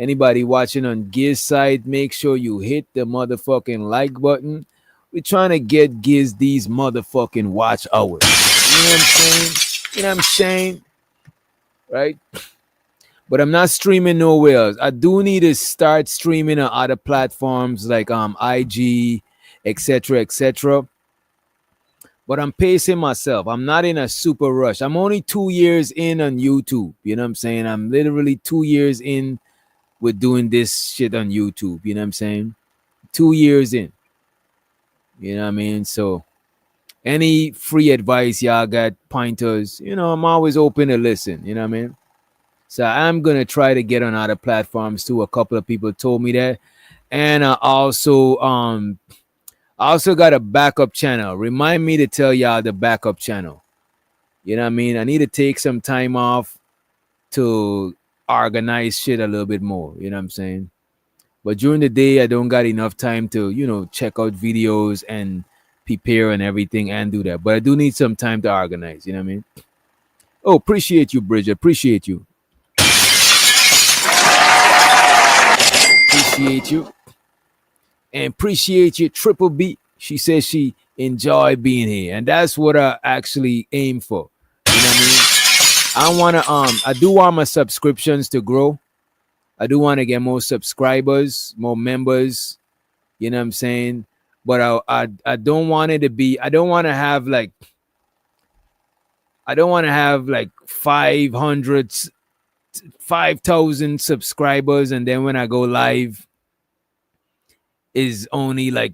Anybody watching on Giz side, make sure you hit the motherfucking like button. We're trying to get Giz these motherfucking watch hours. You know what I'm saying? You know what I'm saying? Right? But I'm not streaming nowhere else. I do need to start streaming on other platforms like IG, etc., etc. But I'm pacing myself. I'm not in a super rush. I'm only 2 years in on YouTube. You know what I'm saying? I'm literally 2 years in with doing this shit on YouTube. You know what I'm saying? 2 years in. You know what I mean? So any free advice y'all got, pointers, I'm always open to listen. You know what I mean? So I'm gonna try to get on other platforms too. A couple of people told me that. And I also got a backup channel. Remind me to tell y'all the backup channel. You know what I mean? I need to take some time off to organize shit a little bit more. You know what I'm saying? But during the day, I don't got enough time to, check out videos and prepare and everything and do that. But I do need some time to organize. You know what I mean? Oh, appreciate you, Bridget. Appreciate you. Appreciate you. And appreciate you, Triple B. She says she enjoyed being here. And that's what I actually aim for. You know what I mean? I do want my subscriptions to grow. I do want to get more subscribers, more members. You know what I'm saying? But I don't want it to be, I don't want to have like 5,000 subscribers, and then when I go live is only like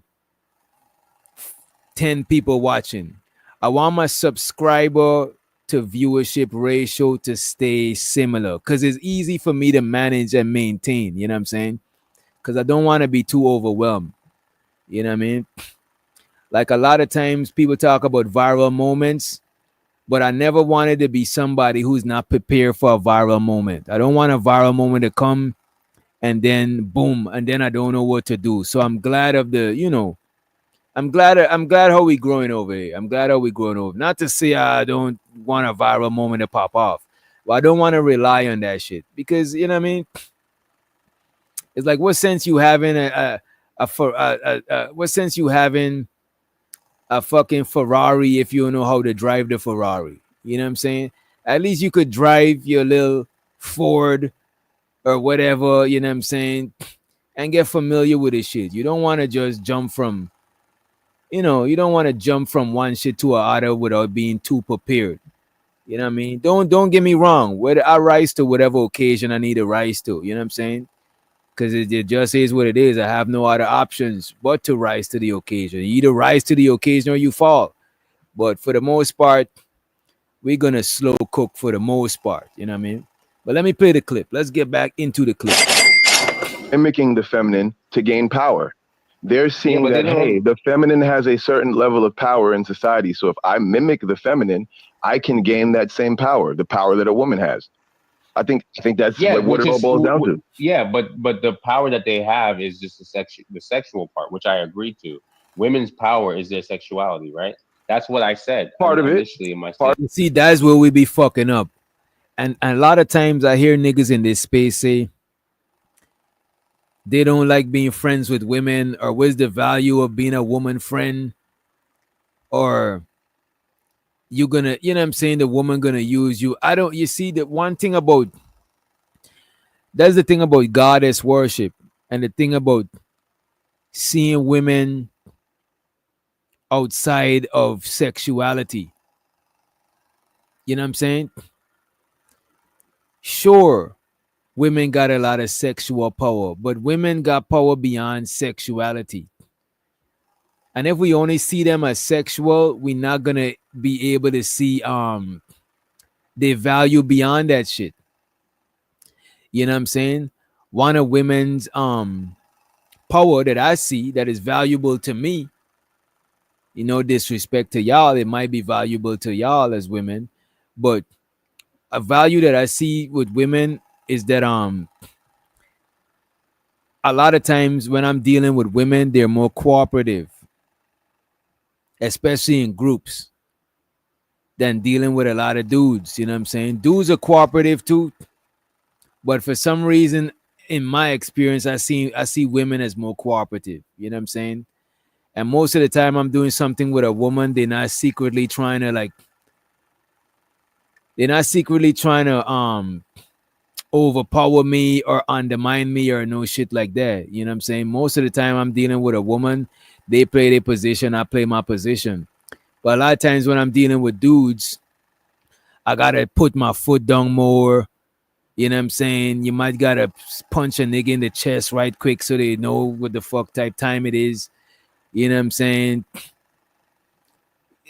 10 people watching. I want my subscriber to viewership ratio to stay similar because it's easy for me to manage and maintain. You know what I'm saying? Because I don't want to be too overwhelmed. You know what I mean? Like a lot of times people talk about viral moments, but I never wanted to be somebody who's not prepared for a viral moment. I don't want a viral moment to come and then boom, and then I don't know what to do. So I'm glad of I'm glad how we growing over here. I'm glad how we growing over. Not to say I don't want a viral moment to pop off, but I don't want to rely on that shit because you know what I mean. It's like what sense you having what sense you having a fucking Ferrari if you don't know how to drive the Ferrari? You know what I'm saying? At least you could drive your little Ford or whatever. You know what I'm saying? And get familiar with this shit. You don't want to just jump from you don't want to jump from one shit to another without being too prepared. You know what I mean? Don't get me wrong. Whether I rise to whatever occasion I need to rise to, you know what I'm saying? Because it just is what it is. I have no other options but to rise to the occasion. You either rise to the occasion or you fall. But for the most part, we're gonna slow cook for the most part. You know what I mean? But let me play the clip. Let's get back into the clip. Mimicking the feminine to gain power. They're seeing that, hey, the feminine has a certain level of power in society. So if I mimic the feminine, I can gain that same power, the power that a woman has. I think that's what it all boils down to. Yeah, but the power that they have is just the sexual part, which I agree to. Women's power is their sexuality, right? That's what I said. Part of it. In my statement. See, that's where we be fucking up. And a lot of times I hear niggas in this space say they don't like being friends with women, or what's the value of being a woman friend? Or you're gonna, you know what I'm saying, the woman gonna use you. You see, the one thing about, that's the thing about goddess worship and the thing about seeing women outside of sexuality. You know what I'm saying? Sure, women got a lot of sexual power, but women got power beyond sexuality. And if we only see them as sexual, we're not gonna be able to see their value beyond that shit. You know what I'm saying? One of women's power that I see that is valuable to me, disrespect to y'all, it might be valuable to y'all as women, but a value that I see with women is that a lot of times when I'm dealing with women, they're more cooperative, especially in groups, than dealing with a lot of dudes. You know what I'm saying? Dudes are cooperative too, but for some reason, in my experience, I see women as more cooperative. You know what I'm saying? And most of the time, I'm doing something with a woman. They're not secretly trying to overpower me or undermine me or no shit like that. You know what I'm saying? Most of the time, I'm dealing with a woman. They play their position. I play my position. But a lot of times when I'm dealing with dudes, I gotta put my foot down more. You know what I'm saying? You might gotta punch a nigga in the chest right quick so they know what the fuck type time it is. You know what I'm saying?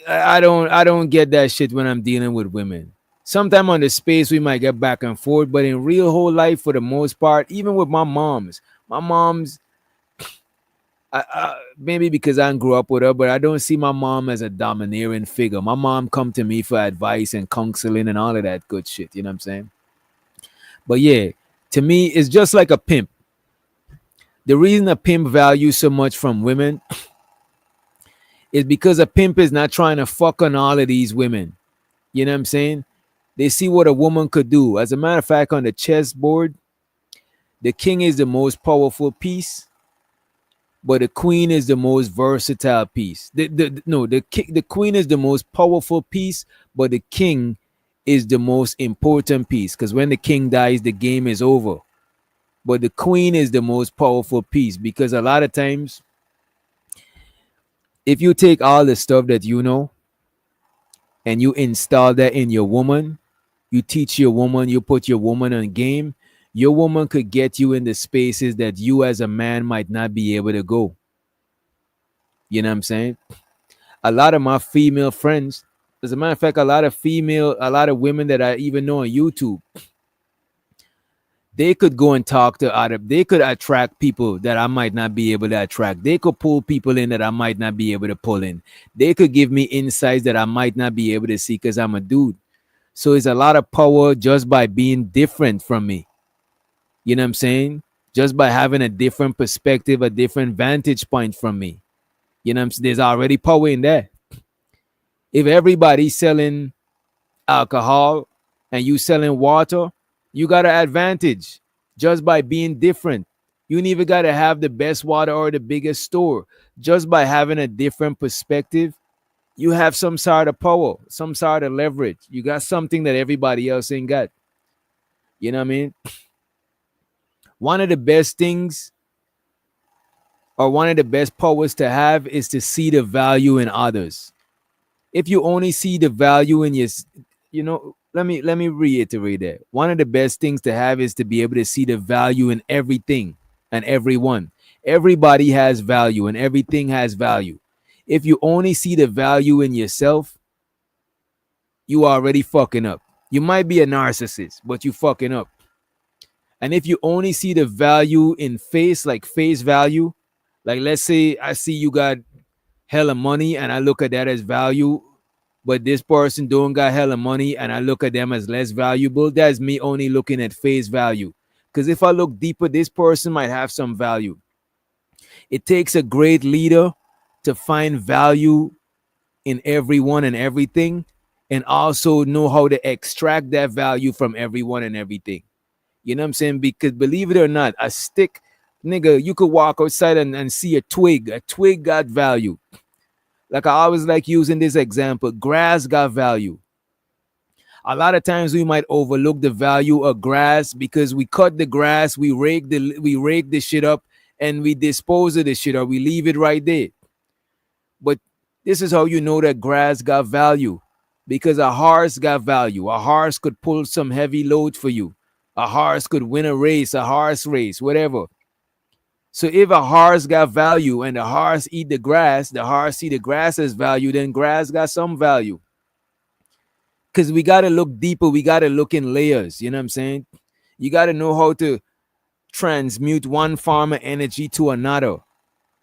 I don't get that shit when I'm dealing with women. Sometime on the space we might get back and forth, but in real whole life, for the most part, even with my mom's, maybe because I grew up with her, but I don't see my mom as a domineering figure. My mom come to me for advice and counseling and all of that good shit. You know what I'm saying? But yeah, to me, it's just like a pimp. The reason a pimp values so much from women is because a pimp is not trying to fuck on all of these women. You know what I'm saying? They see what a woman could do. As a matter of fact, on the chessboard, the king is the most powerful piece, but the queen is the most versatile piece. No, the queen is the most powerful piece, but the king is the most important piece. Because when the king dies, the game is over. But the queen is the most powerful piece because a lot of times, if you take all the stuff that you know and you install that in your woman, you teach your woman, you put your woman on game, your woman could get you in the spaces that you as a man might not be able to go. You know what I'm saying? A lot of my female friends, as a matter of fact, a lot of women that I even know on YouTube, they could go and talk to other, they could attract people that I might not be able to attract. They could pull people in that I might not be able to pull in. They could give me insights that I might not be able to see because I'm a dude. So it's a lot of power just by being different from me. You know what I'm saying? Just by having a different perspective, a different vantage point from me. You know what I'm saying? There's already power in that. If everybody's selling alcohol and you selling water, you got an advantage just by being different. You ain't even got to have the best water or the biggest store. Just by having a different perspective, you have some sort of power, some sort of leverage. You got something that everybody else ain't got. You know what I mean? One of the best things or one of the best powers to have is to see the value in others. If you only see the value in your, let me reiterate that. One of the best things to have is to be able to see the value in everything and everyone. Everybody has value and everything has value. If you only see the value in yourself, you are already fucking up. You might be a narcissist, but you fucking up. And if you only see the value in face, like face value, like let's say I see you got hella money and I look at that as value, but this person don't got hella money and I look at them as less valuable, that's me only looking at face value. Because if I look deeper, this person might have some value. It takes a great leader to find value in everyone and everything and also know how to extract that value from everyone and everything. You know what I'm saying? Because believe it or not, a stick, nigga, you could walk outside and see a twig. A twig got value. Like I always like using this example, grass got value. A lot of times we might overlook the value of grass because we cut the grass, we rake the shit up, and we dispose of the shit or we leave it right there. But this is how you know that grass got value because a horse got value. A horse could pull some heavy load for you. A horse could win a race, a horse race, whatever. So if a horse got value and the horse eat the horse see the grass as value, then grass got some value. Because we got to look deeper. We got to look in layers. You know what I'm saying? You got to know how to transmute one form of energy to another.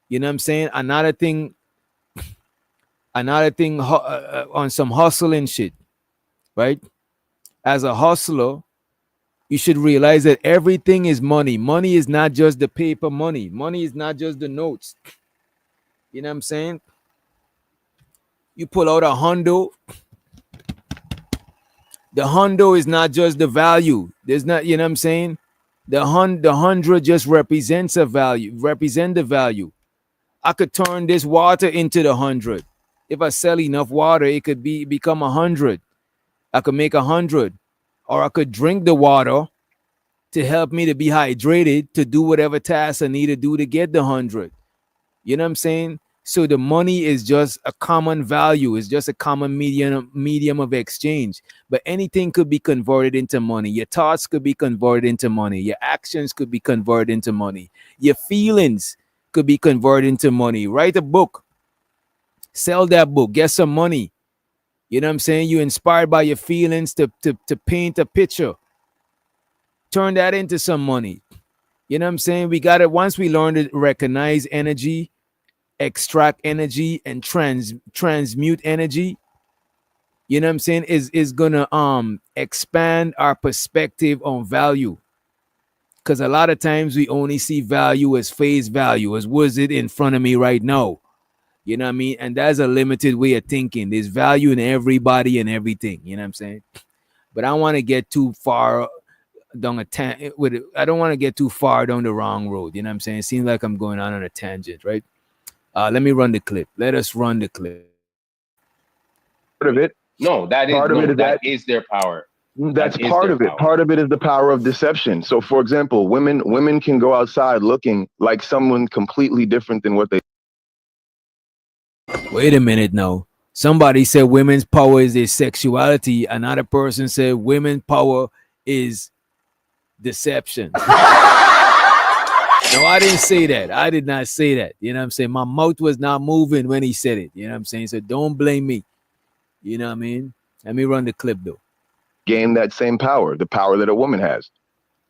You know what I'm saying? Another thing on some hustling shit, right? As a hustler, you should realize that everything is money. Money is not just the paper money. Money is not just the notes. You know what I'm saying? You pull out a hundo. The hundo is not just the value. There's not, you know what I'm saying? The hundred just represents a value, represent the value. I could turn this water into the hundred. If I sell enough water, it could become 100. I could make 100. Or I could drink the water to help me to be hydrated to do whatever task I need to do to get the 100. You know what I'm saying? So the money is just a common value. It's just a common medium of exchange. But anything could be converted into money. Your thoughts could be converted into money. Your actions could be converted into money. Your feelings could be converted into money. Write a book, sell that book, get some money. You know what I'm saying? You inspired by your feelings to paint a picture. Turn that into some money. You know what I'm saying? We got it. Once we learn to recognize energy, extract energy, and transmute energy, you know what I'm saying, is gonna expand our perspective on value. Because a lot of times we only see value as face value, as was it in front of me right now. You know what I mean? And that's a limited way of thinking. There's value in everybody and everything. You know what I'm saying? But I don't want to get too far down with it. I don't want to get too far down the wrong road. You know what I'm saying? It seems like I'm going on a tangent, right? Let me run the clip. Let us run the clip. Part of it. No, that is Part of it no, is that that. is their power. That's That is part their of it. power. Part of it is the power of deception. So, for example, women can go outside looking like someone completely different than what they. Wait a minute now. Somebody said women's power is their sexuality. Another person said women's power is deception. No, I didn't say that. I did not say that. You know what I'm saying? My mouth was not moving when he said it. You know what I'm saying? So don't blame me. You know what I mean? Let me run the clip though. Gain that same power, the power that a woman has.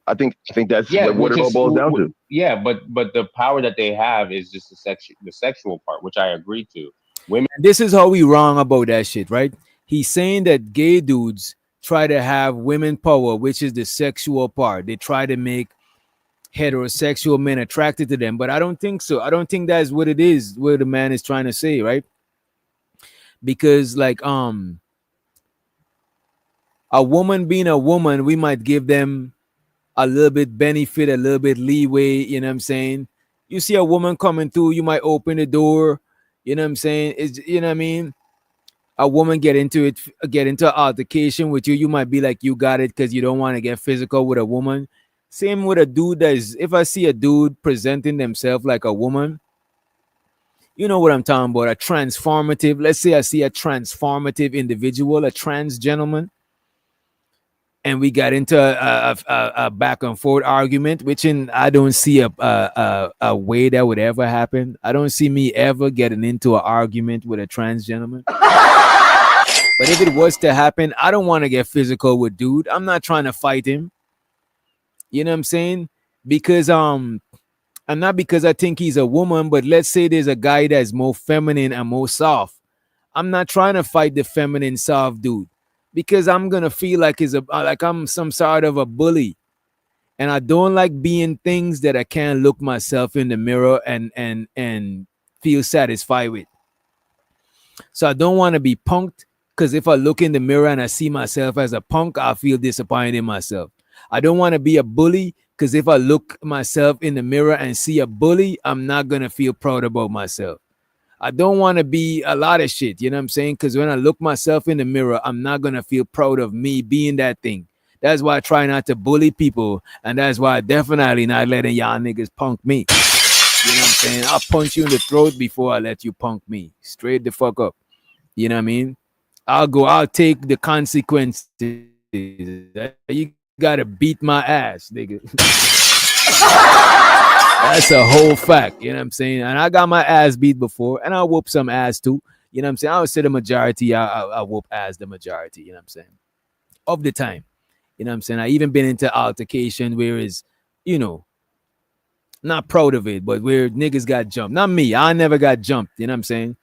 I think that's Yeah, what which it all is boils down to. yeah, but the power that they have is just the sexual part, which I agree to. Women, And this is how we wrong about that shit, right? He's saying that gay dudes try to have women power, which is the sexual part. They try to make heterosexual men attracted to them, but I don't think so. I don't think that's what it is, what the man is trying to say, right? Because like a woman being a woman, we might give them a little bit benefit, a little bit leeway, you know what I'm saying? You see a woman coming through, you might open the door, you know what I'm saying? It's, you know what I mean? A woman get into an altercation with you, you might be like, you got it, because you don't want to get physical with a woman. Same with a dude. That is, if I see a dude presenting themselves like a woman, you know what I'm talking about, a transformative, let's say I see a transformative individual, a trans gentleman, and we got into a back and forth argument, which in I don't see a way that would ever happen. I don't see me ever getting into an argument with a trans gentleman. But if it was to happen, I don't want to get physical with dude. I'm not trying to fight him. You know what I'm saying? Because and not because I think he's a woman, but let's say there's a guy that's more feminine and more soft. I'm not trying to fight the feminine soft dude because I'm gonna feel like I'm some sort of a bully. And I don't like being things that I can't look myself in the mirror and feel satisfied with. So I don't want to be punked, because if I look in the mirror and I see myself as a punk, I feel disappointed in myself. I don't want to be a bully, because if I look myself in the mirror and see a bully, I'm not going to feel proud about myself. I don't want to be a lot of shit, you know what I'm saying? Because when I look myself in the mirror, I'm not going to feel proud of me being that thing. That's why I try not to bully people. And that's why I definitely not letting y'all niggas punk me. You know what I'm saying? I'll punch you in the throat before I let you punk me. Straight the fuck up. You know what I mean? I'll take the consequences. You gotta beat my ass, nigga. That's a whole fact. You know what I'm saying? And I got my ass beat before, and I'll whoop some ass too. You know what I'm saying? I would say the majority, I whoop ass the majority, you know what I'm saying? Of the time. You know what I'm saying? I even been into altercation where is, you know, not proud of it, but where niggas got jumped. Not me. I never got jumped. You know what I'm saying?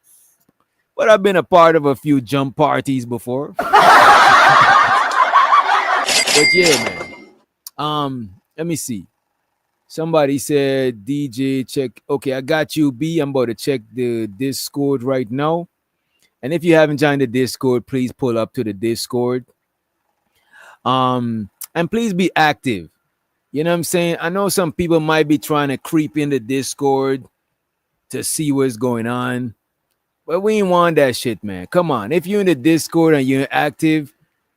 But I've been a part of a few jump parties before. But yeah, man. Let me see. Somebody said DJ check. Okay, I got you, B. I'm about to check the Discord right now. And if you haven't joined the Discord, please pull up to the Discord. And please be active. You know what I'm saying? I know some people might be trying to creep into Discord to see what's going on, but we ain't want that shit, man. Come on. If you're in the Discord and you're active,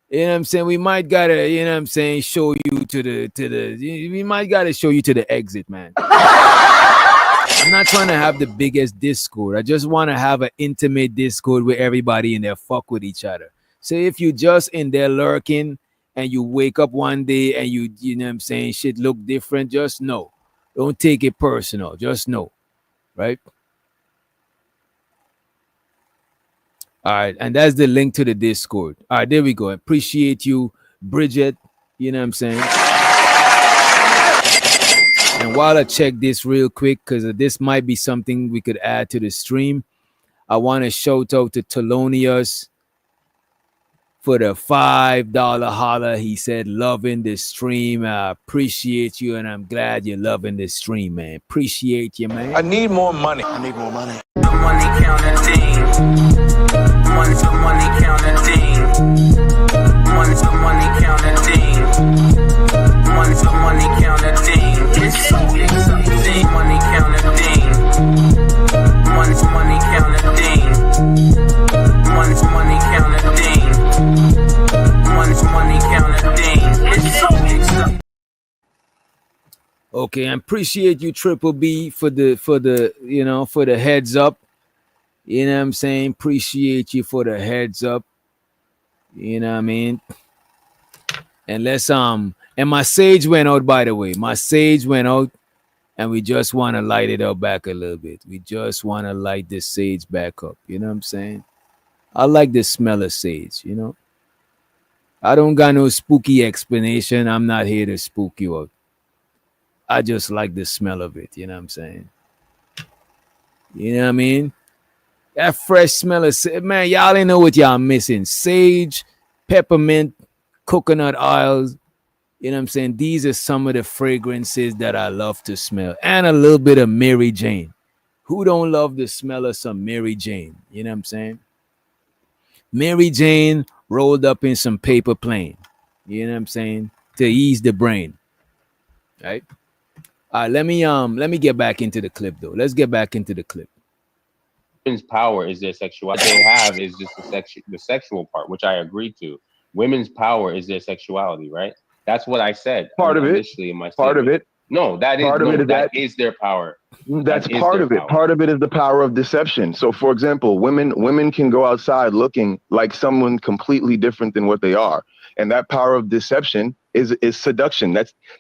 you know what I'm saying? We might gotta, you know what I'm saying, show you we might gotta show you to the exit, man. I'm not trying to have the biggest Discord. I just want to have an intimate Discord where everybody in there fuck with each other. So if you just in there lurking and you wake up one day and you know what I'm saying, shit look different, just know. Don't take it personal. Just know. Right? All right. And that's the link to the Discord. All right, there we go. Appreciate you, Bridget. You know what I'm saying? And while I check this real quick, because this might be something we could add to the stream, I want to shout out to Thelonious for the $5 holler. He said, loving the stream. I appreciate you, and I'm glad you're loving the stream, man. Appreciate you, man. I need more money. I need more money. The money counting team. The money counting team. The money counting team. The money counting team. It's so exciting. Money counting team. Money counting team. Money counting team. Money counting team. It's so exciting. Okay, I appreciate you, Triple B, for the you know, for the heads up. You know what I'm saying? Appreciate you for the heads up. You know what I mean? And let's and my sage went out, by the way. My sage went out, and we just want to light it up back a little bit. We just want to light this sage back up. You know what I'm saying? I like the smell of sage, you know. I don't got no spooky explanation. I'm not here to spook you out. I just like the smell of it, you know what I'm saying? You know what I mean? That fresh smell of sage, man, y'all ain't know what y'all missing. Sage, peppermint, coconut oils, you know what I'm saying? These are some of the fragrances that I love to smell. And a little bit of Mary Jane. Who don't love the smell of some Mary Jane? You know what I'm saying? Mary Jane rolled up in some paper plane. You know what I'm saying? To ease the brain. Right? All right, let me get back into the clip though. Let's get back into the clip. Women's power is their sexuality. What they have is just the sexual part, which I agree to. Women's power is their sexuality, right? That's what I said. Part of it. Initially in my statement. Part of it. No, that is part of no, it is that is their power. That's part of it. Power. Part of it is the power of deception. So, for example, women can go outside looking like someone completely different than what they are, and that power of deception is seduction.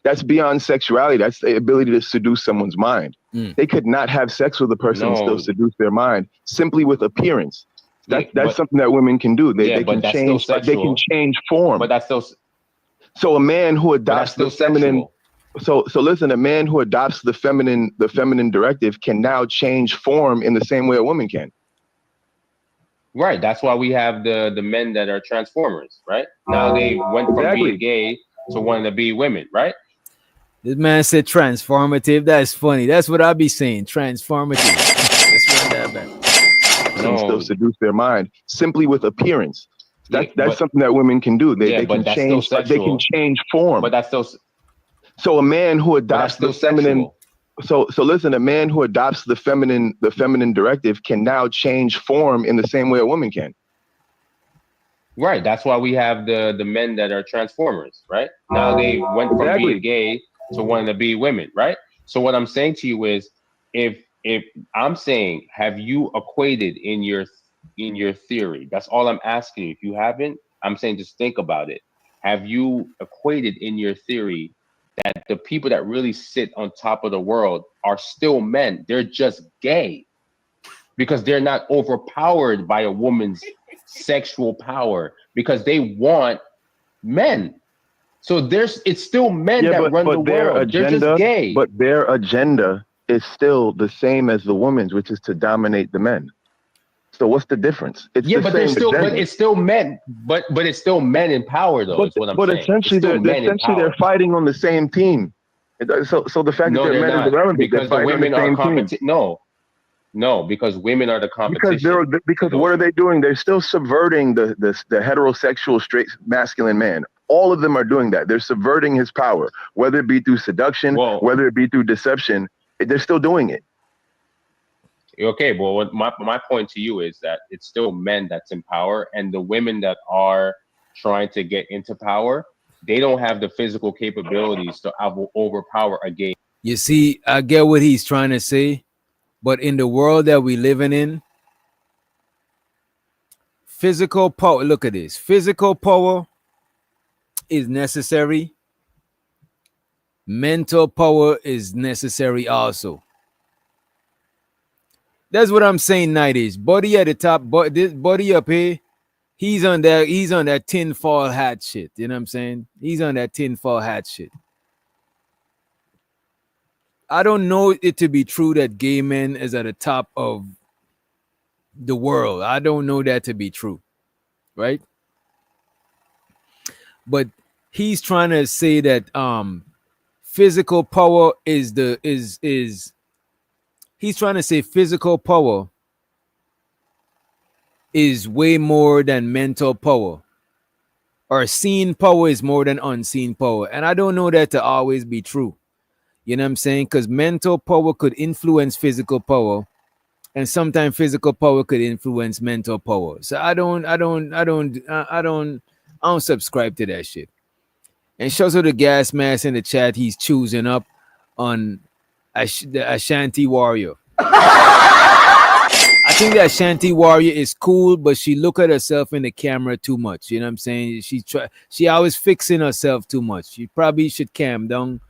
That's beyond sexuality. That's the ability to seduce someone's mind. They could not have sex with a person and still seduce their mind simply with appearance. That's something that women can do. They can change. They can change form. But that's still. So a man who adopts the feminine. So listen, a man who adopts the feminine directive can now change form in the same way a woman can. Right. That's why we have the men that are transformers, right? Now they went from being gay to wanting to be women, right? This man said transformative. That's funny. That's what I be saying. Transformative. That's what that meant. Can still seduce their mind simply with appearance. That's something that women can do. They can change. They can change form. But that's still. So a man who adopts the feminine. So listen, a man who adopts the feminine directive can now change form in the same way a woman can. Right. That's why we have the men that are transformers, right? Now they went from being gay to wanting to be women, right? So what I'm saying to you is, if I'm saying, have you equated in your theory? That's all I'm asking you. If you haven't, I'm saying just think about it. Have you equated in your theory that the people that really sit on top of the world are still men? They're just gay because they're not overpowered by a woman's sexual power, because they want men. So it's still men that run the world. They're just gay. But their agenda is still the same as the woman's, which is to dominate the men. So what's the difference? It's it's still men. But it's still men in power, though. Is what I'm saying. But essentially, they're fighting on the same team. So the fact that they're men is irrelevant because the women are competition. No, because women are the competition. Because what are they doing? They're still subverting the heterosexual straight masculine man. All of them are doing that. They're subverting his power, whether it be through seduction, whether it be through deception. They're still doing it. Okay, well, what my point to you is that it's still men that's in power, and the women that are trying to get into power, they don't have the physical capabilities to overpower a gay. You see, I get what he's trying to say, but in the world that we're living in, physical power, look at this. Physical power is necessary. Mental power is necessary also. That's what I'm saying, Nightish. Buddy at the top, but this buddy up here, he's on that tinfoil hat shit. You know what I'm saying? He's on that tinfoil hat shit. I don't know it to be true that gay men is at the top of the world. I don't know that to be true, right? But he's trying to say that physical power is he's trying to say physical power is way more than mental power, or seen power is more than unseen power. And I don't know that to always be true. You know what I'm saying? Because mental power could influence physical power, and sometimes physical power could influence mental power. So I don't subscribe to that shit. And shows the gas mask in the chat. He's choosing up on the Ashanti Warrior. I think the Ashanti Warrior is cool, but she look at herself in the camera too much. You know what I'm saying? She always fixing herself too much. You probably should calm down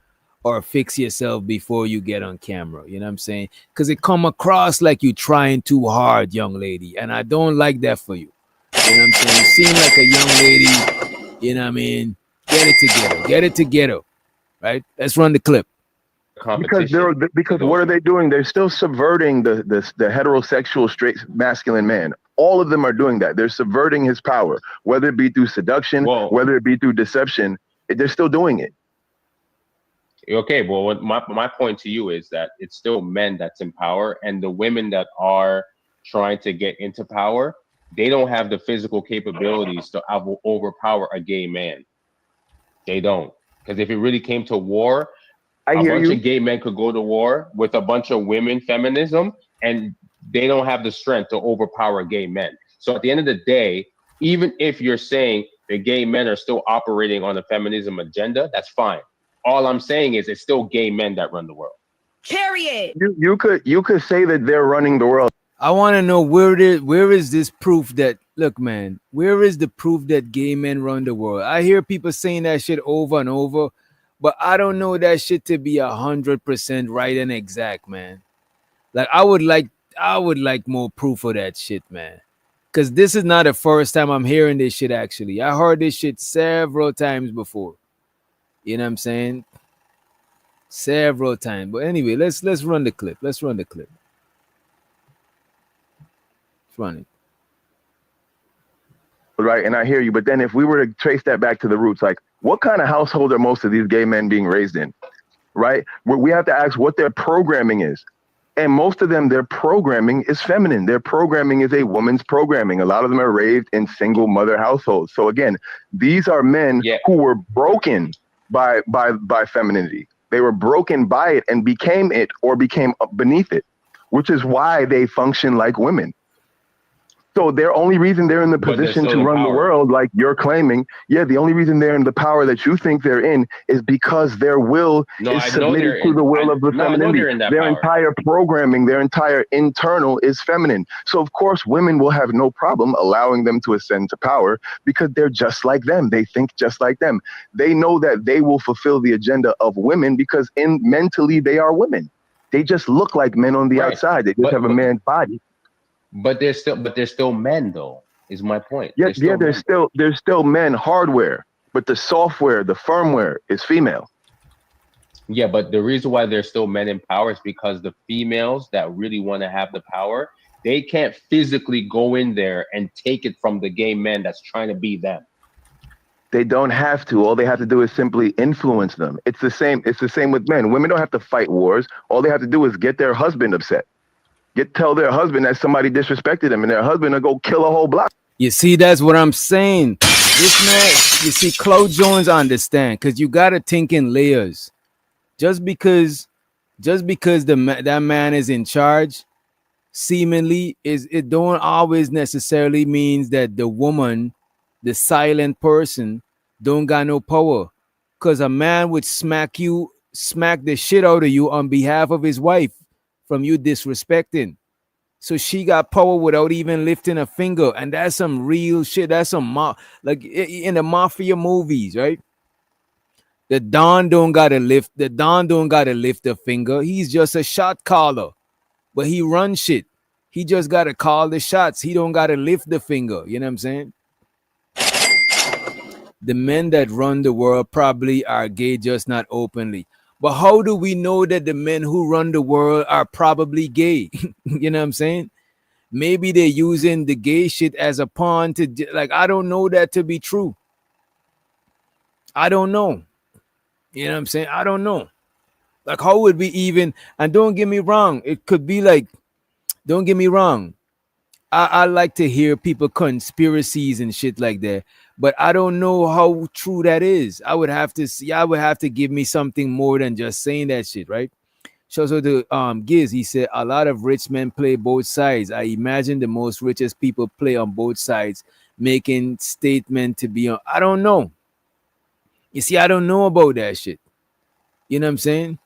or fix yourself before you get on camera. You know what I'm saying? Because it come across like you trying too hard, young lady. And I don't like that for you. You know what I'm saying? You seem like a young lady. You know what I mean? Get it together. Get it together. Right? Let's run the clip. Because what are they doing? They're still subverting the heterosexual straight masculine man. All of them are doing that. They're subverting his power, whether it be through seduction, whether it be through deception. They're still doing it. Okay, well, what my point to you is that it's still men that's in power, and the women that are trying to get into power, they don't have the physical capabilities to overpower a gay man. They don't. Because if it really came to war, a bunch of gay men could go to war with a bunch of women feminism, and they don't have the strength to overpower gay men. So at the end of the day, even if you're saying the gay men are still operating on a feminism agenda, that's fine. All I'm saying is it's still gay men that run the world. Period. You could say that they're running the world. I want to know where is this proof that, look, man, where is the proof that gay men run the world? I hear people saying that shit over and over, but I don't know that shit to be 100% right and exact, man. Like I would like more proof of that shit, man. Because this is not the first time I'm hearing this shit, actually. I heard this shit several times before. You know what I'm saying? Several times. But anyway, let's run the clip. Let's run the clip. Let's run it. Right, and I hear you. But then if we were to trace that back to the roots, like what kind of household are most of these gay men being raised in? Right? We have to ask what their programming is. And most of them, their programming is feminine. Their programming is a woman's programming. A lot of them are raised in single mother households. So again, these are men who were broken by femininity. They were broken by it and became it or became beneath it, which is why they function like women. So their only reason they're in the position to run the world, like you're claiming, the only reason they're in the power that you think they're in is because their will is submitted to the will of the femininity. Their entire programming, their entire internal is feminine. So of course, women will have no problem allowing them to ascend to power because they're just like them. They think just like them. They know that they will fulfill the agenda of women because mentally they are women. They just look like men on the outside. They just have a man's body. But they're still men, though, is my point. There's still men hardware, but the software, the firmware is female. Yeah, but the reason why there's still men in power is because the females that really want to have the power, they can't physically go in there and take it from the gay men that's trying to be them. They don't have to. All they have to do is simply influence them. It's the same with men. Women don't have to fight wars. All they have to do is get their husband upset. Tell their husband that somebody disrespected them, and their husband will go kill a whole block. You see, that's what I'm saying. This man, you see, Claude Jones understand because you gotta think in layers. Just because, that man is in charge, seemingly is it don't always necessarily means that the woman, the silent person, don't got no power. Cause a man would smack the shit out of you on behalf of his wife from you disrespecting. So she got power without even lifting a finger, and that's some real shit. That's some in the mafia movies, right? The Don don't gotta lift. The Don don't gotta lift a finger. He's just a shot caller, but he runs shit. He just gotta call the shots. He don't gotta lift the finger. You know what I'm saying? The men that run the world probably are gay, just not openly. But how do we know that the men who run the world are probably gay? You know what I'm saying? Maybe they're using the gay shit as a pawn to like. I don't know that to be true. I don't know. You know what I'm saying? I don't know. Like, how would we even? And don't get me wrong. It could be like, don't get me wrong. I like to hear people conspiracies and shit like that, but I don't know how true that is. I would have to see. I would have to give me something more than just saying that shit, right? So the Giz, he said a lot of rich men play both sides. I imagine the most richest people play on both sides, making statement to be on. I don't know. You see, I don't know about that shit. You know what I'm saying?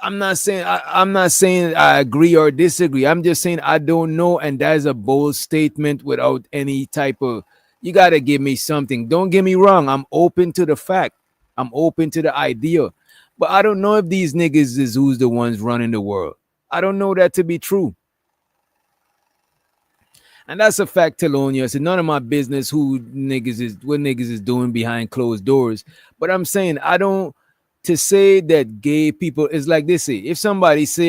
I'm not saying I agree or disagree. I'm just saying I don't know, and that's a bold statement without any type of. You gotta give me something. Don't get me wrong. I'm open to the fact. I'm open to the idea, but I don't know if these niggas is who's the ones running the world. I don't know that to be true. And that's a fact, Telonia. It's none of my business what niggas is doing behind closed doors. But I'm saying I don't to say that gay people is like this. If somebody say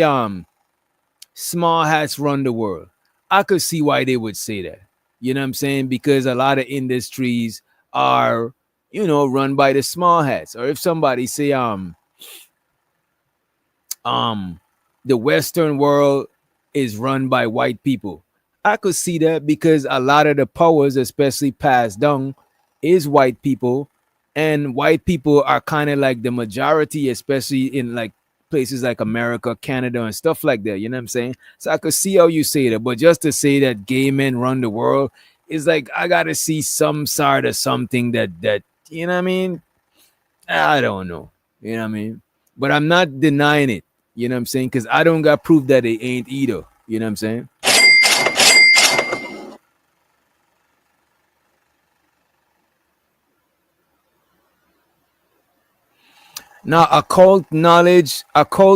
small hats run the world, I could see why they would say that. You know what I'm saying? Because a lot of industries are, run by the small hats. Or if somebody say the Western world is run by white people, I could see that because a lot of the powers, especially passed down, is white people, and white people are kind of like the majority, especially in like places like America, Canada, and stuff like that. You know what I'm saying? So I could see how you say that, but just to say that gay men run the world is like I gotta see some sort of something that you know what I mean? I don't know. You know what I mean? But I'm not denying it. You know what I'm saying? Because I don't got proof that they ain't either. You know what I'm saying? Now, occult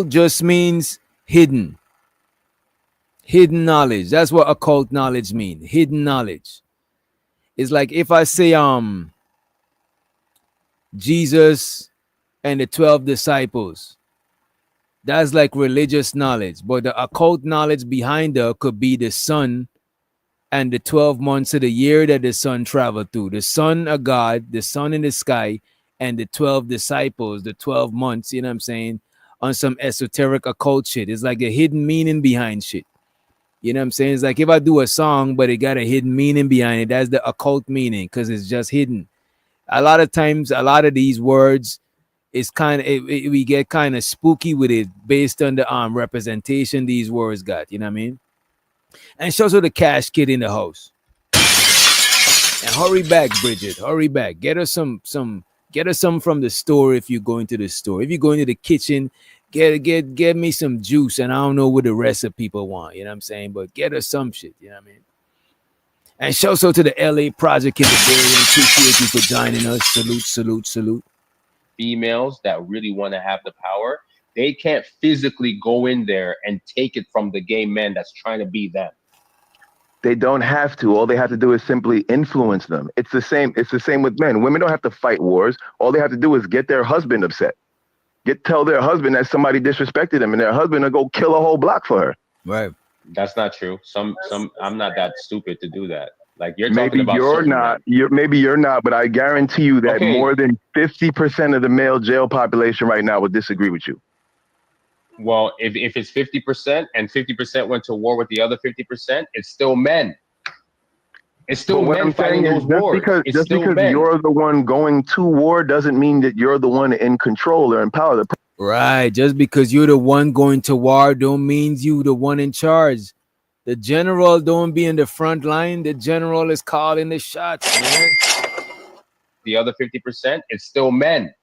just means hidden. Hidden knowledge. That's what occult knowledge means. Hidden knowledge. It's like if I say Jesus and the 12 disciples. That's like religious knowledge. But the occult knowledge behind that could be the sun and the 12 months of the year that the sun traveled through. The sun of God, the sun in the sky, and the 12 disciples, the 12 months, you know what I'm saying, on some esoteric occult shit. It's like a hidden meaning behind shit. You know what I'm saying? It's like if I do a song, but it got a hidden meaning behind it, that's the occult meaning because it's just hidden. A lot of times, a lot of these words is kind of, we get kind of spooky with it based on the representation these words got. You know what I mean? And shows her the cash kid in the house. And hurry back, Bridget. Hurry back. Get her some from the store if you're going to the store. If you're going to the kitchen, get me some juice. And I don't know what the rest of people want. You know what I'm saying? But get her some shit. You know what I mean? And shout out to the LA Project in the building. Appreciate you for joining us. Salute, salute, salute. Females that really want to have the power, they can't physically go in there and take it from the gay men that's trying to be them. They don't have to. All they have to do is simply influence them. It's the same with men. Women don't have to fight wars. All they have to do is get their husband upset. Tell their husband that somebody disrespected them, and their husband will go kill a whole block for her. Right. That's not true. Some I'm not that stupid to do that. Like you're talking about maybe you're not, but I guarantee you that more than 50% of the male jail population right now would disagree with you. Well, if it's 50% and 50% went to war with the other 50%, it's still men. It's still what men I'm fighting saying is those wars. It's just still because men. you're the one going to war doesn't mean that you're the one in control or in power. Right. Just because you're the one going to war don't mean you the one in charge. The general don't be in the front line. The general is calling the shots, man. The other 50%, it's still men.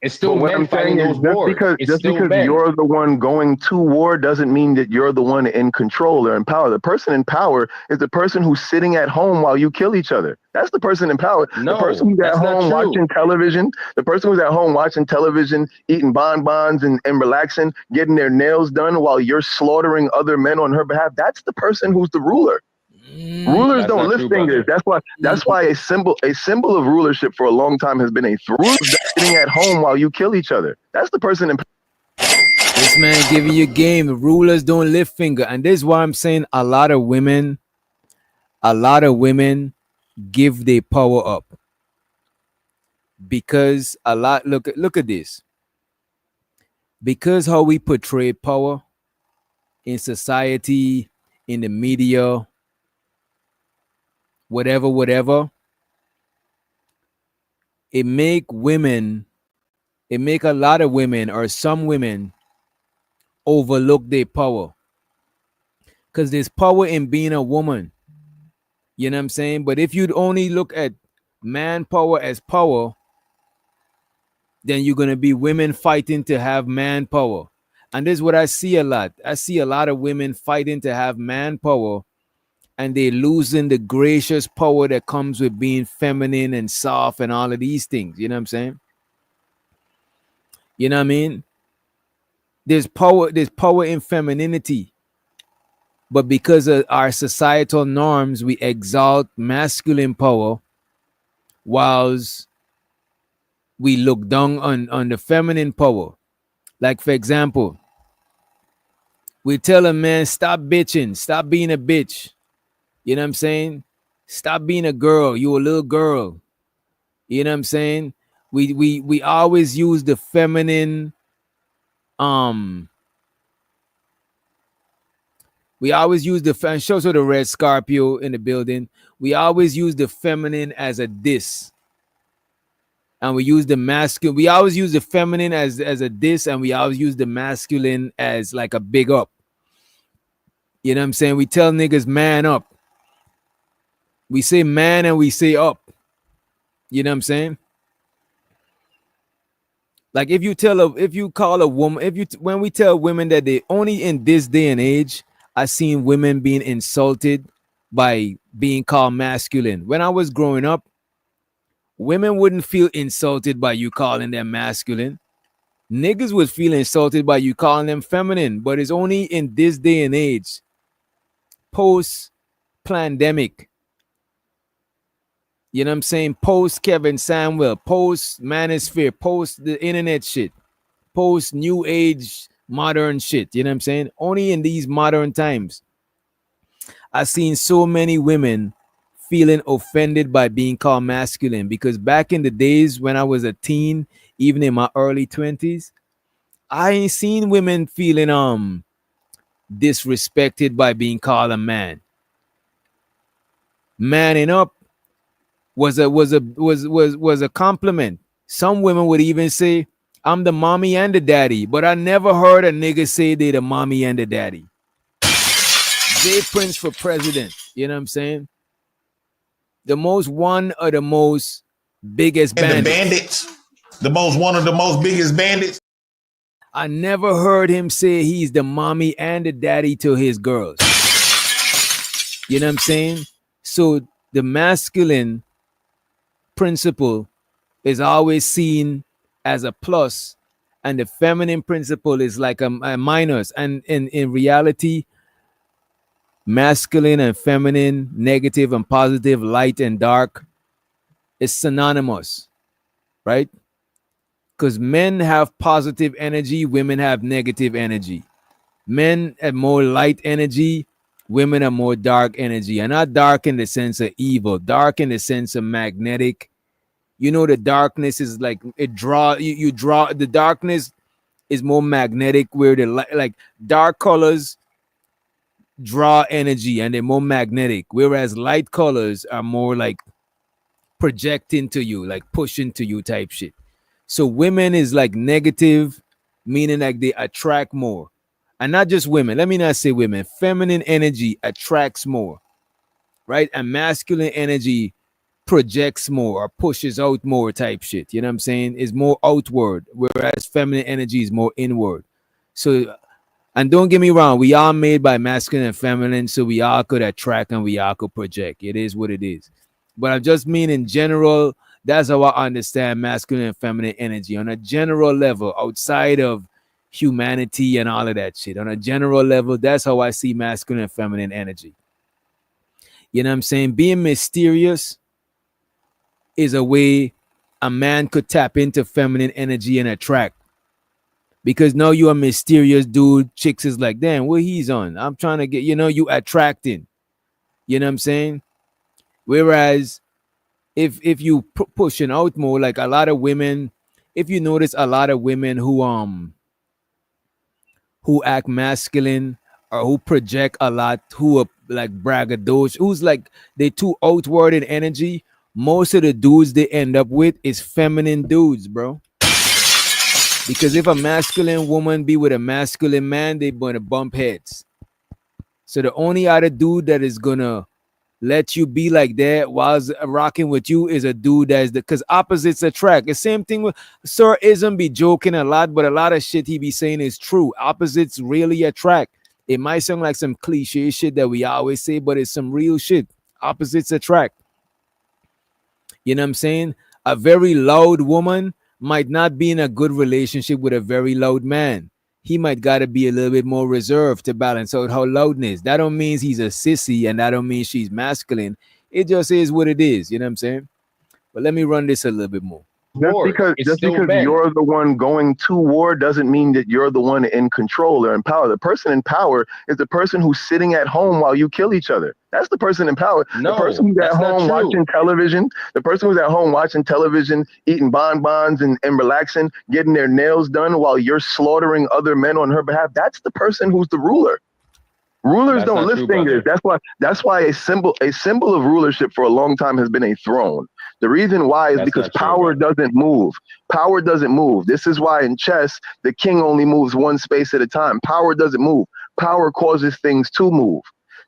It's still What men I'm fighting saying is those wars. It's just still because men. you're the one going to war doesn't mean that you're the one in control or in power. The person in power is the person who's sitting at home while you kill each other. That's the person in power. The No, person who's at that's not home true. watching television, eating bonbons and relaxing, getting their nails done while you're slaughtering other men on her behalf. That's the person who's the ruler. Rulers That's don't not lift true, fingers. brother. That's why a symbol of rulership for a long time has been a rulers sitting at home while you kill each other. That's the person in. This man giving you game. Rulers don't lift finger. And this is why I'm saying a lot of women give their power up. Because look at this. Because how we portray power in society, in the media, whatever, it make a lot of women or some women overlook their power. Because there's power in being a woman. You know what I'm saying? But if you'd only look at manpower as power, then you're going to be women fighting to have manpower. And this is what I see a lot. I see a lot of women fighting to have manpower, and they're losing the gracious power that comes with being feminine and soft and all of these things. You know what I'm saying? You know what I mean? There's power in femininity. But because of our societal norms, we exalt masculine power whilst we look down on the feminine power. Like, for example, we tell a man, stop bitching, stop being a bitch. You know what I'm saying? Stop being a girl. You a little girl. You know what I'm saying? We always use the feminine. We always use the show the red Scorpio in the building. We always use the feminine as a diss. And we use the masculine. We always use the feminine as a diss, and we always use the masculine as like a big up. You know what I'm saying? We tell niggas man up. We say man and we say up. You know what I'm saying? Like when we tell women that they only in this day and age, I seen women being insulted by being called masculine. When I was growing up, women wouldn't feel insulted by you calling them masculine. Niggas would feel insulted by you calling them feminine. But it's only in this day and age, post-pandemic, you know what I'm saying? Post Kevin Samuel, post Manosphere, post the internet shit, post new age modern shit. You know what I'm saying? Only in these modern times, I've seen so many women feeling offended by being called masculine. Because back in the days when I was a teen, even in my early 20s, I ain't seen women feeling disrespected by being called a man. Manning up was a compliment. Some women would even say, I'm the mommy and the daddy, but I never heard a nigga say they the mommy and the daddy. Jay Prince for president, you know what I'm saying? One of the most biggest bandits. One of the most biggest bandits. I never heard him say he's the mommy and the daddy to his girls. You know what I'm saying? So the masculine principle is always seen as a plus, and the feminine principle is like a minus. And in reality, masculine and feminine, negative and positive, light and dark, is synonymous, right? Because men have positive energy, women have negative energy. Men have more light energy, women are more dark energy. And not dark in the sense of evil, dark in the sense of magnetic. You know, the darkness is like it draw you draw. The darkness is more magnetic, where the like dark colors draw energy and they're more magnetic, whereas light colors are more like projecting to you, like pushing to you type shit. So women is like negative, meaning like they attract more. And not just women. Let me not say women. Feminine energy attracts more, right? And masculine energy projects more or pushes out more type shit. You know what I'm saying? Is more outward, whereas feminine energy is more inward. So, and don't get me wrong, we are made by masculine and feminine, so we all could attract and we all could project. It is what it is. But I just mean in general, that's how I understand masculine and feminine energy on a general level, outside of humanity and all of that shit. On a general level, that's how I see masculine and feminine energy. You know what I'm saying? Being mysterious is a way a man could tap into feminine energy and attract. Because now you're a mysterious dude, chicks is like, damn, what he's on? I'm trying to get, you attracting. You know what I'm saying? Whereas if you pushing out more, like a lot of women, if you notice a lot of women who act masculine or who project a lot, who are like braggadocious, who's like they too outward in energy, most of the dudes they end up with is feminine dudes, bro. Because if a masculine woman be with a masculine man, they're gonna bump heads. So the only other dude that is gonna let you be like that while rocking with you is a dude that's because opposites attract. The same thing with Sir Ism be joking a lot, but a lot of shit he be saying is true. Opposites really attract. It might sound like some cliche shit that we always say, but it's some real shit. Opposites attract. You know what I'm saying? A very loud woman might not be in a good relationship with a very loud man. He might gotta be a little bit more reserved to balance out her loudness. That don't mean he's a sissy, and that don't mean she's masculine. It just is what it is. You know what I'm saying? But let me run this a little bit more. Just because you're the one going to war doesn't mean that you're the one in control or in power. The person in power is the person who's sitting at home while you kill each other. That's the person in power. No, the person who's at home watching television, eating bonbons and relaxing, getting their nails done while you're slaughtering other men on her behalf. That's the person who's the ruler. Rulers don't lift fingers. Brother. That's why a symbol of rulership for a long time has been a throne. The reason why is because power doesn't move. Power doesn't move. This is why in chess, the king only moves one space at a time. Power doesn't move. Power causes things to move.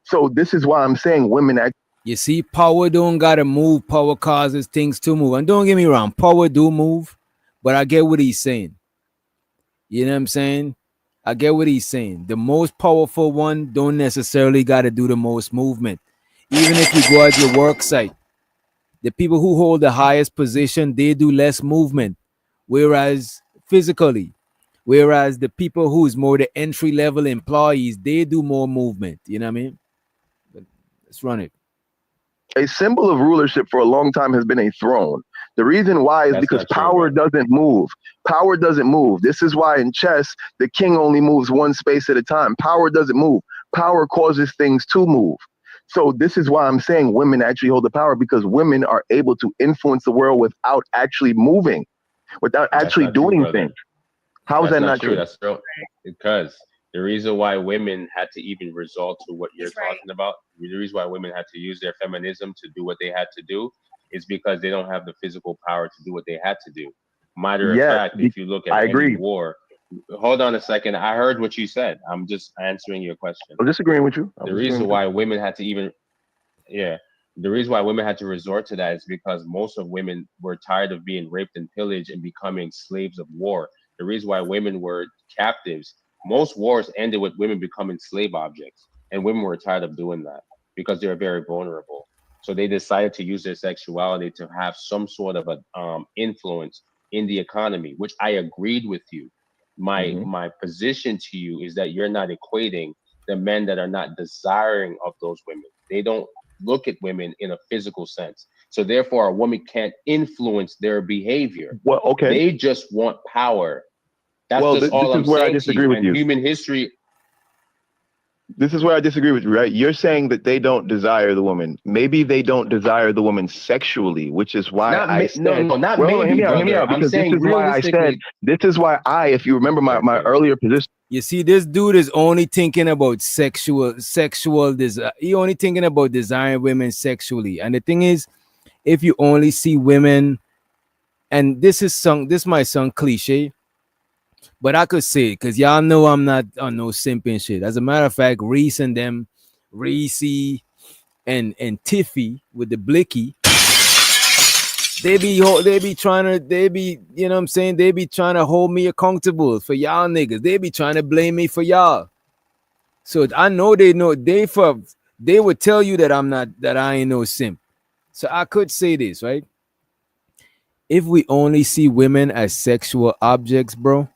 So this is why I'm saying women act. You see, power don't gotta move. Power causes things to move. And don't get me wrong, power do move, but I get what he's saying. You know what I'm saying? I get what he's saying. The most powerful one don't necessarily gotta do the most movement. Even if you go at your work site, the people who hold the highest position, they do less movement, whereas physically, whereas the people who's more the entry level employees, they do more movement. You know what I mean? But let's run it. A symbol of rulership for a long time has been a throne. The reason why is because power doesn't move. Power doesn't move. This is why in chess, the king only moves one space at a time. Power doesn't move. Power causes things to move. So this is why I'm saying women actually hold the power, because women are able to influence the world without actually moving, without actually doing things. How is that not true? That's true. Because the reason why women had to even resort to what you're talking about, the reason why women had to use their feminism to do what they had to do is because they don't have the physical power to do what they had to do. Matter of fact, if you look at any war, hold on a second. I heard what you said. I'm just answering your question. I'm disagreeing with you. The reason why women had to even, the reason why women had to resort to that is because most of women were tired of being raped and pillaged and becoming slaves of war. The reason why women were captives, most wars ended with women becoming slave objects, and women were tired of doing that because they're very vulnerable. So they decided to use their sexuality to have some sort of a influence in the economy, which I agreed with you. My position to you is that you're not equating the men that are not desiring of those women. They don't look at women in a physical sense. So therefore, a woman can't influence their behavior. Well, okay. They just want power. That's just all I'm saying. I disagree with you. Human history. This is where I disagree with you, right? You're saying that they don't desire the woman. Maybe they don't desire the woman sexually, which is why Not I no, said, no, not well, maybe, hear me brother. out, I'm because this saying is why I said, realistically. this is why if you remember my earlier position. You see, this dude is only thinking about sexual desire. He only thinking about desiring women sexually. And the thing is, if you only see women, and this might sound cliche, but I could say it because y'all know I'm not on no simping shit. As a matter of fact, Reese and them, Reese and Tiffy with the blicky, they be trying to, you know what I'm saying, they be trying to hold me accountable for y'all niggas. They be trying to blame me for y'all. So I know they would tell you that I ain't no simp. So I could say this, right? If we only see women as sexual objects, bro,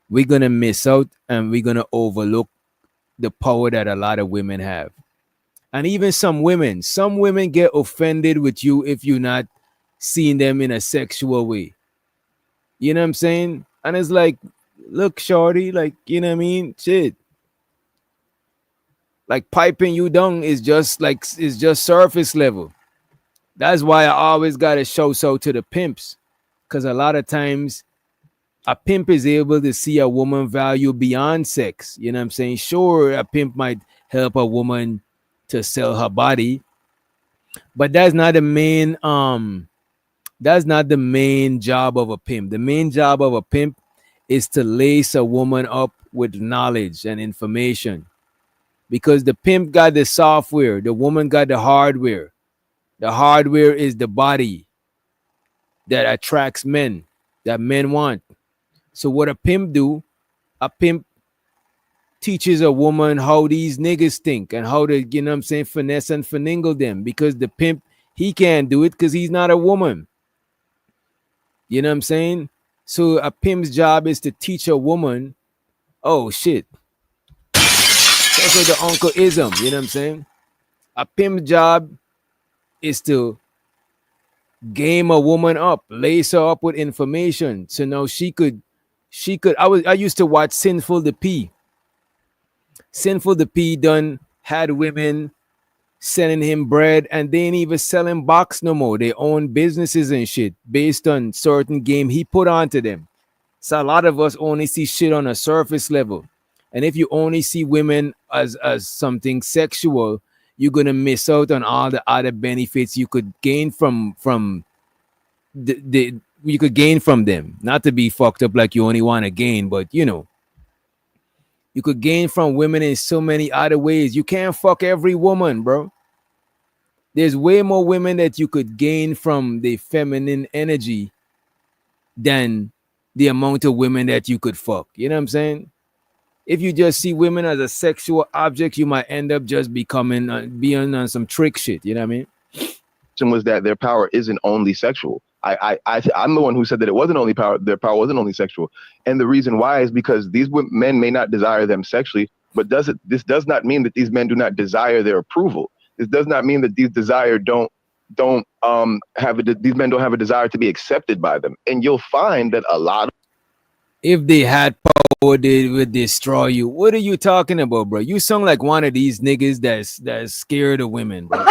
we're gonna miss out and we're gonna overlook the power that a lot of women have. And even some women get offended with you if you're not seeing them in a sexual way. You know what I'm saying? And it's like, look, shorty, like, you know what I mean? Shit. Like piping you down is just surface level. That's why I always gotta show so to the pimps. Cause a lot of times a pimp is able to see a woman value beyond sex. You know what I'm saying? Sure, a pimp might help a woman to sell her body, but that's not the main job of a pimp. The main job of a pimp is to lace a woman up with knowledge and information. Because the pimp got the software, the woman got the hardware. The hardware is the body that attracts men, that men want. So what a pimp do, a pimp teaches a woman how these niggas think and how to, you know what I'm saying, finesse and finagle them. Because the pimp, he can't do it because he's not a woman. You know what I'm saying? So a pimp's job is to teach a woman, oh shit. That's like the Uncle Ism, you know what I'm saying? A pimp's job is to game a woman up, lace her up with information. So now I used to watch Sinful the P. Sinful the P done had women sending him bread and they ain't even selling box no more. They own businesses and shit based on certain game he put onto them. So a lot of us only see shit on a surface level. And if you only see women as something sexual, you're gonna miss out on all the other benefits you could gain from the you could gain from them. Not to be fucked up like you only want to gain, but you know, you could gain from women in so many other ways. You can't fuck every woman, bro. There's way more women that you could gain from the feminine energy than the amount of women that you could fuck. You know what I'm saying? If you just see women as a sexual object, you might end up just being on some trick shit. You know what I mean? Was that their power isn't only sexual. I'm the one who said that it wasn't only power. Their power wasn't only sexual, and the reason why is because these men may not desire them sexually, but this does not mean that these men do not desire their approval. This does not mean that these these men don't have a desire to be accepted by them. And you'll find that a lot. If they had power, they would destroy you. What are you talking about, bro? You sound like one of these niggas that's scared of women, bro.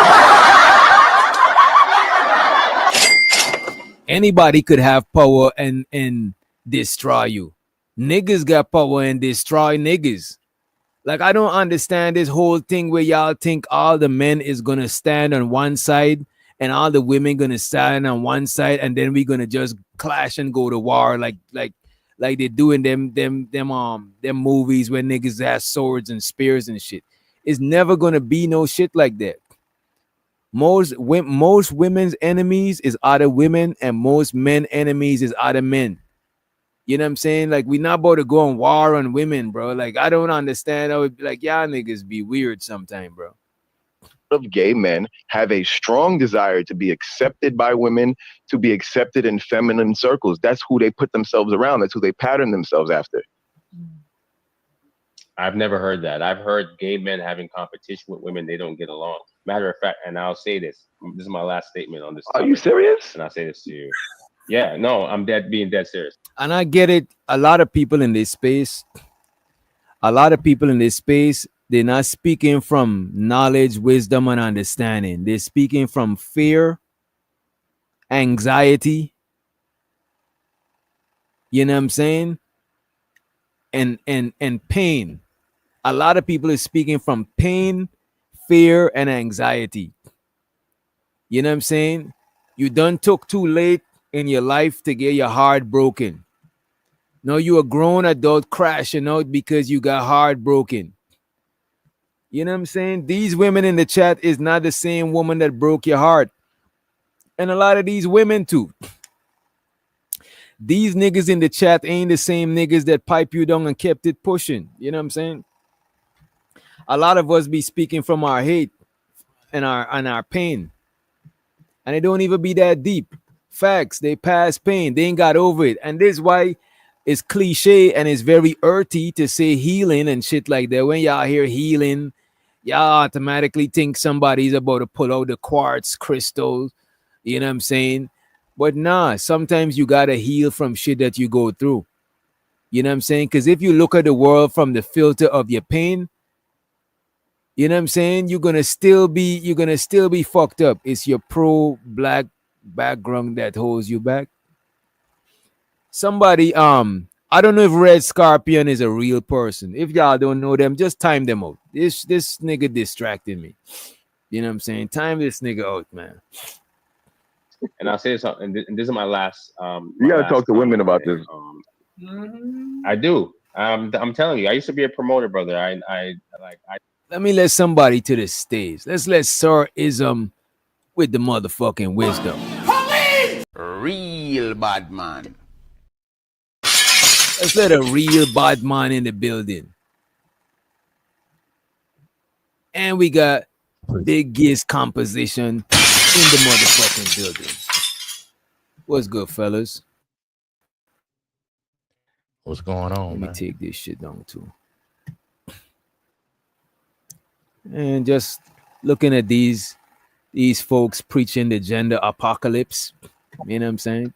Anybody could have power and destroy you. Niggas got power and destroy niggas. Like, I don't understand this whole thing where y'all think all the men is gonna stand on one side and all the women gonna stand on one side, and then we gonna just clash and go to war like they do in them movies where niggas have swords and spears and shit. It's never gonna be no shit like that. Most women's enemies is other women, and most men enemies is other men. You know what I'm saying? Like, we not about to go on war on women, bro. Like, I don't understand. I would be like, y'all niggas be weird sometime, bro. Of gay men have a strong desire to be accepted by women, to be accepted in feminine circles. That's who they put themselves around. That's who they pattern themselves after. I've never heard that. I've heard gay men having competition with women they don't get along. Matter of fact, and I'll say this. This is my last statement on this topic. Are you serious? And I'll say this to you. Yeah, no, I'm being dead serious. And I get it. A lot of people in this space They're not speaking from knowledge, wisdom, and understanding. They're speaking from fear, anxiety, you know what I'm saying? And pain. A lot of people are speaking from pain, fear, and anxiety. You know what I'm saying? You done took too late in your life to get your heart broken. No, you a grown adult crashing out because you got heart broken. You know what I'm saying? These women in the chat is not the same woman that broke your heart. And a lot of these women too. These niggas in the chat ain't the same niggas that pipe you down and kept it pushing. You know what I'm saying? A lot of us be speaking from our hate and our pain. And it don't even be that deep. Facts, they pass pain. They ain't got over it. And this is why it's cliche and it's very earthy to say healing and shit like that. When y'all hear healing, y'all automatically think somebody's about to pull out the quartz crystal. You know what I'm saying? But nah, sometimes you gotta heal from shit that you go through. You know what I'm saying? Because if you look at the world from the filter of your pain, you know what I'm saying, you're gonna still be fucked up. It's your pro-black background that holds you back. Somebody, I don't know if Red Scorpion is a real person. If y'all don't know them, just time them out. This nigga distracting me. You know what I'm saying? Time this nigga out, man. And I'll say something, and this is my last. You gotta talk to women about this. I do. I'm telling you, I used to be a promoter, brother. I Let me let somebody to the stage. Let's let Sir Ism with the motherfucking wisdom. Real bad man. Let's let a real bad man in the building. And we got Big Giz composition in the motherfucking building. What's good, fellas? What's going on? Let me man? take this shit down too. And just looking at these folks preaching the gender apocalypse. You know what I'm saying?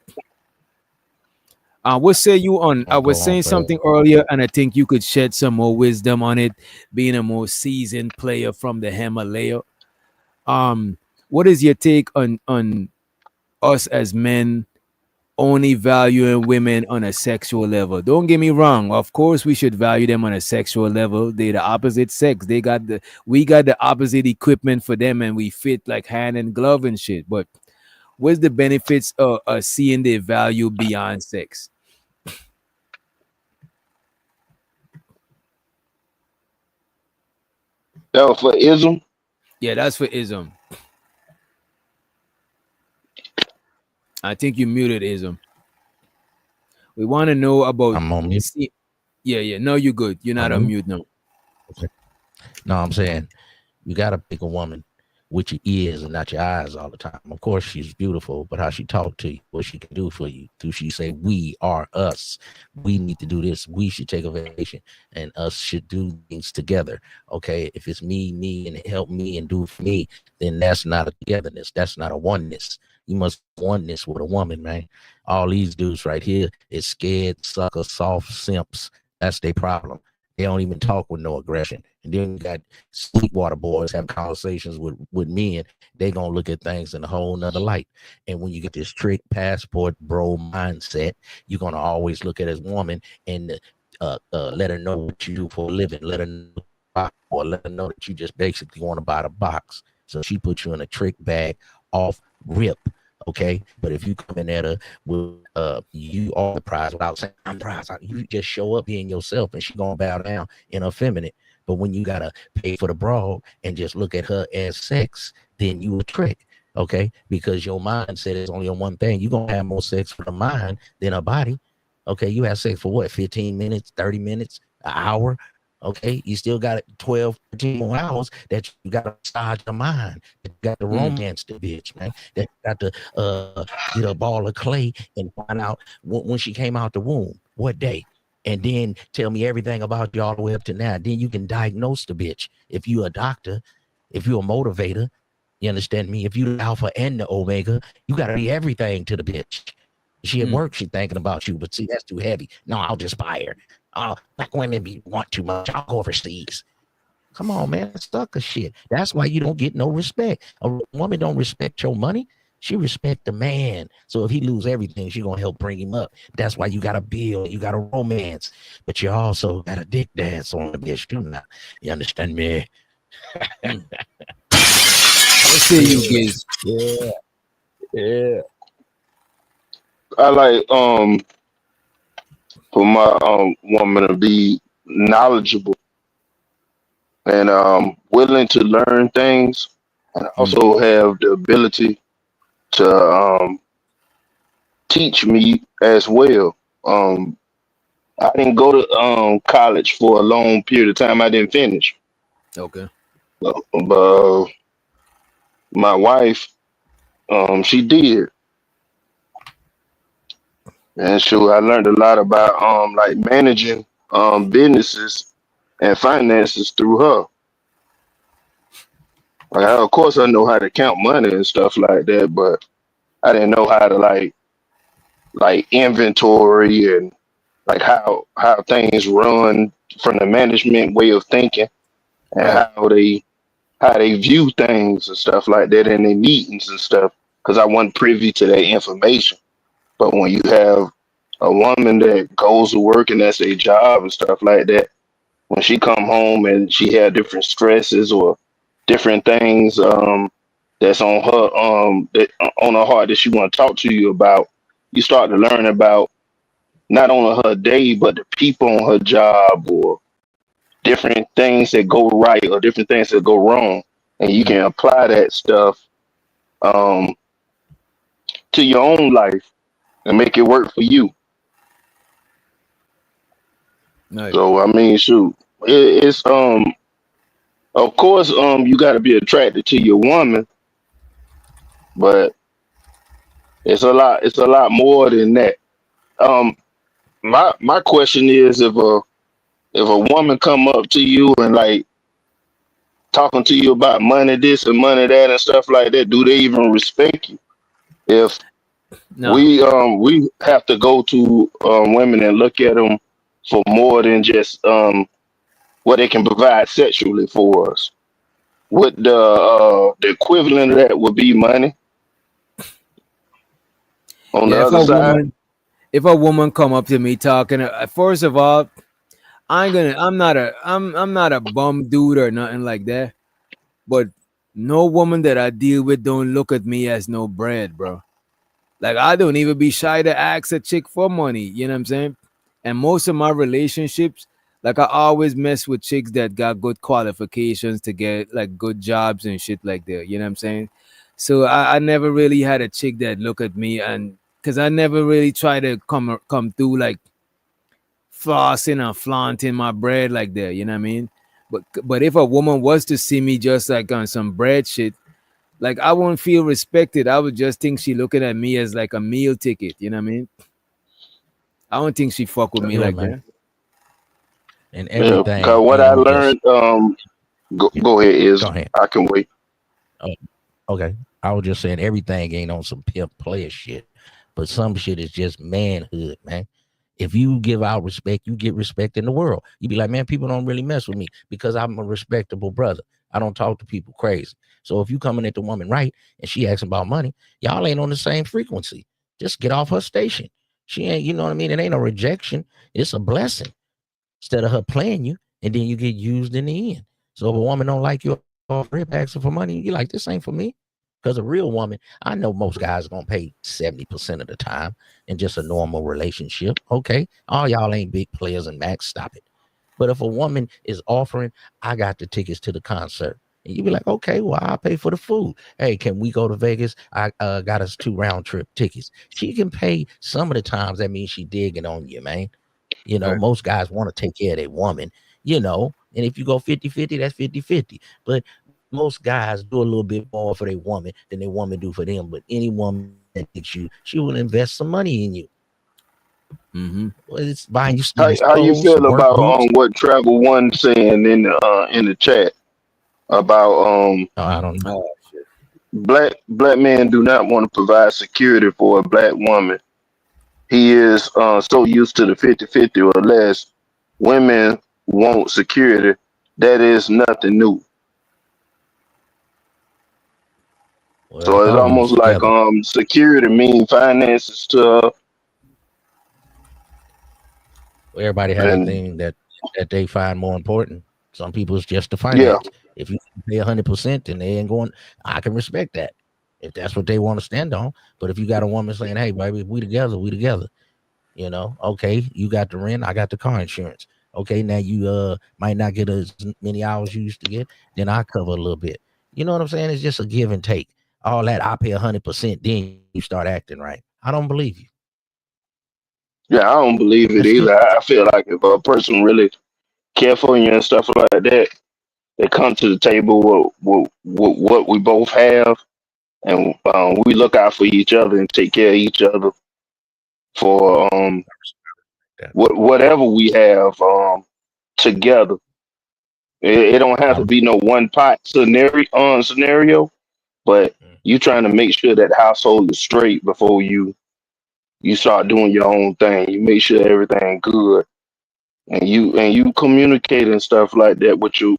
What say you on? I was saying something earlier, and I think you could shed some more wisdom on it, being a more seasoned player from the Himalaya. What is your take on us as men only valuing women on a sexual level? Don't get me wrong. Of course, we should value them on a sexual level. They're the opposite sex. We got the opposite equipment for them, and we fit like hand and glove and shit. But what's the benefits of seeing their value beyond sex? That was for ism. Yeah, that's for ism. I think you muted ism. We want to know about. I'm on mute. Yeah. No, you're good. You're not on mute now. Okay. No, I'm saying you gotta pick a woman with your ears and not your eyes all the time. Of course, she's beautiful, but how she talk to you, what she can do for you. Do she say, we are us? We need to do this. We should take a vacation, and us should do things together. Okay, if it's me, and help me and do for me, then that's not a togetherness. That's not a oneness. You must oneness with a woman, man. All these dudes right here is scared, sucker, soft simps. That's their problem. They don't even talk with no aggression. And then you got Sweetwater boys have conversations with men. They gonna look at things in a whole nother light. And when you get this trick passport bro mindset, you're gonna always look at this woman and let her know what you do for a living. Let her know, or let her know that you just basically want to buy the box. So she puts you in a trick bag off rip. Okay, but if you come in at her with you are the prize without saying I'm prize, you just show up being yourself, and she gonna bow down in her feminine. But when you gotta pay for the broad and just look at her as sex, then you a trick. Okay, because your mindset is only on one thing. You're gonna have more sex for the mind than a body. Okay, you have sex for what, 15 minutes, 30 minutes, an hour? Okay, you still got 12, 13 more hours that you got to massage the mind. That you got to romance the bitch, man. That you got to get a ball of clay and find out when she came out the womb, what day, and then tell me everything about you all the way up to now. Then you can diagnose the bitch. If you a doctor, if you're a motivator, you understand me? If you the alpha and the omega, you got to be everything to the bitch. She at work, she thinking about you, but see, that's too heavy. No, I'll just buy her. Black women want too much. I'll go overseas. Come on, man, sucker shit. That's why you don't get no respect. A woman don't respect your money. She respect the man. So if he lose everything, she gonna help bring him up. That's why you gotta build, you gotta romance, but you also gotta dick dance on the bitch too now. You understand me? What say you, Giz? Yeah, yeah. I like for my woman to be knowledgeable and willing to learn things, and Mm. also have the ability to teach me as well. Um, I didn't go to college for a long period of time. I didn't finish, Okay. but my wife, she did, and so I learned a lot about like managing businesses and finances through her. Like, of course, I know how to count money and stuff like that, but I didn't know how to like inventory and like how things run from the management way of thinking and Right. how they view things and stuff like that in their meetings and stuff. Because I wasn't privy to that information. But when you have a woman that goes to work and that's a job and stuff like that, when she come home and she had different stresses or different things that's on her that on her heart that she want to talk to you about, you start to learn about not only her day but the people on her job or different things that go right or different things that go wrong, and you Mm. can apply that stuff um to your own life and make it work for you. Right. So I mean, shoot, it's of course you got to be attracted to your woman, but it's a lot more than that. Um, my question is, if a woman come up to you and like talking to you about money this and money that and stuff like that, do they even respect you? If No. we have to go to women and look at them for more than just what they can provide sexually for us. What the equivalent of that would be money on the Yeah. other side. If a woman come up to me talking, first of all, I ain't gonna. I'm not a bum dude or nothing like that. But no woman that I deal with don't look at me as no bread, bro. Like I don't even be shy to ask a chick for money. You know what I'm saying? And most of my relationships, like I always mess with chicks that got good qualifications to get like good jobs and shit like that. You know what I'm saying? So I never really had a chick that look at me and because I never really try to come through like flossing and flaunting my bread like that. You know what I mean? But if a woman was to see me just like on some bread shit, like I wouldn't feel respected. I would just think she looking at me as like a meal ticket. You know what I mean? I don't think she fuck with me Yeah, like man. that. And Yeah, because everything what ain't I on just. learned, go ahead, is Go ahead. I can wait. Oh, okay. I was just saying everything ain't on some pimp player shit, but some shit is just manhood, man. If you give out respect, you get respect in the world. You be like, man, people don't really mess with me because I'm a respectable brother. I don't talk to people crazy. So if you coming at the woman right and she asking about money, y'all ain't on the same frequency. Just get off her station. She ain't, you know what I mean? It ain't a rejection. It's a blessing. Instead of her playing you, and then you get used in the end. So if a woman don't like you off rip asking for money, you like, this ain't for me. Because a real woman, I know most guys are gonna pay 70% of the time in just a normal relationship. Okay. All y'all ain't big players and max, stop it. But if a woman is offering, I got the tickets to the concert. And you be like, okay, well, I'll pay for the food. Hey, can we go to Vegas? I got us 2 round trip tickets. She can pay some of the times. That means she digging on you, man. You know, Right. most guys want to take care of their woman, you know, and if you go 50-50, that's 50-50. But most guys do a little bit more for their woman than their woman do for them. But any woman that takes you, she will invest some money in you. Mm-hmm. Well, it's buying you some nice How you clothes, some feel work about boots. what Travel One saying in the chat about I don't know. Oh shit. black men do not want to provide security for a black woman. He is so used to the 50-50 or less. Women want security, that is nothing new. Well, I So it's thought we was almost like together. security mean finances to her. Everybody has a And thing that they find more important. Some people it's just the yeah, finance. If you pay 100%, then they ain't going. I can respect that if that's what they want to stand on. But if you got a woman saying, "Hey, baby, we together, we together," you know, okay, you got the rent, I got the car insurance. Okay, now you might not get as many hours you used to get, then I cover a little bit. You know what I'm saying? It's just a give and take. All that I pay 100%, then you start acting right. I don't believe you. yeah, I don't believe it That's just either. I feel like if a person really care for you and stuff like that, they come to the table with what we both have, and we look out for each other and take care of each other for that. whatever we have together. It don't have I, to be no one pot scenario, but you trying to make sure that household is straight before you start doing your own thing. You make sure everything good, and you communicate and stuff like that with your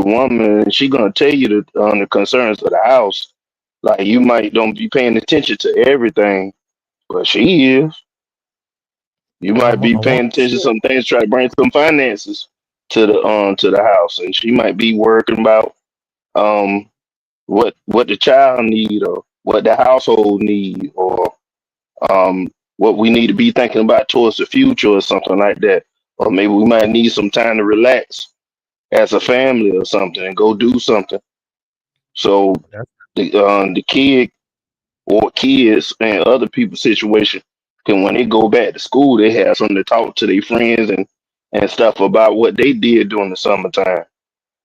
woman, and she gonna tell you the concerns of the house. Like you might don't be paying attention to everything, but she is. You well, might be a woman paying attention to should. some things, try to bring some finances to the house, and she might be working about um what the child need or what the household need or what we need to be thinking about towards the future or something like that. Or maybe we might need some time to relax as a family or something and go do something. So the kid or kids and other people's situation can when they go back to school they have something to talk to their friends and stuff about what they did during the summertime.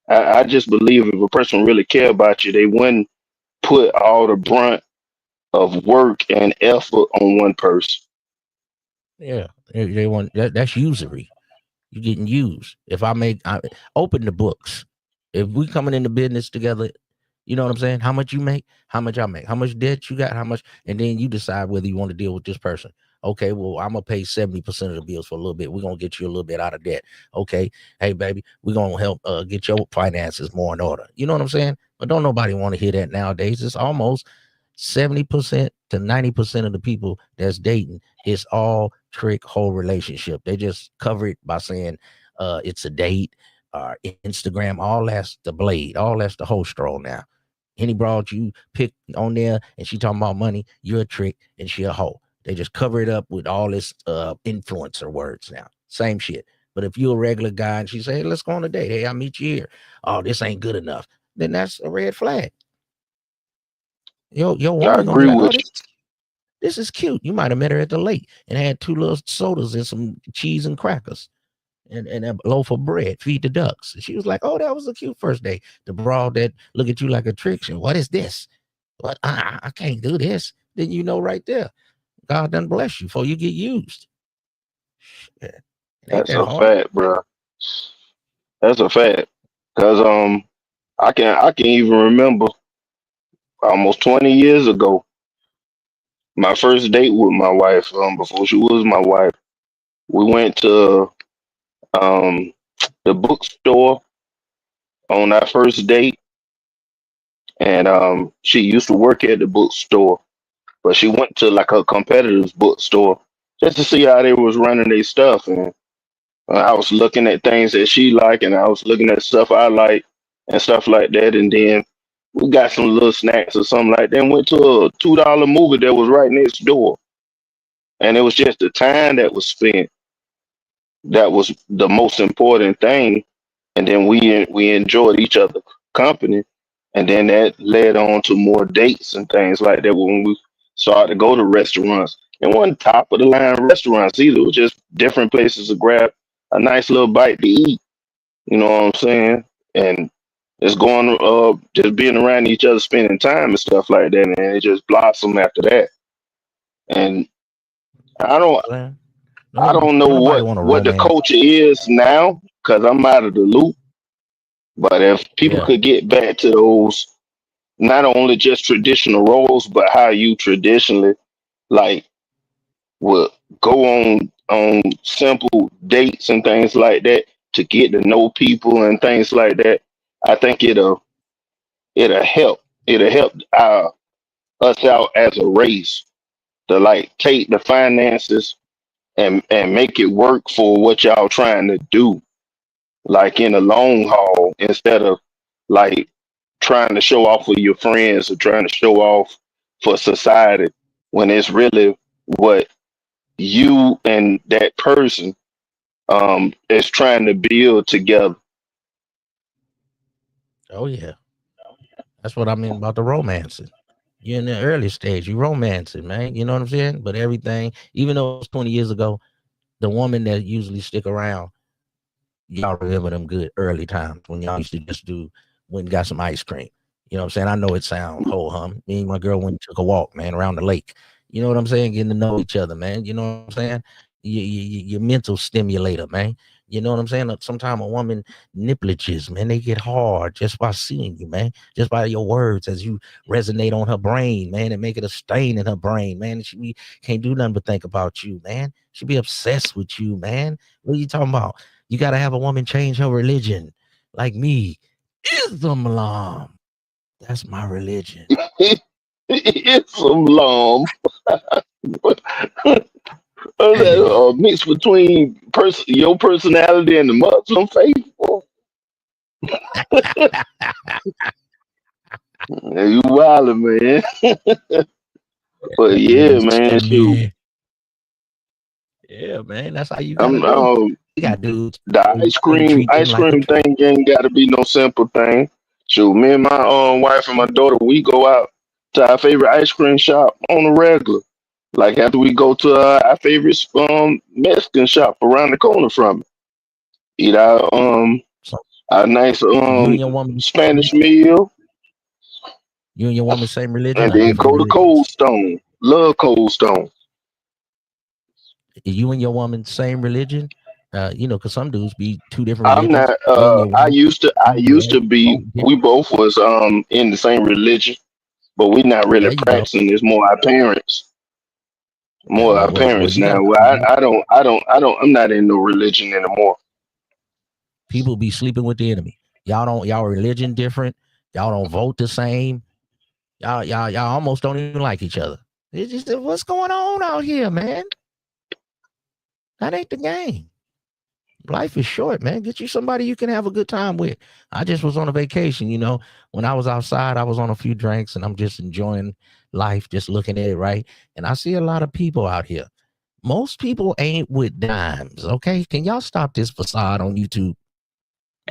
I just believe if a person really care about you, they wouldn't put all the brunt of work and effort on one person. Yeah, they want that's usury. You're getting used. If I open the books, if we coming into business together, you know what I'm saying? How much you make, how much I make, how much debt you got, how much, and then you decide whether you want to deal with this person. Okay, well, I'm gonna pay 70% of the bills for a little bit. We're gonna get you a little bit out of debt. Okay, hey baby, we're gonna help get your finances more in order. You know what I'm saying? But don't nobody want to hear that nowadays. It's almost 70% to 90% of the people that's dating, it's all trick whole relationship. They just cover it by saying it's a date, Instagram, all that's the blade, all that's the whole stroll now. Any broad you pick on there and she talking about money, you're a trick and she a hoe. They just cover it up with all this influencer words now. Same shit. But if you're a regular guy and she say, hey, let's go on a date. Hey, I'll meet you here. Oh, this ain't good enough. Then that's a red flag. Your I woman gonna be agree like, oh, with you. this is cute. You might have met her at the lake and had 2 little sodas and some cheese and crackers and a loaf of bread. Feed the ducks. And she was like, oh, that was a cute first day. The broad that look at you like a trick. She, what is this? What? I can't do this. Then you know right there, God done bless you before you get used. Shit. It ain't That's that a hard. fact, bro. That's a fact. Cause I can even remember almost 20 years ago, my first date with my wife, before she was my wife, we went to um the bookstore on our first date, and she used to work at the bookstore, but she went to like a competitor's bookstore just to see how they was running their stuff, and I was looking at things that she liked, and I was looking at stuff I like and stuff like that, and then we got some little snacks or something like that, and went to a $2 movie that was right next door, and it was just the time that was spent that was the most important thing. And then we enjoyed each other's company, and then that led on to more dates and things like that when we started to go to restaurants. It wasn't top of the line restaurants either. It was just different places to grab a nice little bite to eat. You know what I'm saying? And it's going just being around each other, spending time and stuff like that, and it just blossomed after that. And I don't Man. I don't know Don't nobody want a what the romance. culture is now because I'm out of the loop. But if people Yeah. could get back to those, not only just traditional roles, but how you traditionally like would go on simple dates and things like that, to get to know people and things like that, I think it'll help. It'll help us out as a race to like take the finances and make it work for what y'all trying to do, like in the long haul, instead of like trying to show off for your friends or trying to show off for society when it's really what you and that person is trying to build together. Oh yeah, that's what I mean about the romancing. You're in the early stage, you romancing, man. You know what I'm saying? But everything, even though it was 20 years ago, the woman that usually stick around, y'all remember them good early times when y'all used to just do went and got some ice cream. You know what I'm saying? I know it sounds ho hum. Me and my girl went and took a walk, man, around the lake. You know what I'm saying? Getting to know each other, man. You know what I'm saying? Your mental stimulator, man. You know what I'm saying? Sometimes a woman nippleages, man, they get hard just by seeing you, man. Just by your words as you resonate on her brain, man, and make it a stain in her brain, man. And she can't do nothing but think about you, man. She be obsessed with you, man. What are you talking about? You got to have a woman change her religion. Like me, Islam. That's my religion. Islam. A mix between your personality and the Muslim faithful. You wildin', man. But yeah, man, shoot. Yeah, man, that's how you gotta do. You got dudes. The ice cream thing ain't gotta be no simple thing. Shoot, me and my wife and my daughter, we go out to our favorite ice cream shop on the regular. Like after we go to our favorite Mexican shop around the corner from it. Eat our nice Spanish meal. You and your woman same religion? And then go to Cold Stone. Love Cold Stone. You and your woman same religion? You know, because some dudes be two different religions. I'm not I used to be, we both was in the same religion, but we not really practicing. It's more our parents. More our parents now. Well, I'm not in no religion anymore. People be sleeping with the enemy. Y'all religion different. Y'all don't vote the same. Y'all almost don't even like each other. It's just, what's going on out here, man? That ain't the game. Life is short, man. Get you somebody you can have a good time with. I just was on a vacation, you know. When I was outside, I was on a few drinks and I'm just enjoying life, just looking at it, right? And I see a lot of people out here. Most people ain't with dimes, okay? Can y'all stop this facade on YouTube?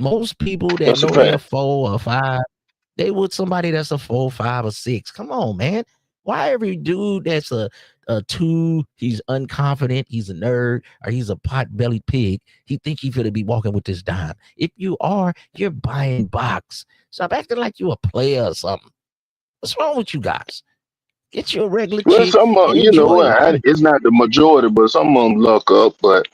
Most people that know they're 4 or 5, they with somebody that's a 4, 5, or 6. Come on, man. Why every dude that's a 2, he's unconfident, he's a nerd, or he's a pot-bellied pig, he think he finna be walking with this dime? If you are, you're buying box. Stop acting like you a player or something. What's wrong with you guys? Get you a regular chick. Well, you know what? It's not the majority, but some of them luck up. But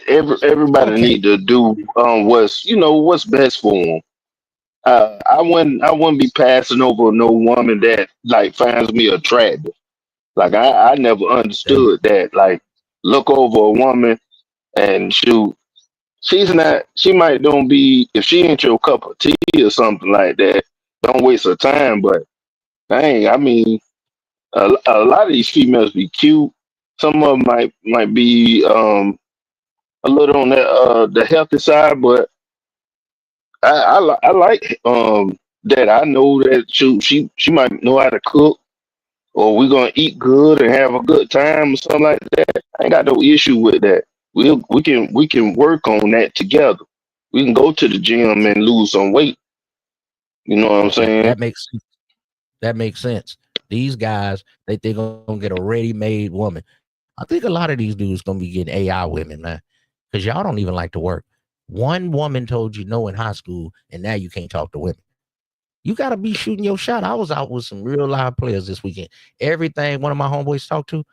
everybody need to do what's best for them. I wouldn't be passing over no woman that like finds me attractive. Like I never understood that. Like look over a woman and shoot, she might don't be, if she ain't your cup of tea or something like that, don't waste her time. But dang, I mean, a lot of these females be cute. Some of them might be a little on the healthy side, but I like that I know that she might know how to cook, or we're gonna eat good and have a good time or something like that. I ain't got no issue with that. We can work on that together. We can go to the gym and lose some weight. You know what I'm saying? That makes sense. These guys, they're gonna get a ready-made woman. I think a lot of these dudes gonna be getting AI women, man, because y'all don't even like to work. One woman told you no in high school, and now you can't talk to women. You got to be shooting your shot. I was out with some real live players this weekend. Everything one of my homeboys talked to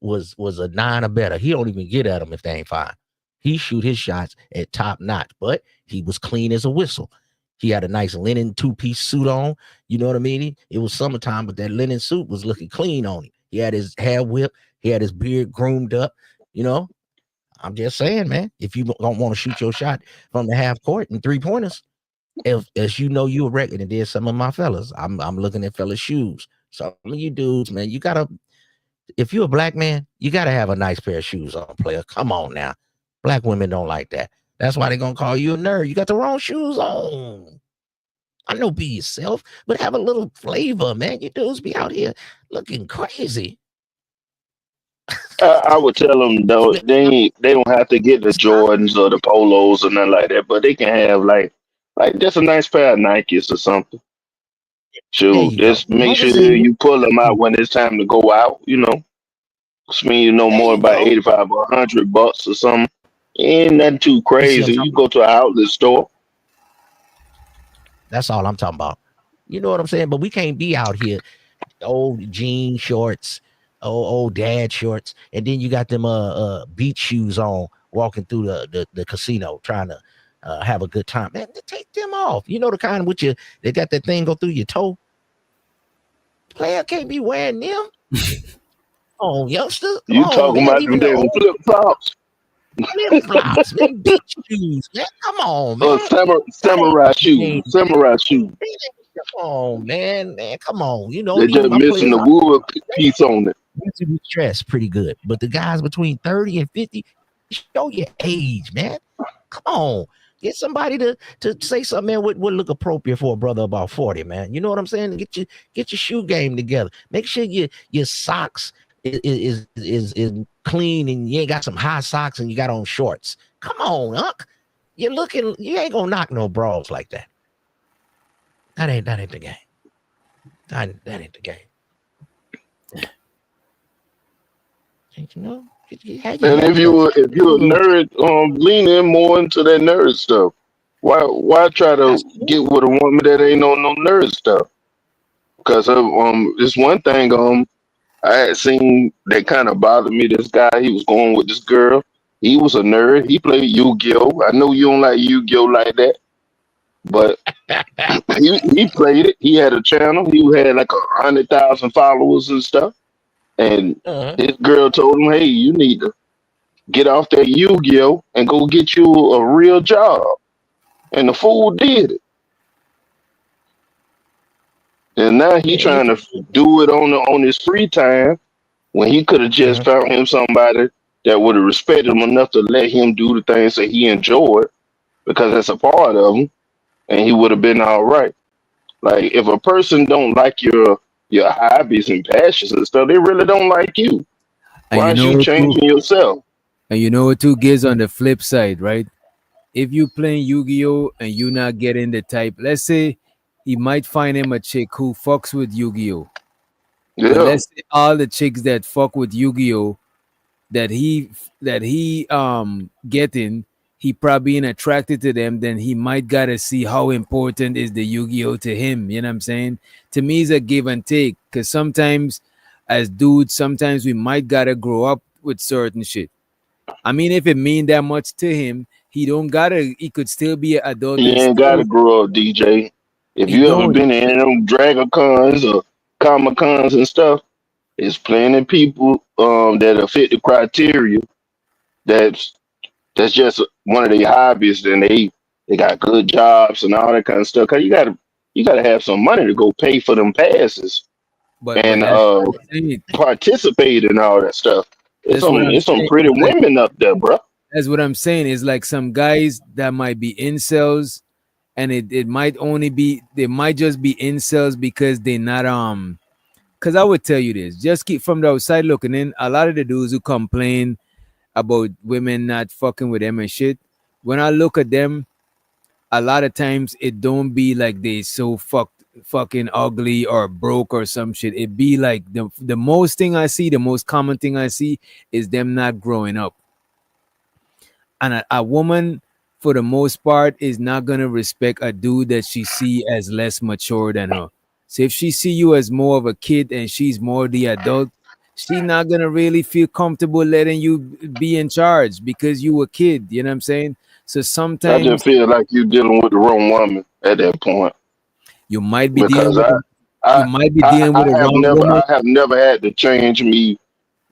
was a 9 or better. He don't even get at them if they ain't fine. He shoot his shots at top notch, but he was clean as a whistle. He had a nice linen 2-piece suit on. You know what I mean? It was summertime, but that linen suit was looking clean on him. He had his hair whipped. He had his beard groomed up. You know, I'm just saying, man. If you don't want to shoot your shot from the half court and 3-pointers, if as you know you a record, and there's some of my fellas, I'm looking at fellas' shoes. Some of you dudes, man, you gotta. If you're a black man, you gotta have a nice pair of shoes on, player. Come on now. Black women don't like that. That's why they're gonna call you a nerd. You got the wrong shoes on. I know be yourself, but have a little flavor, man. You dudes be out here looking crazy. I would tell them though they don't have to get the Jordans or the Polos or nothing like that, but they can have like just a nice pair of Nikes or something. Shoot, just make sure you pull them out when it's time to go out. You know, spend more about $85 or $100 or something. Ain't nothing too crazy. You go to an outlet store. That's all I'm talking about. You know what I'm saying? But we can't be out here, old jean shorts, old dad shorts, and then you got them beach shoes on, walking through the casino trying to have a good time. Man, take them off. You know the kind with you, they got that thing go through your toe. Player can't be wearing them. Oh, youngster. You talking about them damn flip flops? Flip flops, man, beach shoes, man. Come on, man. Samurai shoes. Samurai shoes. Come on, man. Come on. You know, they're just missing the wood piece on it. To be stressed pretty good, but the guys between 30 and 50, show your age, man. Come on, get somebody to say something, man, would look appropriate for a brother about 40, man. You know what I'm saying? Get your shoe game together. Make sure your socks is clean, and you ain't got some high socks and you got on shorts. Come on, Unc. You ain't gonna knock no bras like that. That ain't the game. That ain't the game. You know, and if you're a nerd, lean in more into that nerd stuff. Why try to get with a woman that ain't on no nerd stuff? Because this one thing I had seen that kind of bothered me. This guy, he was going with this girl. He was a nerd. He played Yu-Gi-Oh. I know you don't like Yu-Gi-Oh like that, but he played it. He had a channel. He had like 100,000 followers and stuff. And this girl told him, hey, you need to get off that Yu-Gi-Oh and go get you a real job. And the fool did it. And now he trying to do it on his free time when he could have just found him somebody that would have respected him enough to let him do the things that he enjoyed, because that's a part of him, and he would have been all right. Like, if a person don't like your hobbies and passions and stuff, they really don't like you. Why are you changing yourself? And you know what too, Giz, on the flip side, right? If you playing Yu-Gi-Oh and you not getting the type, let's say he might find him a chick who fucks with Yu-Gi-Oh. Yeah. But let's say all the chicks that fuck with Yu-Gi-Oh that he getting, he probably ain't attracted to them, then he might gotta see how important is the Yu-Gi-Oh to him. You know what I'm saying? To me, it's a give and take, because sometimes as dudes, sometimes we might gotta grow up with certain shit. I mean, if it mean that much to him, he could still be an adult. He ain't gotta grow up, DJ. If you ever been in them Dragon Cons or Comic Cons and stuff, there's plenty of people that fit the criteria. That's just one of their hobbies, and they got good jobs and all that kind of stuff. Cause you gotta have some money to go pay for them passes and participate in all that stuff. There's some pretty women up there, bro. That's what I'm saying. It's like some guys that might be incels, and it might they might just be incels because they're not because I would tell you this, just keep from the outside looking in, a lot of the dudes who complain about women not fucking with them and shit, when I look at them, a lot of times it don't be like they so fucking ugly or broke or some shit. It be like the most common thing I see is them not growing up. And a woman, for the most part, is not gonna respect a dude that she see as less mature than her. So if she see you as more of a kid and she's more the adult, she's not gonna really feel comfortable letting you be in charge because you a kid. You know what I'm saying? So sometimes I just feel like you're dealing with the wrong woman at that point. You might be dealing with the wrong woman. I have never had to change me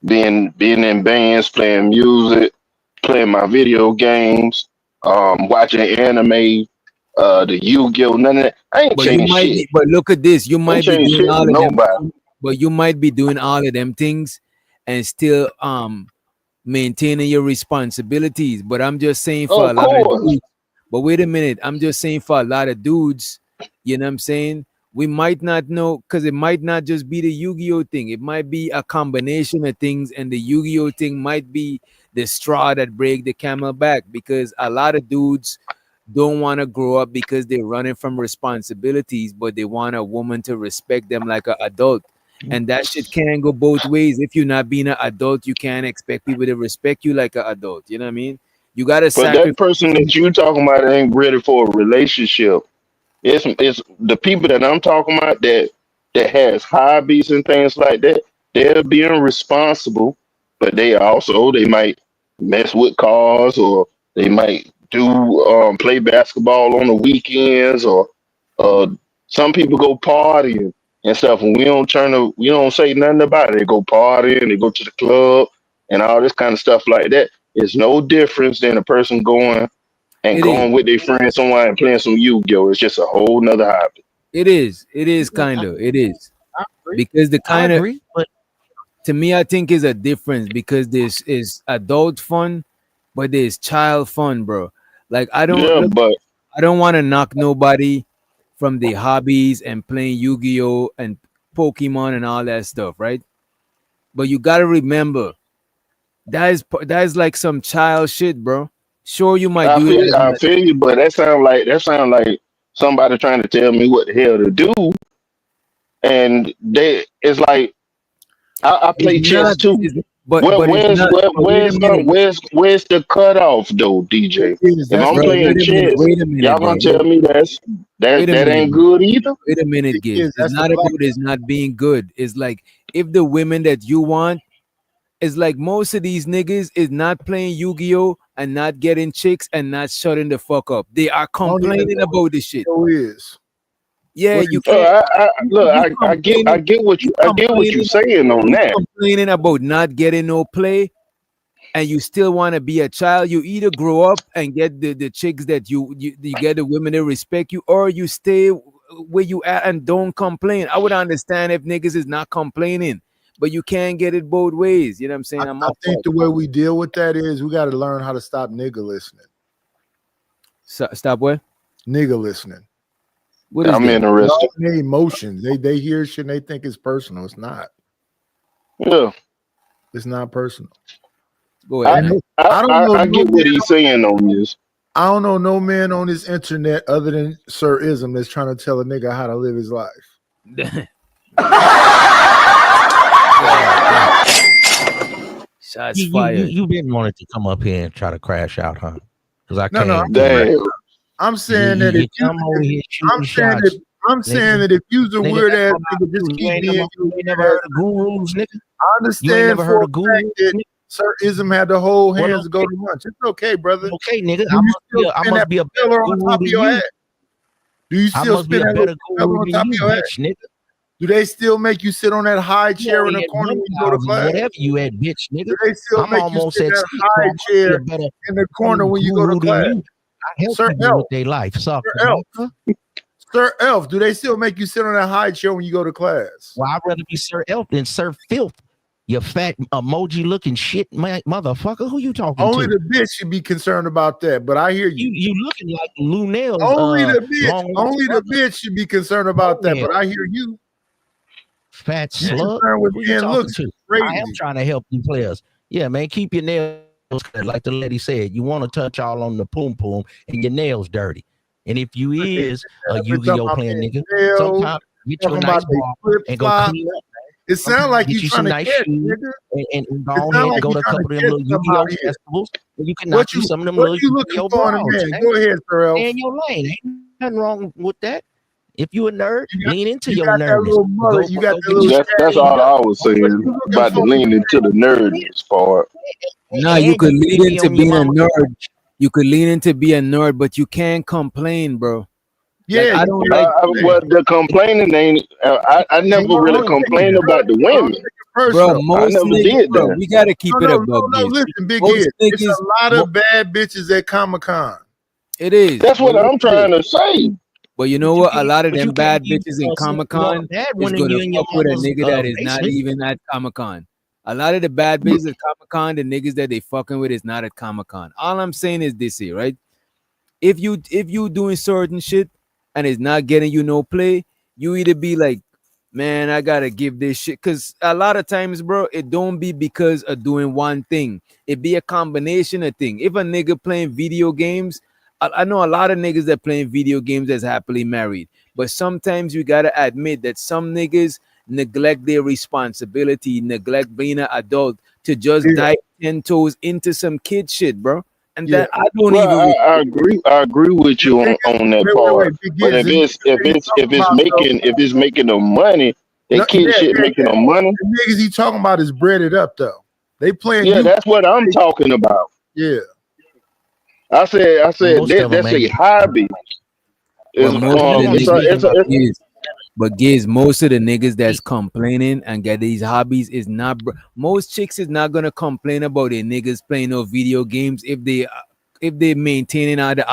being in bands, playing music, playing my video games, watching anime, the Yu-Gi-Oh, none of that. I ain't But you changed might shit. be, but look at this. You I ain't might be changed doing shit all for of them, nobody. but you might be doing all of them things and still maintaining your responsibilities. But I'm just saying for a Of lot of course. dudes, but wait a minute, I'm just saying for a lot of dudes, you know what I'm saying? We might not know because it might not just be the Yu-Gi-Oh thing. It might be a combination of things, and the Yu-Gi-Oh thing might be the straw that break the camel back because a lot of dudes don't want to grow up because they're running from responsibilities, but they want a woman to respect them like an adult. And that shit can go both ways. If you're not being an adult, you can't expect people to respect you like an adult. You know what I mean? You gotta But that sacrifice. person that you talking about ain't ready for a relationship. It's the people that I'm talking about that has hobbies and things like that. They're being responsible, but they might mess with cars, or they might do play basketball on the weekends, or uh, some people go partying and stuff. And we don't say nothing about it. They go partying, they go to the club, and all this kind of stuff like that. It's no difference than a person It is. going with their friends somewhere and playing some Yu-Gi-Oh. It's just a whole nother hobby. It is. It is kind of. It is I agree. because the I kind of agree, but to me, I think is a difference because this is adult fun, but there's child fun, bro. Like I don't Yeah, look. but I don't want to knock nobody from their hobbies and playing Yu-Gi-Oh and Pokemon and all that stuff, right? But you gotta remember that is like some child shit, bro. Sure, you might do it as I feel you, but that sound like somebody trying to tell me what the hell to do. And it's like I it's play chess not. too. It's, but it's not. But wait a minute. Where's the cutoff though, DJ? If That's I'm Bro, the playing wait a minute. chess, Wait a minute, y'all bro. gonna tell me Wait a that minute, ain't bro. good either? Wait a minute, Giz. It's that's the not black. about it's not being good. It's like if the women that you want, it's like most of these niggas is not playing Yu-Gi-Oh and not getting chicks and not shutting the fuck up. They are I don't even complaining know what about this shit. Yu-Gi-Oh is. Yeah, What you is can't. Look, You I complaining. get what You you complaining. saying on You that. complaining about not getting no play, and you still want to be a child. You either grow up and get the chicks that you get the women that respect you, or you stay where you at and don't complain. I would understand if niggas is not complaining, but you can't get it both ways. You know what I'm saying? I'm I not think the way we deal with that is we got to learn how to stop nigga listening. stop what? Nigga listening. What is I'm that? interested. Their emotions. They hear shit and they think it's personal. It's not. Yeah. It's not personal. Go ahead. Man. I don't know I no get what man he's saying on this. I don't know no man on this internet other than Sir Ism that's trying to tell a nigga how to live his life. Shots fired. You didn't want it to come up here and try to crash out, huh? Because I No, can't. Damn. I'm saying that if come over here shooting shots. I'm saying that if you's a Nigga, weird ass that's what I nigga, just do. keep being You ain't never heard of gurus, nigga. I understand You ain't never heard of for a gurus, fact that nigga. Sir Ism had to hold Well, hands to go to lunch. It's okay, brother. Okay, nigga. Do you I spin must that be a better propeller on guru top of than your you. head? Do you I still must be spin a that better little propeller guru on than top of you, your head? bitch, nigga. Do they still make you sit on that high chair in the You corner only when you at go to 1,000, class? whatever you at, bitch, nigga. Do they still I'm make you almost sit in at that 6, so I high must be a chair better in the corner when you go to guru than class? you. I help Sir people Elf. with their life. Suck, Sir Elf. Sir Elf, do they still make you sit on that high chair when you go to class? Well, I'd rather be Sir Elf than Sir Filth. You fat emoji looking shit, motherfucker. Who you talking Only to? the bitch should be concerned about that, but I hear you. You looking like Lou Nails. Only the bitch should be concerned about that, but I hear you. Fat You slug. concerned with Who you being talking looks to? crazy. I am trying to help you players. Yeah, man, keep your nails cut. Like the lady said, you want to touch all on the poom poom and your nails dirty. And if you is a Yu-Gi-Oh playing nigga, sometimes get you a nice ball and go clean up. It sounds like get you some trying to nice catch, shoes nigga. and go ahead and go to a couple of them little Yu-Gi-Oh festivals and you can knock you some of them What little you looking Yu-Gi-Oh for in a brawls. man? Go ahead, Sir Elf. Stay in your lane. Ain't nothing wrong with that. If you a nerd, lean into your got that nerdness. little mullet, you got that little That's all I was saying about the lean into the nerdness part. No, you could lean be into on your being a mama. nerd. You could lean into being a nerd, but you can't complain, bro. Yeah, I don't like. Well, the complaining ain't. I never really complained about the women. First Bro, off, most never niggas, did bro, that. we gotta keep it up, no, Giz. listen, Big Most Giz. It's niggas, a lot of bad bitches at Comic-Con. it is. That's what but I'm trying to say. But you know what? A lot of But you them can't bad be bitches in Comic you know, a Con bad is one in gonna you in your fuck with a mama's nigga that is not basement. even at Comic Con. A lot of the bad bitches at Comic Con, the niggas that they fucking with is not at Comic Con. All I'm saying is this here, right? If you doing certain shit and it's not getting you no play, you either be like, man, I gotta give this shit. Cause a lot of times, bro, it don't be because of doing one thing. It be a combination of thing. If a nigga playing video games, I know a lot of niggas that playing video games that's happily married. But sometimes you gotta admit that some niggas neglect their responsibility, neglect being an adult to just Yeah. dive 10 toes into some kid shit, bro. And Yeah. that I don't Well, even I agree. I agree with you on that part. Big But Giz, if it's making them money, no, that kid shit making them money. The niggas he talking about is breaded up though. They playing Yeah, you. that's what I'm talking about. Yeah. I said Most of them that's a ain't. hobby. But most of the It's niggas, Giz, most of the niggas that's complaining and get these hobbies is not. Most chicks is not gonna complain about their niggas playing no video games if they maintaining other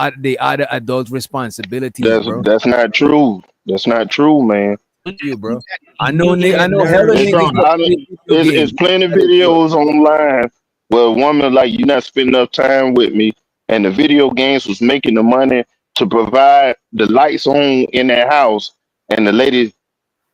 adult responsibilities, bro. that's not true. That's not true, man. You, bro. I know hella It's, niggas that play video it's games. plenty of videos online where a woman like you not spending enough time with me, and the video games was making the money to provide the lights on in that house, and the lady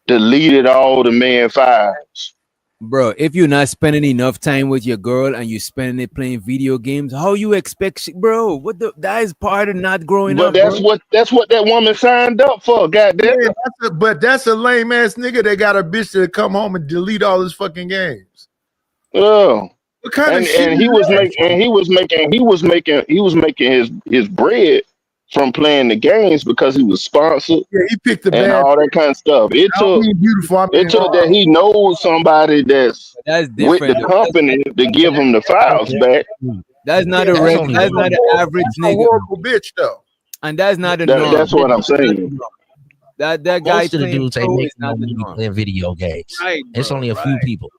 deleted all the man files. Bro, if you're not spending enough time with your girl and you spending it playing video games, how you expect bro? That is part of not growing But up, bro. that's what that woman signed up for. Goddamn. Yeah, but that's a lame ass nigga that got a bitch to come home and delete all his fucking games. Oh. What kind of shit? And he was making his bread from playing the games because he was sponsored. Yeah, he picked the and bad all that kind of stuff. It took that he knows somebody that's That's with different. the company to give him the files back. That's not That's that's only not an average That's a nigga. horrible bitch though. And that's not the That- norm. that's what I'm saying. That guy Most of the playing dudes ain't pro making is not no the money norm. playing video games. Right, It's bro, only a few people.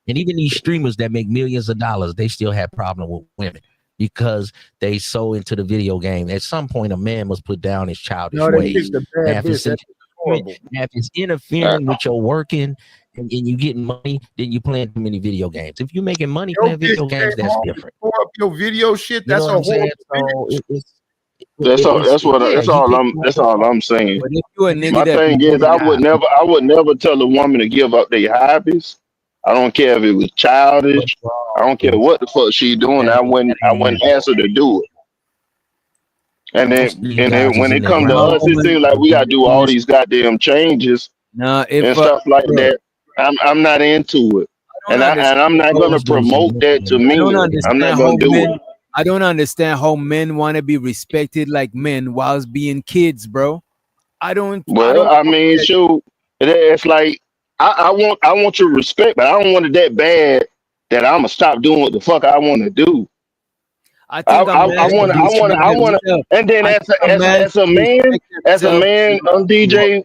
And even these streamers that make millions of dollars, they still have problem with women because they so into the video game. At some point, a man must put down his childish No, they ways. picked the Now, bad if bitch. it's, That's horrible. now, if it's interfering with your working and you getting money, then you playing too many video games. If you're making money Your playing video bitch games, came that's home different. and tore up your video shit. You know That's what a I'm saying? horrible So bitch. That's all I'm saying. But if you a nigga My that thing is, I would never tell a woman to give up their hobbies. I don't care if it was childish. I don't care what the fuck she doing. I wouldn't ask her to do it. And then when it comes to us, it seems like we gotta do all these goddamn changes Nah, and stuff like that. I'm not into it, and I'm not gonna promote that to I don't men. I'm understand not how gonna do men. it. I don't understand how men want to be respected like men whilst being kids, bro. I don't. Well, I mean, shoot, it's like I want your respect, but I don't want it that bad that I'm gonna stop doing what the fuck I want to do. I think I want to, and then as a man, DJ,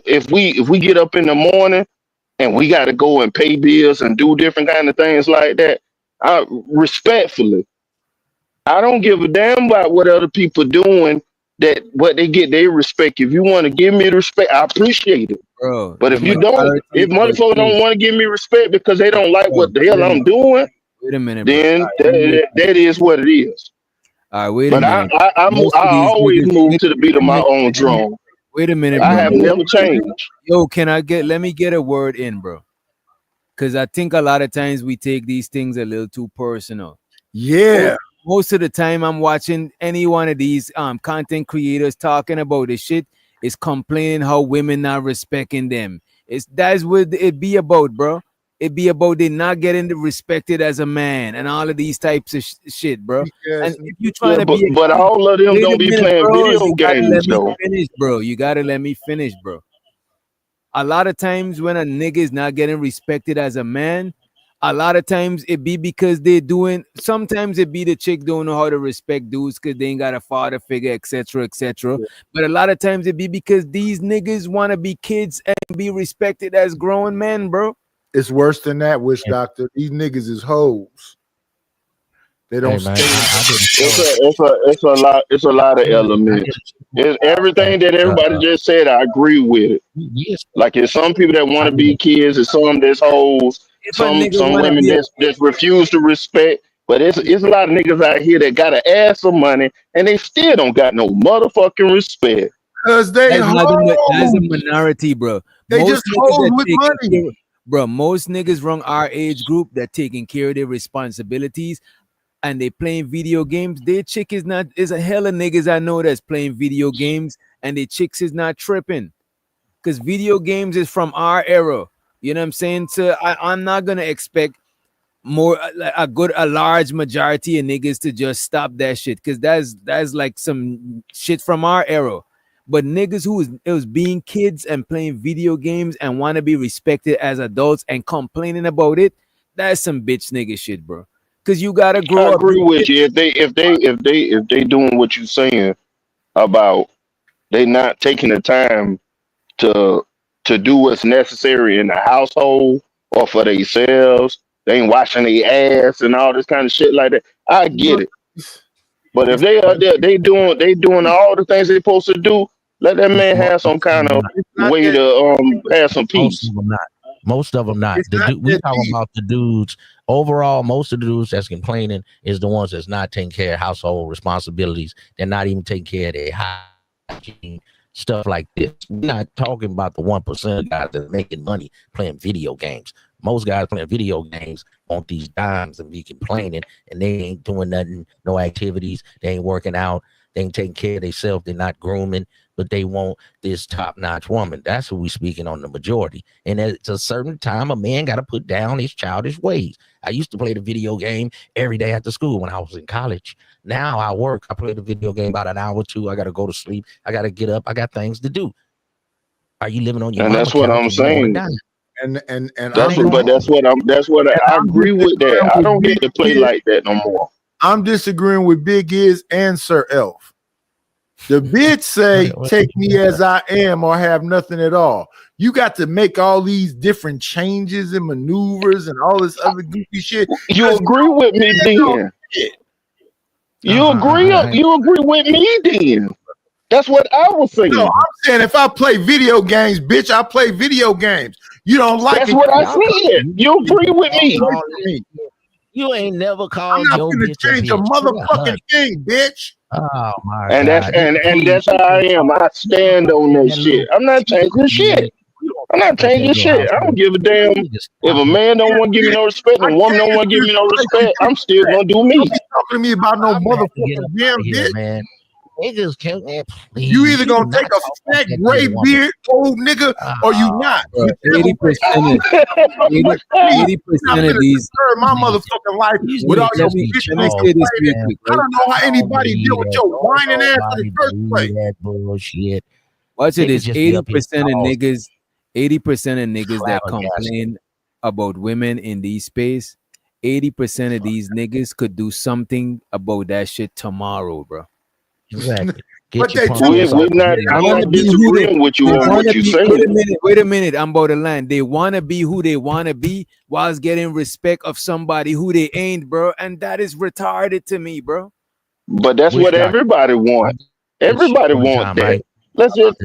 if we get up in the morning and we got to go and pay bills and do different kind of things like that, respectfully, I don't give a damn about what other people doing. That what they get their respect. If you want to give me the respect, I appreciate it. Bro, but if you don't, if motherfuckers don't want to give me respect because they don't like what the hell I'm doing, wait a minute, then that is what it is. All right, wait a minute. I always move to the beat of my own drum. Wait a minute, bro. I have never changed. Yo, let me get a word in, bro. Because I think a lot of times we take these things a little too personal. Yeah. Most of the time I'm watching any one of these content creators talking about this shit is complaining how women not respecting them. That's what it be about, bro. It be about they not getting respected as a man and all of these types of shit, bro. Yes. And if you trying to be, but all of them don't be playing video games, though. Finish, bro. You gotta let me finish, bro. A lot of times when a nigga is not getting respected as a man, a lot of times it be because sometimes it be the chick don't know how to respect dudes because they ain't got a father figure, etc., etc. Yeah. But a lot of times it be because these niggas want to be kids and be respected as grown men, bro. It's worse than that, Witch Doctor. These niggas is hoes. They don't Hey, man, it's a lot of elements. It's everything that everybody just said. I agree with it. Yes. Like it's some people that want to be kids, and some that's hoes, some women that's refuse to respect. But it's a lot of niggas out here that got an ass of money and they still don't got no motherfucking respect. Cause that's a minority, bro. They just hoes with money. Bro, most niggas from our age group that taking care of their responsibilities and they playing video games. Their chick is a hell of niggas I know that's playing video games and their chicks is not tripping. Because video games is from our era. You know what I'm saying? So I'm not gonna expect a large majority of niggas to just stop that shit. Cause that's like some shit from our era. But niggas who was being kids and playing video games and want to be respected as adults and complaining about it, that's some bitch nigga shit, bro. Cause you gotta grow up. I agree with you. If they doing what you saying about they not taking the time to do what's necessary in the household or for themselves, they ain't washing their ass and all this kind of shit like that. I get it. But if they are there, they doing all the things they supposed to do. Let that man have some kind of way to have some peace. Most of them not. We talking about the dudes. Overall, most of the dudes that's complaining is the ones that's not taking care of household responsibilities. They're not even taking care of their hygiene, stuff like this. We're not talking about the 1% of guys that are making money playing video games. Most guys playing video games want these dimes and be complaining, and they ain't doing nothing, no activities. They ain't working out. They ain't taking care of themselves. They're not grooming, but they want this top-notch woman. That's who we speaking on the majority. And at a certain time, a man got to put down his childish ways. I used to play the video game every day after school when I was in college. Now I work. I play the video game about an hour or two. I got to go to sleep. I got to get up. I got things to do. Are you living on your? And that's what I'm saying. And that's what I agree with that. I don't get to play like that no more. I'm disagreeing with Big Iz and Sir Elf. The bitch say, take me as I am or have nothing at all. You got to make all these different changes and maneuvers and all this other goofy shit. You agree with me then? You agree with me then? That's what I was saying. No, I'm saying if I play video games, bitch, I play video games. You don't like That's it. What I said. You agree with me. You ain't never called I'm not gonna change a motherfucking thing, bitch. Oh my and God. And that's how I am. I stand on that shit. I'm not changing shit. I'm not changing shit. I don't give a damn if a man don't want to give me no respect and a woman don't want to give me no respect. I'm still gonna do me. Don't be talking to me about no motherfucking damn bitch. Man. Niggas can't, man, please. You either gonna take a fat gray beard old nigga or you not. 80% of these my motherfucking life with all your bitch. I don't know how anybody deal with your whining ass in the first place. That bullshit. Watch it is 80% of niggas. 80% of niggas that complain about women in these space. 80% of these niggas could do something about that shit tomorrow, bro. Exactly. I'm not disagreeing with you on what you're saying. Wait a minute. I'm about to land. They want to be who they want to be whilst getting respect of somebody who they ain't, bro. And that is retarded to me, bro. But that's what everybody wants. Everybody wants that. Right? Let's just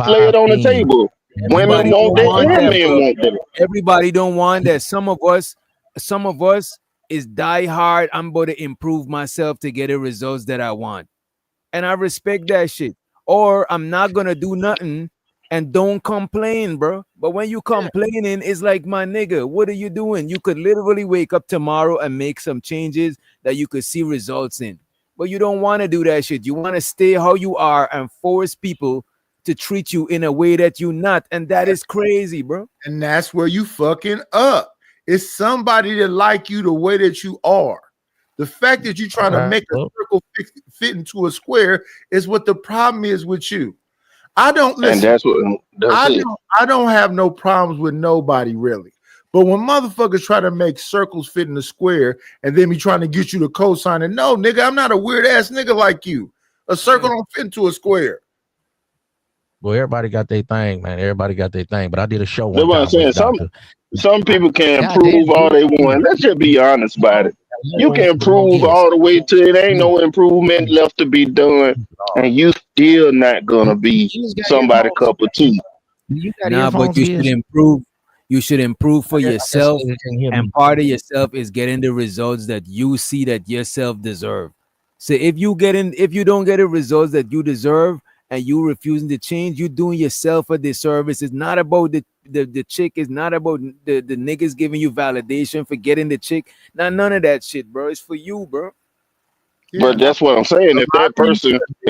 lay it on the table. Women want that and men want that. Everybody don't want that. Some of us is die hard. I'm about to improve myself to get the results that I want. And I respect that shit. Or I'm not gonna do nothing and don't complain, bro. But when you complaining, it's like, my nigga, what are you doing? You could literally wake up tomorrow and make some changes that you could see results in. But you don't want to do that shit. You want to stay how you are and force people to treat you in a way that you're not. And that is crazy, bro. And that's where you fucking up. It's somebody that like you the way that you are. The fact that you're trying to make a circle fit into a square is what the problem is with you. I don't listen. And I don't have no problems with nobody really. But when motherfuckers try to make circles fit in the square and then be trying to get you to co-sign it, no, nigga, I'm not a weird ass nigga like you. A circle don't fit into a square. Well, everybody got their thing, man. Everybody got their thing. But I did a show. That's what I'm saying. some people can God damn, improve all they want. Let's just be honest about it. You can improve all the way to it ain't no improvement left to be done, and you still not gonna be somebody cup of tea. You got Nah, but earphones, you should Giz? improve. You should improve for I guess yourself, they can't hear me. and part of yourself is getting the results that you see that yourself deserve. So if you don't get the results that you deserve and you refusing to change, you doing yourself a disservice. It's not about the chick. It's not about the niggas giving you validation for getting the chick. Not none of that shit, bro. It's for you, bro. But that's what I'm saying. If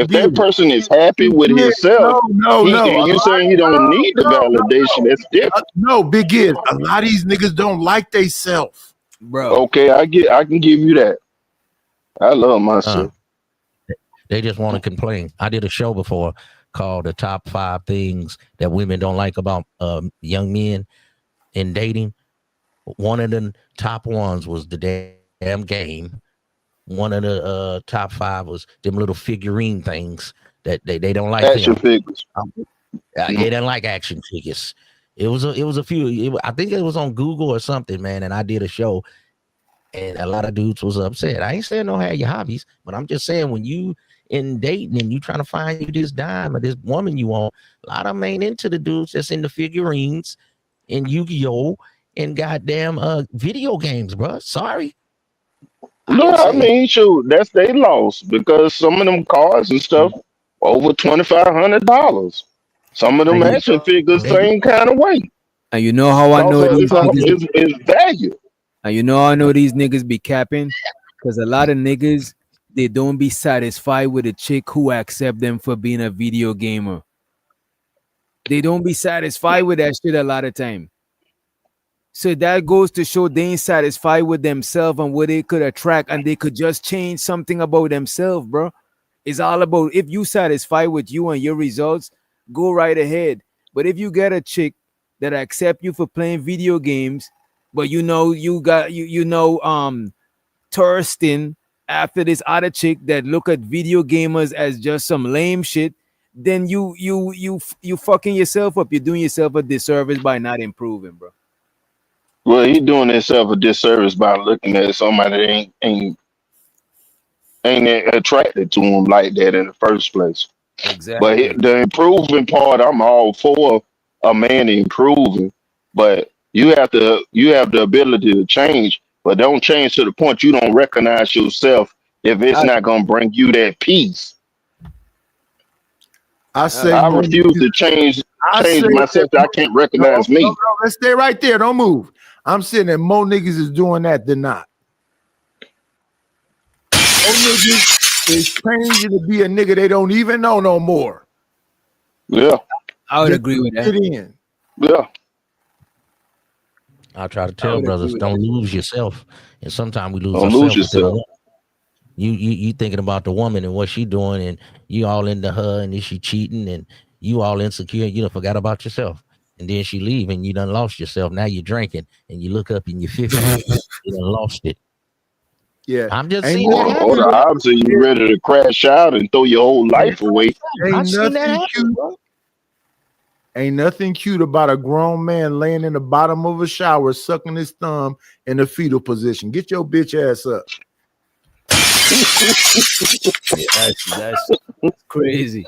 that person is happy with himself, no. and you saying he don't need the validation, that's different. No, Big is a lot of these niggas don't like they self. Bro. Okay, I can give you that. I love myself. They just want to complain. I did a show before called the top 5 things that women don't like about young men in dating. One of the top ones was the damn game. One of the top 5 was them little figurine things that they don't like. Action figures. They don't like action figures. It was a few. I think it was on Google or something, man. And I did a show, and a lot of dudes was upset. I ain't saying don't have your hobbies, but I'm just saying when you in dating and you trying to find you this dime or this woman you want, a lot of them ain't into the dudes that's in the figurines and Yu-Gi-Oh and goddamn video games, bro. Sorry. No, I mean, shoot, that's they loss because some of them cards and stuff over $2,500. Some of them action figures same kind of way. And you know how I know these niggas is value. And you know I know these niggas be capping because a lot of niggas they don't be satisfied with a chick who accept them for being a video gamer. They don't be satisfied with that shit a lot of time. So that goes to show they ain't satisfied with themselves and what they could attract, and they could just change something about themselves, bro. It's all about if you satisfied with you and your results, go right ahead. But if you get a chick that accept you for playing video games, but you know thirsting after this other chick that look at video gamers as just some lame shit, then you fucking yourself up. You're doing yourself a disservice by not improving, bro. Well, he doing himself a disservice by looking at somebody that ain't attracted to him like that in the first place. Exactly. But the improving part, I'm all for a man improving, but you have the ability to change, but don't change to the point you don't recognize yourself if it's not gonna bring you that peace. I refuse to change myself. I can't recognize me. No, let's stay right there. Don't move. I'm saying that more niggas is doing that than not. More niggas is changing to be a nigga they don't even know no more. Yeah, I would agree with that. Yeah. I try to tell brothers, don't lose yourself. And sometimes we lose don't ourselves. Lose yourself. You thinking about the woman and what she doing, and you all into her, and is she cheating, and you all insecure, and you done forgot about yourself. And then she leave, and you done lost yourself. Now you're drinking, and you look up and you're 50, you done lost it. Yeah, I'm just seeing that or the odds are you ready to crash out and throw your whole life away. Ain't nothing cute about a grown man laying in the bottom of a shower, sucking his thumb in a fetal position. Get your bitch ass up. That's crazy.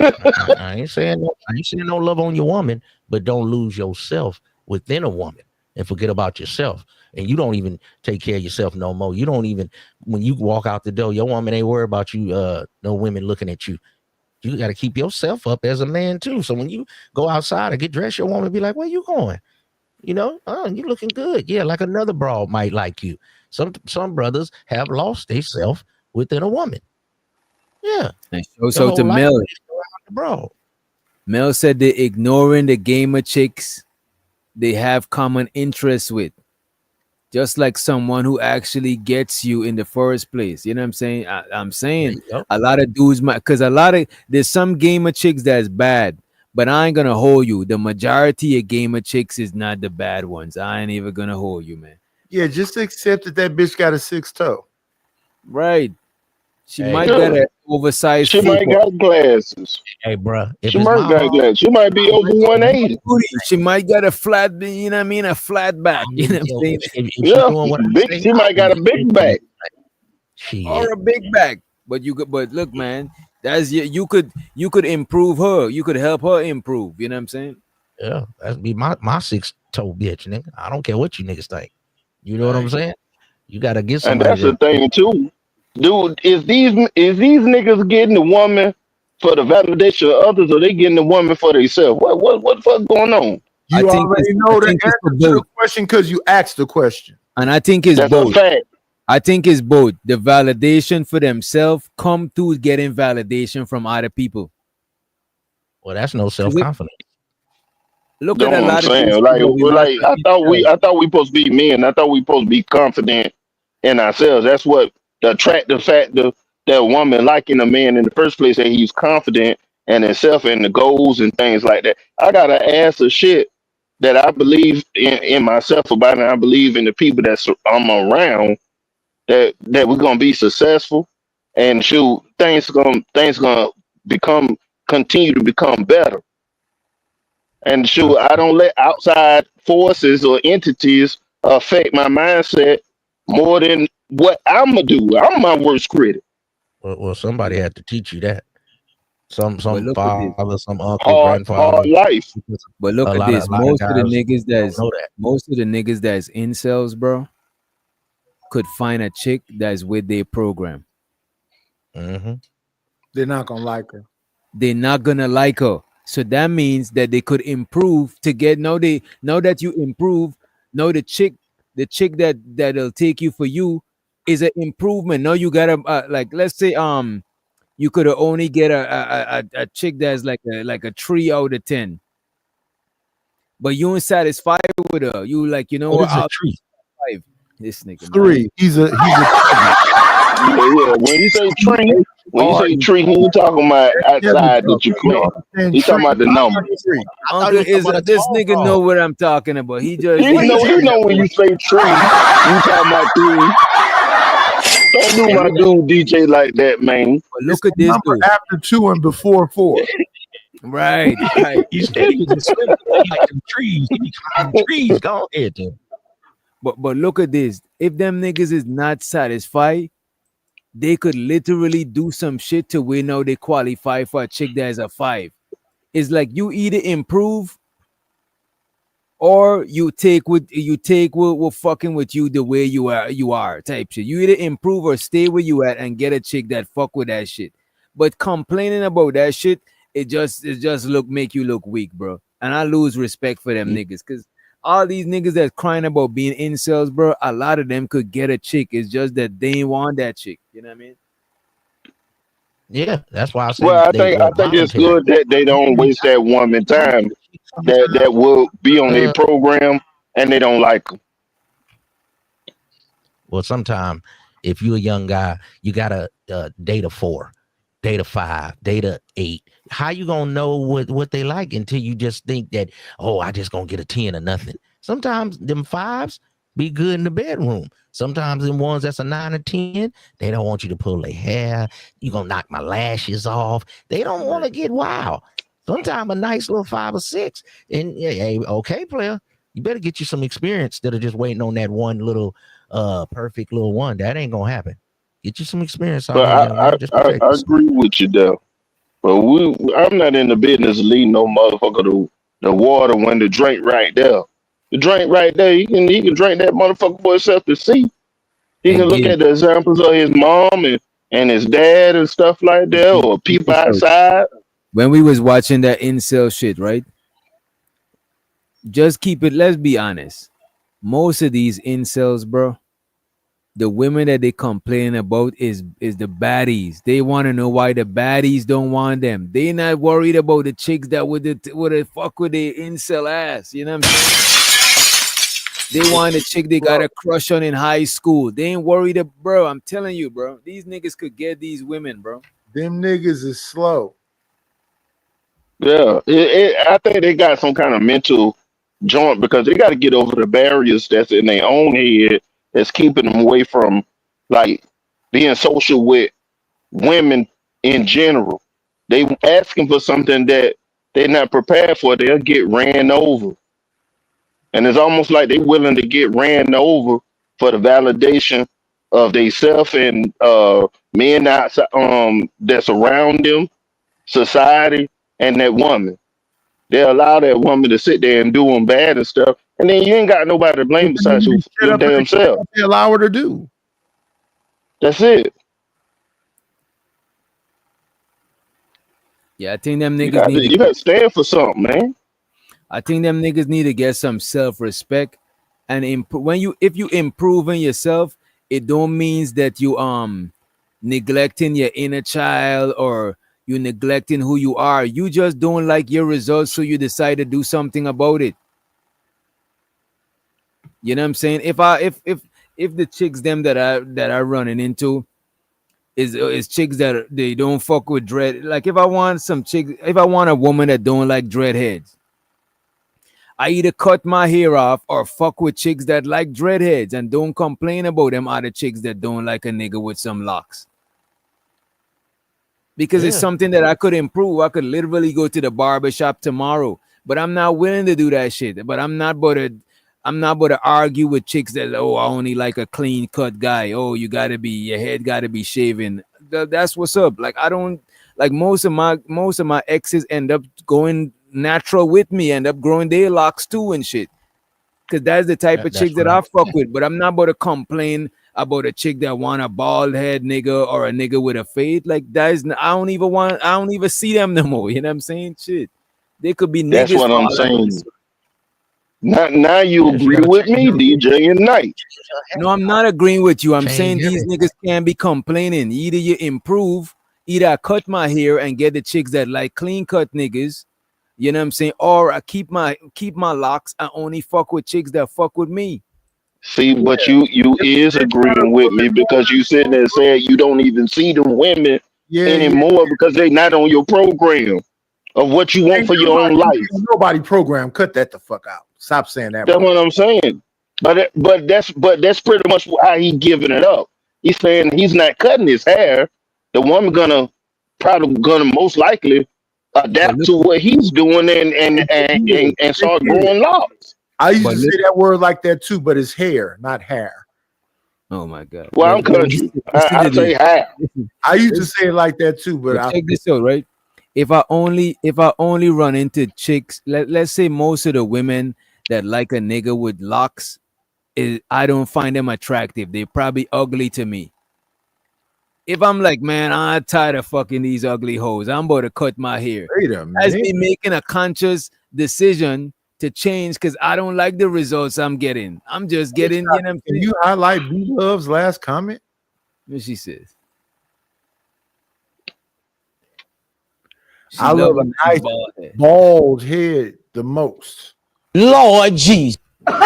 I ain't saying no love on your woman, but don't lose yourself within a woman and forget about yourself. And you don't even take care of yourself no more. You don't even, when you walk out the door, your woman ain't worried about you, no women looking at you. You got to keep yourself up as a man too. So when you go outside and get dressed, your woman be like, where you going? You know, you looking good. Yeah, like another broad might like you. Some brothers have lost themselves within a woman. Yeah. And so to Mel, bro. Mel said they're ignoring the gamer chicks they have common interests with. Just like someone who actually gets you in the first place. You know what I'm saying? I'm saying a lot of dudes might, because there's some gamer chicks that's bad, but I ain't gonna hold you. The majority of gamer chicks is not the bad ones. I ain't even gonna hold you, man. Yeah, just accept that bitch got a 6 toe. Right. She might got an oversized. She might got glasses. Hey, bro. If She it's might my got mom, glasses. She might be over 180. She might got a flat, you know what I mean, a flat back. You know what I'm saying? if she Yeah, doing what I big. say, She might got a big back. Or a big back. But you could. But look, man, that's you could improve her. You could help her improve. You know what I'm saying? Yeah, that'd be my 6-toe bitch, nigga. I don't care what you niggas think. You know what I'm saying? You gotta get And somebody. that's the thing too, dude. Is these niggas getting the woman for the validation of others, or they getting the woman for themselves? What the fuck going on? You already know the answer to the question because you asked the question. And I think it's That's both. a fact. I think it's both. The validation for themselves come through getting validation from other people. Well, that's no self-confidence. Look Know at a what lot I'm of saying? these Like, people we I thought we supposed to be men. I thought we supposed to be confident in ourselves. That's what the attractive factor that a woman liking a man in the first place, that he's confident in himself and the goals and things like that. I gotta ask the shit that I believe in myself about, and I believe in the people I'm around, that we're gonna be successful, and shoot, things gonna continue to become better. And shoot, I don't let outside forces or entities affect my mindset more than what I'm gonna do. I'm my worst critic. Well, somebody had to teach you that. Some look at father, some uncle, grandfather. Hard life. But look at this. Most of the niggas that's incels, bro, could find a chick that's with their program. Mm-hmm. They're not gonna like her. They're not gonna like her. So that means that they could improve to get now that you improve, now the chick that'll take you for you is an improvement. Now you gotta like, let's say you could only get a chick that's like a 3 out of 10, but you ain't satisfied with her. You like, you know what? I'll 5. This nigga 3. man. He's a Yeah. When you say tree, he ain't talking about outside that you claim. He talking about the number. Uncle is this nigga know what I'm talking about. He just He know when you say tree, you talking about 3. Don't do my dude DJ like that, man. But look at this dude. After 2 and before 4. Right. You said he was like them trees. He be climbing trees. Go ahead, then. But look at this. If them niggas is not satisfied, they could literally do some shit to where now they qualify for a chick that is a 5. It's like you either improve or you take what fucking with you the way you are type shit. You either improve or stay where you at and get a chick that fuck with that shit. But complaining about that shit, it just make you look weak, bro. And I lose respect for them niggas, because all these niggas that's crying about being incels, bro, a lot of them could get a chick. It's just that they ain't want that chick. You know what I mean? Yeah, that's why I say. Well, I think it's good that they don't waste that woman time that will be on their program and they don't like them. Well, sometimes if you're a young guy, you gotta date a 4, date a 5, date a 8. How you gonna know what they like until you just think that, oh, I just gonna get a 10 or nothing? Sometimes them 5s be good in the bedroom. Sometimes them ones that's a 9 or 10, they don't want you to pull their hair. You gonna knock my lashes off. They don't want to get wild. Sometimes a nice little 5 or 6, and hey, okay, player, you better get you some experience instead of just waiting on that one little perfect little one. That ain't gonna happen. Get you some experience. But I agree with you though. But I'm not in the business of leading no motherfucker to the water when the drink right there. The drink right there, he can drink that motherfucker for himself to see. He can look at the examples of his mom and his dad and stuff like that, or people outside. When we was watching that incel shit, right? Just keep it, let's be honest. Most of these incels, bro, the women that they complain about is the baddies. They want to know why the baddies don't want them. They not worried about the chicks that would fuck with their incel ass. You know what I'm saying? They want a chick they got a crush on in high school. They ain't worried, bro. I'm telling you, bro. These niggas could get these women, bro. Them niggas is slow. Yeah, I think they got some kind of mental joint because they got to get over the barriers that's in their own head that's keeping them away from like being social with women in general. They asking for something that they're not prepared for. They'll get ran over, and it's almost like they're willing to get ran over for the validation of themselves and men outside that's around them, society, and that woman. They allow that woman to sit there and do them bad and stuff, and then you ain't got nobody to blame besides your damn self. They allow her to do. That's it. Yeah, I think them niggas You got to stand for something, man. I think them niggas need to get some self-respect, and if you improving yourself, it don't means that you neglecting your inner child or you neglecting who you are. You just don't like your results, so you decide to do something about it. You know what I'm saying? If the chicks them that I running into is chicks that they don't fuck with dread. Like if I want a woman that don't like dreadheads, I either cut my hair off or fuck with chicks that like dreadheads and don't complain about them other chicks that don't like a nigga with some locks. Because it's something that I could improve. I could literally go to the barber shop tomorrow, but I'm not willing to do that shit. But I'm not about to argue with chicks that, oh, I only like a clean cut guy. Oh, your head gotta be shaven. That's what's up. Like I don't like most of my exes end up going natural with me, end up growing their locks too and shit. Cause that's the type of chick that I fuck with. But I'm not about to complain about a chick that want a bald head nigga or a nigga with a fade. Like I don't even see them no more. You know what I'm saying? Shit. They could be niggas. That's what I'm saying. Now you agree with me, DJ and Knight. No, I'm not agreeing with you. I'm saying these niggas can't be complaining. Either you improve, either I cut my hair and get the chicks that like clean cut niggas. You know what I'm saying? Or I keep my locks. I only fuck with chicks that fuck with me. See, but you is agreeing with me because you sitting there saying you don't even see them women anymore because they not on your program of what you want for your own life. Nobody program. Cut that the fuck out. Stop saying that. That's what I'm saying. But that's pretty much how he giving it up. He's saying he's not cutting his hair. The woman probably gonna most likely adapt to what he's doing and start growing locks. I used to say that word like that too, but it's hair, not hair. Oh my god. Well, I'm country. I say hair. I used to say it like that too, but check this out, right? If I only run into chicks, let's say most of the women that like a nigga with locks, I don't find them attractive. They're probably ugly to me. If I'm like, man, I'm tired of fucking these ugly hoes, I'm about to cut my hair. That's me making a conscious decision to change because I don't like the results I'm getting. I'm just getting, you know. Can you highlight B Love's last comment? What she says? I love a nice bald head the most. Lord Jesus. That's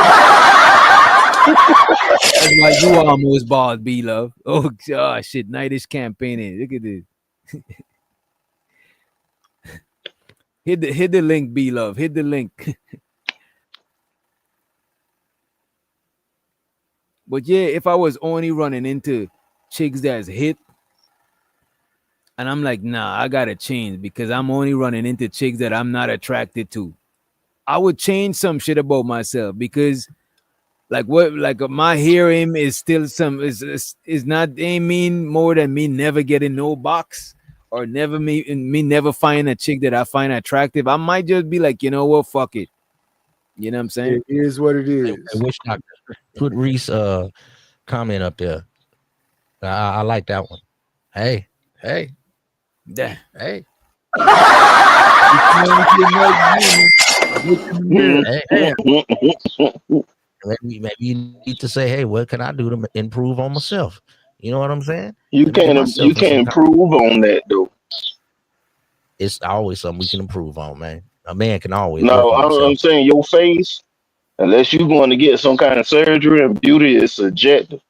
why you almost bald, B Love. Oh gosh, shit, Nightish campaigning. Look at this. hit the link, B Love. Hit the link. But yeah, if I was only running into chicks that's hit, and I'm like, nah, I gotta change because I'm only running into chicks that I'm not attracted to, I would change some shit about myself because my hearing is still is not ain't mean more than me never getting no box or never me never finding a chick that I find attractive. I might just be like, you know what, fuck it. You know what I'm saying? It is what it is. I wish I could put Reese comment up there. I like that one. Hey. Hey. Maybe you need to say, hey, what can I do to improve on myself? You know what I'm saying? You can't improve on that though. It's always something we can improve on, man. A man can always. No, I'm saying your face, unless you're going to get some kind of surgery and beauty is subjective.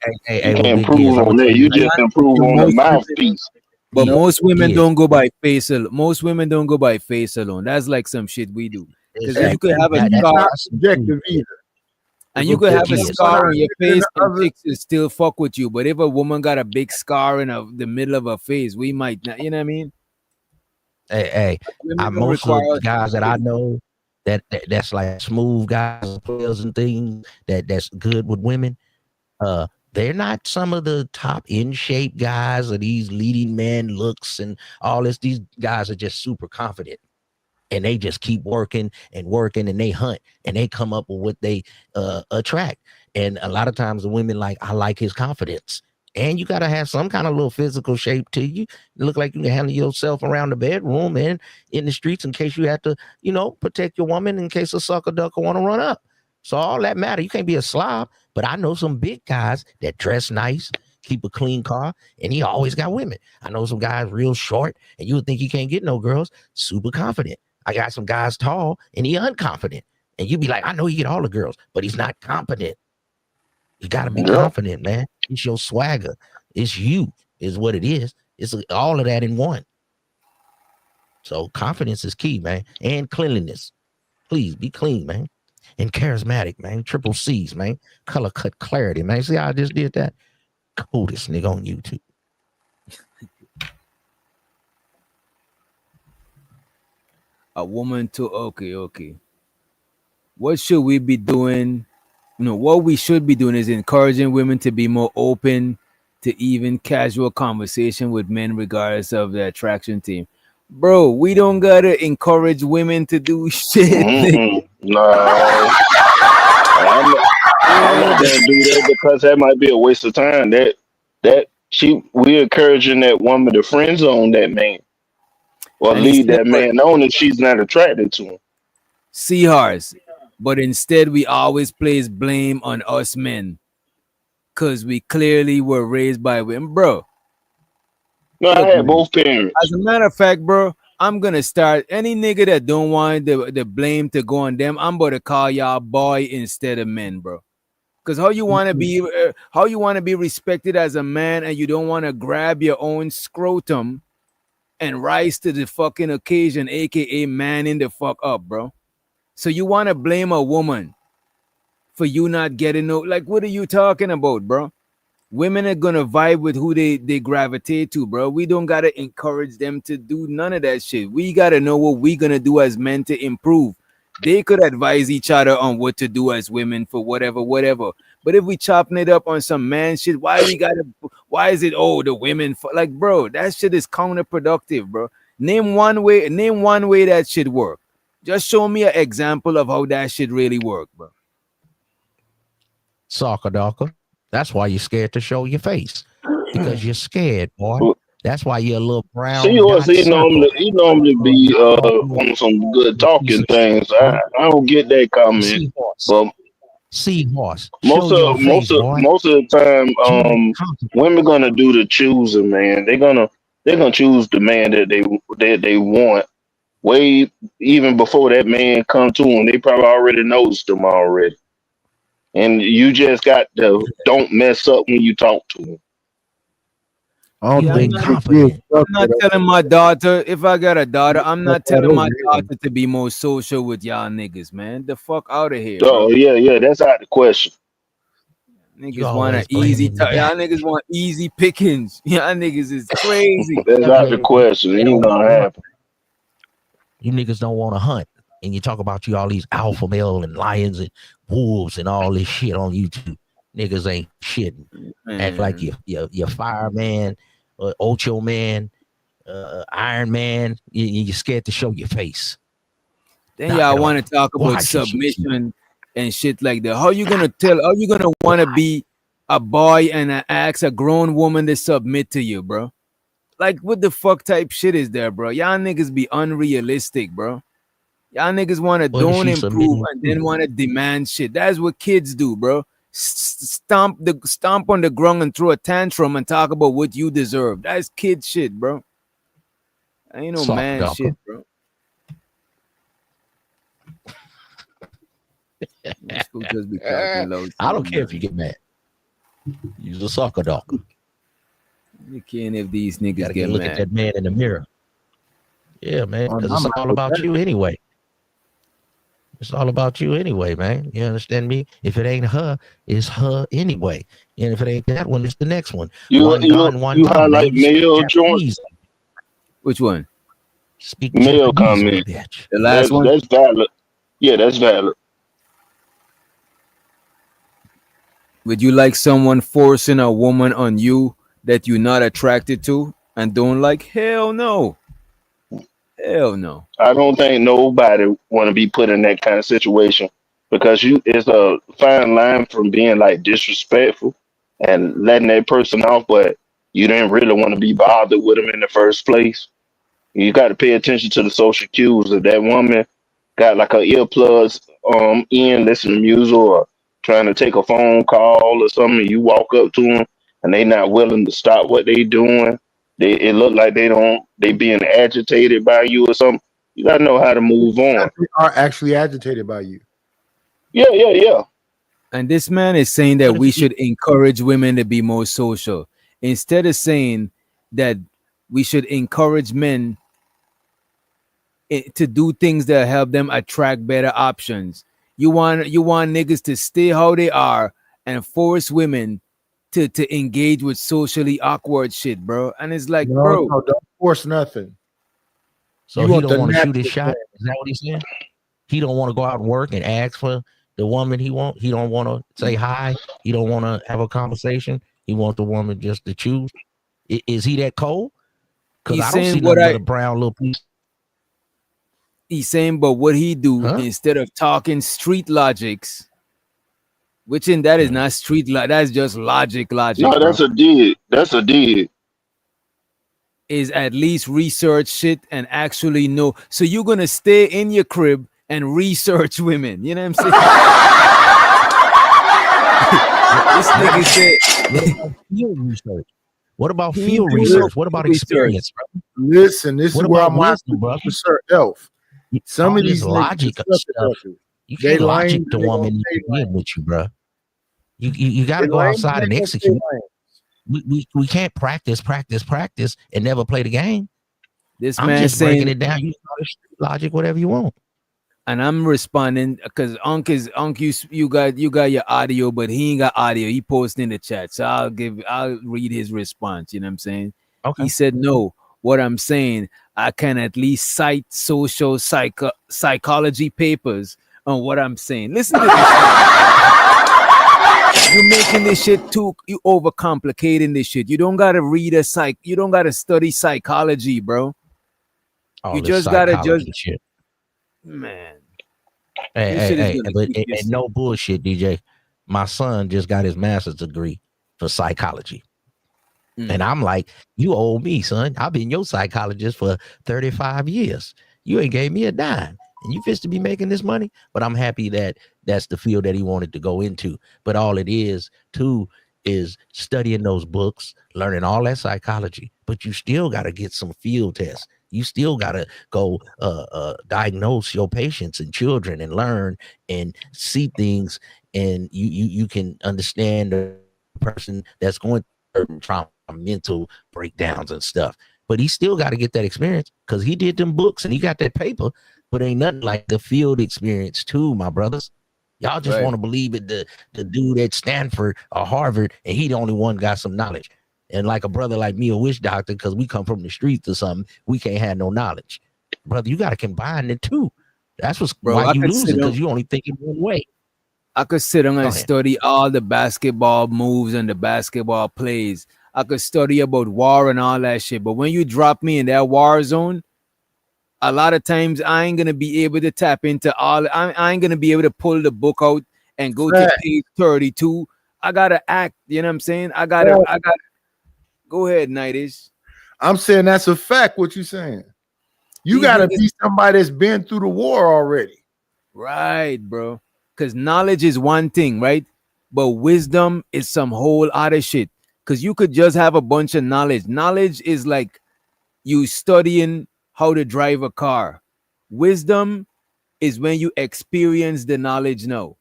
You can't improve on that. You just improve on the mouthpiece. But most women don't go by face alone. Most women don't go by face alone. That's like some shit we do. Because you could have a subjective either. And you could have a kids. scar on your face and other- chicks will still fuck with you. But if a woman got a big scar in the middle of her face, we might not, you know what I mean? Hey, Women don't most of require the us guys to that I be- know that's like smooth guys, players and things that's good with women. They're not some of the top in shape guys or these leading man looks and all this. These guys are just super confident. And they just keep working and working and they hunt and they come up with what they attract. And a lot of times the women I like his confidence. And you got to have some kind of little physical shape to you. Look like you can handle yourself around the bedroom and in the streets in case you have to, protect your woman in case a sucker ducker want to run up. So all that matter. You can't be a slob. But I know some big guys that dress nice, keep a clean car, and he always got women. I know some guys real short, and you would think he can't get no girls, super confident. I got some guys tall and he unconfident. And you'd be like, I know you get all the girls, but he's not confident. You got to be confident, man. It's your swagger. It's you is what it is. It's all of that in one. So confidence is key, man. And cleanliness. Please be clean, man. And charismatic, man. Triple C's, man. Color cut clarity, man. See how I just did that? Coolest nigga on YouTube. a woman to okay. What should we be doing? What we should be doing is encouraging women to be more open to even casual conversation with men, regardless of the attraction team. Bro, we don't gotta encourage women to do shit. No, I'm not gonna do that because that might be a waste of time. We're encouraging that woman to friend zone that man or And leave that man on if she's not attracted to him. See hers. But instead we always place blame on us men. Cause we clearly were raised by women. Bro. No, I had both parents. As a matter of fact, bro, I'm gonna start any nigga that don't want the blame to go on them. I'm about to call y'all boy instead of men, bro. Cause how you want to be respected as a man, and you don't want to grab your own scrotum and rise to the fucking occasion, aka man in the fuck up, bro. So you want to blame a woman for you not getting no, like, what are you talking about, bro? Women are gonna vibe with who they gravitate to, bro. We don't gotta encourage them to do none of that shit. We gotta know what we gonna do as men to improve. They could advise each other on what to do as women for whatever. But if we chopping it up on some man shit, why is it the women like, bro, that shit is counterproductive, bro. Name one way that shit work. Just show me an example of how that shit really work, bro. Soccer darker. That's why you're scared to show your face. Because you're scared, boy. That's why you're a little brown. He normally be on some good talking things. I don't get that comment. But Seahorse. Most of the time, women gonna do the choosing, man. They're gonna choose the man that they want. Way even before that man come to them, they probably already noticed them already. And you just got to don't mess up when you talk to them. I'm not telling my daughter, if I got a daughter, I'm not telling my daughter to be more social with y'all niggas, man. The fuck out of here. Oh, yeah, that's out the question. Niggas want an easy y'all niggas want easy pickings. Y'all niggas is crazy. That's out the question. It ain't gonna happen. You niggas don't want to hunt. And you talk about all these alpha male and lions and wolves and all this shit on YouTube. Niggas ain't shit. Act like you're fireman, Ocho Man, Iron Man. You're scared to show your face. Then y'all want to talk about submission and shit like that. How you gonna want to be a boy and ask a grown woman to submit to you, bro? Like, what the fuck type shit is there, bro? Y'all niggas be unrealistic, bro. Y'all niggas want to don't improve and then want to demand shit. That's what kids do, bro. Stomp on the ground and throw a tantrum and talk about what you deserve. That's kid shit, bro. Ain't no man shit, bro. I don't care if you get mad. You're a soccer dog. You can't if these niggas get look mad. at that man in the mirror. Yeah, man, because it's all about you anyway. It's all about you anyway, man. You understand me? If it ain't her, it's her anyway. And if it ain't that one, it's the next one. You One you gone, one you gone, man. highlight You speak male joint, Japanese. Which one? Speak male Japanese in the comment. bitch. The last one? That's valid. Yeah, that's valid. Would you like someone forcing a woman on you that you're not attracted to and don't like? Hell no. Hell no. I don't think nobody want to be put in that kind of situation because it's a fine line from being like disrespectful and letting that person off, but you didn't really want to be bothered with them in the first place. You got to pay attention to the social cues. If that woman got like her earplugs in, listening to music or trying to take a phone call or something, you walk up to them and they not willing to stop what they doing. It look like they being agitated by you or something. You gotta know how to move on. They are actually agitated by you. Yeah, yeah, yeah. And this man is saying that But if we you, should encourage women to be more social instead of saying that we should encourage men to do things that help them attract better options. You want niggas to stay how they are and force women to engage with socially awkward shit, bro. And it's like, No, bro, no, don't force nothing. so You he want don't the want to shoot his natural shot. Is that what he's saying? He don't want to go out and work and ask for the woman he want. He don't want to say hi. He don't want to have a conversation. He wants the woman just to choose. Is he that cold? Because he's I don't see saying what nothing but a brown little piece. he's saying, but what he do Huh? instead of talking street logics, which in that is Hmm. not street that's just logic, No, bro. that's a dig. That's a dig. Is at least research shit and actually know. So you're gonna stay in your crib and research women. You know what I'm saying? This What nigga about said field research? What about he field do no research? What about research. experience, bro? Listen, this What is where about I'm watching wisdom, brother? Sir Elf. Some All of this these niggas are logic sucker stuff. duckers. You They can't lame logic and the they gonna woman stay into lame. being with you, bro. You got They to go lame outside and and they gonna stay execute. lame. We can't practice and never play the game. This I'm man just breaking saying, it down. You call it street logic, whatever you want. and I'm responding because Unc, you got your audio, but he ain't got audio. He posted in the chat, so I'll read his response. You know what I'm saying? Okay. He said, "No, what I'm saying, I can at least cite social psychology papers on what I'm saying. Listen to this. You're making this shit too. You overcomplicating this shit. You don't gotta read a psych. You don't gotta study psychology, bro. All You this just gotta just psychology shit. man. Hey, This hey, shit is hey, gonna but keep you. and no bullshit, DJ. My son just got his master's degree for psychology. And I'm like, you owe me, son. I've been your psychologist for 35 years. You ain't gave me a dime. And you fist to be making this money. But I'm happy that that's the field that he wanted to go into. But all it is, too, is studying those books, learning all that psychology. But you still got to get some field tests. You still got to go diagnose your patients and children and learn and see things. And you can understand the person that's going through trauma, mental breakdowns and stuff. But he still got to get that experience because he did them books and he got that paper, but ain't nothing like the field experience too, my brothers. Y'all just want to believe it, the dude at Stanford or Harvard, and he the only one got some knowledge. And like a brother like me, a witch doctor, because we come from the streets or something, we can't have no knowledge. Brother, you got to combine the two. That's why you losing, because you only thinking one way. I could sit down and study all the basketball moves and the basketball plays. I could study about war and all that shit. But when you drop me in that war zone, a lot of times I ain't gonna be able to tap into all. I ain't gonna be able to pull the book out and go to page 32. I gotta act. You know what I'm saying? I gotta. Go ahead, Nightish. I'm saying that's a fact. What you saying? You gotta be somebody that's been through the war already. Right, bro. Because knowledge is one thing, right? But wisdom is some whole other shit. Because you could just have a bunch of knowledge. Knowledge is like you studying how to drive a car. Wisdom is when you experience the knowledge now.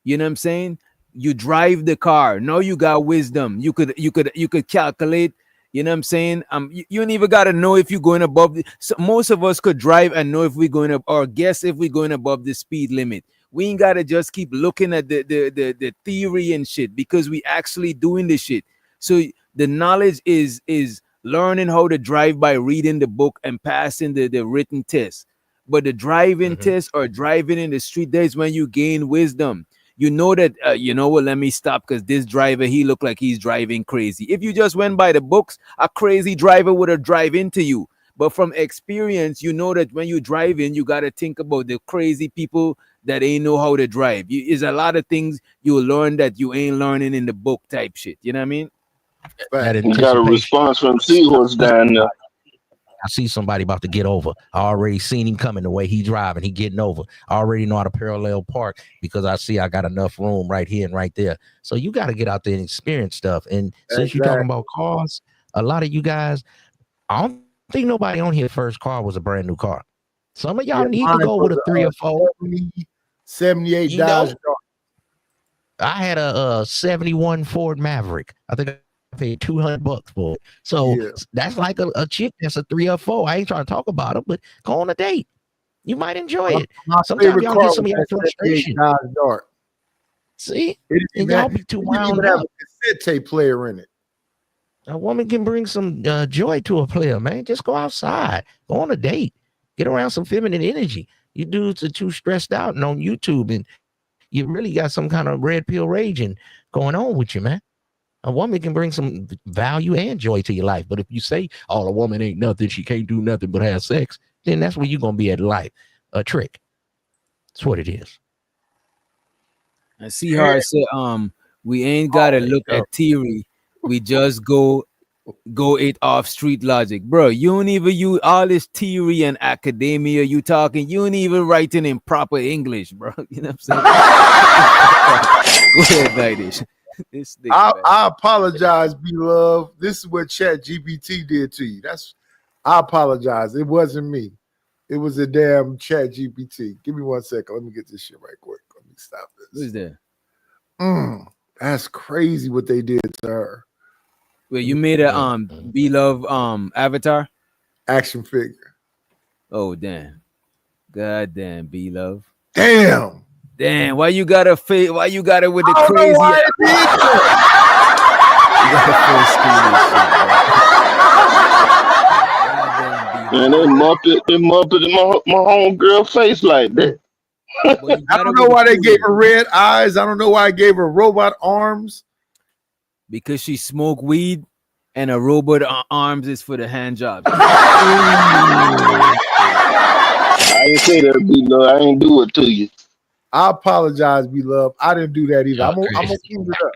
You know what I'm saying? You drive the car. Now you got wisdom. You could calculate, You know what I'm saying? You don't even gotta know if you're going above so most of us could drive and know if we're going up or guess if we're going above the speed limit. We ain't gotta just keep looking at the theory and shit because we actually doing the shit. So the knowledge is learning how to drive by reading the book and passing the written test. But the driving test or driving in the street, there's when you gain wisdom. You know that, you know what, let me stop because this driver, he looked like he's driving crazy. If you just went by the books, a crazy driver would have drive into you. But from experience, you know that when you drive in, you got to think about the crazy people that ain't know how to drive. Is a lot of things you'll learn that you ain't learning in the book type shit. You know what I mean? You got a response from Seahorse down there. I see somebody about to get over. I already seen him coming the way he driving. He getting over. I already know how to parallel park because I see I got enough room right here and right there. So you got to get out there and experience stuff. And since you're talking about cars, a lot of you guys, I don't think nobody on here first car was a brand new car. Some of y'all need to go with a 3 or 4. 78 Dodge. I had a 71 Ford Maverick. I think I paid $200 for it. So that's like a chick that's a 3 or 4. I ain't trying to talk about it, but go on a date. You might enjoy it. Sometimes y'all get some of your frustration. See, and y'all be too wound up. Have a cassette tape player in it. A woman can bring some joy to a player, man. Just go outside, go on a date, get around some feminine energy. You dudes are too stressed out and on YouTube, and you really got some kind of red pill raging going on with you, man. A woman can bring some value and joy to your life. But if you say, oh, a woman ain't nothing, she can't do nothing but have sex, then that's where you're going to be at life. A trick. That's what it is. I see how I said, we ain't got to look at theory. We just go it off street logic. Bro, you don't even use all this theory and academia you talking. You ain't even writing in proper English, bro. You know what I'm saying? Go ahead, Nightish. I apologize, beloved. This is what Chat GPT did to you. I apologize. It wasn't me. It was a damn Chat GPT. Give me 1 second. Let me get this shit right quick. Let me stop this. Who's that? That's crazy what they did to her. Well, you made a beloved avatar action figure. Oh damn! God damn, beloved. Damn. Why you got a face? Why you got it with the crazy? You got the full screen. Man, they muppet in my homegirl face like that. I don't know why they gave her red eyes. I don't know why I gave her robot arms. Because she smoked weed and a robot arms is for the hand jobs. I didn't say that, beloved. I didn't do it to you. I apologize, beloved. I didn't do that either. I'm gonna keep it up.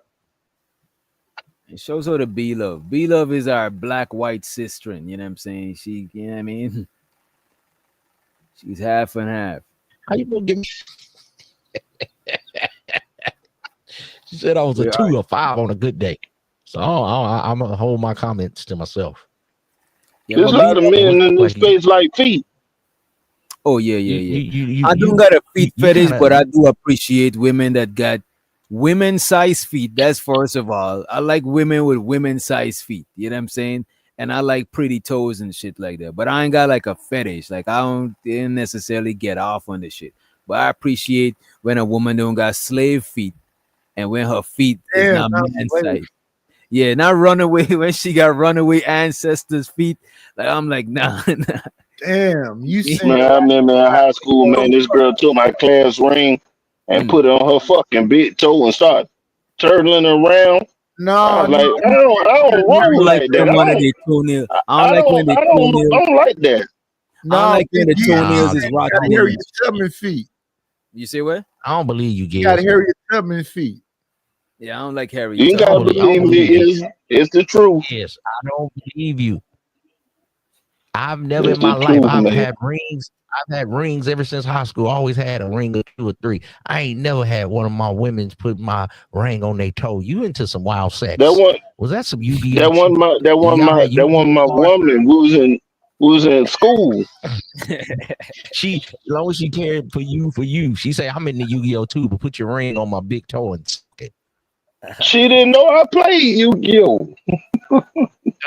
It shows her the beloved. Beloved is our black-white sister. You know what I'm saying? She, you know what I mean? She's half and half. How you gonna give me? She said I was a 2 or 5 on a good day. So I'm gonna hold my comments to myself. There's a lot of men in this space like feet. Oh yeah. I don't got a feet fetish, but I do appreciate women that got women size feet. That's first of all. I like women with women size feet. You know what I'm saying? And I like pretty toes and shit like that. But I ain't got like a fetish. Like didn't necessarily get off on this shit. But I appreciate when a woman don't got slave feet and when her feet is not man size. Yeah, not runaway when she got runaway ancestors' feet. Like I'm like, nah. Damn, you see. Man, I remember in high school, man, this girl took my class ring and put it on her fucking big toe and started turtling around. No, I don't roll like that. I don't like that. No, I like when the toenails is rocking. You gotta hear your Tubman feet. You say what? I don't believe you, Gil. You gotta hear your Tubman feet. Yeah, I don't like Harry. You gotta believe me. It's the truth. Yes, I don't believe you. I've never in my life I've had rings. I've had rings ever since high school. I always had a ring or 2 or 3. I ain't never had one of my women's put my ring on their toe. You into some wild sex? That one was that some Yu-Gi-Oh? That one my woman was in school. She, as long as she cared for you. She say I'm in the Yu-Gi-Oh too, but put your ring on my big toe and suck it. She didn't know I played Yu-Gi-Oh.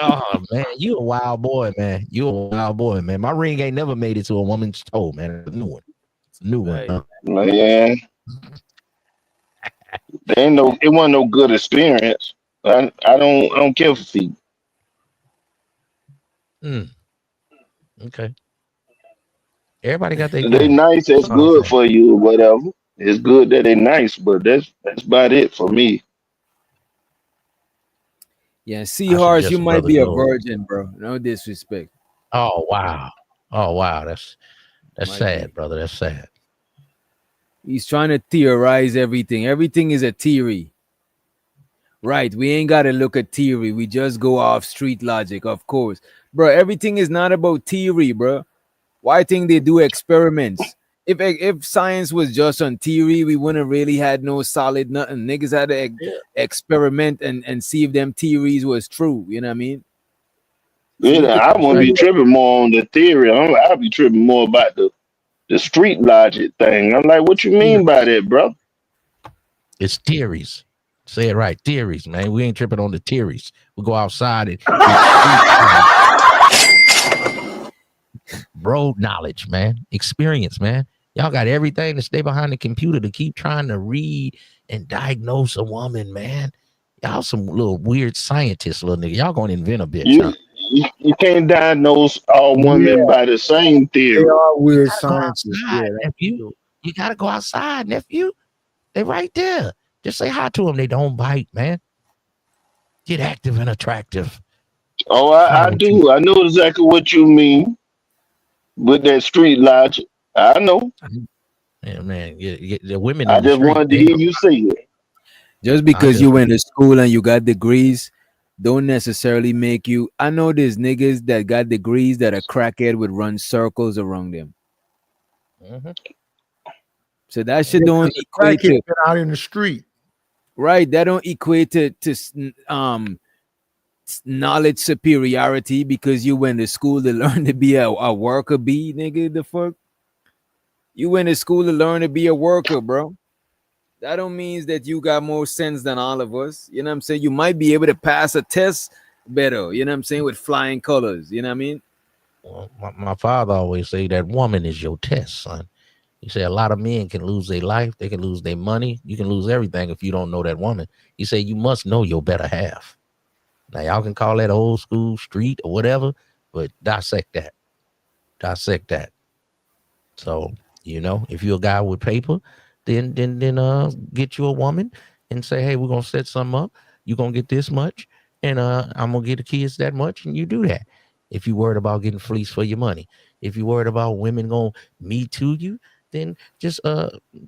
Oh man, you a wild boy, man. You a wild boy, man. My ring ain't never made it to a woman's toe, man. It's a new one. It's a new one. Huh? Man, it wasn't no good experience. I don't care for feet. Okay. Everybody got their They kind. nice, that's good for you or whatever. It's good that they nice, but that's about it for me. Yeah, Seahorse, you a might brother be a go. virgin, bro. No disrespect. Oh wow. Oh wow. That's Might sad, be. brother. That's sad. He's trying to theorize everything. Everything is a theory. Right. We ain't got to look at theory. We just go off street logic, of course. Bro, everything is not about theory, bro. Why think they do experiments? If science was just on theory, we wouldn't really had no solid nothing. Niggas had to experiment and see if them theories was true. You know what I mean? So Yeah, you could I won't be tripping more on the theory. I'll be tripping more about the street logic thing. I'm like, what you mean by that, bro? It's theories. Say it right. Theories, man. We ain't tripping on the theories. We go outside and bro knowledge, man. Experience, man. Y'all got everything to stay behind the computer to keep trying to read and diagnose a woman, man. Y'all some little weird scientists, little nigga. Y'all gonna invent a bitch, huh? You can't diagnose all women by the same They theory. are weird scientists. Yeah, nephew. You gotta go outside, nephew. They right there. Just say hi to them. They don't bite, man. Get active and attractive. Oh, I do. I know exactly what you mean with that street logic. I know. Yeah, man. The women. I just wanted to hear you say it. Just because you went to school and you got degrees, don't necessarily make you. I know there's niggas that got degrees that a crackhead would run circles around them. So that shit don't equate to out in the street. Right. That don't equate to knowledge superiority because you went to school to learn to be a worker bee, nigga. The fuck? You went to school to learn to be a worker, bro. That don't mean that you got more sense than all of us. You know what I'm saying? You might be able to pass a test better, you know what I'm saying, with flying colors. You know what I mean? Well, my father always say that woman is your test, son. He said a lot of men can lose their life, they can lose their money, you can lose everything if you don't know that woman. He said you must know your better half. Now y'all can call that old school street or whatever, but dissect that. Dissect that. So, you know, if you're a guy with paper, then get you a woman and say, hey, we're gonna set something up. You're gonna get this much, and I'm gonna get the kids that much, and you do that. If you're worried about getting fleeced for your money, if you're worried about women gonna me to you, then just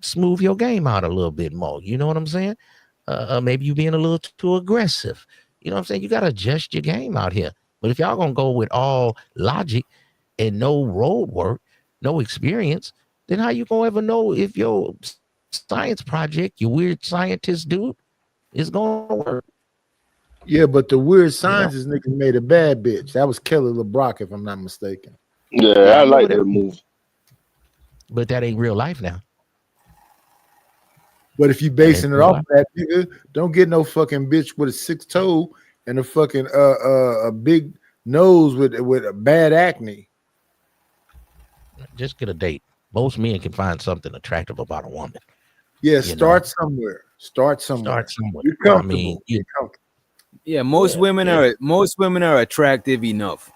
smooth your game out a little bit more. You know what I'm saying? Maybe you being a little too aggressive. You know what I'm saying? You gotta adjust your game out here. But if y'all gonna go with all logic and no road work, no experience, then how you gonna ever know if your science project, your weird scientist dude, is gonna work? Yeah, but the weird scientist nigga made a bad bitch. That was Kelly LeBrock, if I'm not mistaken. Yeah, I like that movie. But that ain't real life now. But if you basing it off of that, nigga, don't get no fucking bitch with a 6 toe and a fucking a big nose with a bad acne. Just get a date. Most men can find something attractive about a woman. Yeah, start somewhere. Start somewhere. You're comfortable. I mean, you're comfortable. Yeah, most women are attractive enough.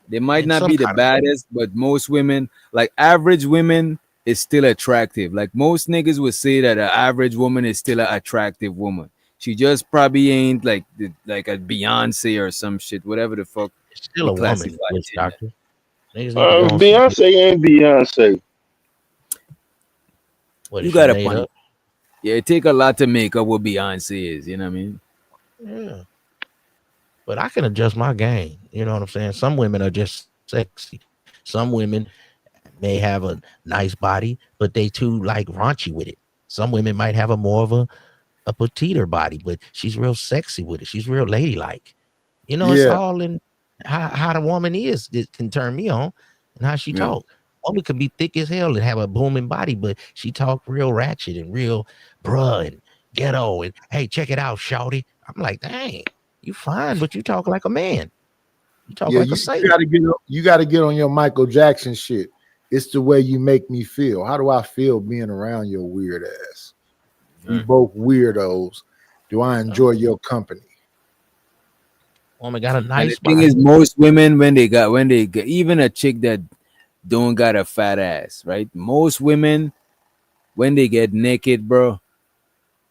They might not be the baddest, but most women, like average women, is still attractive. Like most niggas would say that an average woman is still an attractive woman. She just probably ain't like a Beyonce or some shit, whatever the fuck. It's still a woman, doctor. Beyonce ain't Beyonce. You got a point. Yeah, it take a lot to make up what Beyonce is. You know what I mean? Yeah. But I can adjust my game. You know what I'm saying? Some women are just sexy. Some women may have a nice body, but they too like raunchy with it. Some women might have a more of a petiter body, but she's real sexy with it. She's real ladylike. You know, it's all in how the woman is that can turn me on and how she talk. Woman could be thick as hell and have a booming body, but she talk real ratchet and real bruh and ghetto and hey, check it out, shawty. I'm like, dang, You fine, but you talk like a man. You talk Yeah, like a you sailor. gotta get on your Michael Jackson shit. It's the way you make me feel. How do I feel being around your weird ass? We both weirdos. Do I enjoy your company? Woman got a And nice the thing body. is, most women when they get even a chick that don't got a fat ass, right? Most women when they get naked, bro,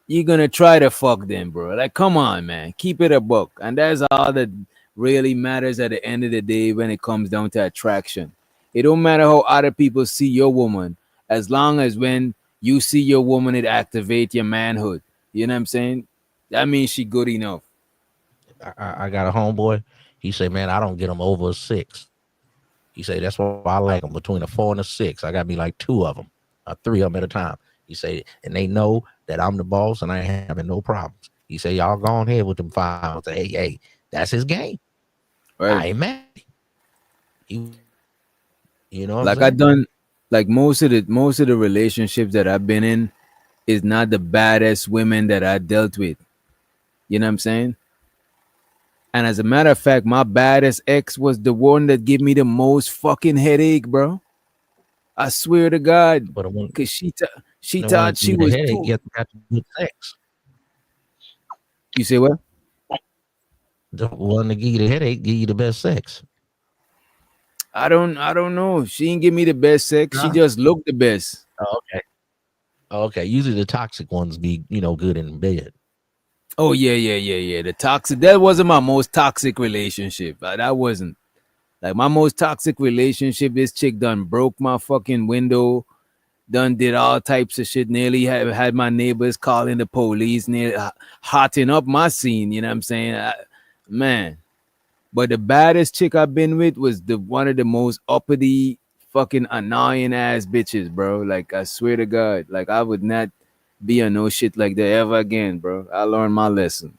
you're gonna try to fuck them, bro. Like, come on, man, keep it a buck. And that's all that really matters at the end of the day when it comes down to attraction. It don't matter how other people see your woman, as long as when you see your woman, it activate your manhood. You know what I'm saying? That means she good enough. I got a homeboy. He say, man, I don't get them over a 6. He say that's why I like them between a 4 and a 6. I got me like 2 of them, or 3 of them at a time. He say, and they know that I'm the boss and I ain't having no problems. He say, y'all go on ahead with them 5. I say, hey, that's his game. Right. I ain't mad. You know what Like I'm I saying? done, like most of the relationships that I've been in is not the baddest women that I dealt with. You know what I'm saying? And as a matter of fact, my baddest ex was the one that gave me the most fucking headache, bro. I swear to God, But because she the one thought that she give you was the headache, too. got good sex. You say what? The one that give you the headache, give you the best sex. I don't know. She didn't give me the best sex. She Huh? just looked the best. Oh, okay. Okay. Usually the toxic ones be, good in bed. Oh yeah. The toxic. That wasn't my most toxic relationship. That wasn't. Like my most toxic relationship, this chick done broke my fucking window, done did all types of shit, nearly had my neighbors calling the police, nearly hotting up my scene, you know what I'm saying? Man. But the baddest chick I've been with was the one of the most uppity, fucking annoying ass bitches, bro. Like I swear to God, like I would not be on no shit like that ever again, bro. I learned my lesson.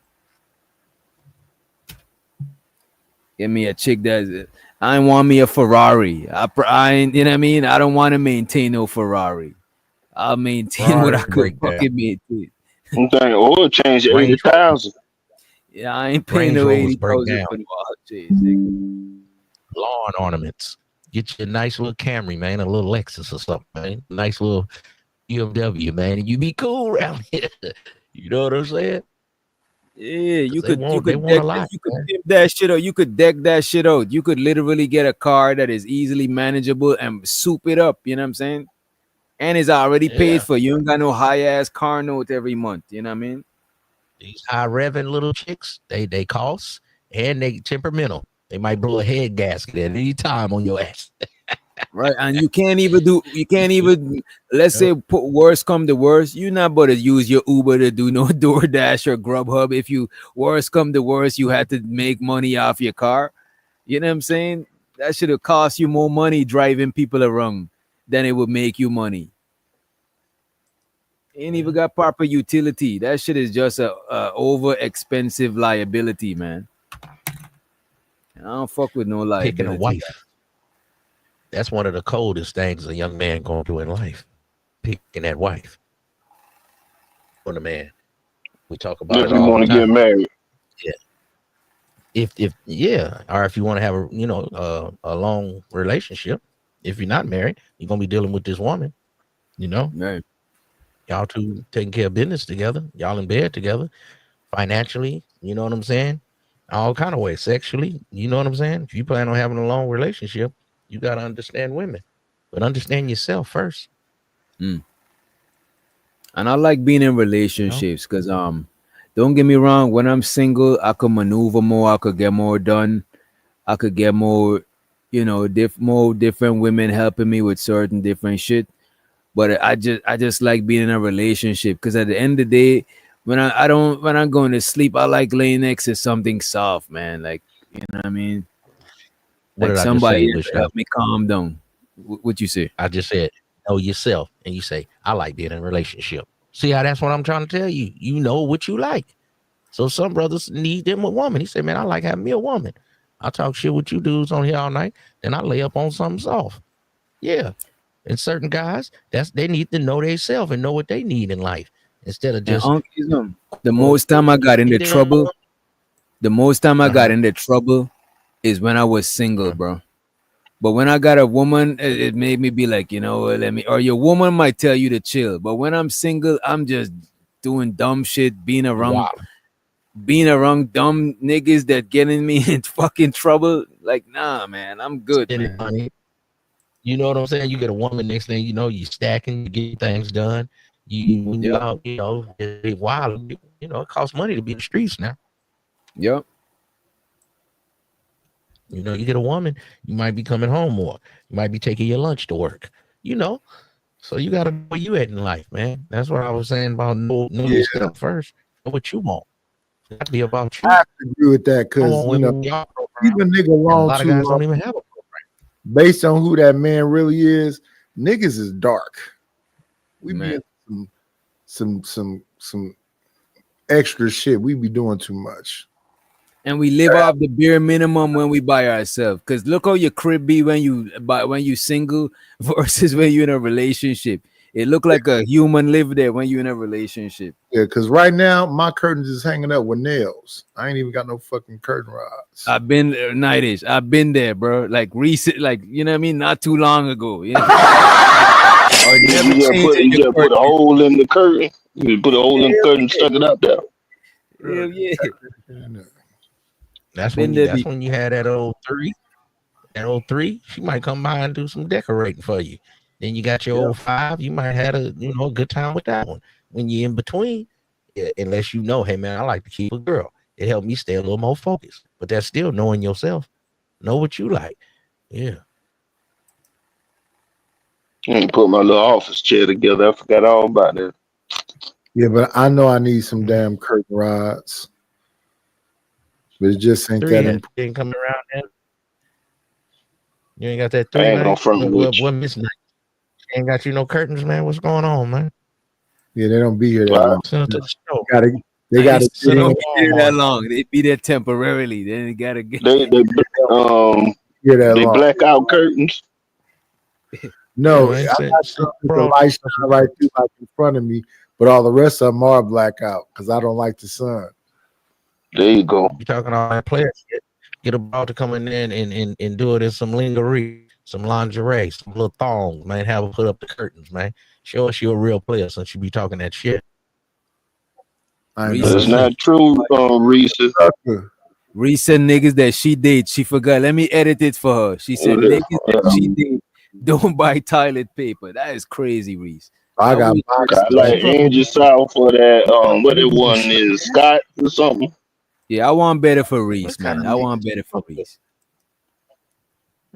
Give me a chick that I ain't want me a Ferrari. I ain't, you know what I mean? I don't want to maintain no Ferrari. I'll maintain what I Ferrari could breakdown. fucking maintain. I'm thinking oil change Range 80,000. Yeah, I ain't paying Range no Rovers break 80,000 down. for no oil change, nigga. Lawn ornaments. Get you a nice little Camry, man, a little Lexus or something, man. Nice little BMW, man, and you be cool around here. You know what I'm saying? Yeah, Because you they could want deck a lot, you could man. pimp that shit out. You could deck that shit out. You could literally get a car that is easily manageable and soup it up. You know what I'm saying? And it's already paid Yeah. for. You ain't got no high ass car note every month. You know what I mean? These high revving little chicks, they cost and they temperamental. They might blow a head gasket at any time on your ass. Right. And you can't even let's say put worst come to worst. You're not about to use your Uber to do no DoorDash or Grubhub. If you worst come to worst, you had to make money off your car. You know what I'm saying? That should have cost you more money driving people around than it would make you money. Ain't even got proper utility. That shit is just a over expensive liability, man. And I don't fuck with no Picking a liability. wife. That's one of the coldest things a young man gonna do in life. Picking that wife. For the man. We talk about If it you all want the to get time. married. Yeah. Or if you want to have a long relationship, if you're not married, you're gonna be dealing with this woman, Right. y'all two taking care of business together, y'all in bed together, financially, you know what I'm saying? All kind of ways, sexually, you know what I'm saying? If you plan on having a long relationship, you gotta understand women, but understand yourself first. Mm. And I like being in relationships because don't get me wrong, when I'm single, I could maneuver more, I could get more done, I could get more, more different women helping me with certain different shit. But I just like being in a relationship because at the end of the day, when I'm going to sleep, I like laying next to something soft, man. Like, you know what I mean? What Like did I just say, somebody to Bushra? help me calm down. What you say? I just said, know yourself, and you say, I like being in a relationship. See how that's what I'm trying to tell you. You know what you like. So some brothers need them a woman. He said, man, I like having me a woman. I talk shit with you dudes on here all night, then I lay up on something soft. Yeah. And certain guys, they need to know themselves and know what they need in life instead of And just the most time I got into they don't trouble, know. The most time I got into trouble is when I was single, bro. But when I got a woman, it made me be like, you know, let me. Or your woman might tell you to chill. But when I'm single, I'm just doing dumb shit, being around dumb niggas that getting me in fucking trouble. Like, nah, man, I'm good, man. You know what I'm saying? You get a woman, next thing you know, you stacking, you get things done. When you out, you know, it's wild. You know, it costs money to be in the streets now. Yep. You know, you get a woman, you might be coming home more. You might be taking your lunch to work. You know, so you got to know where you at in life, man. That's what I was saying about know yourself first. Know what you want. It got to be about you. I have to agree with that because you know, keep a nigga long a lot of too guys long. don't even have a program. Based on who that man really is, niggas is dark. We be in some extra shit. We be doing too much. And we live off the bare minimum when we buy ourselves. Cause look how your crib be when you single versus when you're in a relationship. It look like a human live there when you're in a relationship. Yeah, because right now my curtains is hanging up with nails. I ain't even got no fucking curtain rods. I've been nightish. I've been there, bro. Like recent, like you know what I mean, not too long ago. You know? Or you just put a hole in the curtain. You put a hole in the curtain, stuck it out there. Hell yeah. That's when you had that old 3. That old 3, she might come by and do some decorating for you. Then you got your old 5. You might have a good time with that one. When you're in between, unless you know, hey man, I like to keep a girl. It helped me stay a little more focused. But that's still knowing yourself. Know what you like. Yeah. I put my little office chair together. I forgot all about that. Yeah, but I know I need some damn curtain rods. But it just ain't 3 that important. ain't coming around there. You ain't got that 3. I ain't gonna front with you. What missing? Ain't got you no curtains, man. What's going on, man? Yeah, they don't be here that long. They gotta be there that long. They be there temporarily. Then they gotta get they black out curtains. No, I got the light shine right through like in front of me, but all the rest of them are black out because I don't like the sun. There you go. You talking all that player shit. Get a ball to come in there and do it in some lingerie, some lingerie, some little thongs, man. Have her put up the curtains, man. Show us you're a real player since you be talking that shit. That's not true, Reese. Recent niggas that she did, she forgot. Let me edit it for her. She said niggas that she did don't buy toilet paper. That is crazy, Reese. I got like Angie South for that. What it one is Scott or something. Yeah, I want better for Reese, man. I want better for Reese.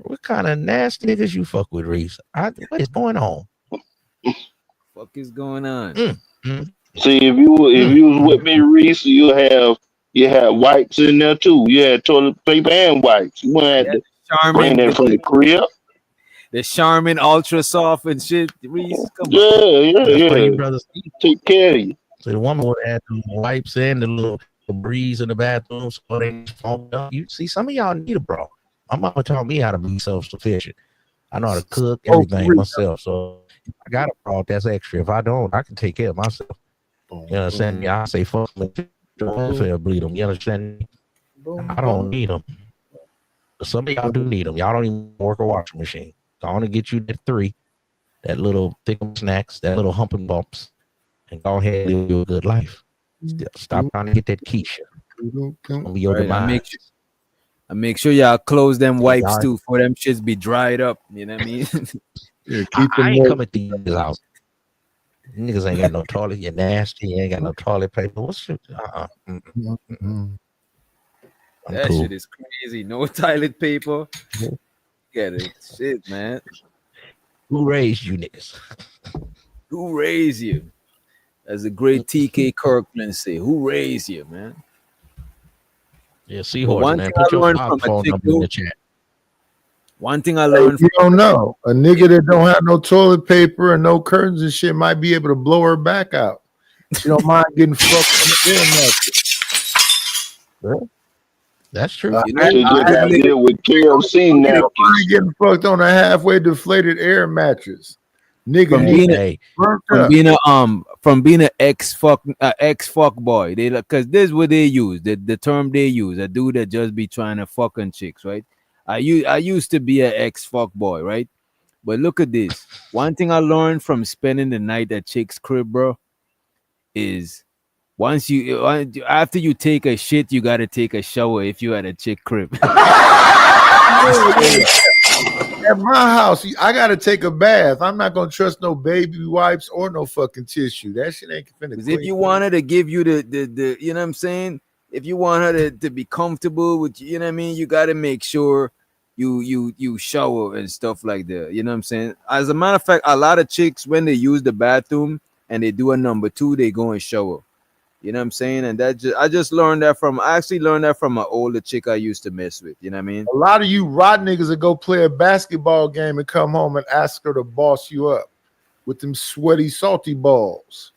What kind of nasty niggas you fuck with, Reese? What is going on? Fuck is going on? See, if you was with me, Reese, you had wipes in there too. You had toilet paper and wipes. You went to bring that from the crib. The Charmin Ultra Soft and shit. Reese, come on. Yeah. Brothers take care of you. So the woman would add the wipes and the little breeze in the bathroom so they foamed up. You see, some of y'all need a bra. My mama taught me how to be self-sufficient. I know how to cook everything myself. So I got a bra that's extra. If I don't, I can take care of myself. You understand me? I say fuck me. Don't bleed them. You understand me? I don't need them. But some of y'all do need them. Y'all don't even work a washing machine. So I want to get you that 3, that little thick snacks, that little humping bumps, and go ahead and live you a good life. Stop trying to get that Keisha. Be your demise. I make sure y'all close them wipes too for them shits be dried up. You know what I mean? Yeah, I ain't coming these out. Niggas ain't got no toilet. You're nasty. You ain't got no toilet paper. What's your That shit is crazy. No toilet paper. Get it. Shit, man. Who raised you niggas? Who raised you? As the great TK Kirkland say, who raised you, man? Yeah, Seahorse, man. Put your phone number in the chat. One thing I learned you don't know. A nigga that don't have no toilet paper and no curtains and shit might be able to blow her back out. She don't mind getting fucked on the air mattress. That's true. You got to deal with KFC now. Getting fucked on a halfway deflated air mattress. Nigga, from being an ex fuck boy. They because this is what they use. The term they use, a dude that just be trying to fucking chicks, right? I used to be an ex fuck boy, right? But look at this. One thing I learned from spending the night at chick's crib, bro, is after you take a shit, you gotta take a shower if you at a chick crib. At my house, I gotta take a bath. I'm not gonna trust no baby wipes or no fucking tissue. That shit ain't finna. Because if you want her to give you the you know what I'm saying, if you want her to be comfortable with you know what I mean, you gotta make sure you shower and stuff like that. You know what I'm saying? As a matter of fact, a lot of chicks when they use the bathroom and they do a number 2, they go and shower. You know what I'm saying? And I actually learned that from an older chick I used to mess with. You know what I mean? A lot of you rod niggas that go play a basketball game and come home and ask her to boss you up with them sweaty, salty balls.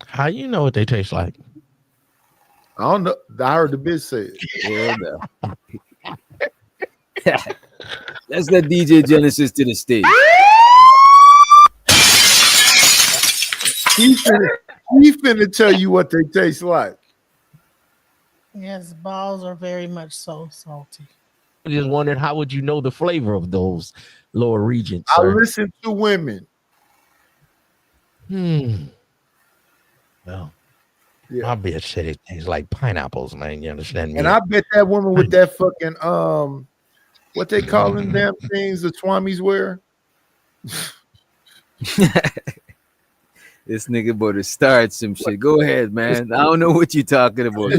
How you know what they taste like? I don't know. I heard the bitch say it. Yeah, let's let DJ Genesis to the stage. He finna tell you what they taste like. Yes, balls are very much so salty. I just wondered, how would you know the flavor of those lower regions? I Sir? listen to women. Well, yeah. My bitch said it tastes like pineapples, man. You understand me? And I bet that woman with that fucking what they calling damn things the Swamis wear. This nigga about to start some shit. Go ahead, man. I don't know what you're talking about. Are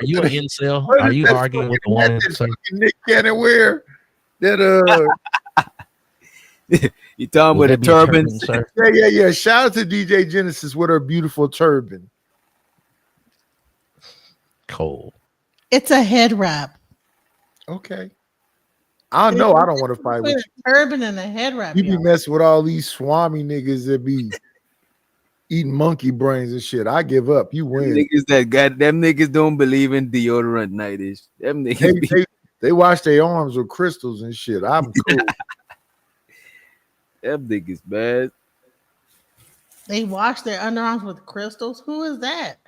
you an incel? Are you arguing with the woman? Nick Cannon wear that you talking about a turban? Yeah. Shout out to DJ Genesis with her beautiful turban. Cool. It's a head wrap. Okay. I know I don't want to fight with you. Turban and a head wrap. You be messing with all these Swami niggas that be eating monkey brains and shit. I give up. You win. Niggas them niggas don't believe in deodorant nightish. Them niggas they wash their arms with crystals and shit. I'm cool. Them niggas bad. They wash their underarms with crystals. Who is that?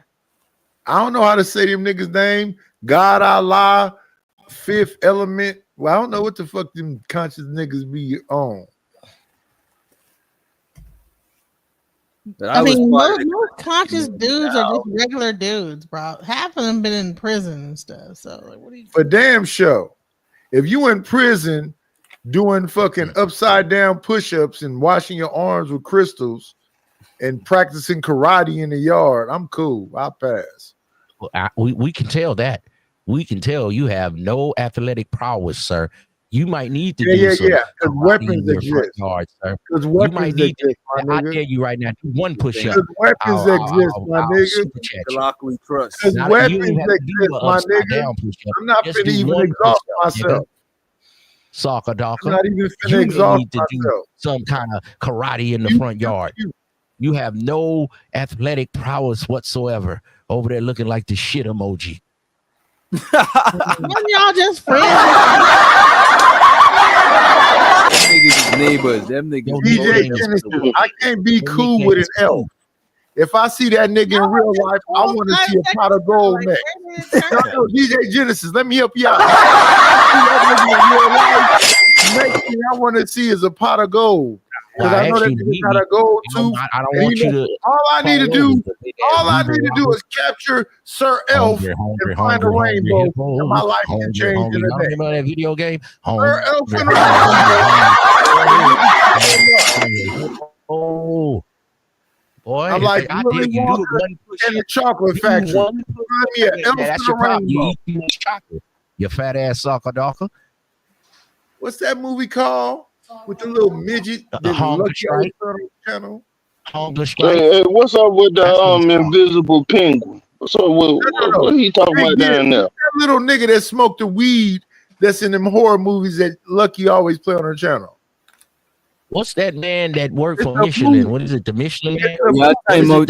I don't know how to say them niggas' name. God, Allah, Fifth Element. Well, I don't know what the fuck them conscious niggas be on. I mean, most conscious dudes are just regular dudes, bro. Half of them been in prison and stuff. So, like, what are you? For damn sure, if you in prison doing fucking upside down push-ups and washing your arms with crystals and practicing karate in the yard, I'm cool. I'll pass. Well, we can tell that. We can tell you have no athletic prowess, sir. You might need to do some because weapons exist. Because weapons exist. I tell you right now, do one push-up. Because weapons exist, my nigga. We trust. Because weapons exist, my nigga. I'm not finna even exhaust myself. Soccer dog. I'm not even finna exhaust need to do some kind of karate in the front yard. You have no athletic prowess whatsoever. Over there looking like the shit emoji. Y'all just friends. Them niggas is neighbors. Them niggas. DJ Genesis, I can't be cool with an elf. If I see that nigga in real life, I want to see a pot of gold next. No, DJ Genesis, let me help you out. Next thing I want to see is a pot of gold. Because I know that nigga got a gold tooth. I don't want you to. All I need to do is capture Sir Elf and find a rainbow, and my life can change in a day. Remember that video game? Sir Elf and oh, boy! I'm like, really in the chocolate factory. That's your problem. You eat too much chocolate. You fat ass soccer dawker. What's that movie called? With the little midget, the Hunger Strike channel. Hunger Strike. Hey, what's up with the invisible penguin? What's up with what are you talking about down there? That little nigga that smoked the weed that's in them horror movies that Lucky always play on her channel. What's that man that worked for Michelin? What is it? The Michelin man? Y'all time out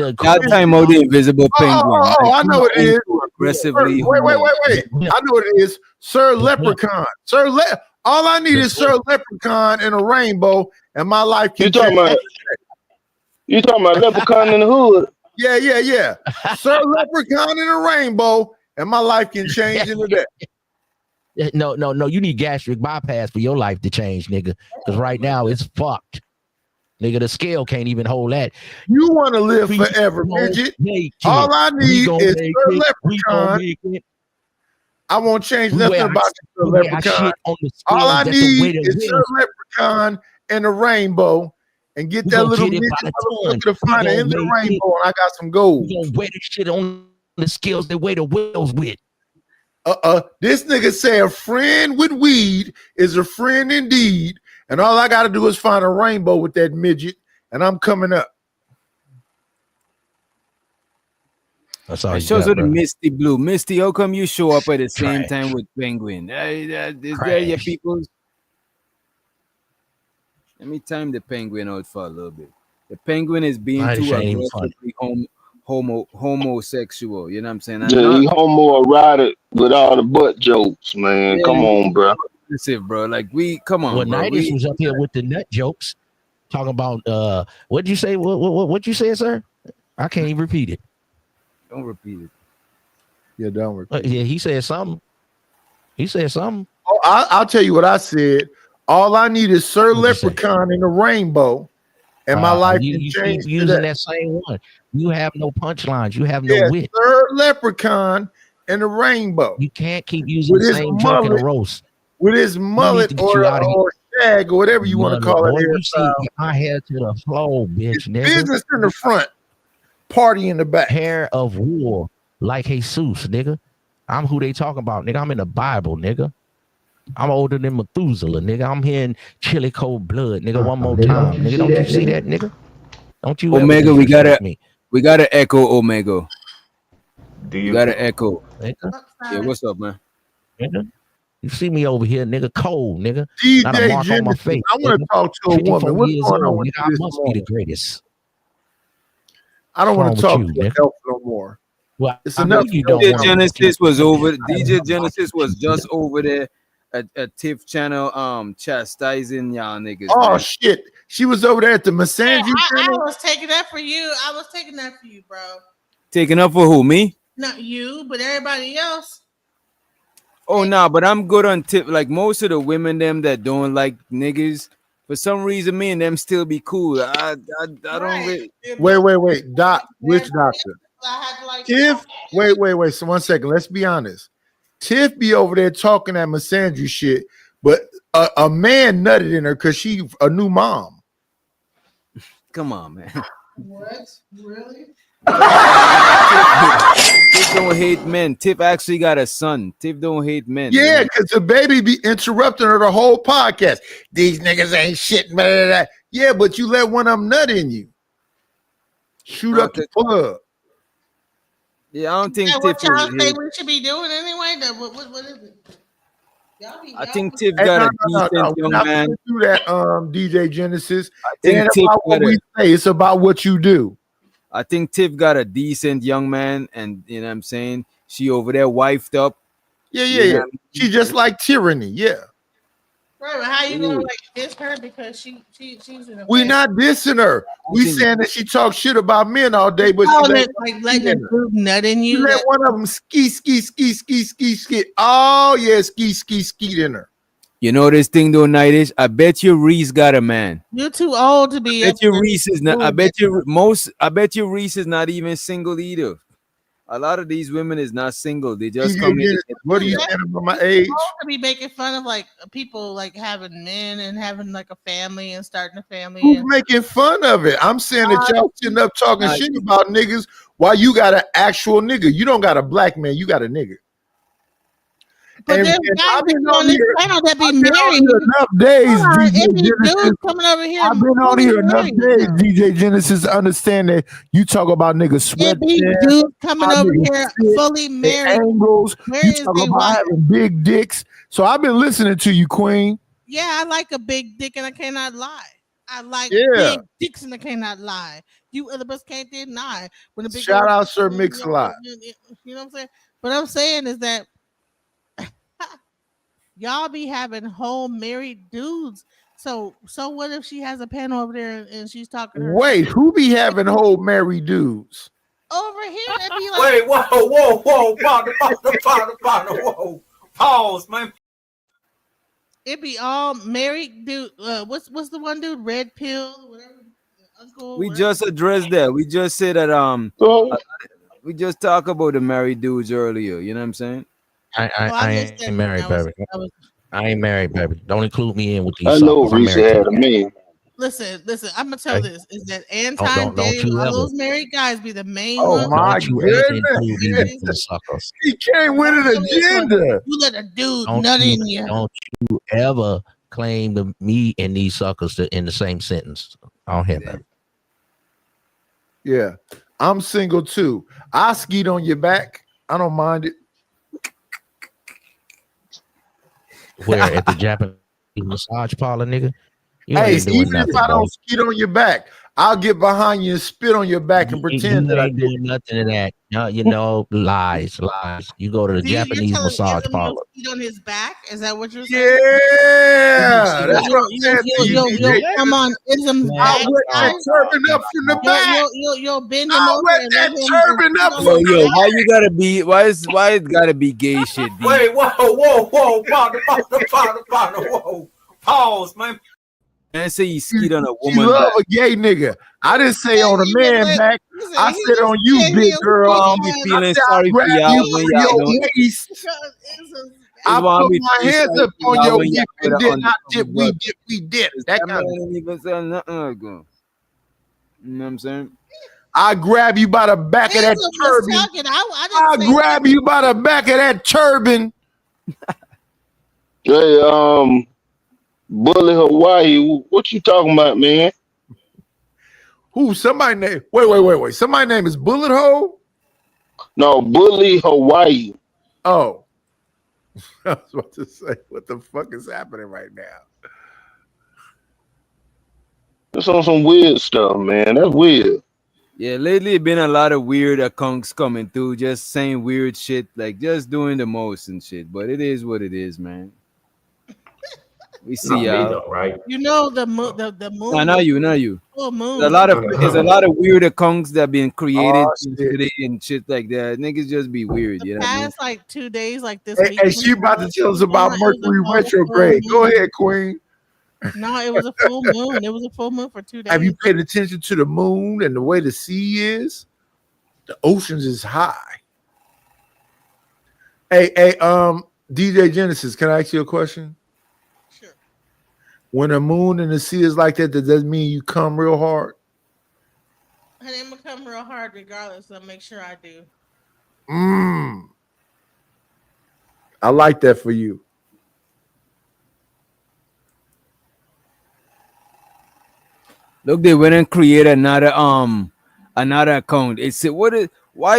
the invisible penguin. Oh, I know what it is. Aggressively. Wait. I know what it is. Sir Leprechaun. All I need is Sir Leprechaun and a rainbow, and my life can change. You talking about Leprechaun in the Hood? Yeah. Sir Leprechaun and a rainbow, and my life can change into that. No. You need gastric bypass for your life to change, nigga. Because right now it's fucked. Nigga, the scale can't even hold that. You want to live forever, midget. All I need is Sir Leprechaun. I won't change nothing about you, Sir Leprechaun. All I need is Sir Leprechaun and a rainbow, and get that little midget to find it in the rainbow, and I got some gold. You gonna wear this shit on the scales they weigh the whales with. This nigga say a friend with weed is a friend indeed, and all I got to do is find a rainbow with that midget, and I'm coming up. That's all. It shows her the Misty Blue. Misty, how come you show up at the same time with Penguin? Is there your people's? Let me time the Penguin out for a little bit. The Penguin is being too aggressively homosexual. You know what I'm saying? He homoerotic with all the butt jokes, man. Yeah, come on, bro. Aggressive, bro. Like come on. Well, bro. Nidus was up here with the nut jokes, talking about what'd you say? What you say, sir? I can't even repeat it. Don't repeat it. Yeah, don't repeat it. Yeah, he said something. Oh, I'll tell you what I said. All I need is Sir Leprechaun and a rainbow, and my life can change. Using that same one. You have no punchlines. You have no wit. Sir Leprechaun and a rainbow. You can't keep using the same joke in a roast. With his mullet or shag or whatever you want to call it. You see my hair to the floor, bitch. Nigga. Business in the front, party in the back. Hair of war, like Jesus, nigga. I'm who they talking about, nigga. I'm in the Bible, nigga. I'm older than Methuselah, nigga. I'm hearing chili cold blood, nigga. One more time, nigga. Don't you see that, nigga? Don't you? Omega, we gotta echo Omega. You gotta echo. Nigga? Yeah, what's up, man? Nigga? You see me over here, nigga, cold, nigga. DJ Not a mark on my face. I want to talk to a woman. What's going on with nigga, I must be the greatest. I don't want to talk to you no more. Well, it's enough. DJ Genesis was over. DJ Genesis was just over there at Tiff channel, chastising y'all niggas. Oh man. shit, she was over there at the Masanji channel. I was taking that for you. I was taking that for you, bro. Taking up for who? Me? Not you, but everybody else. Oh nah, but I'm good on Tip. Like most of the women, them that don't like niggas, for some reason, me and them still be cool. I don't. Really... Wait. Which doctor? Tiff. Wait. So 1 second. Let's be honest. Tiff be over there talking that Masandry shit, but a man nutted in her because she a new mom. Come on, man. What? Really? Tiff don't hate men. Tiff actually got a son. Tiff don't hate men. Yeah, because the baby be interrupting her the whole podcast. These niggas ain't shit. Blah, blah, blah. Yeah, but you let one of them nut in you. Shoot up the plug. Yeah, I don't think Tiff. What y'all say we should be doing anyway? What is it? I think Tiff got a decent young man. Do that, DJ Genesis. It ain't about what we say. It's about what you do. I think Tiff got a decent young man, and you know what I'm saying? She over there wifed up. Yeah. She just like tyranny, yeah. Right, but how you gonna like diss her because she's in a we not dissing her. We saying that she talks shit about men all day, but she like letting a dude nut in you. Let one of them ski. Oh yeah, ski in her. You know this thing though, Nightish? I bet you Reese got a man. You're too old to be. I bet you Reese is not. I bet you Reese is not even single either. A lot of these women is not single. They just come in. What are you saying about my age? To be making fun of like people like having men and having like a family and starting a family. Who's making fun of it? I'm saying that y'all sitting up talking shit about niggas while you got an actual nigga. You don't got a black man. You got a nigga. But there's guys on this channel that be married enough days. Coming over here. I've been on here enough days, DJ Genesis, to understand that you talk about niggas sweat. Dudes coming over here fully married. Angles. You talk about having big dicks. So I've been listening to you, Queen. Yeah, I like a big dick and I cannot lie. I like big dicks and I cannot lie. You other us can't deny. When a big shout out Sir Mix-a-Lot. You know what I'm saying? What I'm saying is that y'all be having whole married dudes. So what if she has a panel over there and she's talking to her? Wait, who be having whole married dudes? Over here, it'd be like, Wait, whoa, pause, man. It'd be all married dude. What's the one dude? Red pill, whatever. Uncle. We whatever. just addressed that. We just said that we just talked about the married dudes earlier. You know what I'm saying? I ain't married, baby. I ain't married, baby. Don't include me in with these. I know suckers. I'm Reese married had to a man. Listen. I'm gonna tell Okay. this is that Don't anti-Dave, you all ever. those married guys be the main Oh ones. my Don't you ever include me goodness! with these suckers. He came with an agenda. You let a dude Don't nut in you. Don't you ever claim me and these suckers in the same sentence. I don't hear that. Yeah, I'm single too. I skeet on your back. I don't mind it. Where at the Japanese massage parlor, nigga? You Hey, ain't doing even nothing, if I bro. don't skeet on your back, I'll get behind you and spit on your back and pretend that I ain't did. doing nothing to that. No, you know, lies. You go to the You're Japanese telling massage Ism parlor. you'll feed on his back? Is that what you're saying? Yeah, that's what I'm saying to you, You'll DJ. come on Ism's I'll back. wet that turban up from the back. You'll bend him I'll over wet and that let him. turban up Yo, from the yo, why you gotta be? Why it gotta be gay shit? D? Wait, whoa, whoa, pause, man. Man, say you skeet on a You woman love back. a gay nigga. I didn't say on a man back. I said on you, big girl. I'll be I feeling said I sorry for grab y'all you when from y'all your don't. waist. I That's why put be my feeling hands sorry up for on y'all your when y'all hip put and it then on I the dip, brother. we dip. That That kind man of. ain't even saying nothing ago. You know what I'm saying? I grab you by the back of that turban. I grab you by the back of that turban. Hey, Bully Hawaii, what you talking about, man? Who? Somebody name? Wait. Somebody name is Bullet Hole? No, Bully Hawaii. Oh. I was about to say, what the fuck is happening right now? That's on some weird stuff, man. That's weird. Yeah, lately been a lot of weird accounts coming through, just saying weird shit, like just doing the most and shit. But it is what it is, man. We see y'all. Right? You know the moon. No, not you. Full moon. There's a lot of weird accounts that been created shit. today and shit like that. Niggas just be weird, you know what I mean? Past like 2 days, like this Hey, week. hey, she about to tell us about Mercury retrograde. Go ahead, Queen. No, it was a full moon. It was a full moon for 2 days. Have you paid attention to the moon and the way the sea is? The oceans is high. Hey, DJ Genesis, can I ask you a question? Sure. When the moon and the sea is like that, does that mean you come real hard? And I'm gonna come real hard regardless, so make sure I do. I like that for you. Look, they went and create another account. It's what is why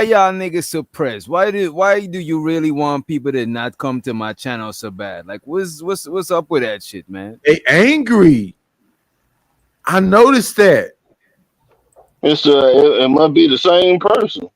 y'all niggas suppressed? Why do you really want people to not come to my channel so bad? Like what's up with that shit, man? They angry. I noticed that. It must be the same person.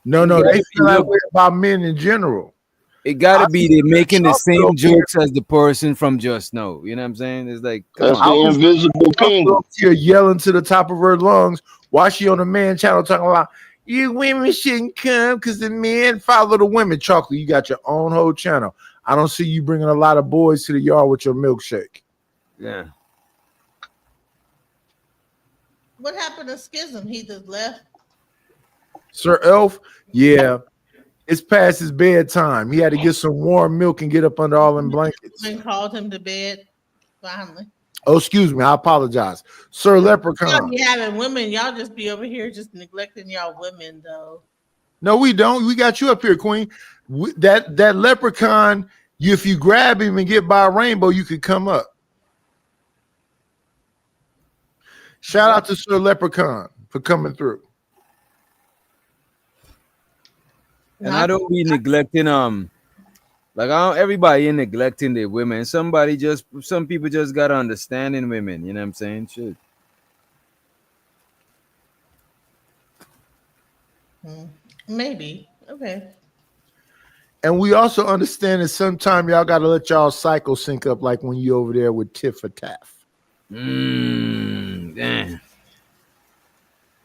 No, they feel that way about men in general. It gotta be they making the same jokes as the person from just now. You know what I'm saying? It's like That's the invisible penguin. Here yelling to the top of her lungs while she on the man channel talking about you women shouldn't come because the men follow the women. Chocolate, you got your own whole channel. I don't see you bringing a lot of boys to the yard with your milkshake. Yeah. What happened to Schism? He just left. Sir Elf, yeah. It's past his bedtime. He had to get some warm milk and get up under all them blankets. And called him to bed. Finally. Oh, excuse me. I apologize. Sir Leprechaun. Y'all be having women. Y'all just be over here just neglecting y'all women, though. No, we don't. We got you up here, Queen. That leprechaun, if you grab him and get by a rainbow, you could come up. Shout out to Sir Leprechaun for coming through. And I don't be neglecting like everybody ain't neglecting their women. Some people just gotta understand in women, you know what I'm saying? Shit. Maybe. Okay. And we also understand that sometimes y'all got to let y'all cycle sync up, like when you over there with Tiff or Taff. Damn.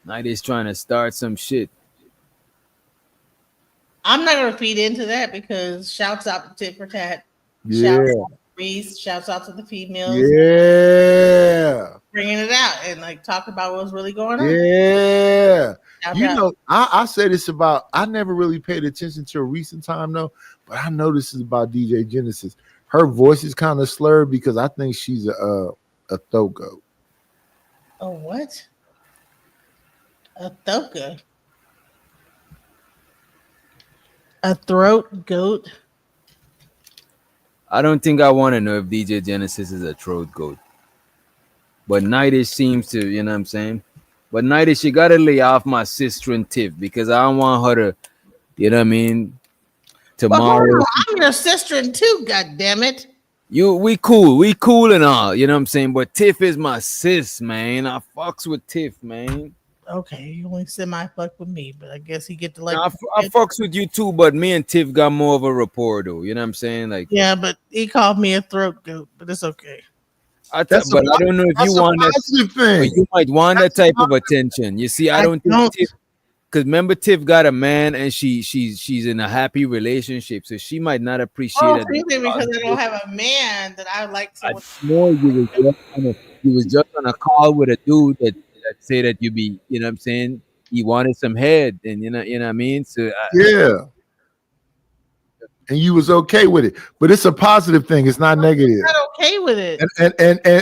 Night is trying to start some shit. I'm not gonna feed into that because shouts out to Tit for Tat. Yeah. Shouts out to Reese. Shouts out to the females. Yeah. Bringing it out and like talk about what's really going on. Yeah. Shout You out. know, I say this about, I never really paid attention to a recent time though, but I know this is about DJ Genesis. Her voice is kind of slurred because I think she's a throat goat. Oh, what? A thoka. A throat goat. I don't think I want to know if DJ Genesis is a throat goat. But Nightish seems to, you know what I'm saying? But Nightish, you gotta lay off my sister and Tiff because I don't want her to, you know what I mean? Tomorrow. Well, I'm your sister and too, goddammit. We cool and all, you know what I'm saying? But Tiff is my sis, man. I fucks with Tiff, man. Okay, you only semi-fuck with me, but I guess he get to like. I fucks with you too, but me and Tiff got more of a rapport, though. You know what I'm saying? Like, yeah, but he called me a throat goat, but it's okay. But I don't know if you want that. Thing. You might want that type of attention. You see, I don't think Tiff, because remember Tiff got a man and she's in a happy relationship, so she might not appreciate it. Really, because I don't have a man that I like to. No, you was just on a call with a dude that say that you be, you know what I'm saying? He wanted some head, and you know what I mean? So yeah. And you was okay with it, but it's a positive thing. It's not negative. I'm not okay with it.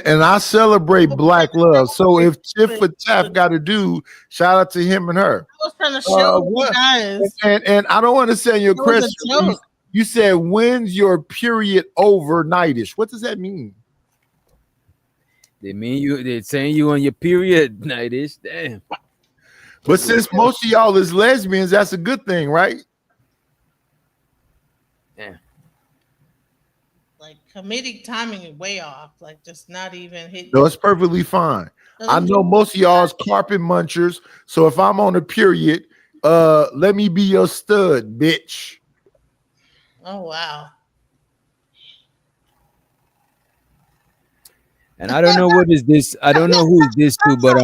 And I celebrate black love. So if Tiff or Taff got a dude, shout out to him and her. I was trying to show you guys. And I don't understand your question. You said, when's your period over, Nightish? What does that mean? They're saying you on your period, Nightish. Damn. But since most of y'all is lesbians, that's a good thing, right? Yeah. Like comedic timing is way off. Like just not even hitting. No, it's perfectly fine. I know most of y'all's carpet munchers. So if I'm on a period, let me be your stud, bitch. Oh wow. And I don't know what is this. I don't know who is this to, but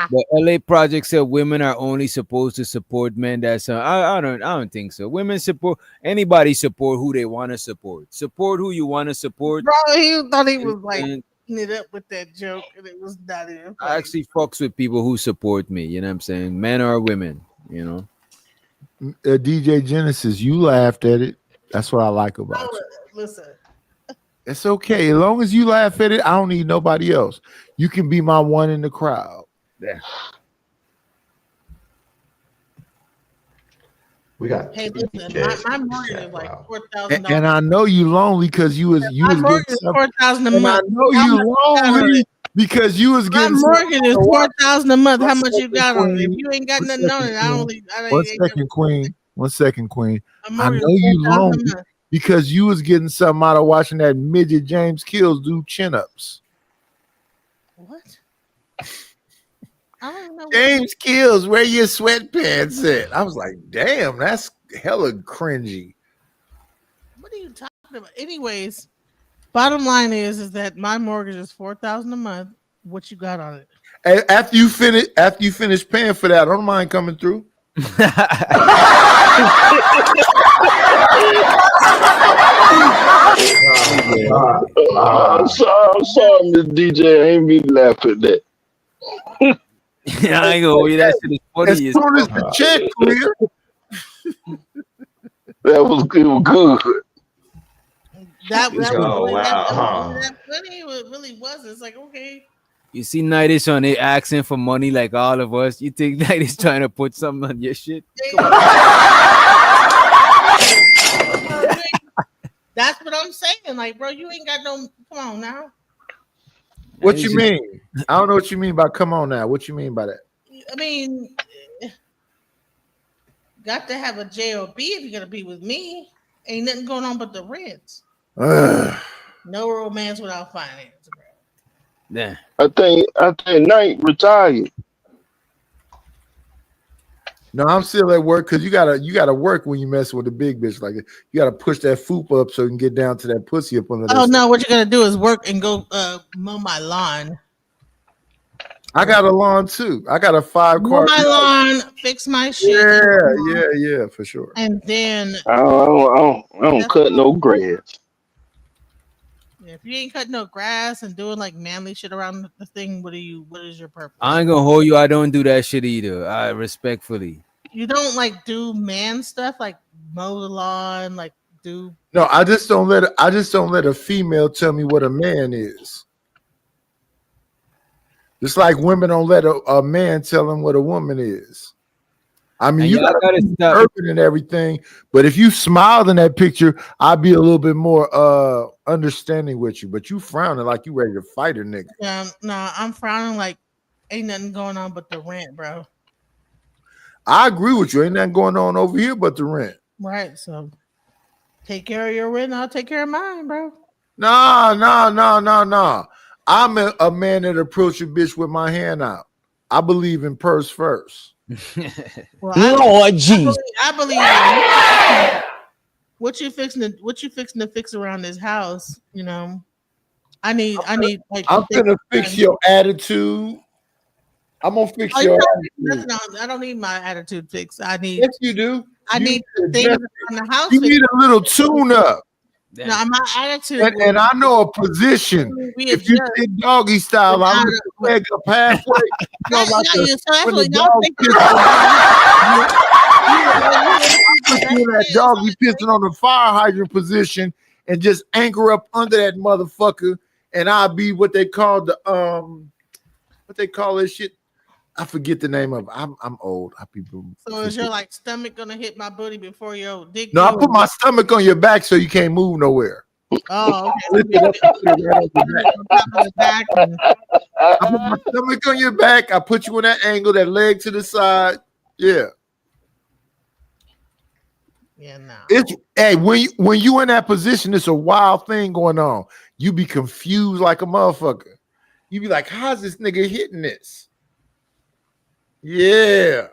the LA Project said women are only supposed to support men. That's I don't think so. Women support anybody, support who they want to support. Support who you want to support. Bro, he thought he was like it up with that joke, and it was not even funny. I actually fucks with people who support me. You know what I'm saying? Men or women. You know. DJ Genesis, you laughed at it. That's what I like about you. Listen. It's okay. As long as you laugh at it, I don't need nobody else. You can be my one in the crowd. Yeah. We got. Hey, listen, my mortgage is like $4,000. And I know you lonely because you was my mortgage is $4,000 a month. I know you lonely because you was getting. My mortgage is $4,000 a month. How much you got on it? If you ain't got nothing on it, I don't. One second, Queen. I know you lonely because you was getting something out of watching that midget James Kills do chin-ups. What? I don't know. James Kills, where your sweatpants at? I was like, damn, that's hella cringy. What are you talking about? Anyways, bottom line is that my mortgage is $4,000 a month. What you got on it? Hey, after you finish paying for that, I don't mind coming through. I'm sorry, Miss DJ. I ain't mean to laugh at that. Yeah, I ain't gonna wait. That shit is funny. As soon as the check clear, that was good. That wow. that funny. It really was. It's like, okay. You see Nightish on it asking for money like all of us. You think Nightish trying to put something on your shit? That's what I'm saying. Like, bro, you ain't got no. Come on now. What you mean? I don't know what you mean by come on now. What you mean by that? I mean, got to have a JOB if you're gonna be with me. Ain't nothing going on but the rents. No romance without finance, bro. Yeah. I think Knight retired. No, I'm still at work because you gotta work when you mess with a big bitch like that. You gotta push that foop up so you can get down to that pussy up under. Oh no, what you're gonna do is work and go mow my lawn. I got a lawn too. I got a 5-car. Mow my lawn, fix my shit. Yeah, for sure. And then I don't cut no grass. if you ain't cutting no grass and doing like manly shit around the thing, what is your purpose? I ain't gonna hold you. I don't do that shit either. I respectfully. You don't like do man stuff like mow the lawn, like do. No, I just don't let a female tell me what a man is. Just like women don't let a man tell them what a woman is. I mean, you gotta be urban and everything, but if you smiled in that picture, I'd be a little bit more understanding with you. But you frowning like you ready to fight a nigga. Yeah, no, I'm frowning like ain't nothing going on but the rent, bro. I agree with you. Ain't nothing going on over here but the rent. Right. So take care of your rent, I'll take care of mine, bro. No. I'm a man that approach a bitch with my hand out. I believe in purse first. Well, Lord Jesus. I believe what you fixing to fix around this house, you know. I need like I'm gonna fix your attitude. I'm gonna fix your attitude. No, I don't need my attitude fixed. I need Yes, you do. I need things on the house. You need a little tune up. No, my attitude. And I know a position. If you did doggy style, I'm gonna leg up halfway. That doggy pissing on the fire hydrant position and just anchor up under that motherfucker, and I'll be what they call the what they call this shit. I forget the name of it. I'm old. So is your like stomach gonna hit my booty before your dick? No, I put my stomach on your back so you can't move nowhere. Oh, okay. I put my stomach on your back. I put you on that angle, that leg to the side. Yeah. Yeah, no. It's when you in that position, it's a wild thing going on. You be confused like a motherfucker. You be like, how's this nigga hitting this? Yeah.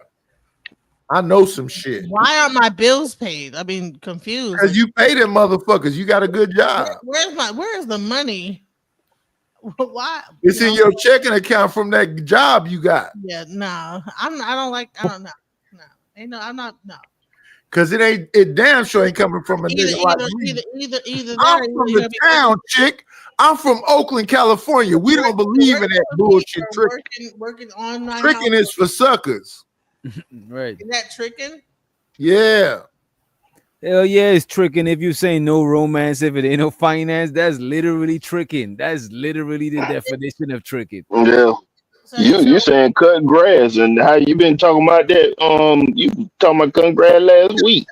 I know some shit. Why are my bills paid? I've been confused. Because you pay them motherfuckers. You got a good job. Where's the money? Why? It's in your checking account from that job you got. Yeah, no. I don't know. No. I'm not. Cause it damn sure ain't coming from a nigga like me. Either I'm from the town, chick. I'm from Oakland, California. We don't believe in that bullshit tricking. Working online. Tricking is for suckers. Right. Is that tricking? Yeah. Hell yeah, it's tricking. If you say no romance, if it ain't no finance, that's literally tricking. That's literally the definition of tricking. Yeah. You saying cut grass, and how you been talking about that? You talking about cutting grass last week.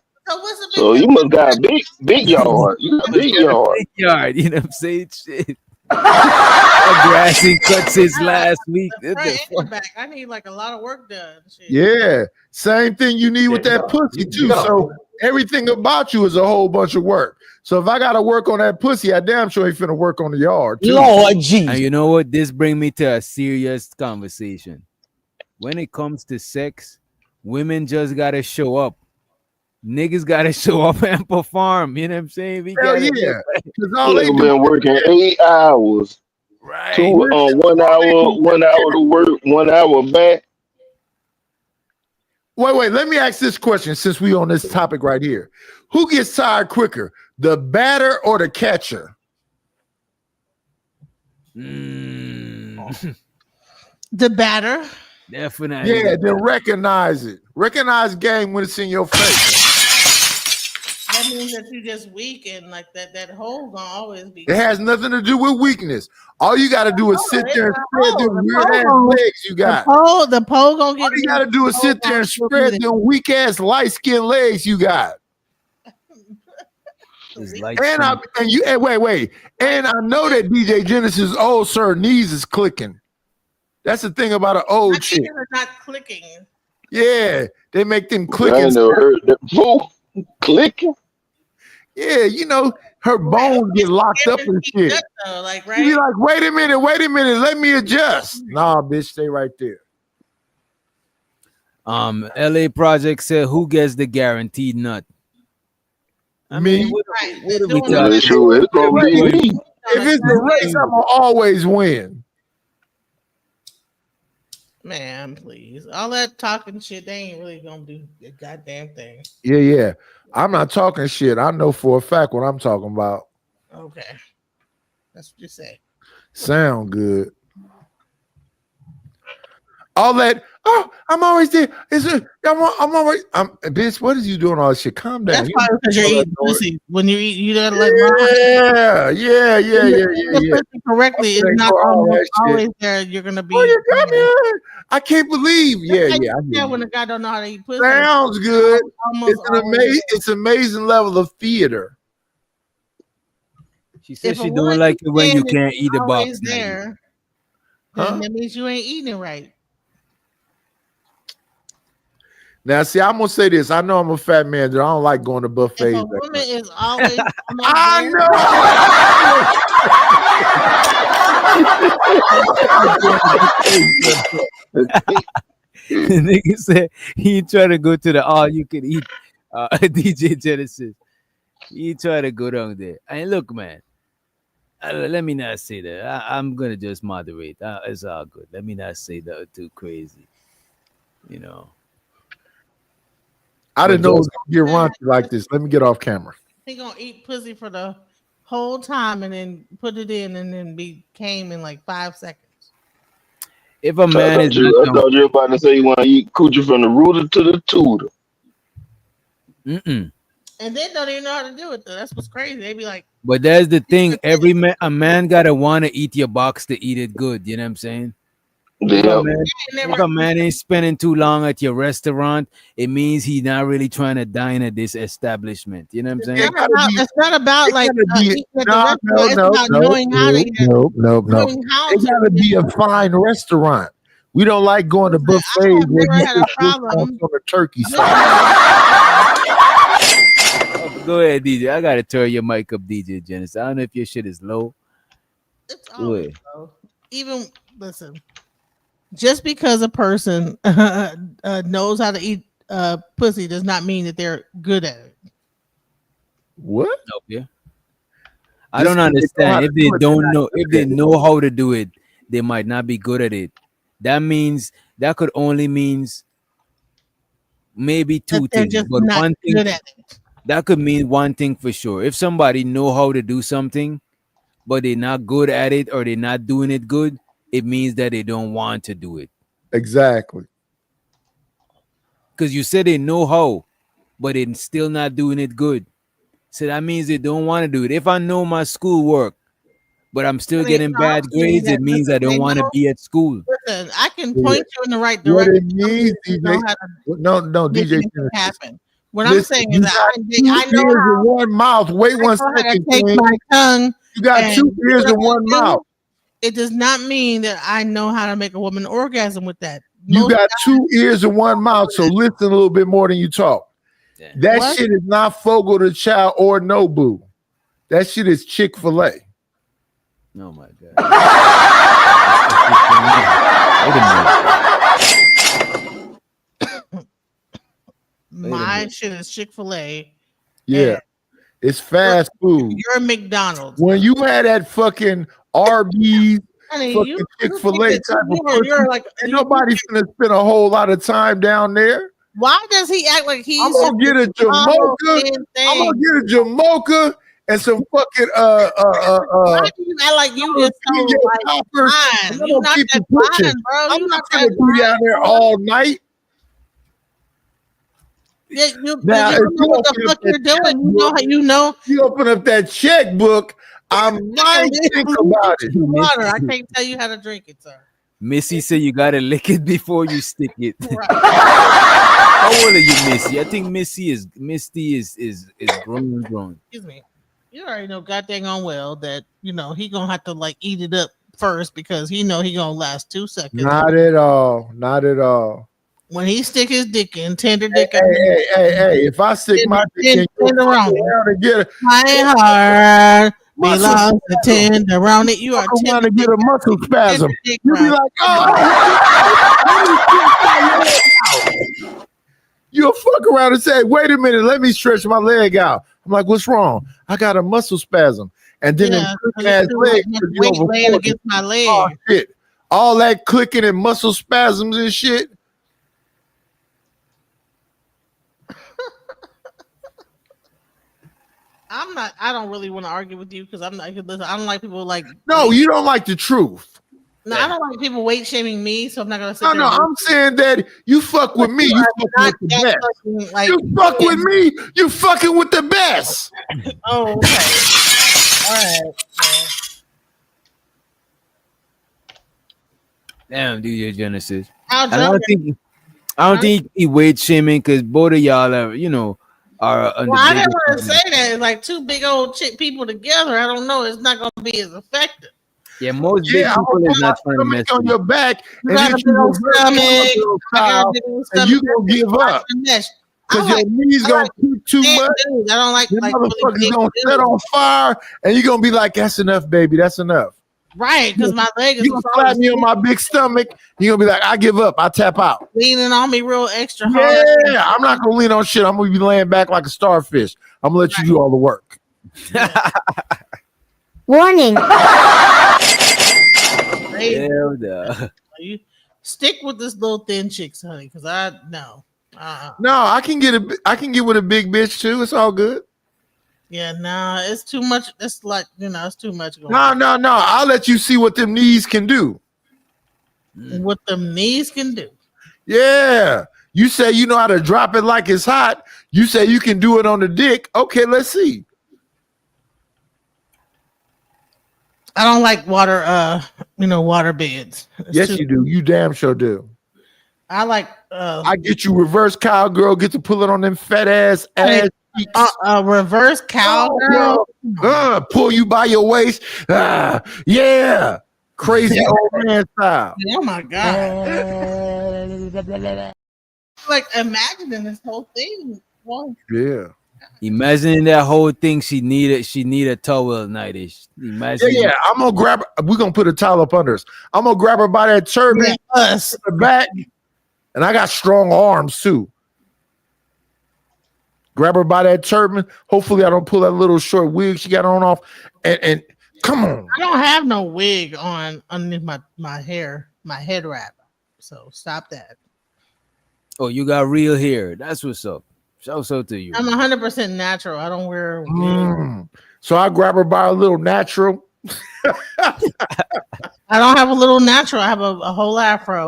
So you must got a big yard. You got a big yard. Big yard, you know what I'm saying? Shit. Grassing cuts his last week. I need like a lot of work done. Shit. Yeah. Same thing you need with that pussy too. So everything about you is a whole bunch of work. So if I gotta work on that pussy, I damn sure ain't finna work on the yard too. Lord Jesus. And you know what? This brings me to a serious conversation. When it comes to sex, women just gotta show up. Niggas gotta show up and perform. You know what I'm saying? Hell yeah. Because all they been working 8 hours. Right. 1 hour to work, 1 hour back. Wait. Let me ask this question since we on this topic right here. Who gets tired quicker, the batter or the catcher? The batter. Definitely. Yeah, then recognize it. Recognize game when it's in your face. That means that you just weak and like that hole gonna always be. It has nothing to do with weakness. All you got to do is sit there and spread them weird ass legs you got. The pole gonna get. All you got to do is sit there and spread them weak ass light skinned legs you got. Wait. And I know that DJ Genesis old sir knees is clicking. That's the thing about an old chick. Are not clicking. Yeah, they make them clicking. I never heard that. Clicking. Yeah, you know, her bones get locked up and shit. Right? You be like, wait a minute, let me adjust. Nah, bitch, stay right there. LA Project said, "Who gets the guaranteed nut?" I Me. mean, what are we Yeah, talking? sure, it's gonna be me. If it's a race, I'm gonna always win. Man, please. All that talking shit, they ain't really gonna do the goddamn thing. Yeah. I'm not talking shit. I know for a fact what I'm talking about. Okay. That's what you say. Sound good. All that. Oh, I'm always there. I'm always. Bitch, what is you doing all this shit? Calm down. That's probably because you're eating pussy. When you eat, you gotta let yeah. the pussy correctly. It's not always there. You're gonna be. I can't believe. Yeah. When a guy don't know how to eat pussy. Sounds good. It's It's amazing level of theater. She said she don't like it when you can't eat a box. There, then that means you ain't eating it right. Now, see, I'm gonna say this. I know I'm a fat man, but I don't like going to buffets. If a woman is always, I know. The nigga said he trying to go to the all you can eat DJ Genesis. He trying to go down there. And look, man, let me not say that. I'm gonna just moderate. It's all good. Let me not say that too crazy. You know. I didn't know it was gonna get raunchy like this. Let me get off camera. He gonna eat pussy for the whole time and then put it in and then came in like 5 seconds. If a man I thought you were about to say you want to eat coochie from the rooter to the tutor. Mm-mm. And they don't even know how to do it though. That's what's crazy. They be like, but that's the thing. A man gotta want to eat your box to eat it good. You know what I'm saying? Yeah. If a man ain't spending too long at your restaurant, it means he's not really trying to dine at this establishment. You know what I'm saying? It's not about like eating at the restaurant. It's about knowing how to eat. No. It gotta be a fine restaurant. We don't like going to buffets where you put on the turkey side. Go ahead, DJ. I gotta turn your mic up, DJ Genesis. I don't know if your shit is low. It's always low. Even listen. Just because a person knows how to eat pussy does not mean that they're good at it. What? Nope, yeah. I don't understand. If they don't know, if they know how to do it, they might not be good at it. That could only means maybe two things. But one thing that could mean one thing for sure. If somebody know how to do something, but they're not good at it or they're not doing it good, it means that they don't want to do it. Exactly. Because you said they know how, but they're still not doing it good. So that means they don't want to do it. If I know my schoolwork, but I'm still getting bad grades, it means I don't want to be at school. Listen, I can point you in the right direction. What it means, DJ. No, DJ. Happen. What I'm saying is that I know how in one mouth. Wait one second. Take my tongue. You got 2 ears in one mouth. It does not mean that I know how to make a woman orgasm with that. You got 2 ears in one mouth, so listen a little bit more than you talk. That shit is not Fogo the Child or Nobu. That shit is Chick-fil-A. Oh my God. My shit is Chick-fil-A. Yeah. It's fast food. You're McDonald's. When you had that fucking Arby's, fucking Chick-fil-A type of person, ain't nobody gonna spend a whole lot of time down there. Why does he act like he's? I'm gonna get a Jamocha and some fucking Why do you act like you just so like fine? You're not that fine, bro. I'm not gonna be down there all night. Yeah, you know what the fuck you're doing. You open up that checkbook, I might think about it. Water. I can't tell you how to drink it, sir. Missy said you gotta lick it before you stick it. How old are you, Missy? I think Misty is grown. Excuse me. You already know goddamn on well that he gonna have to like eat it up first because he gonna last 2 seconds. Not at all. When he stick his dick in, tender dick. Hey! If I stick my dick in, around it, my heart belongs to tenderoni. You are trying to get a muscle spasm. You be like, You'll fuck around and say, wait a minute, let me stretch my leg out. I'm like, what's wrong? I got a muscle spasm. And then ass leg, weight laying against my leg. Oh, shit. All that clicking and muscle spasms and shit. I don't really want to argue with you because I'm not. Listen, I don't like people like. No, you don't like the truth. No, I don't like people weight shaming me, so I'm not gonna say. No, I'm saying that you fuck with me. You fuck with the best. Like, you fuck with me. You fucking with the best. Oh, okay. All right. Damn, DJ Genesis. I don't think he weight shaming because both of y'all are, are. Well, I didn't want to say that. It's like two big old chick people together. I don't know. It's not going to be as effective. Yeah, most big people is not trying to mess on your back, and you gonna give up because your knees gonna kick too much. I don't like motherfuckers really gonna set on fire, and you're gonna be like, "That's enough, baby. That's enough." Right, because my leg is. You gonna slap me on my big stomach. You're gonna be like, "I give up. I tap out." Leaning on me real extra hard. Yeah, I'm not gonna lean on shit. I'm gonna be laying back like a starfish. I'm gonna let you do all the work. Warning. Hell no. You stick with this little thin chicks, honey, because no, I can get with a big bitch too. It's all good. Yeah, it's too much. It's like it's too much. No. I'll let you see what them knees can do. What them knees can do. Yeah. You say you know how to drop it like it's hot. You say you can do it on the dick. Okay, let's see. I don't like water, water beds. Yes, you do. You damn sure do. I like. I get you reverse cowgirl. Get to pull it on them fat ass cheeks. Reverse cowgirl. Pull you by your waist. Yeah, crazy old man style. Oh my god! Like imagining this whole thing. Well, yeah. Imagining that whole thing, she need a towel nightish. Imagine. Yeah. I'm gonna grab her. We're gonna put a towel up under us. I'm gonna grab her by that turban, the back, and I got strong arms too. Grab her by that turban. Hopefully, I don't pull that little short wig she got on off. And come on. I don't have no wig on underneath my hair, my head wrap. So stop that. Oh, you got real hair. That's what's up. Shout out to you. I'm 100% natural. I don't wear a wig. So I grab her by a little natural. I don't have a little natural. I have a whole afro.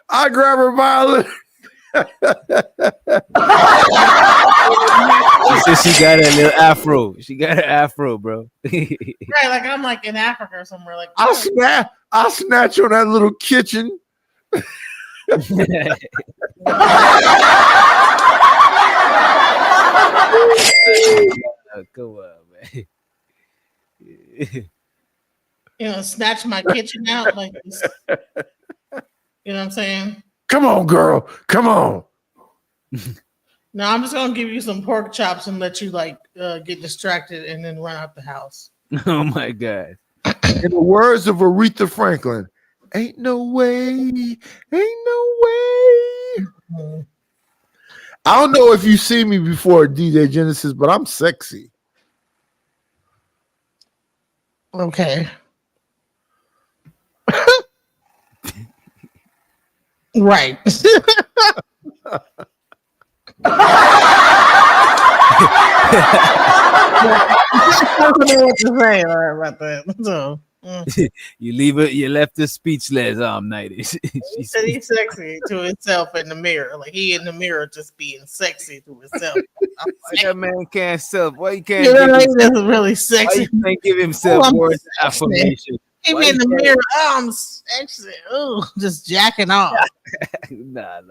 I grab her by a little. She said she got a little afro. She got an afro, bro. Right, like I'm like in Africa or somewhere. Like I snatch on that little kitchen. Come on, man. Snatch my kitchen out like this. You know what I'm saying? Come on, girl. Come on. Now I'm just gonna give you some pork chops and let you get distracted and then run out the house. Oh my god. In the words of Aretha Franklin, ain't no way, ain't no way. I don't know if you see me before, DJ Genesis, but I'm sexy. Okay. Right. I don't know what to say about that. So, You left her speechless. Night. He said he's sexy to himself in the mirror. Like he in the mirror just being sexy to himself. That man can't self. Why you can't? That's really sexy. Why you can't give himself words of affirmation? He be in the mirror. Oh, I'm sexy. Ooh, just jacking off. Nah.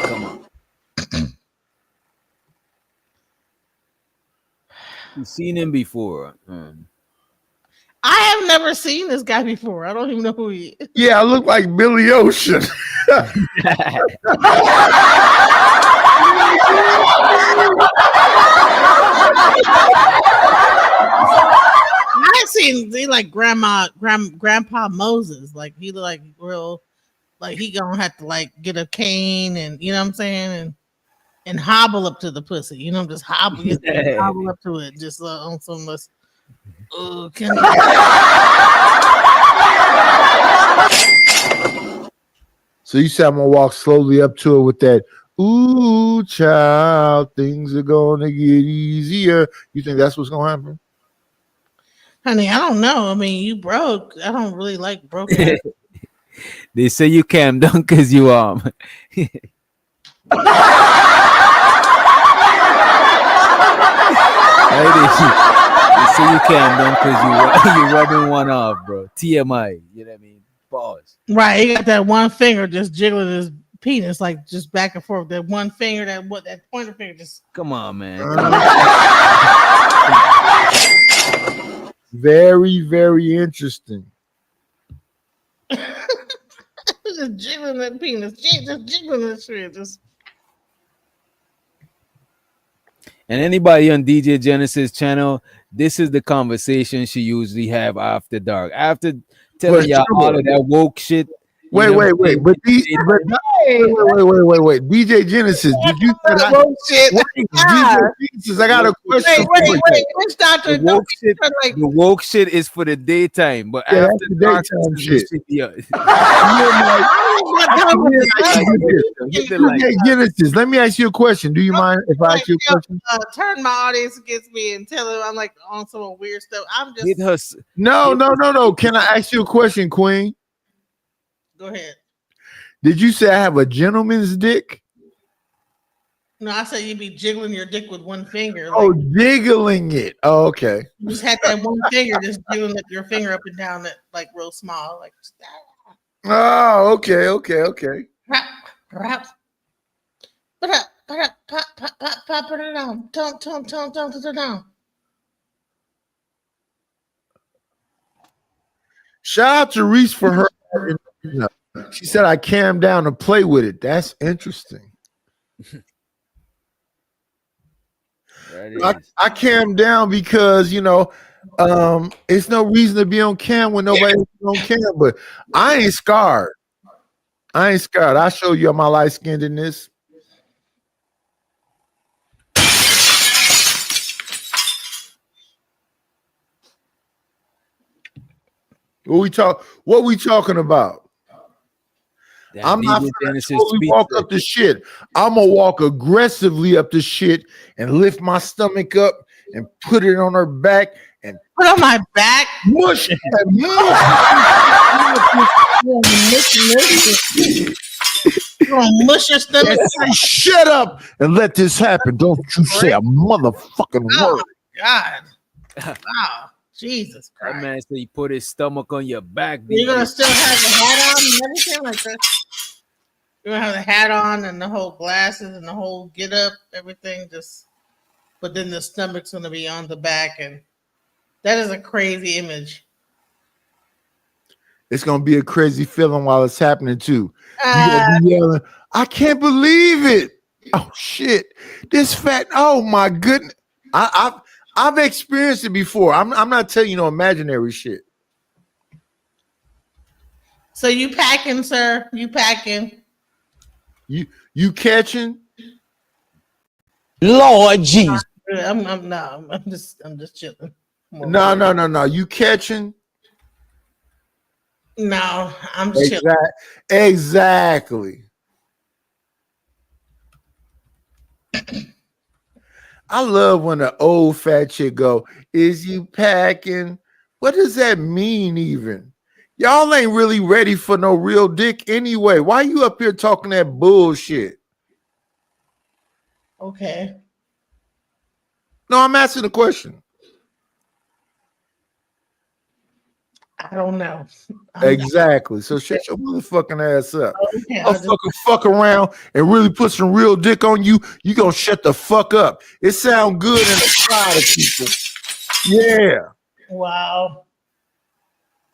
Come on. You've seen him before. I have never seen this guy before. I don't even know who he is. Yeah, I look like Billy Ocean. I seen they like grandpa Moses. Like he like real, like he gonna have to like get a cane and you know what I'm saying and hobble up to the pussy. You know, just hobble up to it, just on some less. Oh, So you said I'm gonna walk slowly up to it with that. Ooh, child, things are gonna get easier. You think that's what's gonna happen? honey, I don't know. I mean, you broke. I don't really like broken. They say you can't done because you They say you can't done because you rubbing one off, bro. TMI. You know what I mean? Pause. Right, he got that one finger just jiggling his penis, like just back and forth. That one finger, that pointer finger, just come on, man. Very, very interesting. just jiggling that penis, just jiggling that shit, just. And anybody on DJ Genesis channel, this is the conversation she usually have after dark. After telling y'all all of that woke shit. Wait. But wait. DJ Genesis, did you say DJ Genesis, I got a question. Wait. Which doctor? The woke shit is for the daytime, but after dark shit. DJ Genesis, let me ask you a question. Do you mind if I ask you a question? Turn my audience against me and tell them I'm like on some weird stuff. I'm just No. Can I ask you a question, Queen? Go ahead. Did you say I have a gentleman's dick? No, I said you'd be jiggling your dick with one finger. Oh, jiggling it. Oh, okay. You just had that one finger, just jiggling your finger up and down, that like real small, like. Oh, okay. Pop it down. Don't down. Shout out to Reese for her. She said I calmed down to play with it. That's interesting. I calmed down because it's no reason to be on cam when nobody's on cam, but I ain't scarred. I show you my light skinned in this. What we talking about? I'm not gonna walk up the shit. I'm gonna walk aggressively up the shit and lift my stomach up and put it on her back and put on my back. Mush. Mush your stomach. Shut up and let this happen. Don't you say a motherfucking word. God. Wow. Jesus Christ. That man said he put his stomach on your back. You're gonna still have the hat on and everything like that. You're gonna have the hat on and the whole glasses and the whole get up, everything but then the stomach's gonna be on the back, and that is a crazy image. It's gonna be a crazy feeling while it's happening too. You gonna be yelling, I can't believe it. Oh shit. This fat, oh my goodness. I've experienced it before. I'm not telling you no imaginary shit. So you packing, sir? You packing? You catching? Lord Jesus. I'm just chilling. No. You catching? No, I'm chilling. Exactly. I love when an old fat chick go, is you packing? What does that mean even? Y'all ain't really ready for no real dick anyway. Why you up here talking that bullshit? Okay. No, I'm asking the question. I don't know. Exactly. So shut your motherfucking ass up. Okay, I'll fuck around and really put some real dick on you. You gonna shut the fuck up. It sound good in the crowd of people. Yeah. Wow.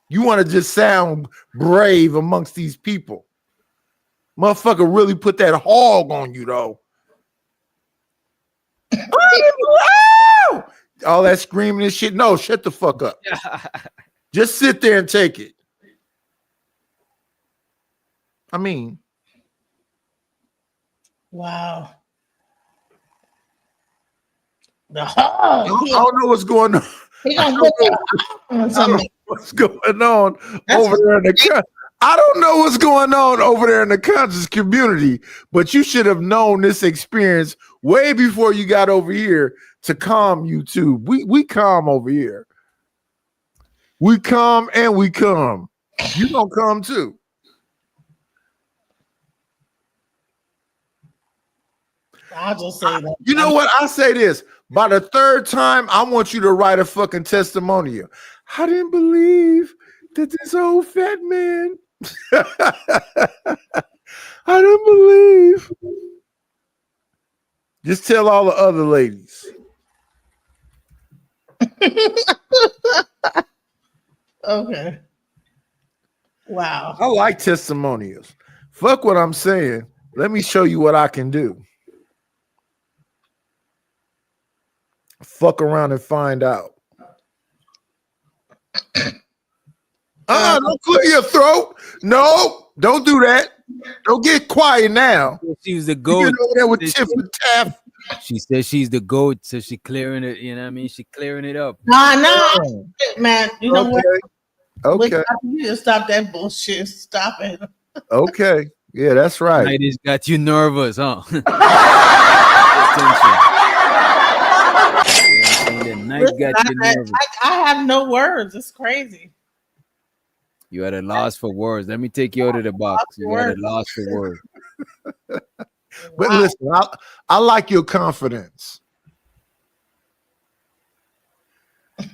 You want to just sound brave amongst these people. Motherfucker really put that hog on you though. All that screaming and shit. No, shut the fuck up. Just sit there and take it. I mean, wow. I don't know what's going on. I don't know what's going on over there in the I don't know what's going on over there in the conscious community, but you should have known this experience way before you got over here to calm YouTube. We calm over here. We calm and we come. You gonna come too. I'll just say that. You know what? I say this. By the third time, I want you to write a fucking testimonial. I didn't believe that this old fat man. I didn't believe. Just tell all the other ladies. Okay. Wow. I like testimonials. Fuck what I'm saying. Let me show you what I can do. Fuck around and find out. Don't clear your throat. No, don't do that. Don't get quiet now. She's the goat. You know that with Tiff and Taff. She says she's the goat, so she clearing it. You know what I mean? She clearing it up. No, man. You know what? Okay. You just stop that bullshit. Stop it. Okay. Yeah, that's right. I just got you nervous, huh? The night got you nervous. I have no words. It's crazy. You had a loss for words. Let me take you out of the box. You had a loss for words. But listen, I like your confidence.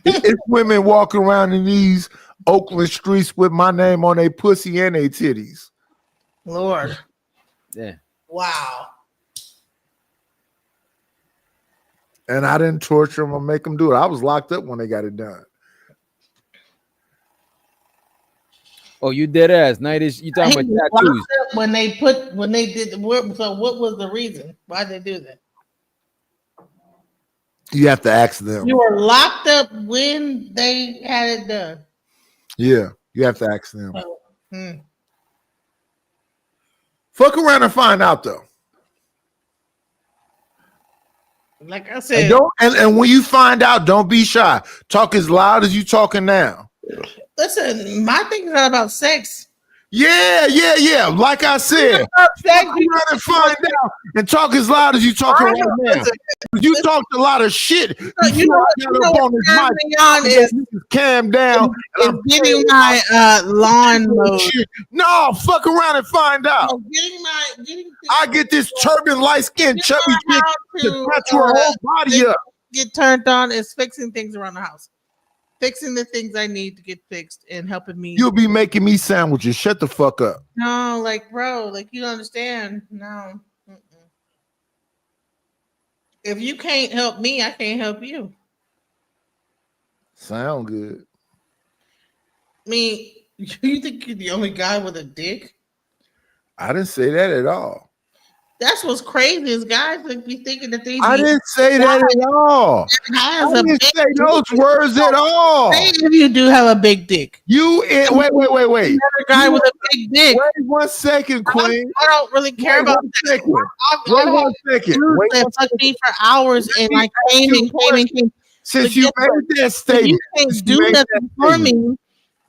It's women walking around in these Oakland streets with my name on their pussy and their titties. Lord. Yeah. Wow. And I didn't torture them or make them do it. I was locked up when they got it done. Oh, you dead ass. Night is you talking about tattoos? When they did the work. So what was the reason? Why did they do that? You have to ask them. You were locked up when they had it done. Yeah, you have to ask them. Oh, Fuck around and find out though. Like I said, and when you find out, don't be shy. Talk as loud as you talking now. Listen, my thing is not about sex. Yeah. Like I said, fuck around and find out and talk as loud as you talking right now. You talked a lot of shit. You know what is calm down. Is getting my lawn mode. No, fuck around and find out. Getting I get this turban, light skinned chubby chick to touch her whole body up. Get turned on is fixing things around the house. Fixing the things I need to get fixed and helping me. You'll be making me sandwiches. Shut the fuck up. No, like, bro, like, you don't understand. No. If you can't help me, I can't help you. Sound good. I mean, you think you're the only guy with a dick? I didn't say that at all. That's what's crazy is guys like be thinking that they. I didn't say that at all. I didn't say those words at all. If you do have a big dick, wait. Another guy with a big dick. Wait 1 second, Queen. I don't really care about that. Wait 1 second. Wait 1 second. Me for hours and like came. Since you made that statement, you can't do nothing for me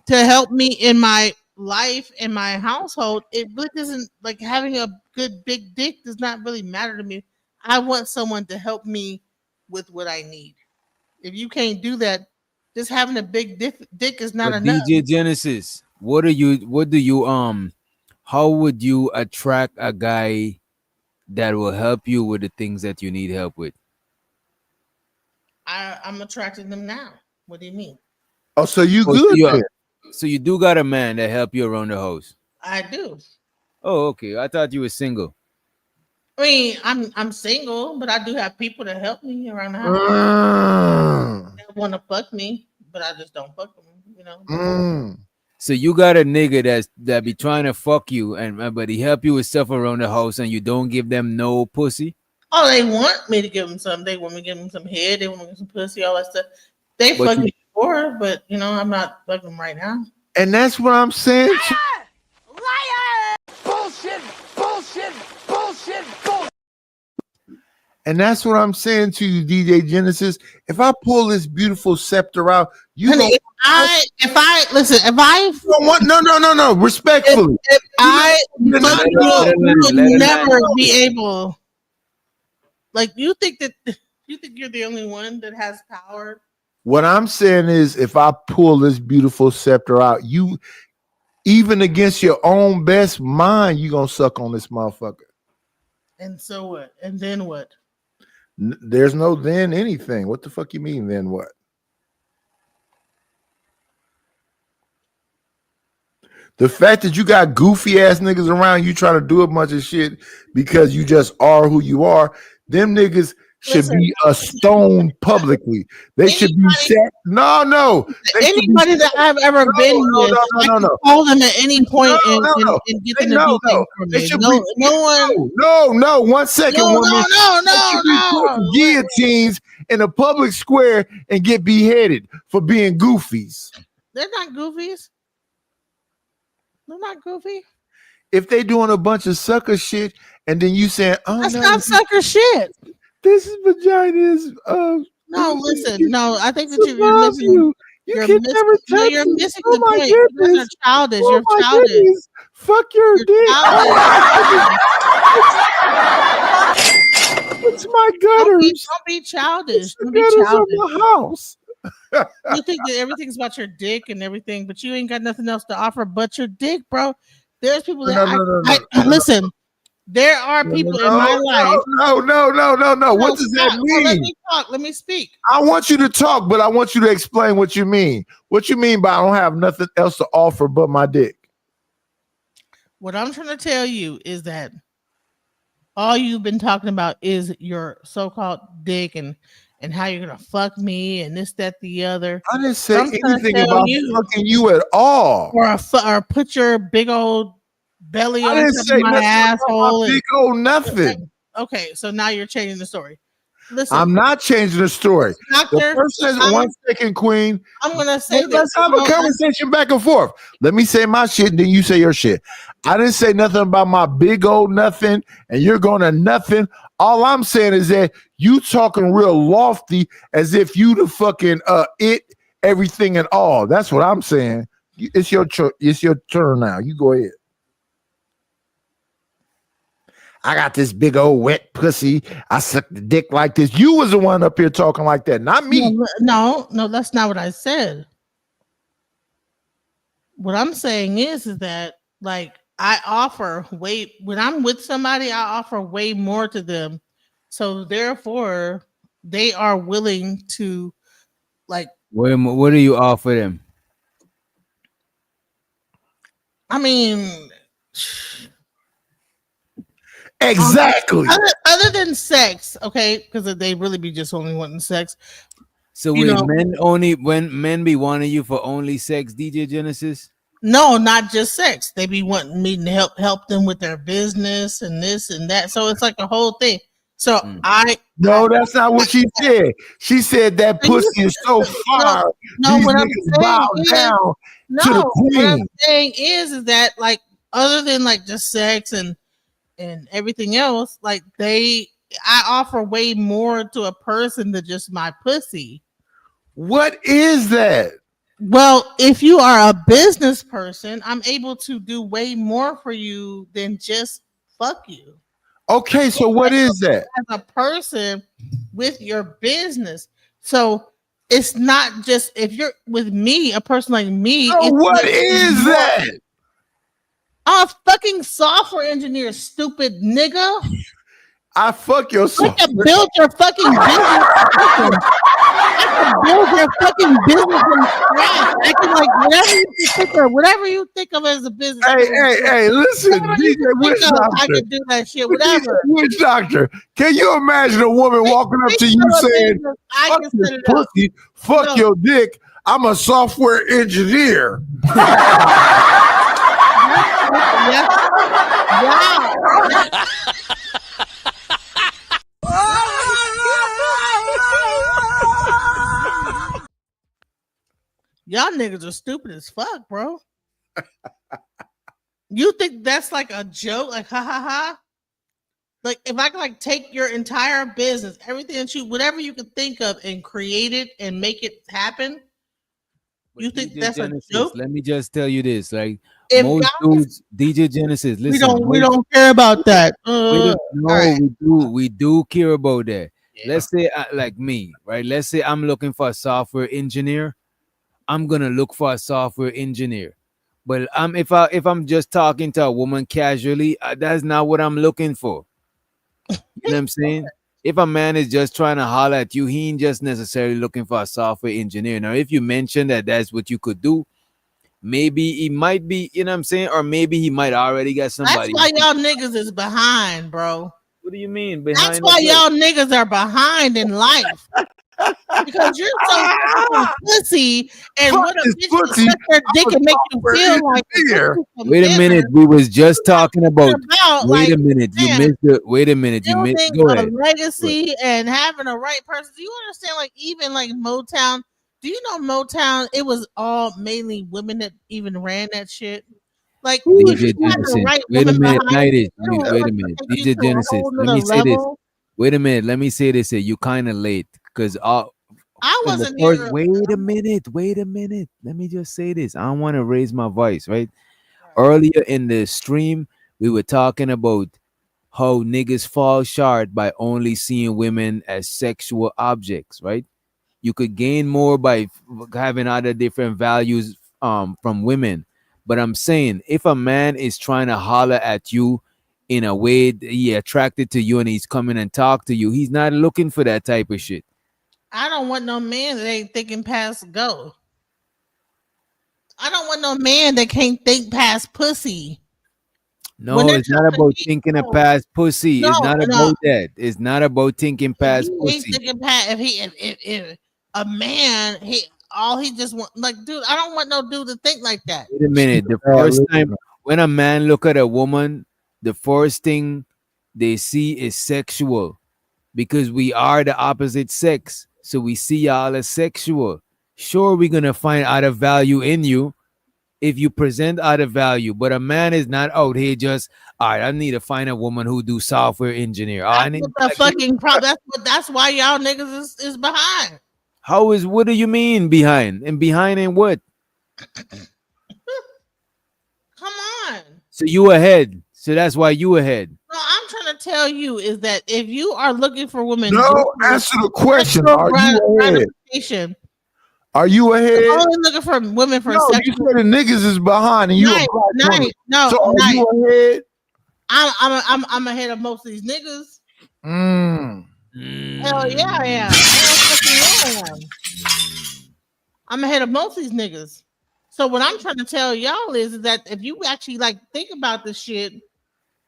to help me in my life and my household. It really doesn't, like, having a good big dick does not really matter to me. I want someone to help me with what I need. If you can't do that, just having a big dick is not enough. DJ Genesis, how would you attract a guy that will help you with the things that you need help with? I'm attracting them now. What do you mean? Oh, so you good? So you do got a man that help you around the house? I do. Oh, okay. I thought you were single. I mean, I'm single, but I do have people that help me around the house. They want to fuck me, but I just don't fuck them. You know. So you got a nigga that be trying to fuck you, but he help you with stuff around the house, and you don't give them no pussy? Oh, they want me to give them some. They want me to give them some head. They want me to give them some pussy, all that stuff. They fuck me before, but I'm not fucking them right now. And that's what I'm saying. Liar! Bullshit! Bullshit! Bullshit! Bullshit! And that's what I'm saying to you, DJ Genesis. If I pull this beautiful scepter out, you know. If I no. Respectfully, if I would never be able. Like, you think you're the only one that has power? What I'm saying is, if I pull this beautiful scepter out, you, even against your own best mind, you gonna suck on this motherfucker. And so what? And then what? There's no then anything. What the fuck you mean then what? The fact that you got goofy ass niggas around you trying to do a bunch of shit because you just are who you are, them niggas should be stoned publicly. They should be set. No. Anybody that I've ever been with, I can call them at any point and get them to do things for me. No. 1 second. No. Guillotines in a public square and get beheaded for being goofies. They're not goofies. They're not goofy. If they doing a bunch of sucker shit and then you saying, "Oh, that's not sucker shit. This is vaginas." No, listen. No, I think that you're missing. You're missing the point. You're childish. You're childish. Goodness. Fuck your dick. It's my gutters. Don't be childish. Don't be childish. Of the house. You think that everything's about your dick and everything, but you ain't got nothing else to offer but your dick, bro. There's people that listen. There are people in my life. No. What does that mean? Let me talk. Let me speak. I want you to talk, but I want you to explain what you mean. What you mean by I don't have nothing else to offer but my dick? What I'm trying to tell you is that all you've been talking about is your so-called dick and how you're gonna fuck me and this, that, the other. I didn't say anything about fucking you at all. Or put your big old belly on my asshole. Big old nothing. Okay, so now you're changing the story. Listen, I'm not changing the story. Doctor, one second, Queen. I'm gonna say let's have a conversation back and forth. Let me say my shit, and then you say your shit. I didn't say nothing about my big old nothing, and you're going to nothing. All I'm saying is that you talking real lofty as if you the fucking everything and all. That's what I'm saying. It's your turn now. You go ahead. I got this big old wet pussy. I suck the dick like this. You was the one up here talking like that, not me. No, that's not what I said. What I'm saying is that, like, I offer when I'm with somebody, I offer way more to them. So therefore, they are willing to, like. What do you offer them? I mean, exactly. Other than sex, okay, because they really be just only wanting sex. So when men be wanting you for only sex, DJ Genesis? No, not just sex. They be wanting me to help them with their business and this and that. So it's like a whole thing. So that's not what she said. She said that pussy is so far. No, what I'm saying is that, like, other than like just sex and everything else, like I offer way more to a person than just my pussy. What is that? Well, if you are a business person, I'm able to do way more for you than just fuck you. Okay, so what is that? As a person with your business. So it's not just if you're with me, a person like me. So what is that? I'm a fucking software engineer, stupid nigga. I fuck your software. I can build your fucking business. I can build your fucking business from scratch. I can, like, whatever you think of as a business. Hey, listen, DJ Witch Doctor. I can do that shit, whatever. Witch Doctor, can you imagine a woman walking up to you saying, fuck your pussy, fuck your dick, I'm a software engineer. Yeah. niggas are stupid as fuck, bro. You think that's like a joke? Like, ha ha ha. Like, if I could like take your entire business, everything that you, whatever you could think of, and create it and make it happen, you think DJ that's Genesis, a joke? let me just tell you this: like If most y'all, dudes, DJ Genesis, listen, we don't care about that. no, right. we do care about that. Yeah. Let's say, like me, right? Let's say I'm looking for a software engineer. I'm gonna look for a software engineer. But if I'm just talking to a woman casually, that's not what I'm looking for. You know what I'm saying? If a man is just trying to holler at you, he ain't just necessarily looking for a software engineer. Now, if you mention that that's what you could do, maybe he might be, you know what I'm saying? Or maybe he might already got That's somebody. why y'all niggas is behind, bro. What do you mean? That's Behind why the what? y'all niggas are behind in life. Because you're so fucking pussy, and Fuck what a this bitch can pussy. suck their dick I'm a and make you software feel like engineer. Wait a minute. We was just talking about. about Wait like a minute. You man, missed it. Wait a minute. You missed. building Go a ahead. legacy and having a right person. Do you understand? Like even like Motown. Do you know Motown? It was all mainly women that even ran that shit. Like if DJ you had the Genesis. right Wait a woman minute. behind you, it'll Wait a like minute. take you DJ to a Genesis. whole Let nother me say this. level. Wait a minute. Let me say this here. You kind of late because I from the wasn't first. here. Wait a minute. Wait a minute. Let me just say this. I don't want to raise my voice. Right. Earlier in the stream, we were talking about how niggas fall short by only seeing women as sexual objects. Right. You could gain more by having other different values from women. But I'm saying if a man is trying to holler at you in a way that he attracted to you and he's coming and talk to you, he's not looking for that type of shit. I don't want no man that ain't thinking past go. I don't want no man that can't think past pussy. No, it's not about thinking of past pussy. No, It's not no. about that. It's not about thinking If past he ain't pussy. thinking past, if a man, all he just want, like, dude, I don't want no dude to think like that. Wait a minute. The first time when a man look at a woman, the first thing they see is sexual because we are the opposite sex. So we see y'all as sexual. Sure, we're gonna find out of value in you if you present out of value, but a man is not out here just, all right, I need to find a woman who do software engineer. I need That's the fucking problem. That's why y'all niggas is behind. what do you mean behind? And behind in what? Come on. So you ahead. So that's why you ahead. No, I'm trying to tell you is that if you are looking for women, No, answer the question. Are you ahead? Are you ahead? I'm only looking for women for no, you said the niggas is behind and you a black woman. No, so are you ahead? I'm ahead of most of these niggas. Hell yeah, I am. Hell fucking yeah, I am. I'm ahead of most of these niggas. So what I'm trying to tell y'all is that if you actually like think about this shit,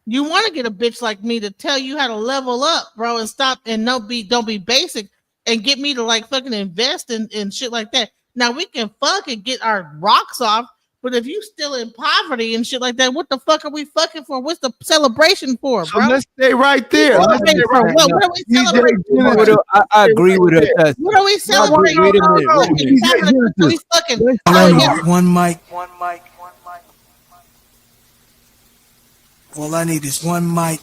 you want to get a bitch like me to tell you how to level up, bro, and stop and don't be basic and get me to like fucking invest in shit like that. Now we can fuck and get our rocks off, but if you still in poverty and shit like that, what the fuck are we fucking for? What's the celebration for, So bro? let's stay right there. What are we celebrating for? I agree with her. What are we celebrating? Wait a minute. We fucking. One mic. All I need is one mic.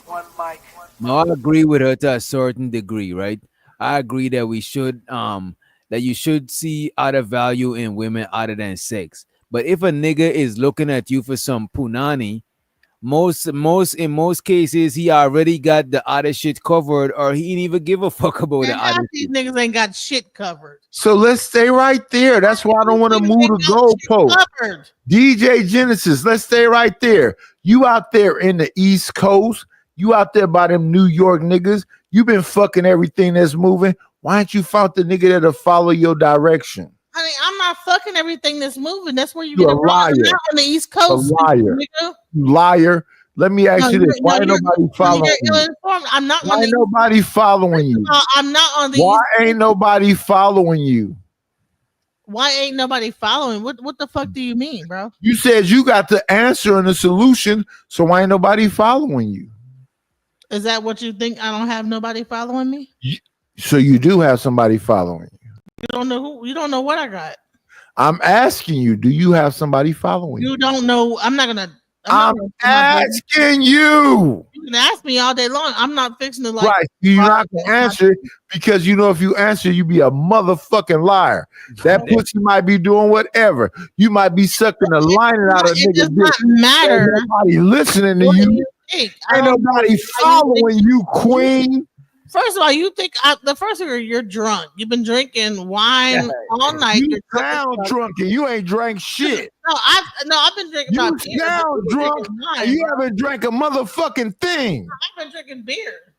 No, I agree with her to a certain degree, right? I agree that we should that you should see other value in women other than sex. But if a nigga is looking at you for some punani, in most cases he already got the other shit covered, or he ain't even give a fuck about the Half other these shit. niggas ain't got shit covered. So let's stay right there. That's why I don't want to move the goalpost. DJ Genesis, let's stay right there. You out there in the East Coast, you out there by them New York niggas, you been fucking everything that's moving. Why ain't you found the nigga that'll follow your direction? Honey, I'm not fucking everything that's moving. That's where you You get a it wrong. liar. I'm not on the East Coast. A liar. Nigga. You liar. Let me ask you this. Why ain't nobody following you? I'm not Why on ain't the nobody following you? I'm not on the Why East ain't nobody following you? Why ain't nobody following? What the fuck do you mean, bro? You said you got the answer and the solution, so why ain't nobody following you? Is that what you think? I don't have nobody following me? So you do have somebody following you. You don't know who, you don't know what I got. I'm asking you, do you have somebody following you? You don't know. I'm I'm asking you. You can ask me all day long. I'm not fixing to like. Right. You're not going to answer because you know if you answer, you be a motherfucking liar. That pussy might be doing whatever. You might be sucking the lining out of nigga. It does not matter. Ain't nobody listening to you. Ain't nobody following you, queen. First of all, you think the first thing you're drunk. You've been drinking wine all night. You sound drunk and you ain't drank shit. I've been drinking. You sound drunk and you haven't drank a motherfucking thing. I've been drinking beer.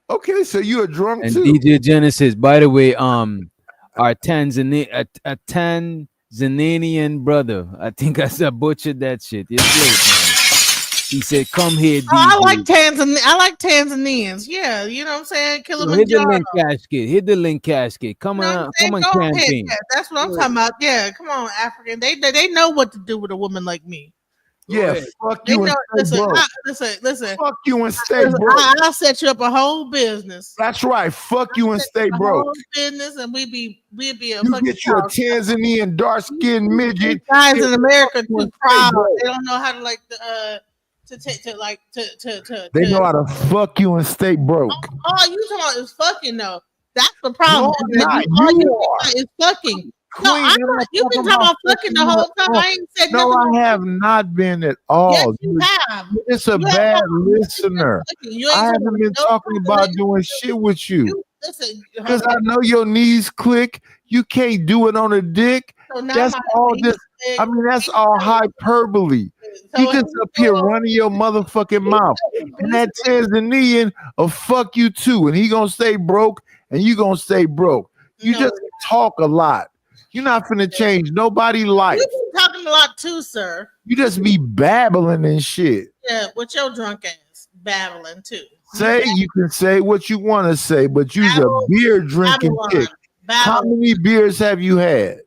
Okay, so you a drunk and too. DJ Genesis, by the way, our Tanzanian brother. I think I butchered that shit. It's late, man. He said, "Come here, DJ." I like Tanzanians. Yeah, you know what I'm saying. Kilimanjaro. Hit the link casket. Hit the link casket. Come on, campaign. Yeah, that's what I'm talking about. Yeah, come on, African. They know what to do with a woman like me. Yeah, fuck you and stay broke. Listen. Fuck you and stay broke. I'll set you up a whole business. That's right. Fuck you and stay broke. Whole business, and we'd be a you get you a Tanzanian dark skinned midget. Guys in America too proud. They don't know how to like They know how to fuck you and stay broke. All you talking about is fucking though. That's the problem. No, all you think is fucking. No, I'm not. You've been talking about fucking the whole time. I ain't said nothing. No, I have not been at all. Yes, you have. It's a bad listener. I haven't been talking about doing shit with you. Because I know your knees click. You can't do it on a dick. That's all this. I mean, that's all hyperbole. You just up here running your motherfucking mouth. And that Tanzanian will fuck you too. And he gonna stay broke and you gonna stay broke. You just talk a lot. You're not finna change nobody life. You've been talking a lot too, sir. You just be babbling and shit. Yeah, with your drunk ass babbling too. You can say what you want to say, but you's a beer drinking chick. How many beers have you had?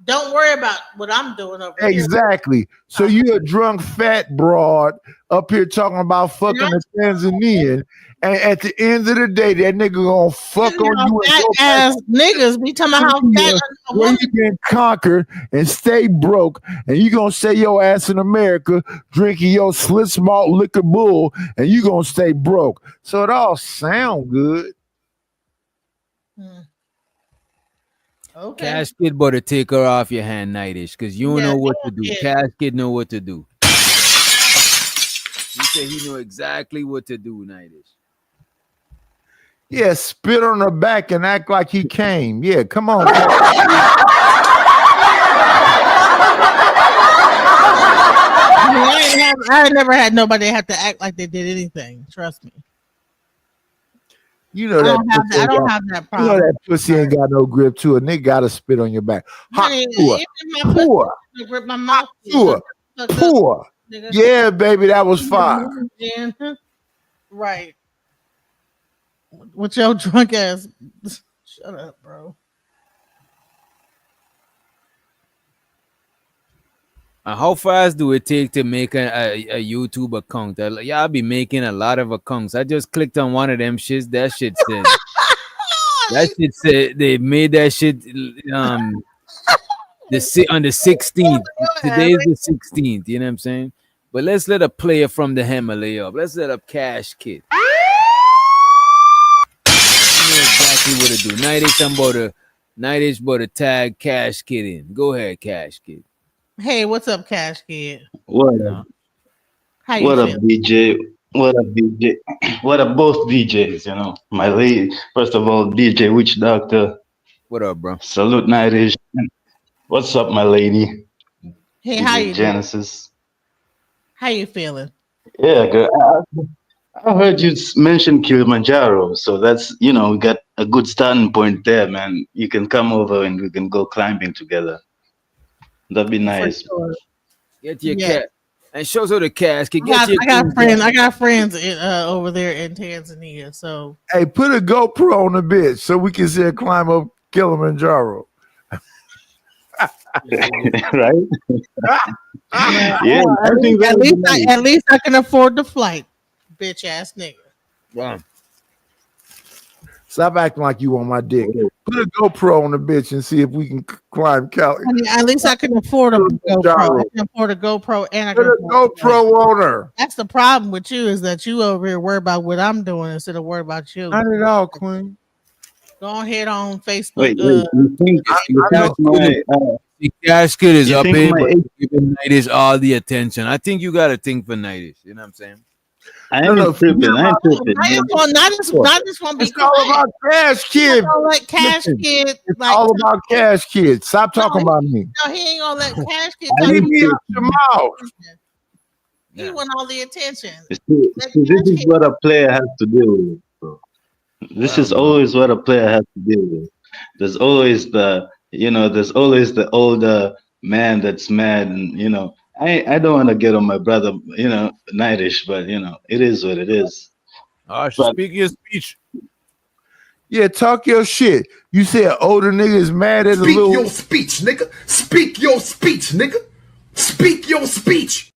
Don't worry about what I'm doing over here. Exactly. So you a drunk fat broad up here talking about fucking a Tanzanian, and at the end of the day, that nigga gonna fuck on you. Fat ass niggas be talking about how fat a woman. You been conquered and stay broke, and you gonna say your ass in America drinking your Swiss malt liquor bull, and you gonna stay broke. So it all sound good. Okay. Casket better take her off your hand, Nightish, because you don't know what to do. Casket know what to do. He said he knew exactly what to do, Nightish. Yeah, spit on her back and act like he came. Yeah, come on. I never had nobody have to act like they did anything. Trust me. You know that I don't have that problem. You know that pussy ain't got no grip to it. Nigga gotta spit on your back. Hot poor. Grip my mouth. Poor. Yeah, baby, that was fire. Right. With your drunk ass. Shut up, bro. How fast do it take to make a YouTube account? Y'all be making a lot of accounts. I just clicked on one of them shits. That shit said they made that shit on the 16th. Today is the 16th. You know what I'm saying? But let's let a player from the Himalaya up. Let's let up Cash Kid. You know exactly what to do. Nightish about to tag Cash Kid in. Go ahead, Cash Kid. Hey, what's up, Cash Kid? What up? How you what feeling? Up, DJ? What up, DJ? What up, both DJs? You know, my lady. First of all, DJ Witch Doctor. What up, bro? Salute, Nightish. What's up, my lady? Hey, DJ how you Genesis? How you feeling? Yeah, good. I heard you mention Kilimanjaro, so that's we got a good starting point there, man. You can come over and we can go climbing together. That'd be nice. Sure. Get your cat and show her the casket. I got friends over there in Tanzania. So hey, put a GoPro on the bitch so we can see her climb up Kilimanjaro. Right? Yeah. At least I can afford the flight, bitch ass nigga. Wow. Stop acting like you on my dick. Put a GoPro on the bitch and see if we can climb Cali. I mean, at least I can afford a GoPro. I can afford a GoPro and I can Put a GoPro on her. That's the problem with you is that you over here worry about what I'm doing instead of worry about you. Not at all, Queen. Go ahead on Facebook. Wait, you think the casket is you up think here, my but age- giving Nightish all the attention. I think you got to think for Nightish. You know what I'm saying? I ain't tripping. I ain't tripping. Not just want to be It's all about Cash Kid. Like Cash Kid. It's Like, all about Cash Kid. Stop talking about me. no, he ain't gonna let Cash Kid Leave me out your mouth. He want all the attention. See, this is what a player has to deal with, bro. This is always what a player has to deal with. There's always there's always the older man that's mad, and I don't want to get on my brother, Nightish, but it is what it is. Speak your speech. Yeah, talk your shit. You said older nigga is mad at a Speak little. your speech, nigga. Speak your speech, nigga. Speak your speech.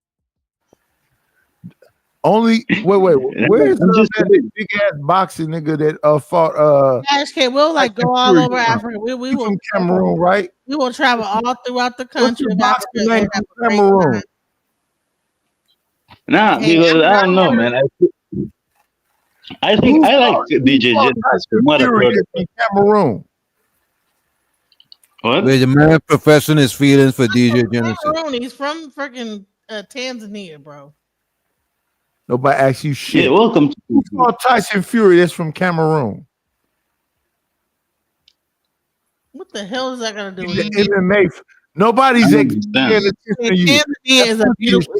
Only where's that big ass boxing nigga that fought Cash Kid, we'll like go all over Africa. We will from Cameroon, right? We will travel all throughout the country. What's the boxing name from Cameroon? Nah, because I don't know, man. I think I like DJ Genesis from what I've heard. Cameroon. What? Where the man professing his feelings for DJ Genesis. Cameroon. He's from freaking Tanzania, bro. Nobody asks you shit. Yeah, welcome. Who's called Tyson Fury? That's from Cameroon. What the hell is that gonna do with The MMA. Nobody's paying attention to you. Tanzania is a beautiful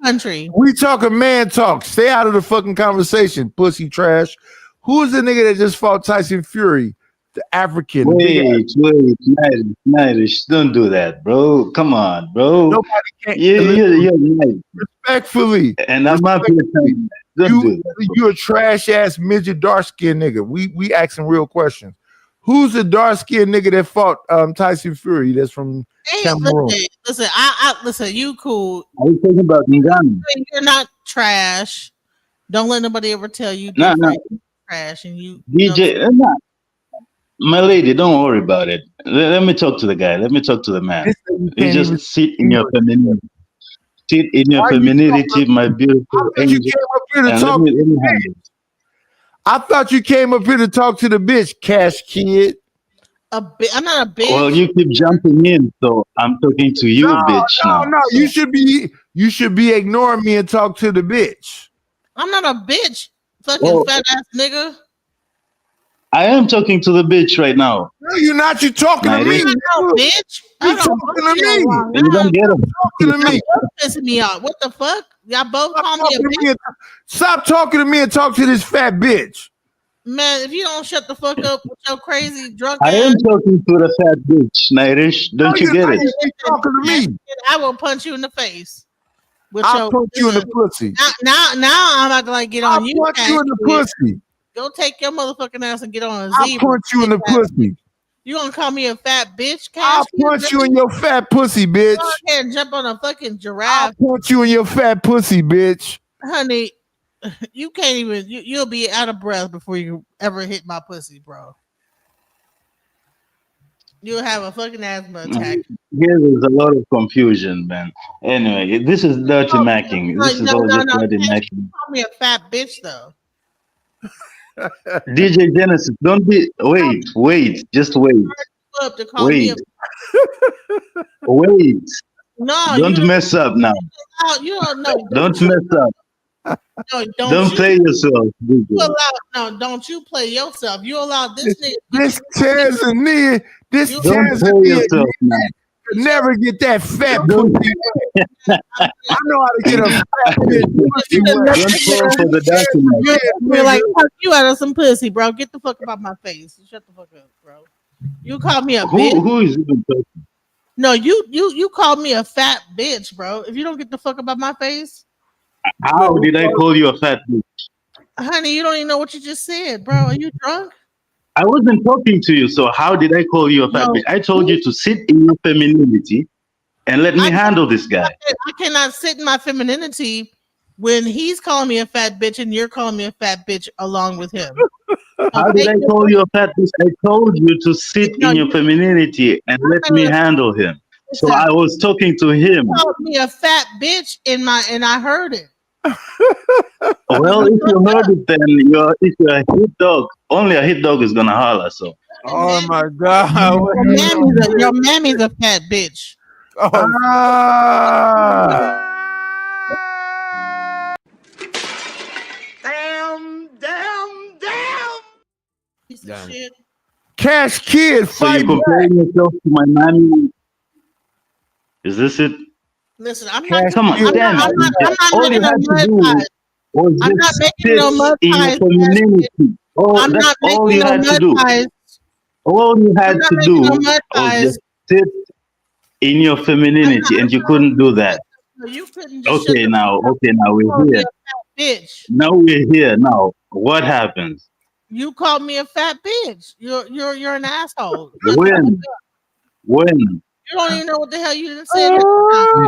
country. We talking man talk. Stay out of the fucking conversation, pussy trash. Who is the nigga that just fought Tyson Fury? The African. Wait, Nightish, don't do that, bro. Come on, bro. Nobody can. You're nice. Respectfully. And I'm not going to tell you that. Don't do that, you a trash ass midget dark skinned nigga. We asking real questions. Who's the dark skinned nigga that fought Tyson Fury? That's from Cameroon. Listen, I listen. You cool? Are you talking about Ngani? You're not trash. Don't let nobody ever tell you No. trash. And you DJ, nah. My lady, don't worry about it. Let me talk to the guy. Let me talk to the man. You just sit in your femininity. Sit in your femininity, my beautiful angel. I thought you came up here to talk to the bitch, Cash Kid. I'm not a bitch. Well, you keep jumping in, so I'm talking to you, bitch. No. You should be ignoring me and talk to the bitch. I'm not a bitch. Fucking fat ass nigga. I am talking to the bitch right now. No, you're not. You're talking to me. No, bitch. You're talking to me. You don't get him. Talking to me. Pissing me off. What the fuck? Y'all both call me a bitch. Stop talking to me and talk to this fat bitch. Man, if you don't shut the fuck up with your crazy drunk I am talking to the fat bitch, Nightish. Don't you get it? You're talking to me. I will punch you in the face. I'll punch you in the pussy. Now I'm about to like get on you. I'll punch you in the pussy. Go take your motherfucking ass and get on a I'll zebra. punch you in the pussy. You gonna call me a fat bitch? Cash? I'll punch you in your fat pussy, bitch. Go ahead and jump on a fucking giraffe. I'll punch you in your fat pussy, bitch. Honey, you can't even. You'll be out of breath before you ever hit my pussy, bro. You'll have a fucking asthma attack. Here is a lot of confusion, man. Anyway, this is dirty macking. This is all just dirty macking. Call me a fat bitch, though. DJ Genesis, don't be. Wait, just wait. Wait. Wait. No, don't mess up now. You don't know. Don't mess up. No, don't play yourself. You allow, don't you play yourself. You allow this nigga. This Tanzania, don't play yourself, man. Never get that fat pussy. I know how to get a fat pussy. Don't fall for the document. You're like, fuck you out of some pussy, bro. Get the fuck about my face. Shut the fuck up, bro. You call me a bitch. Who is even talking? No, you called me a fat bitch, bro. If you don't get the fuck about my face. How did I call you a fat bitch? Honey, you don't even know what you just said, bro. Are you drunk? I wasn't talking to you, so how did I call you a fat bitch? I told you to sit in your femininity and let me handle this guy. I cannot sit in my femininity when he's calling me a fat bitch and you're calling me a fat bitch along with him. How did I call you a fat bitch? I told you to sit in your femininity and let me handle him. So I was talking to him. You called me a fat bitch and I heard it. Well, if you heard it, then if you're a hit dog, only a hit dog is gonna holler. So. Oh my God! Your mammy's a fat bitch. Damn. Piece of shit. Cash Kid, so you're comparing yourself to my mammy? Is this it? Listen, I'm not. Come on, I'm not making no mud pies. I'm not making no mud pies. Oh, that's all you had to do. All you had to do was just sit in your femininity, and you couldn't do that. You couldn't just okay, now we're here. Bitch. Now we're here. Now, what happens? You called me a fat bitch. You're an asshole. When? You don't even know what the hell you didn't say.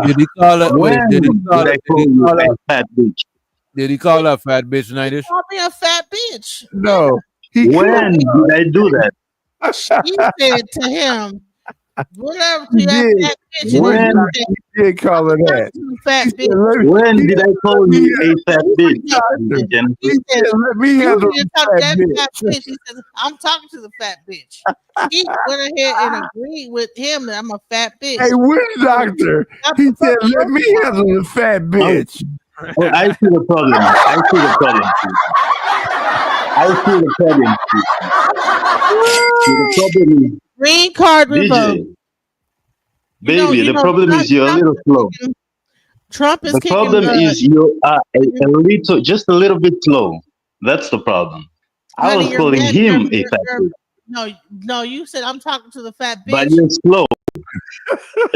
Did he call her? When Did he call her a fat bitch? Did he call her a fat bitch, Nightish? He called me a fat bitch. No. When did I do that? She said to him, whatever to that fat bitch. When he did call her that. Fat bitch. When did I call you a fat bitch? He said, let me handle the fat bitch. He said, I'm talking to the fat bitch. He went ahead and agreed with him that I'm a fat bitch. Hey, where's the doctor? He said, let me handle the fat bitch. Oh, I see the problem. The problem is, green card revoked. Baby, the problem is you're a little slow. Trump is the problem is you are just a little bit slow. That's the problem. I was calling him a fat bitch. No, you said I'm talking to the fat bitch. But you're slow.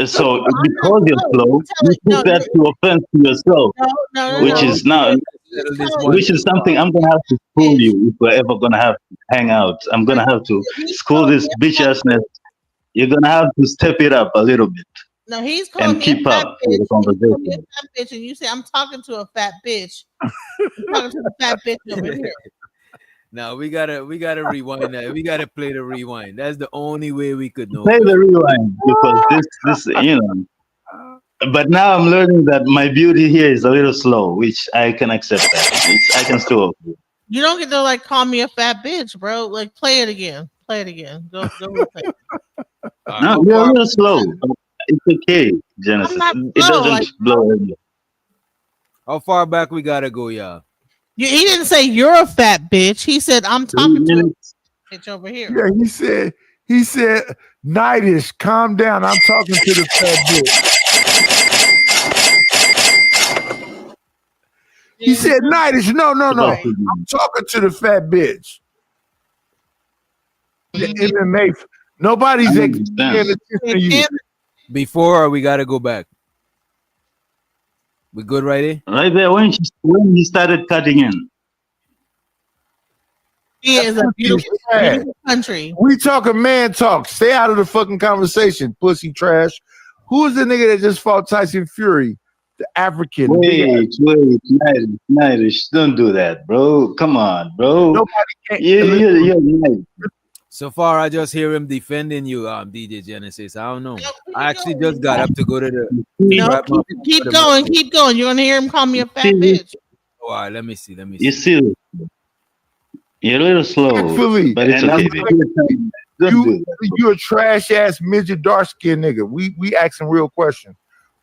So because you're slow, you took that to offense to yourself, which is something I'm gonna have to school you if we're ever gonna have to hang out. I'm gonna have to school this bitch assness. You're gonna have to step it up a little bit. No, he's calling and keep up with the conversation. He's a fat bitch, and you say I'm talking to a fat bitch. I'm talking to the fat bitch over here. Now we gotta rewind that. We gotta play the rewind. That's the only way we could know. Play the rewind because this you know. But now I'm learning that my beauty here is a little slow, which I can accept that. I can still. You don't get to like call me a fat bitch, bro. Like play it again. Play it again. Go play it. No, you're a little slow. It's okay, Genesis. It doesn't blow everything. How far back we gotta go, y'all? He didn't say you're a fat bitch. He said I'm talking to a bitch over here. Yeah, he said, Nightish, calm down. I'm talking to the fat bitch. He said, Nightish, no. I'm talking to the fat bitch. The MMA. Nobody's paying attention to you. Before we gotta go back. We good right here? Right there when he started cutting in. He is a beautiful country. We talking man talk. Stay out of the fucking conversation, pussy trash. Who is the nigga that just fought Tyson Fury? The African. Wait, Nightish, don't do that, bro. Come on, bro. Nobody can't. You're nice. So far, I just hear him defending you, DJ Genesis. I don't know. I actually just got up to go to the. No, keep going. You're gonna hear him call me a fat bitch. All right, let me see. You see, you're a little slow, but it's okay. You a trash ass midget dark skinned nigga. We asking real questions.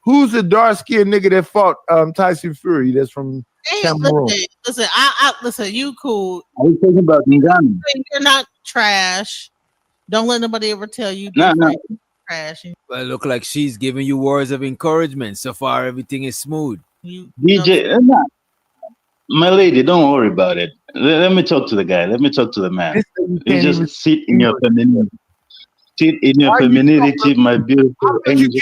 Who's the dark skinned nigga that fought Tyson Fury? That's from Cameroon. Listen, I listen. You cool? I was talking about Ngani. You're not trash. Don't let nobody ever tell you no. Trash. Well, it look like she's giving you words of encouragement. So far, everything is smooth. DJ, my lady, don't worry about it. Let me talk to the guy. Let me talk to the man. You just sit in your femininity. Sit in your femininity, my beautiful angel.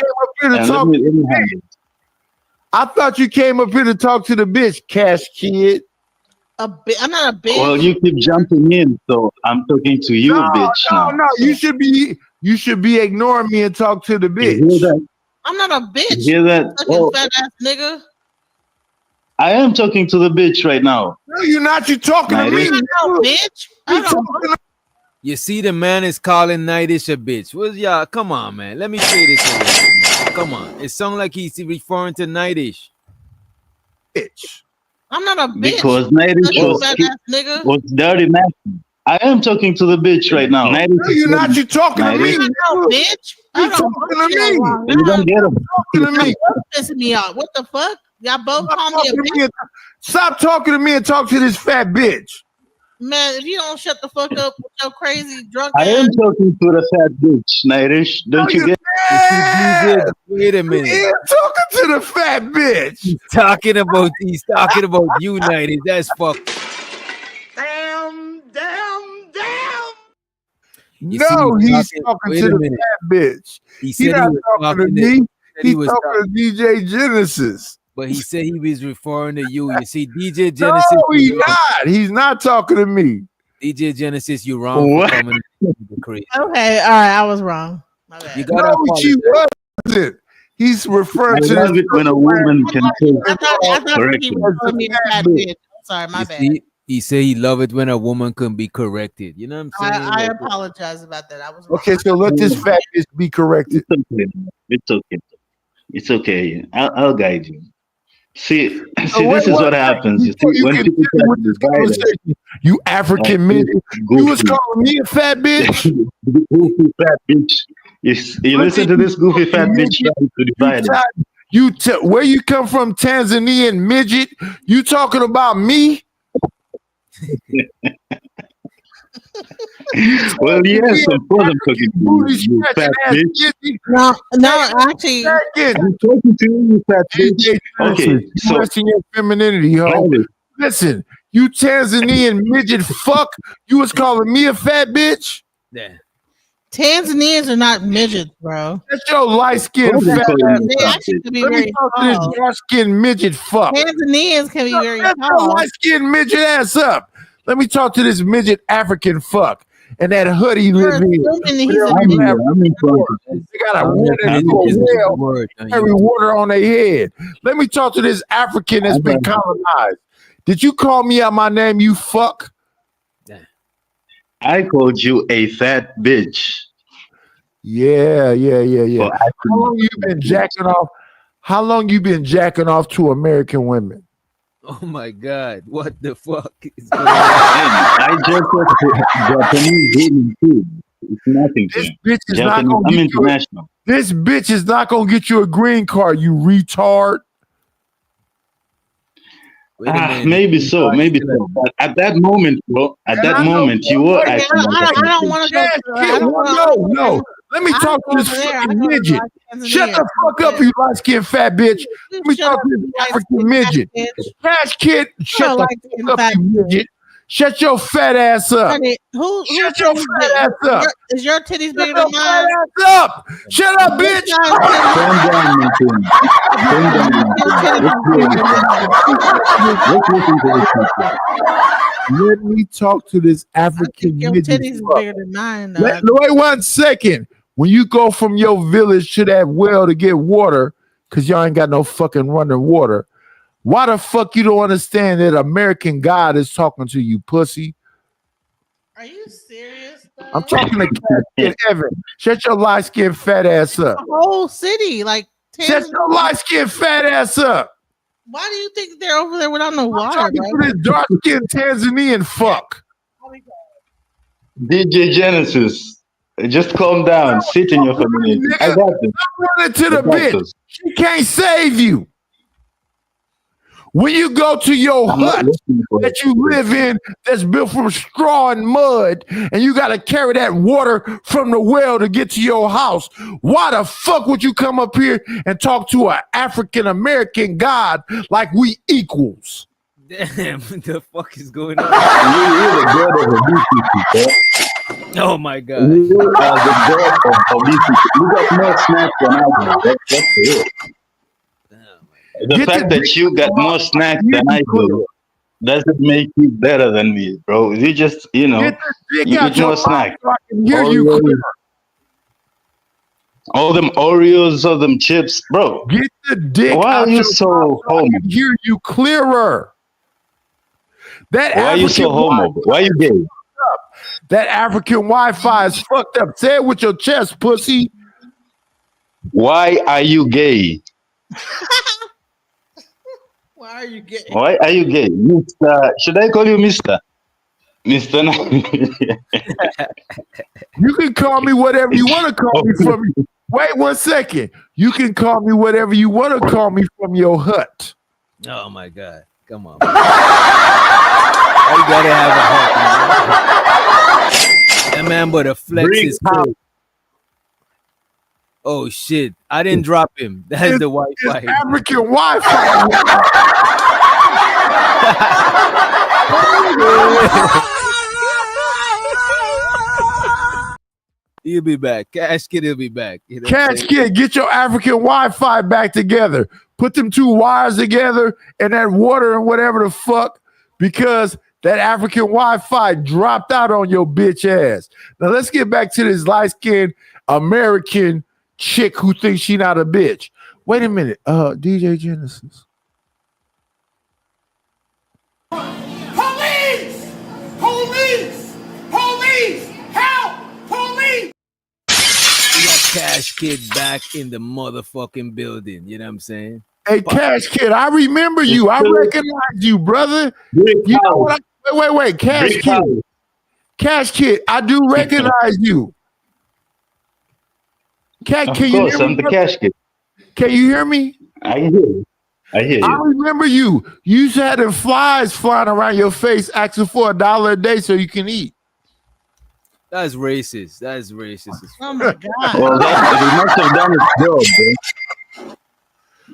I thought you came up here to talk to the bitch, Cash Kid. I'm not a bitch. Well, you keep jumping in, so I'm talking to you, bitch. No. You should be ignoring me and talk to the bitch. I'm not a bitch. You hear that? Fucking fat ass nigga. I am talking to the bitch right now. No, you're not. You're talking to me. No, bitch. You see, the man is calling Nightish a bitch. Well, y'all, come on, man. Let me say this a little bit, man. Come on. It sounds like he's referring to Nightish. Bitch. I'm not a bitch. Because Nightish was dirty nasty. I am talking to the bitch right now. No, you're not. You're talking to me. No, bitch. You're talking to me. You don't get him. You're talking to me. Pissing me off. What the fuck? Y'all both call me a bitch. Stop talking to me and talk to this fat bitch. Man, if you don't shut the fuck up with your crazy drunk I am talking to the fat bitch, Nightish. Don't you get it? Wait a minute. He's talking to the fat bitch. He's talking about you, Nightish. That's fucked. Damn. No, he's talking to the fat bitch. He's not talking to me. He's talking to DJ Genesis. But he said he was referring to you. You see, DJ Genesis. No, he's not. He's not talking to me. DJ Genesis, you wrong for coming into the crib. Okay, all right, I was wrong. My bad. You gotta she wasn't. He's referring to it when a woman can say I thought he was calling me a fat bitch. Sorry, my bad. See, he said he love it when a woman can be corrected. You know what I'm saying? I apologize about that. I was wrong. Okay, so let this fat bitch be corrected. It's okay. It's okay. I'll guide you. See, this is what happens. You see, when people try to divide us, you African midget, you was calling me a fat bitch. Goofy fat bitch. You listen to this goofy fat bitch trying to divide us. Where you come from, Tanzanian midget? You talking about me? Well, yes, of course I'm talking to you, fat bitch. No, actually, I'm talking to you, fat bitch. Okay, so your femininity, ho. Listen, you Tanzanian midget fuck. You was calling me a fat bitch? Yeah. Tanzanians are not midgets, bro. That's your light skinned fat ass. They actually can be Let very me talk to tall. this dark skinned midget fuck. Tanzanians can be very Shut your tall. light skinned midget ass up. Let me talk to this midget African fuck. And that hoodie You're with me. assuming he's a midget. They got a carry water on their head. Let me talk to this African that's been colonized. Did you call me out my name, you fuck? I called you a fat bitch. Yeah. How long you been jacking off? How long you been jacking off to American women? Oh my God! What the fuck is going on? I just Japanese women too. It's nothing. This bitch is Japanese, not gonna I'm get international. This bitch is not gonna get you a green card, you retard. Maybe so. But at that moment, bro, you were acting like I don't want to go. No. Let me talk to this fucking midget. Shut the fuck up, you light skinned fat bitch. Let me talk to this African midget. Cash kid, shut the fuck up, you midget. Shut your fat ass up. Shut your fat ass up. Is your titties bigger than mine? Shut up. Shut up, bitch. Let me talk to this African your midget. titties bigger than mine. Wait 1 second. When you go from your village to that well to get water, because y'all ain't got no fucking running water, why the fuck you don't understand that American God is talking to you, pussy? Are you serious? Though? I'm talking to Cat Evan. Shut your light skinned fat ass up. The whole city, like shut your light skinned fat ass up. Why do you think they're over there without no water? I'm talking to this dark skinned Tanzanian fuck. DJ Genesis. Just calm down. Sit in your femininity. I got this. I'm running to the bitch. She can't save you. When you go to your hut that you live in that's built from straw and mud, and you got to carry that water from the well to get to your house, why the fuck would you come up here and talk to an African-American God like we equals? Damn, what the fuck is going on? You're the god of obesity, oh my God. You are the god of obesity. You got more snacks than I do. That's it. The fact that you got more snacks than I do doesn't make you better than me, bro. You just, you eat more snacks. All them Oreos, all them chips, bro. Get the dick Why out are you your so mouth so I homo? can hear you clearer. That Why are you so African homo? Why are you gay? That African Wi-Fi is fucked up. Say it with your chest, pussy. Why are you gay? Why are you getting? Why are you gay, Mister? Should I call you Mister? Mister. You can call me whatever you want to call me from. Wait 1 second. You can call me whatever you want to call me from your hut. Oh my God. Come on. Man. You gotta have a hut, man. That man, but a flex is cool. Oh shit. I didn't drop him. That's the Wi-Fi. It's African Wi-Fi. He'll be back. Cash Kid will be back. You know Cash Kid, get your African Wi-Fi back together. Put them two wires together and that water and whatever the fuck, because that African Wi-Fi dropped out on your bitch ass. Now let's get back to this light-skinned American chick who thinks she not a bitch. Wait a minute. DJ Genesis. Police! Police! Police! Help! Police! We got Cash Kid back in the motherfucking building. You know what I'm saying? Hey, Cash Kid, I remember you. I recognize you, brother. You know what? Wait. Cash Kid. Cash Kid, I do recognize you. Can you hear me? I'm the Cash Kid. Can you hear me? I hear you. I remember you. You used to have them flies flying around your face asking for $1 a day so you can eat. That's racist. That's racist. Oh my God. Well, they must have done its job, bro.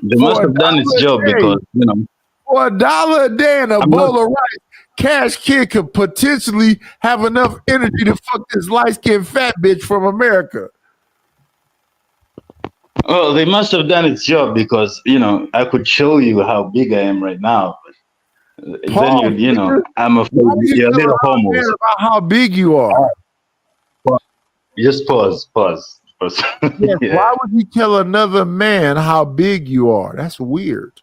They must have done its job because, you know. For $1 a day and a bowl of rice, Cash Kid could potentially have enough energy to fuck this light-skinned fat bitch from America. Well, they must have done its job because, you know, I could show you how big I am right now. But then, you know, I'm afraid you're a little homo. About how big you are. Just pause. Yes, yeah. Why would you tell another man how big you are? That's weird.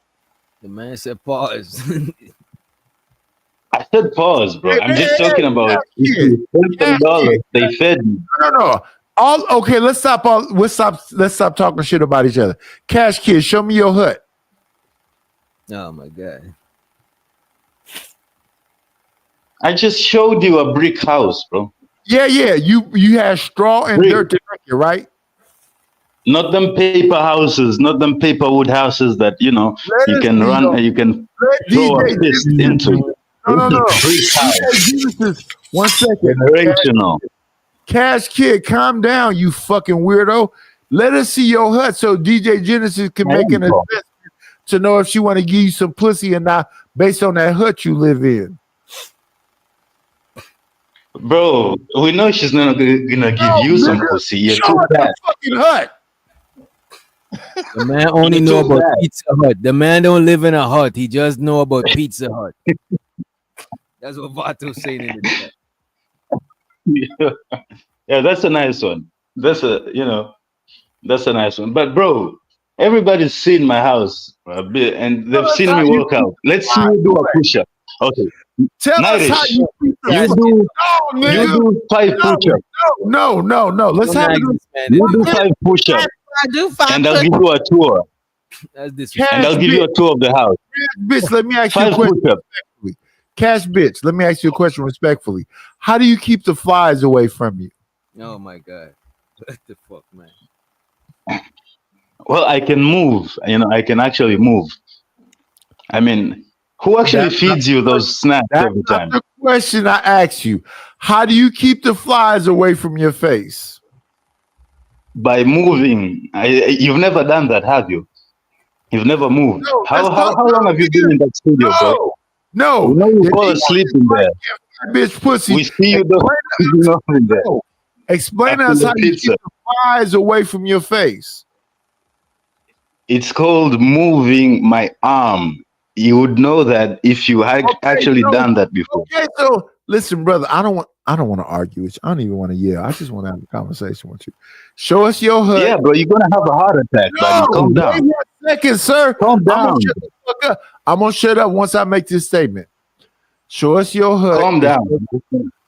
The man said pause. I said pause, bro. I'm just talking about $10 they fed me. No. Okay, let's stop talking shit about each other. Cash Kid, show me your hut. Oh my God. I just showed you a brick house, bro. Yeah. You had straw and dirt to make it, right? Not them paper houses, not them paper wood houses that, you know, you can run, you can throw a fist into. No. Genesis, 1 second. Generational. Cash Kid, calm down, you fucking weirdo. Let us see your hut so DJ Genesis can make an assessment to know if she want to give you some pussy or not based on that hut you live in. Bro, we know she's not gonna give you some pussy. You're too bad. Fucking hut. The man only know about Pizza Hut. The man don't live in a hut. He just know about Pizza Hut. That's what Vato's saying in the chat. Yeah, that's a nice one. That's a nice one. But bro, everybody's seen my house a bit and they've seen me work out. Let's see you do a push-up. Okay. Tell us how you do 5 push-ups. No. Let's have it. You do 5 push-ups. I do 5 and I'll give you a tour. That's this. And I'll give you a tour of the house. Bitch, let me ask you a question respectfully. Cash bitch, let me ask you a question respectfully. How do you keep the flies away from you? Oh my God. What the fuck, man? Well, I can move. You know, I can actually move. I mean, who actually feeds you those snacks every time? The question I asked you. How do you keep the flies away from your face? By moving. You've never done that, have you? You've never moved. No, how long have you been in that studio, bro? No. We know you fall asleep in there. Bitch pussy. We see you in there. Explain us how you keep the flies away from your face. It's called moving my arm. You would know that if you had actually done that before. Okay, so Listen, brother, I don't want to argue with you. I don't even want to yell. I just want to have a conversation with you. Show us your HUD. Yeah, bro, you're gonna have a heart attack, buddy. Calm wait down. 1 second, sir. Calm down. I'm gonna shut up once I make this statement. Show us your HUD. Calm down.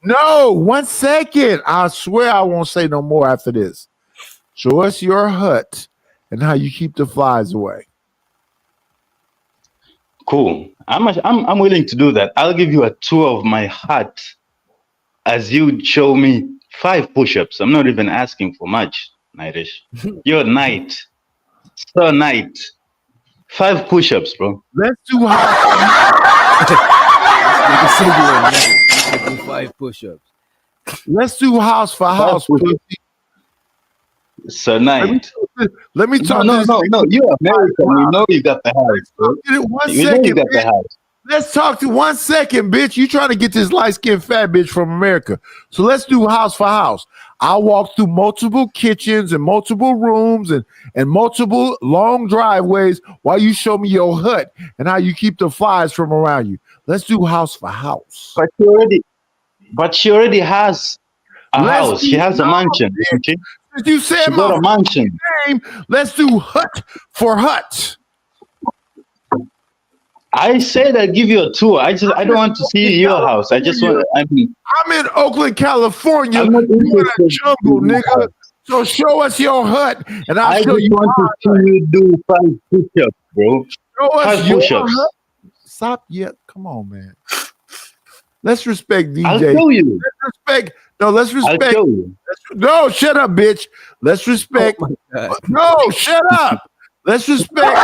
No, 1 second. I swear I won't say no more after this. Show us your hut and how you keep the flies away. Cool. I'm willing to do that. I'll give you a tour of my hut as you show me 5 push-ups. I'm not even asking for much, Nightish. You're Knight. Sir Knight. 5 push-ups, bro. Let's do do 5 push-ups. Let's do house for house. Sir Knight. Let me talk. No. You're American. We know you got the house, bro. You got the house. Let's talk to 1 second, bitch. You trying to get this light-skinned fat bitch from America. So let's do house for house. I'll walk through multiple kitchens and multiple rooms and multiple long driveways while you show me your hut and how you keep the flies from around you. Let's do house for house. But she already has a house. She has a mansion. You said she got a mansion. Name. Let's do hut for hut. I said I'd give you a tour. I don't want to see your house. I just want. I'm in Oakland, California. You're in a jungle, nigga. So show us your hut, and I'll show you. I just want to see you do 5 push-ups, bro. Show us 5 push-ups. hut. Stop yet. Come on, man. Let's respect DJ. I'll show you. Let's respect. No, let's respect. I'll show you. No, shut up, bitch. Let's respect. No, shut up. Let's respect.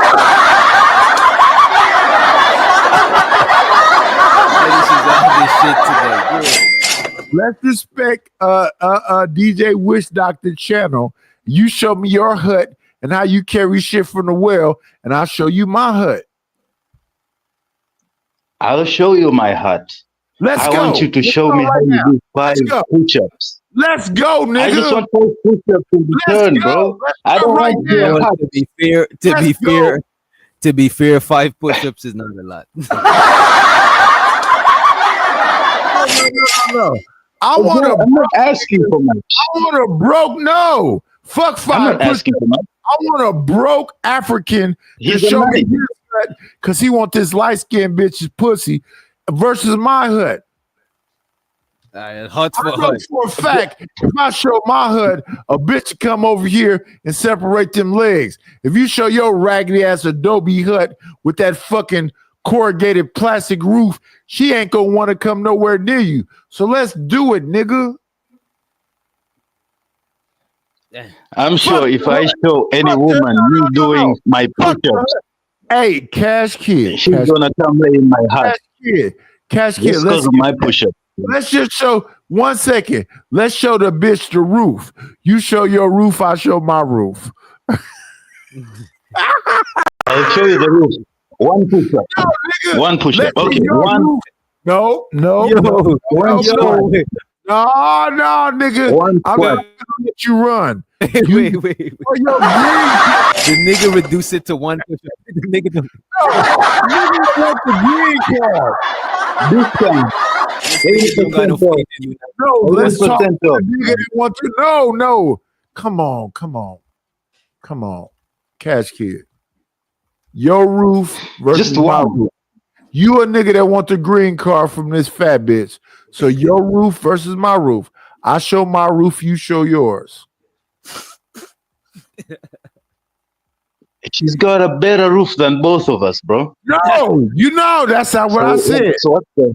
Let's respect DJ Wish Doctor channel. You show me your hut and how you carry shit from the well, and I'll show you my hut. I'll show you my hut. I want you to show me how you do 5 push-ups. Let's go, nigga. I just want 5 push-ups in return, bro. I don't want your hut. To be fair, 5 push-ups is not a lot. No. I'm not asking for much. I want a broke. No, fuck 5. I'm not asking for much. I want a broke African to show me his hut because he want this light skinned bitch's pussy versus my hut. Hut for I know hut. for a fact, if I show my hut, a bitch come over here and separate them legs. If you show your raggedy ass Adobe hut with that fucking corrugated plastic roof, she ain't gonna want to come nowhere near you. So let's do it, nigga. I'm sure if I show any woman me doing my push-ups, hey, Cash Kid, she's gonna come lay in my hut. Cash Kid, because of my push-up. Let's just show 1 second. Let's show the bitch the roof. You show your roof, I show my roof. I'll show you the roof. 1 push-up. No, nigga. 1 push-up. Okay, one. one. No, One squat. No, nigga. One I'm squat. not gonna let you run. Wait. Oh, yo, The nigga reduce it to 1 push-up. The nigga don't. nigga want the green card. This time. 80% off. No, let's talk. 80% off. Nigga didn't want to. No. Come on. Cash Kid. Your roof versus Just my one. roof. You a nigga that want the green card from this fat bitch. So your roof versus my roof. I show my roof, you show yours. She's got a better roof than both of us, bro. No, that's not what I said. So what's the,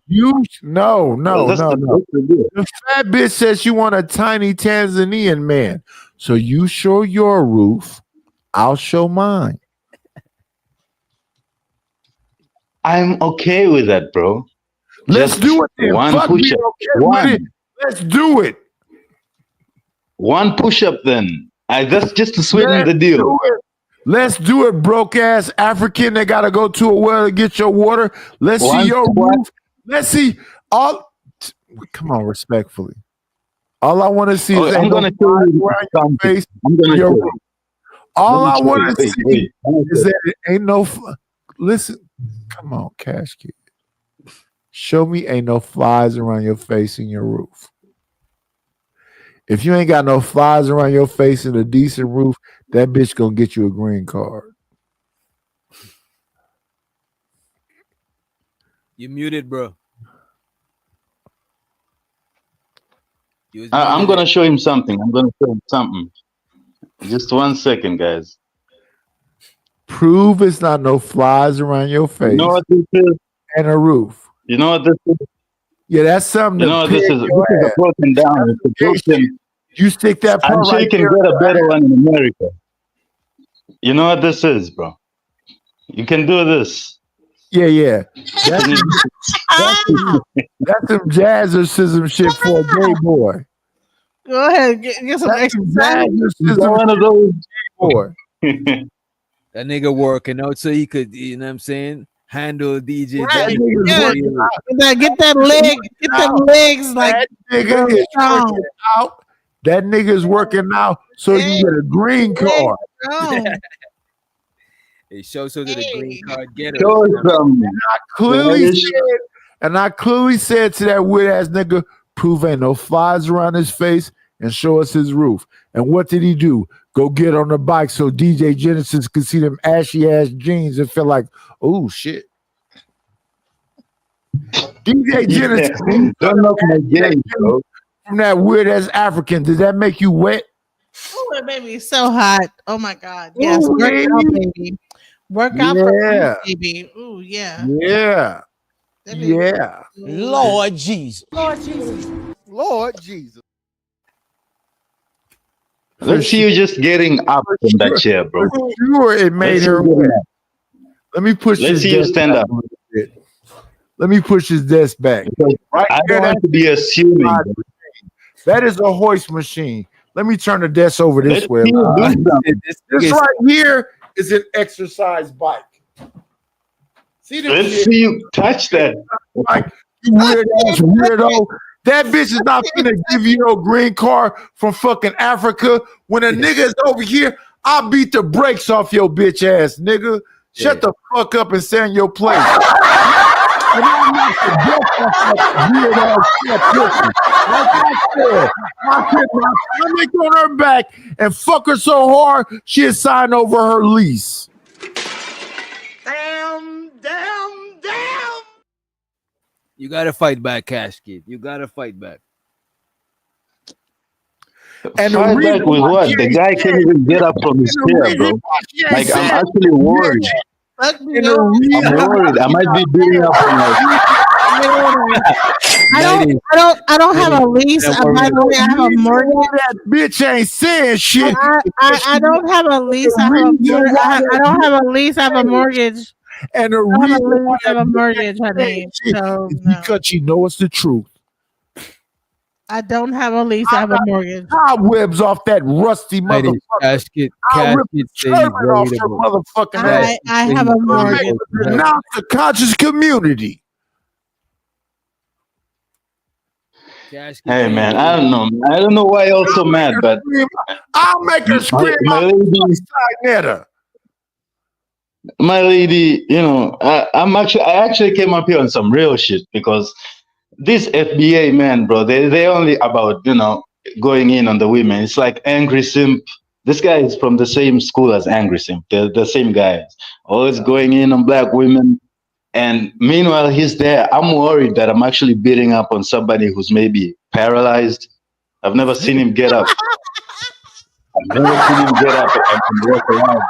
No. what's the deal? The fat bitch says she want a tiny Tanzanian man. So you show your roof, I'll show mine. I'm okay with that, bro. Let's do it then. One Fuck push-up. me, okay with it. Let's do it. 1 push-up then. That's just to sweeten the deal. Let's do it, broke ass African that gotta go to a well to get your water. Let's see your roof. Let's see all. Come on, respectfully. All I want to see is I'm gonna show you your face. I'm gonna show you. All I want to see is that it ain't no. Listen, come on, Cash Kid. Show me ain't no flies around your face and your roof. If you ain't got no flies around your face and a decent roof, that bitch gonna get you a green card. You muted, bro. I'm gonna show him something. Just 1 second, guys. Prove it's not no flies around your face. You know what this is? And a roof. You know what this is? Yeah, that's something. You know what this is? This is a broken down. It's a broken. You stick that part And she right can there. get a better one in America. You know what this is, bro? You can do this. Yeah. That's some jazzercism shit for a gay boy. Go ahead, get some exercise. One of those boy. That nigga working out so he could, you know what I'm saying, handle DJ. Right. Get that leg, get them legs like that nigga is working out. That nigga is working out so he can get a green card. It shows so that the green card getter. And I clearly said to that weird ass nigga, prove ain't no flies around his face and show us his roof. And what did he do? Go get on the bike so DJ Genesis could see them ashy ass jeans and feel like, oh shit. DJ Genesis don't know my game, bro. From that weird ass African. Did that make you wet? Oh, it made me so hot. Oh my God. Yes, work out, baby. Work out for me, baby. Ooh, yeah. Yeah. Yeah. Lord Jesus. Lord Jesus. Lord Jesus. Let's see you just getting up from that chair, bro. Sure, it made her wet. Let me push. Let's see you stand up. Let me push his desk back. Right I don't want to be assuming. That is a hoist machine. Let me turn the desk over this way. This right here is an exercise bike. See this? Let's see you touch that. Like, you weird ass weirdo. That bitch is not gonna give you no green card from fucking Africa. When a nigga is over here, I'll beat the brakes off your bitch ass, nigga. Shut the fuck up and stay in your place. And I'm not the best of that weird ass shit pussy. Like I said, I put my stomach on her back and fuck her so hard she'll sign over her lease. Damn. You gotta fight back, Cash Kid. You gotta fight back. And fight back with what? The guy can't even get up from his chair, bro. Like, I'm actually worried. I'm worried. I might be beating up on you. I don't have a lease. I have a mortgage. That bitch ain't saying shit. I don't have a lease. I don't have a lease. I have a mortgage. And the reason I have a mortgage, honey. So, because she knows the truth. I don't have a lease. I have a mortgage. Cobwebs off that rusty motherfucker. Casket off her motherfucking ass. I have a mortgage. Not the conscious community. Hey man, I don't know. I don't know why you're so mad, but I'll make her scream. My lady, you know, I actually came up here on some real shit because this FBA man, bro, they only about, you know, going in on the women. It's like Angry Simp. This guy is from the same school as Angry Simp. They're the same guys, always going in on black women. And meanwhile, he's there. I'm worried that I'm actually beating up on somebody who's maybe paralyzed. I've never seen him get up. I've never seen him get up and walk around.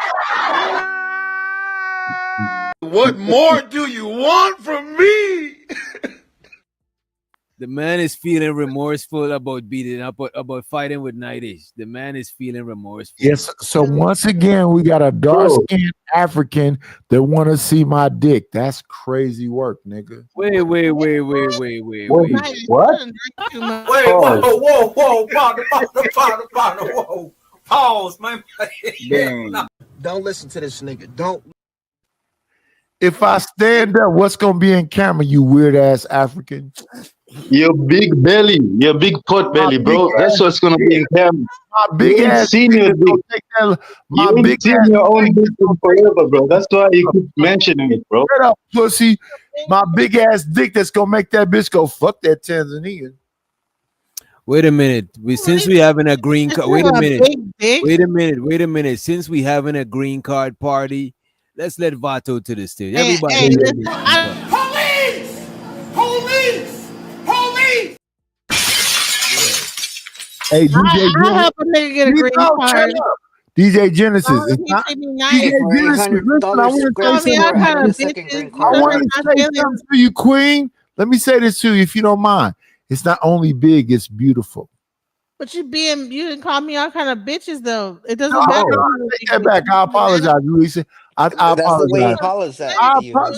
What more do you want from me? The man is feeling remorseful about beating up, about fighting with Nightish. The man is feeling remorseful. Yes. So once again, we got a dark-skinned African that want to see my dick. That's crazy work, nigga. Wait. What? Wait, whoa. Whoa. Pause, man. Don't listen to this nigga. Don't. If I stand up, what's gonna be in camera, you weird ass African? Your big belly, your big pot belly, bro. That's what's gonna be in camera. My big You ain't ass seen your dick. You ain't seen your own dick in forever, bro. That's why you keep mentioning it, bro. Shut up, pussy. My big ass dick that's gonna make that bitch go fuck that Tanzanian. Wait a minute. Since we having a green card, wait a minute. Wait a minute. Since we having a green card party, let's let Vato to the stage. Everybody. Police! Police! Police! Hey, DJ I help a nigga get a green card. DJ Genesis. It's not, DJ Genesis, listen, I want to say something. I want to say something to you, Queen. Let me say this to you, if you don't mind. It's not only big, it's beautiful. But you didn't call me all kind of bitches though. It doesn't matter. I take that back. I apologize, Luisa. I apologize.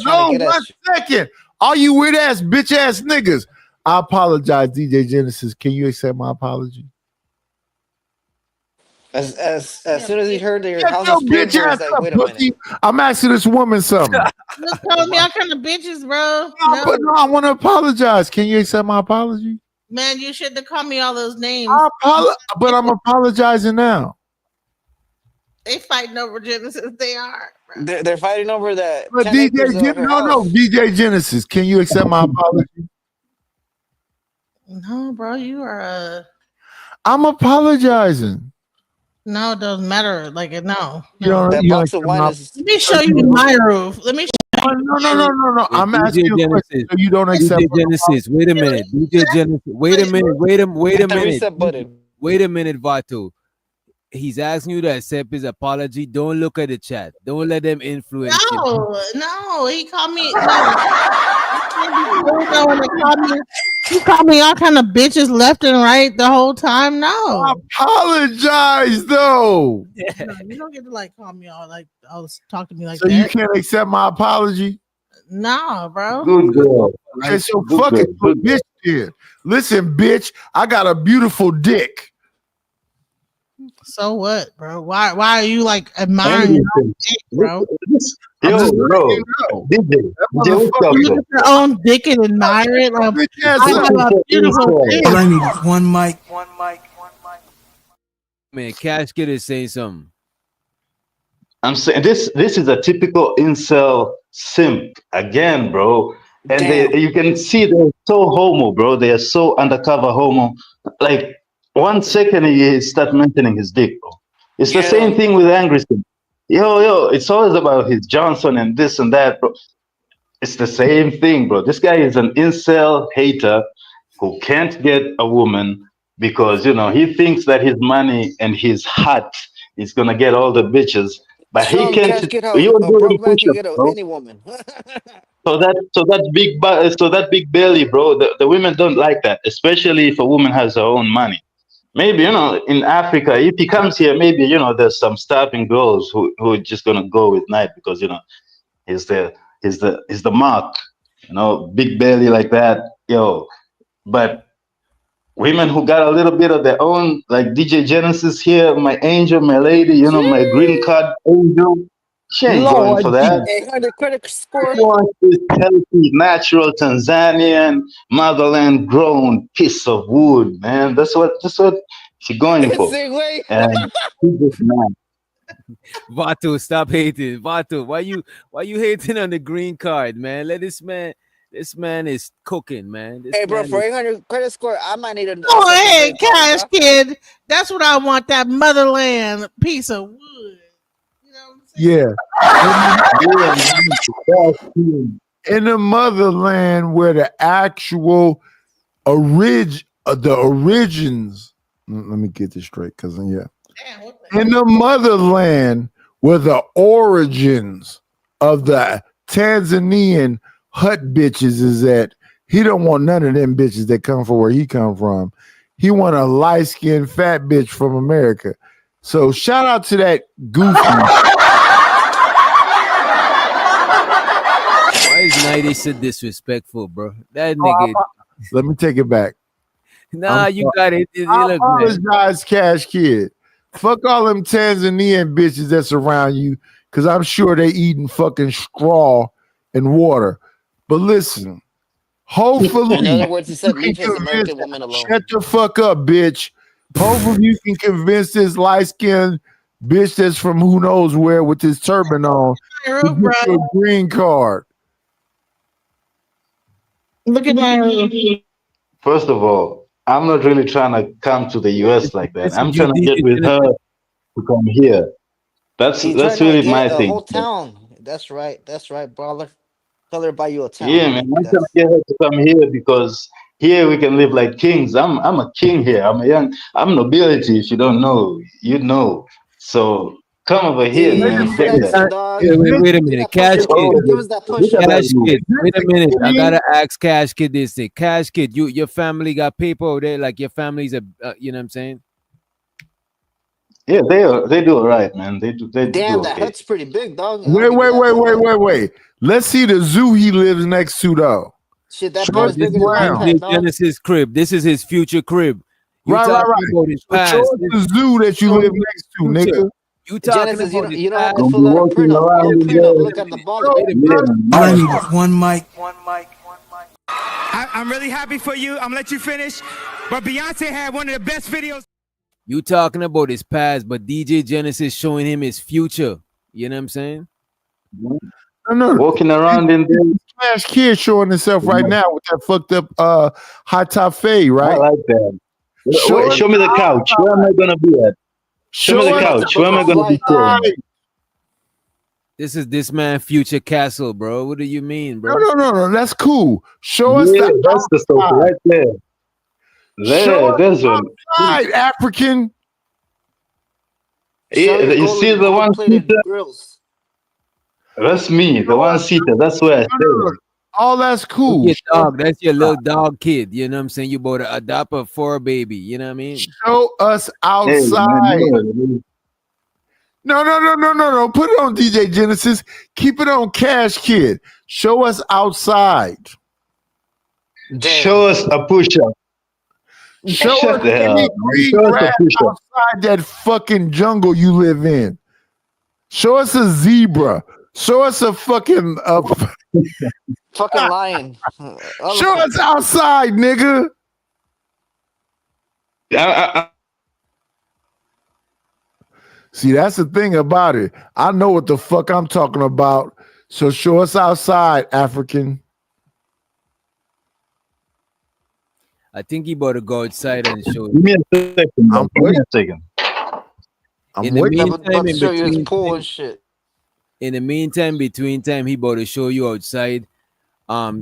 No, 1 second. All you weird ass bitch ass niggas. I apologize, DJ Genesis. Can you accept my apology? As soon as he heard that your house was pure, he was like, wait a minute. I'm asking this woman something. Just call me all kind of bitches, bro. No, I want to apologize. Can you accept my apology? Man, you shouldn't have called me all those names. But I'm apologizing now. They fighting over Genesis. They are. They're fighting over that. But DJ Genesis, can you accept my apology? No, bro, you are. I'm apologizing. No, it doesn't matter. Like it, no. That box of wine is. Let me show you my roof. Let me. No. I'm asking you a question. So you don't accept DJ Genesis. Wait a minute. DJ Genesis. Wait a minute. Wait a minute, Vato. He's asking you to accept his apology. Don't look at the chat. Don't let them influence you. No. He called me. You called me all kind of bitches left and right the whole time. No. I apologize though. No, you don't get to like call me all like talk to me like so that. So you can't accept my apology? No, bro. Good girl. Okay, so fuck it, bitch. Here. Listen, bitch. I got a beautiful dick. So what, bro? Why are you like admiring your own dick, bro? Yo, bro. DJ, you look at your own dick and admire it. Like, I have a beautiful dick. All I need is one mic. Man, Cash Kid is saying something. I'm saying this is a typical incel simp again, bro. And you can see they're so homo, bro. They are so undercover homo. Like 1 second he start mentioning his dick, bro. It's the same thing with Angryson. Yo, it's always about his Johnson and this and that, bro. It's the same thing, bro. This guy is an incel hater who can't get a woman because, he thinks that his money and his heart is going to get all the bitches. But he can't. You're doing push-ups, bro. Any woman. So that big belly, bro. The women don't like that, especially if a woman has her own money. Maybe in Africa, if he comes here, maybe there's some starving girls who are just gonna go with night because he's the mark, big belly like that, But women who got a little bit of their own, like DJ Genesis here, my angel, my lady, my green card angel. She ain't going for that. 800 credit score. She wants this healthy, natural Tanzanian, motherland-grown piece of wood, man. That's what she's going for. And she's just mad. Vato, stop hating. Vato, why you hating on the green card, man? Let this man. This man is cooking, man. Hey, bro, for 800 credit score, I might need a. Oh, hey, Cash Kid. That's what I want. That motherland piece of wood. Yeah. In the motherland where the actual origins, let me get this straight, because in the motherland where the origins of the Tanzanian hut bitches is at, he don't want none of them bitches that come from where he come from. He want a light-skinned fat bitch from America. So shout out to that goofy. Why is 90 so disrespectful, bro? That nigga. Let me take it back. Nah, you got it. I apologize, Cash Kid. Fuck all them Tanzanian bitches that's around you, because I'm sure they eating fucking straw and water. But listen, Hopefully, In other words, he said, you leave can his convince- American woman alone. Shut the fuck up, bitch. Hopefully, you can convince this light skinned bitch that's from who knows where with this turban on to get you a green card. Look at my First of all, I'm not really trying to come to the US like that. I'm You trying to did get it with in a- her to come here. That's He's trying to really get my a thing. whole town. That's right, brother. Tell her to buy you a town. Yeah, man. I'm trying to get her to come here because here we can live like kings. I'm a king here. I'm nobility. If you don't know, you know. So come over here, man. Take that. Wait a minute, Cash Kid. Give us that push Look up. at that Cash move. Kid, wait a minute. I gotta ask Cash Kid this thing. Cash Kid, your family got paper over there, like your family's a, you know what I'm saying? Yeah, they do all right, man. They do Damn, that okay. hut's pretty big, dog. Wait. Let's see the zoo he lives next to, though. Shit, that Show bar us is bigger his than my ground. pad, dog. Genesis crib. This is his future crib. You Right. talking about his So show past. us the zoo that you live next to, nigga. You talking Genesis, about his you don't have past. to fill out a prenup. No prenup. Look at the bottom. All I need is one mic. I'm really happy for you. I'm gonna let you finish. But Beyonce had one of the best videos. You talking about his past, but DJ Genesis showing him his future. You know what I'm saying? No. Walking around in there. Cash Kid showing himself right now with that fucked up high top fade, right? I like that. Show me the couch. Where am I gonna be at? Show me the couch. Where am I gonna be staying? This is this man future castle, bro. What do you mean, bro? No. That's cool. Show us Yeah, the that's the stuff right there. Show There's us one. outside, African. Yeah, you see the one seater? Grills. That's me, the one seater. That's where I stay. All that's cool. Your dog, that's your little dog kid. You know what I'm saying? You about to adopt a for a baby. You know what I mean? Show us outside. No. Put it on DJ Genesis. Keep it on Cash Kid. Show us outside. Show us a push-up. Show Shut us the hell any up, man. green Show us a grass push-up. outside that fucking jungle you live in. Show us a zebra. Show us a fucking Fucking lion. show us outside, nigga. See, that's the thing about it. I know what the fuck I'm talking about. So show us outside, African. I think he about to go outside and show. Give me a second. Give me a second. In the meantime, in show you his between, pool and shit. in the meantime, between time, he about to show you outside.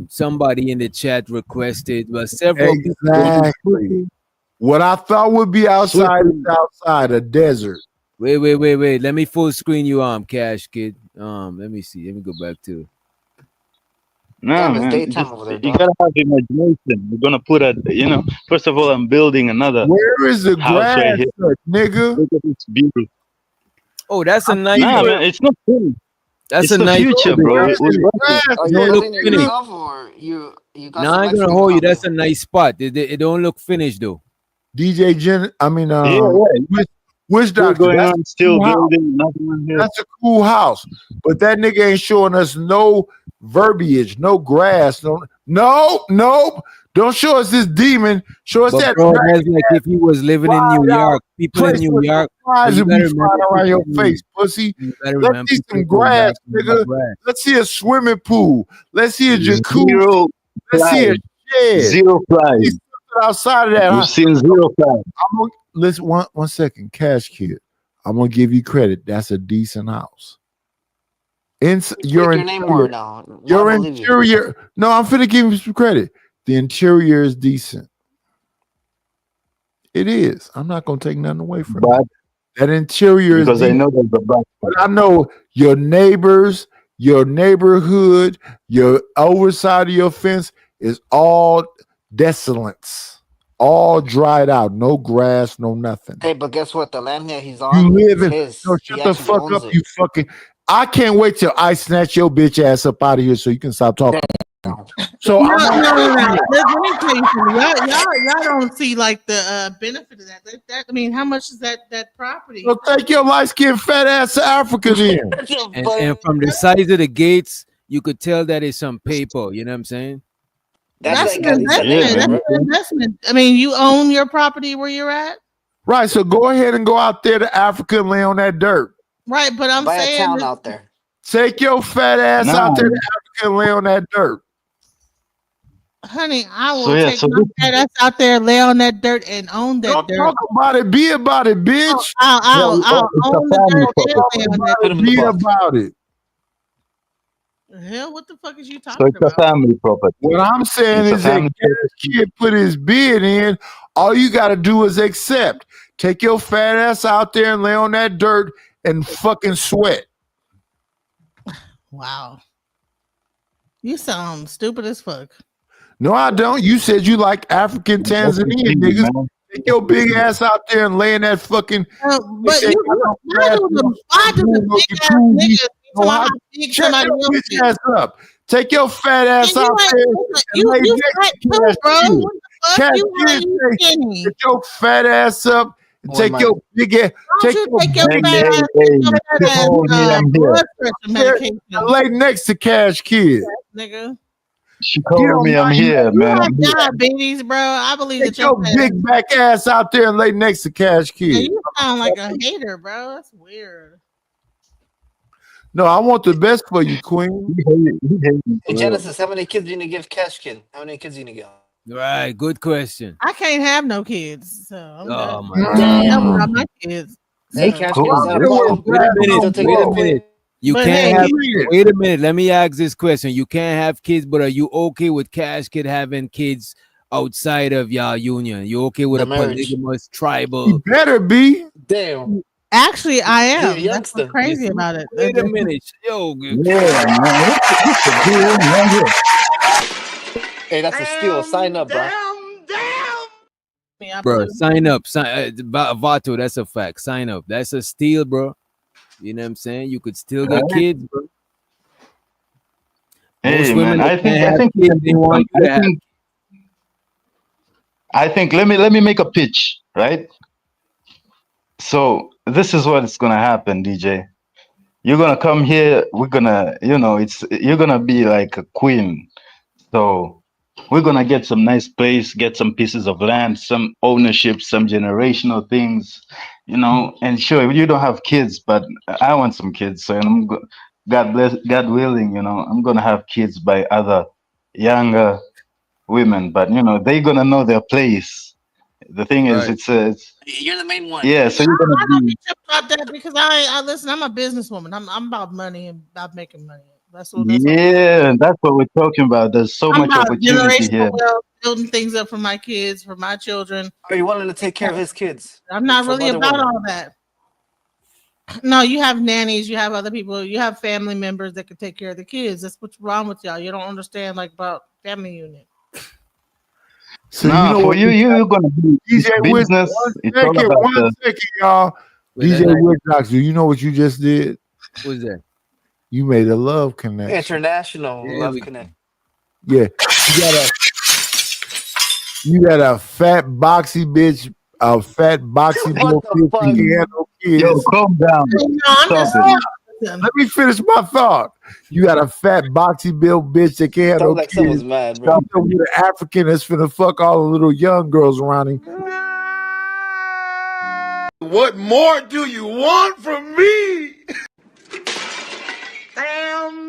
Somebody in the chat requested, well, several Exactly. What I thought would be outside is outside a desert. Wait. Let me full screen you Cash Kid. Let me see. Let me go back to. No, Damn, it's man. daytime over there, You dog. gotta have imagination. We're gonna put first of all, I'm building another. Where is the house grass, right here. nigga? Look at this beautiful. Oh, that's a nice. Nah, man, it's not cool. That's It's a the nice future, bro. Are you don't look building it finished. yourself or you got Nah, some I ain't gonna Mexican hold you. company? That's a nice spot. It don't look finished though. DJ Jen, I mean, Yeah. Witch Still Doctor. going That's on, a still cool house. building. Nothing on here. That's a cool house, but that nigga ain't showing us no verbiage, no grass, no. Don't show us this demon. Show us But that. bro, that's like if you was living in New York. People in New York. Flies you will be gotta flying remember around your people- face, pussy. you gotta Let's remember see some people grass, back in the nigga. grass. Let's see a swimming pool. Let's see a jacuzzi. Zero Let's see a flies. shed. Zero flies. See something outside of that. We've seen zero flies. Listen, one second, Cash Kid. I'm gonna give you credit. That's a decent house. Your name more now. Your I believe you. interior. No, I'm finna give you some credit. The interior is decent. It is. I'm not gonna take nothing away from But it. That interior is because I decent. know there's a back. But I know your neighbors, your neighborhood, your overside of your fence is all desolate, all dried out, no grass, no nothing. Hey, but guess what? The land that he's You on live in. is his. No, He shut the actually fuck owns up, it. you fucking. I can't wait till I snatch your bitch ass up out of here so you can stop talking. So No. I'm Let me tell you something. Y'all don't see like the benefit of that. I mean, how much is that property? So take your light skinned fat ass to Africa then. And from the size of the gates, you could tell that it's some paper. You know what I'm saying? That's an like at least a investment. neighbor, That's an investment. I mean, you own your property where you're at. Right. So go ahead and go out there to Africa and lay on that dirt. Right, but I'm Buy a saying town out there. Take your fat ass out there to Africa and lay on that dirt. Honey, I will So, yeah, take so my fat ass out there, lay on that dirt, and own that Don't dirt. talk about it. Be about it, bitch. I'll own the dirt and lay on that Put him in Be the box. about it. hell. What the fuck is you So talking it's a about? family property. What I'm saying It's a is that family Cash Kid put his bid in. All you got to do is accept. Take your fat ass out there and lay on that dirt and fucking sweat. Wow, you sound stupid as fuck. No, I don't. You said you like African Tanzanian niggas. Take your big ass out there and lay in that fucking. But why do the big ass niggas how big Shut somebody your else bitch is? ass up. Take your fat ass And out there and lay you next fat to too, Cash bro. Kid. What the fuck? Cash You Kid you say, skinny. get your fat ass up and take your big ass. Don't you take your fat ass, blood pressure medication, and lay next to Cash Kid. nigga. She called me. I'm here, You man. have I'm here. diabetes, bro. I believe Take that your your big back ass out there and lay next to Cash Yeah, Kid. you sound like a hater, bro. That's weird. No, I want the best for you, Queen. Hey, Genesis, how many kids do you need to give Cash Kid? How many kids do you need to give? Right, good question. I can't have no kids, so I'm Oh good. my I'm God. not my kids. Hey, So- Cash Kid, is that a problem? Wait a minute. Still take Wait a the minute. You But can't hey, have. Wait a minute. Let me ask this question. You can't have kids, but are you okay with Cash Kid having kids outside of your union? You okay with The a marriage. polygamous tribal? You better be. Damn. Actually, I You're a am. That's youngster. what's crazy Listen, about it. Wait a minute. Yo, Yeah, man. What's the deal, man? Hey, that's a steal. Sign up, bro. bro, sign up. Vato, that's a fact. Sign up. That's a steal, bro. You know what I'm saying? You could still get kids, bro. Hey, man. I think they want you to have. I think let me make a pitch, right? So this is what's gonna happen, DJ. You're gonna come here. We're gonna, you're gonna be like a queen. So we're gonna get some nice place, get some pieces of land, some ownership, some generational things, And sure, you don't have kids, but I want some kids. So God bless, God willing, I'm gonna have kids by other younger women, but they're gonna know their place. The thing is, Right. it's You're the main one. yeah. So you're I gonna don't be get about that because I listen. I'm a businesswoman. I'm about money and about making money. That's what. yeah. That's what we're talking about. There's so I'm much about opportunity generational here. wealth, building things up for my kids, for my children. Are you wanting to take care of his kids? I'm not From really other about women? all that. No, you have nannies, you have other people, you have family members that can take care of the kids. That's what's wrong with y'all. You don't understand about family unit. So For you're gonna be DJ Wiz, business. It's all about one second, y'all. DJ Wiz, do you know what you just did? What's that? You made a love connection. International love connect. Yeah, you got a fat boxy bitch, a fat boxy little bitch who can't have no kids. Yo, calm down. Let me finish my thought. You got a fat boxy built bitch that can't have Sounds no like kids. someone's mad, bro. With an African that's finna fuck all the little young girls around him. What more do you want from me? Damn.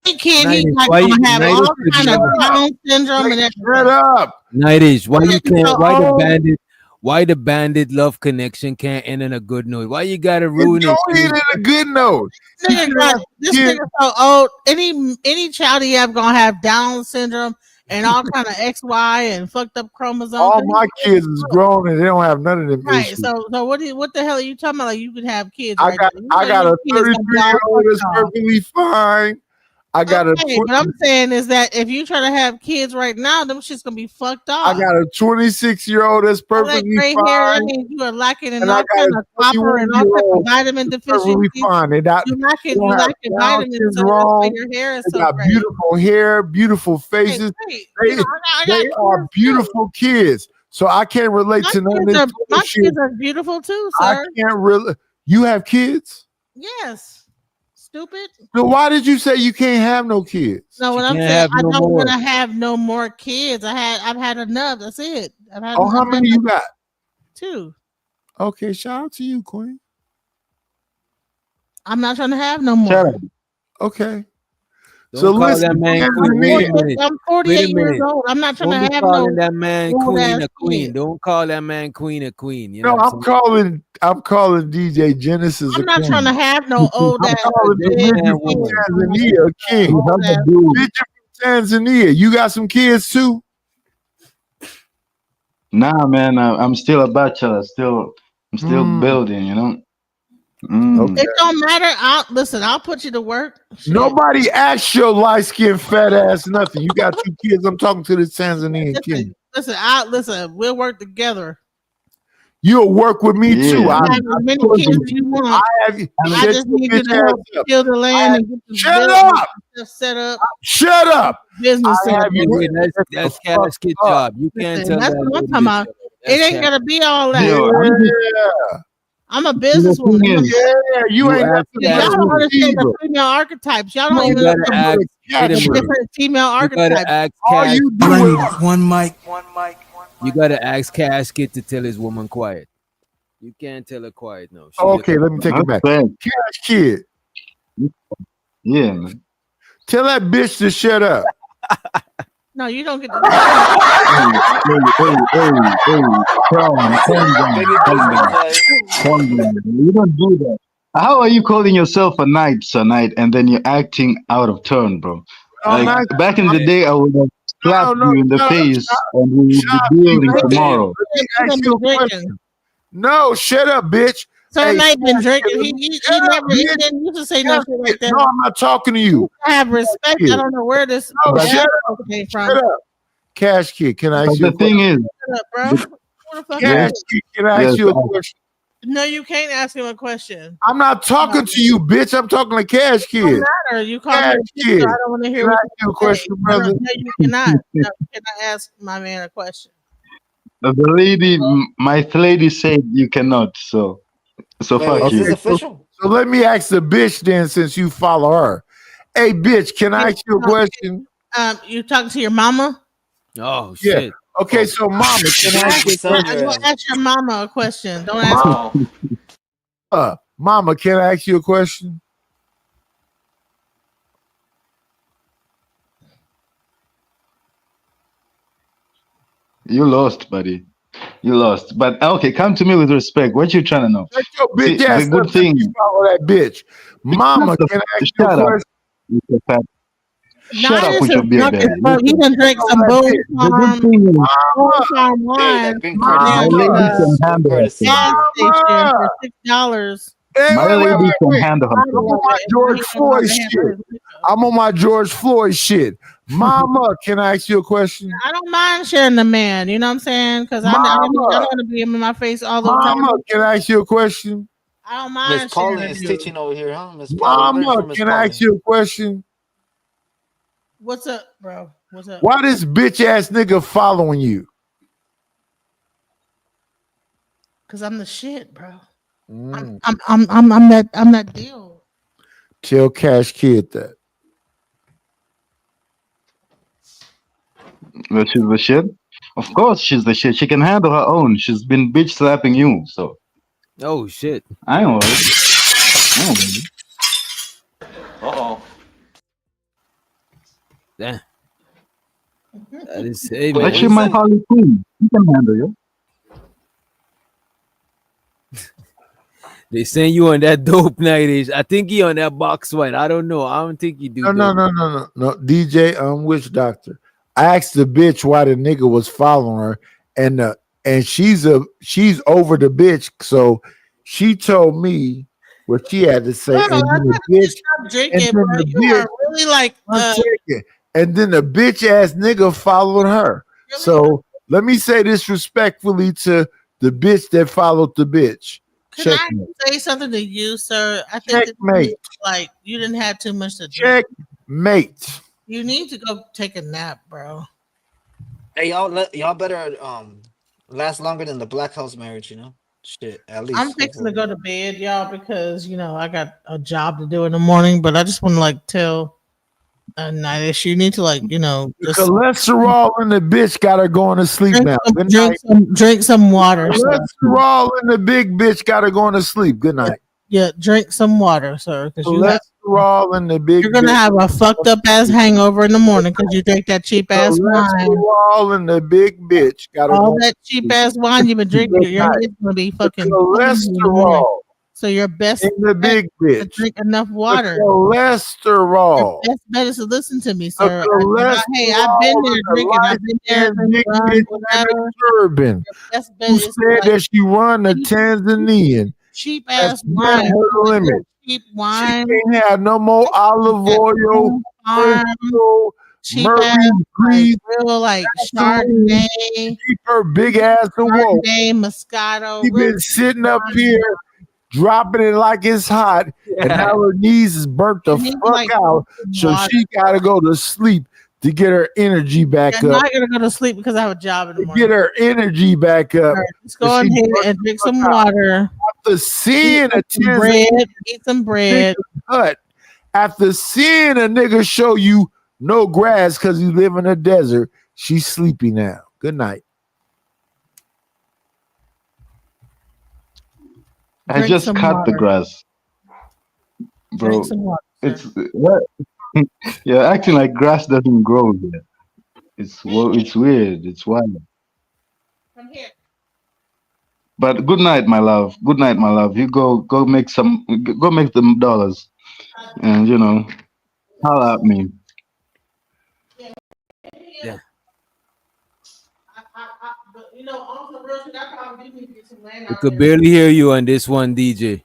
Kid, he's Nighties, like why gonna you- have Nighties all is kind of young. Down syndrome and everything. Shut up. Nighties, why you can't? So Why the old. bandit? Why the bandit love connection can't end in a good note? Why you gotta ruin it? Don't end in a good note. This nigga so old. Any child he have gonna have Down syndrome and all kind of XY and fucked up chromosomes. All my kids is grown and they don't have none of them Right. issues. So what the hell are you talking about? Like you could have kids. I right got now. You I got know a your kids gonna be all 33-year-old that's fucked up. perfectly fine. I got Okay, but I'm saying is that if you try to have kids right now, them shit's gonna be fucked off. I got a 26-year-old that's All that perfectly gray hair, that fine. means you are lacking in And I all got kind a of copper and all type of 21-year-old vitamin perfectly deficiencies. fine. They You lacking have vitamins, Down so that's syndrome. why your hair is They so got gray. beautiful hair, beautiful faces. Hey, They, you know, I got they kids are too. beautiful kids. So I can't relate to none of this My bullshit. kids are beautiful too, I sir. can't really. You have kids? Yes. Stupid. So why did you say you can't have no kids? No, what I'm saying, I don't want to have no more kids. I've had enough. That's it. How many you got? 2. Okay, shout out to you, Queen. I'm not trying to have no more. Okay. Don't call that man queen. Wait a minute. I'm 48 years old. I'm not trying to have calling no that man queen a queen. Don't call that man queen a queen. You know I'm calling DJ Genesis. I'm not trying to have no old ass. I'm calling Tanzania a king. Bitch from Tanzania. You got some kids too? Nah, man, I'm still a bachelor. I'm still building, you know. It don't matter. I'll put you to work. Shit. Nobody asked your light skinned fat ass nothing. You got 2 kids. I'm talking to this Tanzanian king. Listen. We'll work together. You'll work with me too. I have as many kids as you want. I just need you to help kill the land and get the stuff set up. Shut up. Business. That's casket job. You can't tell that's that. what I'm talking about. It ain't gonna be all that. Yeah. I'm a businesswoman. Yeah, you ain't got to. Y'all don't understand the female archetypes. Y'all don't even know the different female archetypes. All you do is one mic. You gotta ask Casket to tell his woman quiet. You can't tell her quiet now. Okay, let me take it back. Cash Kid. Yeah, man. Tell that bitch to shut up. No, you don't get to. You don't do that. How are you calling yourself a knight, and then you're acting out of turn, bro? Like, back in the day, I would have slapped you in the face and we would be dealing tomorrow. No, shut up, bitch. So Knight been drinking. He never didn't used to say no shit like that. No, I'm not talking to you. I have respect. I don't know where this came from. Shut up. Cash Kid, can I ask you a question? The thing is, shut up, bro. Cash Kid, can I ask you a question? No, you can't ask him a question. I'm not talking to you, bitch. I'm talking to Cash Kid. It doesn't matter. You call me a kid. So I don't want to hear what you a question, brother. No, you cannot. No, you cannot ask my man a question. the lady, my lady said you cannot. So fuck you. Official? So let me ask the bitch then, since you follow her. Hey, bitch, can I ask you a question? You talking to your mama? Oh shit. Yeah. Okay, so mama, can I ask you a question? Ask your mama a question. Don't ask me. Mama, can I ask you a question? You lost, buddy. You lost. But okay, come to me with respect. What you trying to know? Your bitch See, ass the good thing. Follow that bitch. Mama, can I ask you a question? Shut up with your beard, man. He done drank some Boom Farm wine. My lady can handle it. Gas station for $6. My lady can handle her. I'm on my George Floyd shit. I'm on my George Floyd shit. Mama, can I ask you a question? I don't mind sharing the man. You know what I'm saying? Because I don't want to be in my face all the time. Mama, can I ask you a question? I don't mind. Miss Pauline is teaching over here, huh? Miss Mama, can I ask you a question? What's up, bro? What's up? Why this bitch ass nigga following you? Cause I'm the shit, bro. I'm that deal. Tell Cash Kid that. Well, she's the shit. Of course, she's the shit. She can handle her own. She's been bitch slapping you, so. Oh shit. I know. Uh-oh. Damn. That is hey, But she my Harley Quinn. You can handle you. They saying you on that dope night. I think he on that box one. I don't know. I don't think you do. No. DJ, witch doctor. I asked the bitch why the nigga was following her, and she's over the bitch. So she told me what she had to say. No, and then the bitch ass nigga followed her. Really? So let me say this respectfully to the bitch that followed the bitch. Can I say something to you, sir? I think Checkmate. Like you didn't have too much to drink. Checkmate. You need to go take a nap, bro. Hey, y'all better last longer than the Black House marriage, you know? Shit, at least. I'm fixing to go to bed, y'all, because I got a job to do in the morning. But I just want to tell Nightish, you need to the cholesterol in the bitch got her going to sleep now. Drink some water. Cholesterol in the big bitch got her going to sleep. Good night. Yeah, drink some water, sir. Because cholesterol in the big. You're gonna have a fucked up ass hangover in the morning because you drink that cheap ass wine. Cholesterol in the big bitch got all that cheap ass wine you've been drinking. Your head's gonna be fucking cholesterol. So your best in the big bitch. To drink enough water. The cholesterol. Your best bet is to listen to me, sir. Hey, I've been there drinking. I've been there drinking. Turban. Who said that she run the Tanzanian? Cheap ass wine. Her limit. Cheap wine. She can't have no more olive oil. Cheap ass, grease, real Chardonnay. Keep her big ass to walk. Chardonnay, Moscato. She been sitting up here dropping it like it's hot, and now her knees is burnt the fuck out. So she gotta go to sleep to get her energy back up. I'm not gonna go to sleep because I have a job in the morning. Get her energy back up. Right, let's go ahead and drink some water. After seeing eat some bread. After seeing a nigga show you no grass because you live in a desert, she's sleepy now. Good night. I just cut the grass, bro. It's what? You're acting like grass doesn't grow here. It's weird. It's wild. Come here. But good night, my love. Good night, my love. You go make them dollars, and holla at me. Yeah. I could barely hear you on this one, DJ.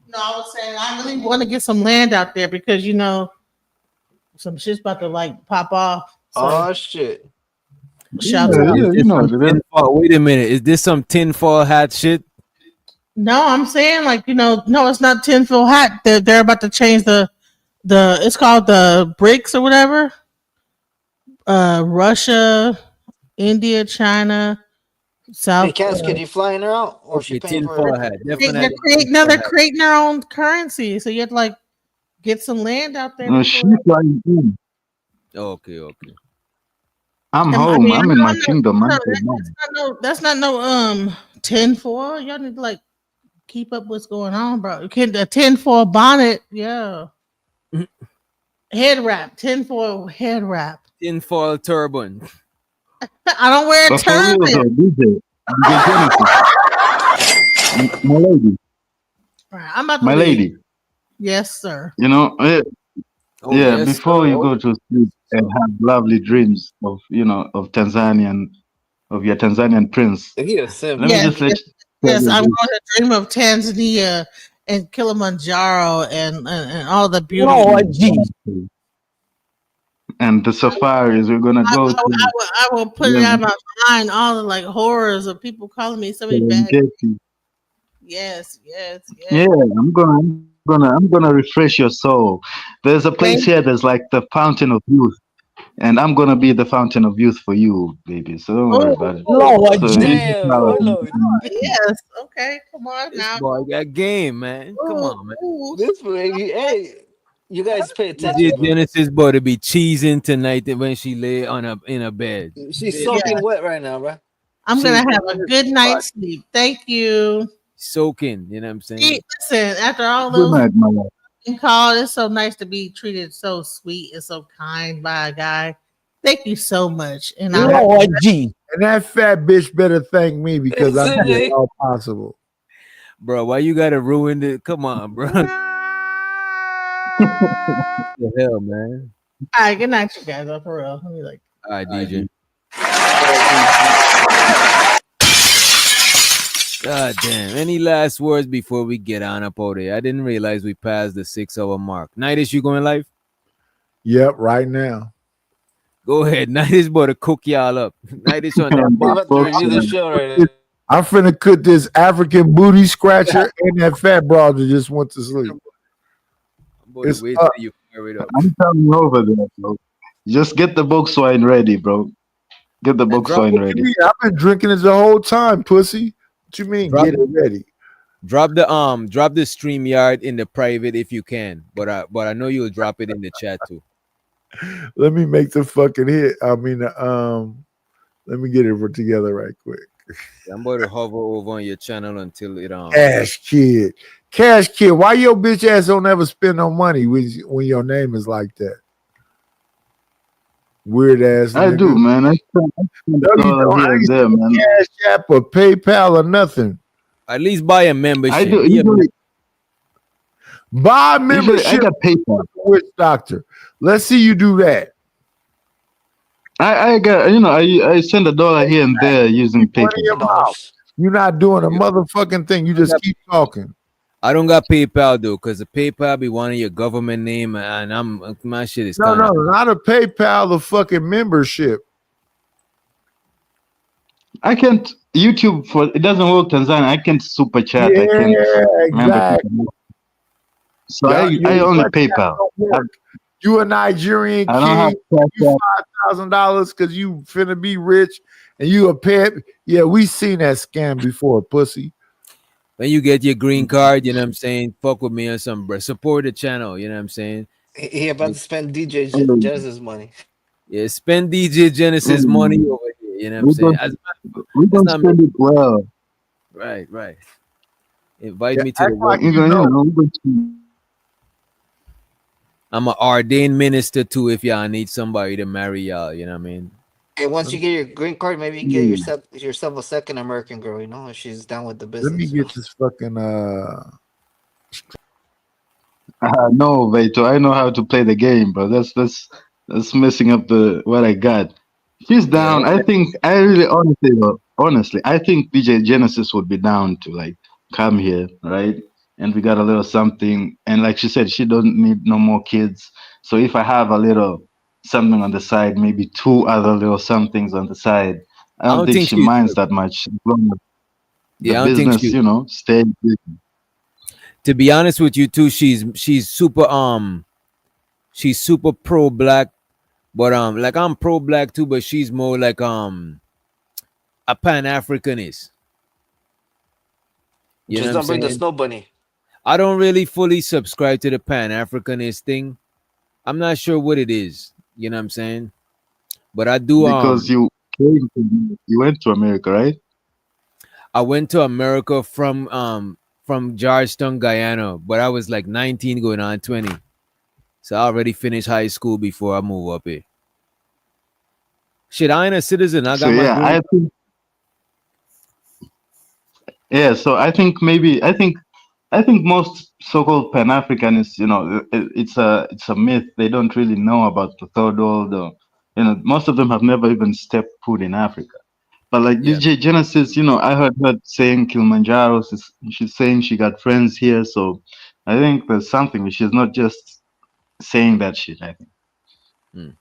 No, I was saying I really want to get some land out there because some shit's about to pop off. So. Oh shit! Shout out. Wait a minute, is this some tinfoil hat shit? No, I'm saying no, it's not tinfoil hat. They're about to change the it's called the BRICS or whatever. Russia, India, China, South. Hey, Cass, can you flying her out, or she paying for it? They're creating their own currency, so you have to get some land out there. No, she's flying in. Okay. I'm home. I'm in my kingdom. That's not no tinfoil. Y'all need to keep up what's going on, bro. A tinfoil bonnet, yeah. Head wrap, tinfoil head wrap. Tinfoil turban. I don't wear a turban. My lady. Right, I'm about to my lady. Yes, sir. Before you go to sleep and have lovely dreams of of Tanzanian, of your Tanzanian prince. Let me just I'm going to dream of Tanzania and Kilimanjaro and all the beauty. And the safaris we're gonna go to. I will put it out of my mind all the horrors of people calling me so many bad. Yes. Yeah, I'm gonna refresh your soul. There's a place here that's like the fountain of youth, and I'm gonna be the fountain of youth for you, baby. So don't worry about it. Yes. Okay. Come on now. This boy got game, man. Come on, man. This baby, hey. You guys pay attention. Genesis boy to be cheesing tonight when she lay in a bed. She's soaking wet right now, bro. I'm gonna have a good night's sleep. Thank you. Soaking, you know what I'm saying? Listen, after all those calls, it's so nice to be treated so sweet and so kind by a guy. Thank you so much. And and that fat bitch better thank me because I did all possible. Bro, why you gotta ruin it? Come on, bro. What the hell, man? All right, good night, you guys. For real. Let me all right, DJ. God damn. Any last words before we get on up out there? I didn't realize we passed the 6-hour mark. Nightish, you going live? Yep, right now. Go ahead. Nightish about to cook y'all up. Nightish on that. I'm finna cook this African booty scratcher and that fat broad that just went to sleep. I'm coming over there, bro. Just get the box wine ready, bro. Get the box wine ready. I've been drinking it the whole time, pussy. What you mean? Drop Get it ready. drop the StreamYard in the private if you can. But I know you'll drop it in the chat too. Let me make the fucking hit. I mean, let me get it together right quick. I'm about to hover over on your channel until it Cash Kid. Why your bitch ass don't ever spend no money when your name is like that? Weird ass. I nigga. do, man. I spend No, you dollars don't. here I ain't and there, seen man. Cash App or PayPal or nothing. At least buy a membership. I do. Buy a Usually, membership. I got PayPal. Witch doctor. Let's see you do that. I got, I send $1 here and there using Money in PayPal. your mouth. You're not doing a motherfucking thing. You just keep talking. I don't got PayPal though, because the PayPal be wanting your government name, and my shit is No, kind of not a PayPal. The fucking membership. I can't YouTube it doesn't work Tanzania. I can't super chat. I can't exactly. So I only PayPal. You a Nigerian I don't have king. You $5,000 because you finna be rich and you a pet. Yeah, we seen that scam before, pussy. when you get your green card, you know what I'm saying? Fuck with me on some support the channel, you know what I'm saying? He about to spend DJ Genesis money. Yeah, spend DJ Genesis money over here, you know what I'm saying? We don't spend it well. Right. Invite me to the like wedding. I'm an ordained minister too if y'all need somebody to marry y'all, you know what I mean? Hey, once you get your green card, maybe you get yourself a second American girl, if she's down with the business. Let me get this fucking No, Beto, I know how to play the game, bro. That's messing up what I got. She's down. I think I really honestly, I think DJ Genesis would be down to like come here, right? And we got a little something. And like she said, she doesn't need no more kids. So if I have a little something on the side, maybe 2 other little somethings on the side, I don't think she minds that much. The business, stay busy. To be honest with you too, she's super pro black, but like I'm pro black too, but she's more like a Pan-Africanist. You Just don't bring the snow bunny. I don't really fully subscribe to the Pan-Africanist thing. I'm not sure what it is, you know what I'm saying? But I do because you went to America, right? I went to America from Georgetown, Guyana, but I was like 19 going on 20. So I already finished high school before I move up here. Shit, I ain't a citizen. I got my so I think most so-called Pan-Africanists, it's a myth. They don't really know about the third world. Most of them have never even stepped foot in Africa. But like DJ Genesis, I heard her saying Kilimanjaro. She's saying she got friends here. So I think there's something. She's not just saying that shit, I think.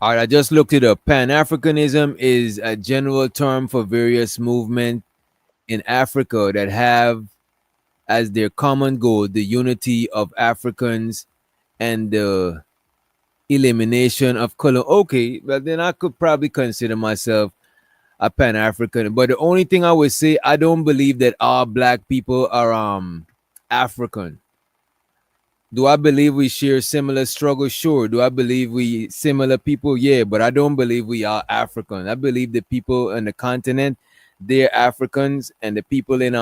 All right, I just looked it up. Pan-Africanism is a general term for various movements in Africa that have as their common goal the unity of Africans and the elimination of color. Okay, well then I could probably consider myself a Pan-African. But the only thing I would say, I don't believe that all black people are African. Do I believe we share similar struggles? Sure. Do I believe we similar people? Yeah, but I don't believe we are African. I believe the people on the continent, they're Africans, and the people in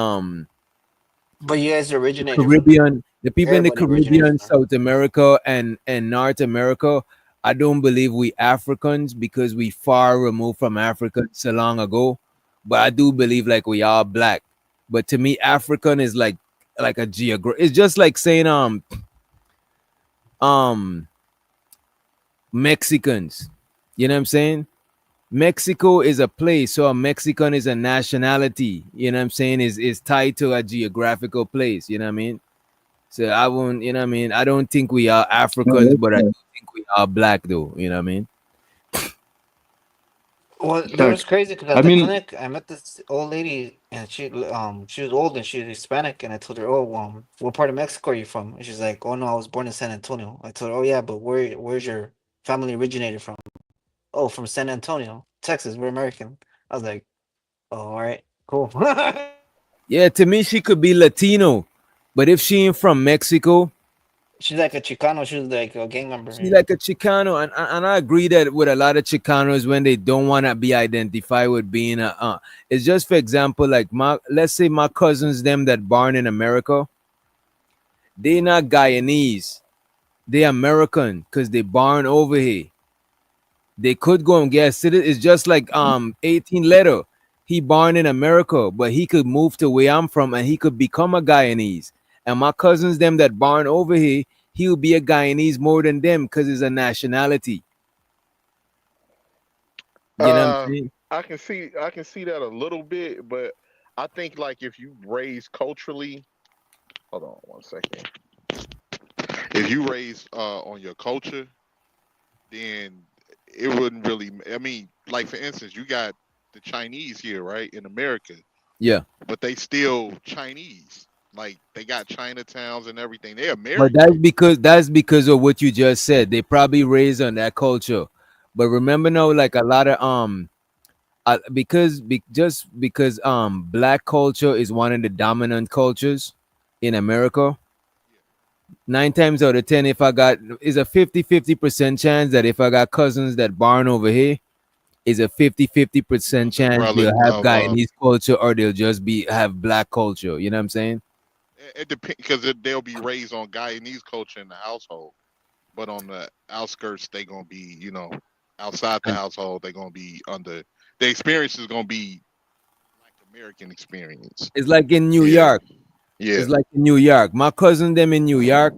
But you guys originated Caribbean, the people in the Caribbean, South America, and North America, I don't believe we Africans because we far removed from Africa so long ago. But I do believe like we are black. But to me, African is like a it's just like saying Mexicans. You know what I'm saying? Mexico is a place, so a Mexican is a nationality. You know what I'm saying? Is tied to a geographical place. You know what I mean? So I won't. You know what I mean? I don't think we are Africans, but I do think we are black, though. You know what I mean? Well, that was crazy because at the clinic, I met this old lady, and she was old and she's Hispanic, and I told her, "Oh, what part of Mexico are you from?" And she's like, "Oh no, I was born in San Antonio." I told her, "Oh yeah, but where's your family originated from?" "Oh, from San Antonio, Texas. We're American." I was like, Oh, all right, cool. Yeah, to me she could be Latino, but if she ain't from Mexico, She's like a Chicano. She's like a gang member. she's like a Chicano, and I agree that with a lot of Chicanos when they don't want to be identified with being a. It's just for example, like let's say my cousins them that born in America, they not Guyanese, they American because they born over here. They could go and get a citizen. It's just like 18 letter. He born in America, but he could move to where I'm from and he could become a Guyanese. And my cousins, them that born over here, he'll be a Guyanese more than them because it's a nationality. You know what I'm saying? I can see that a little bit, but I think like if you raise culturally, hold on one second. If you raise on your culture, then it wouldn't really. I mean, like for instance, you got the Chinese here, right, in America. Yeah. But they still Chinese. Like they got Chinatowns and everything. They're But American. that's because of what you just said. They probably raised on that culture. But remember now, like a lot of just because black culture is one of the dominant cultures in America. 9 times out of 10, if I got is a 50% chance that if I got cousins that born over here, is a 50% chance they'll have Guyanese culture or they'll just have black culture. You know what I'm saying? It depends because they'll be raised on Guyanese culture in the household, but on the outskirts they gonna be, outside the household they're gonna be under. The experience is gonna be like American experience. It's like in New York. Yeah. It's like in New York. My cousin them in New York,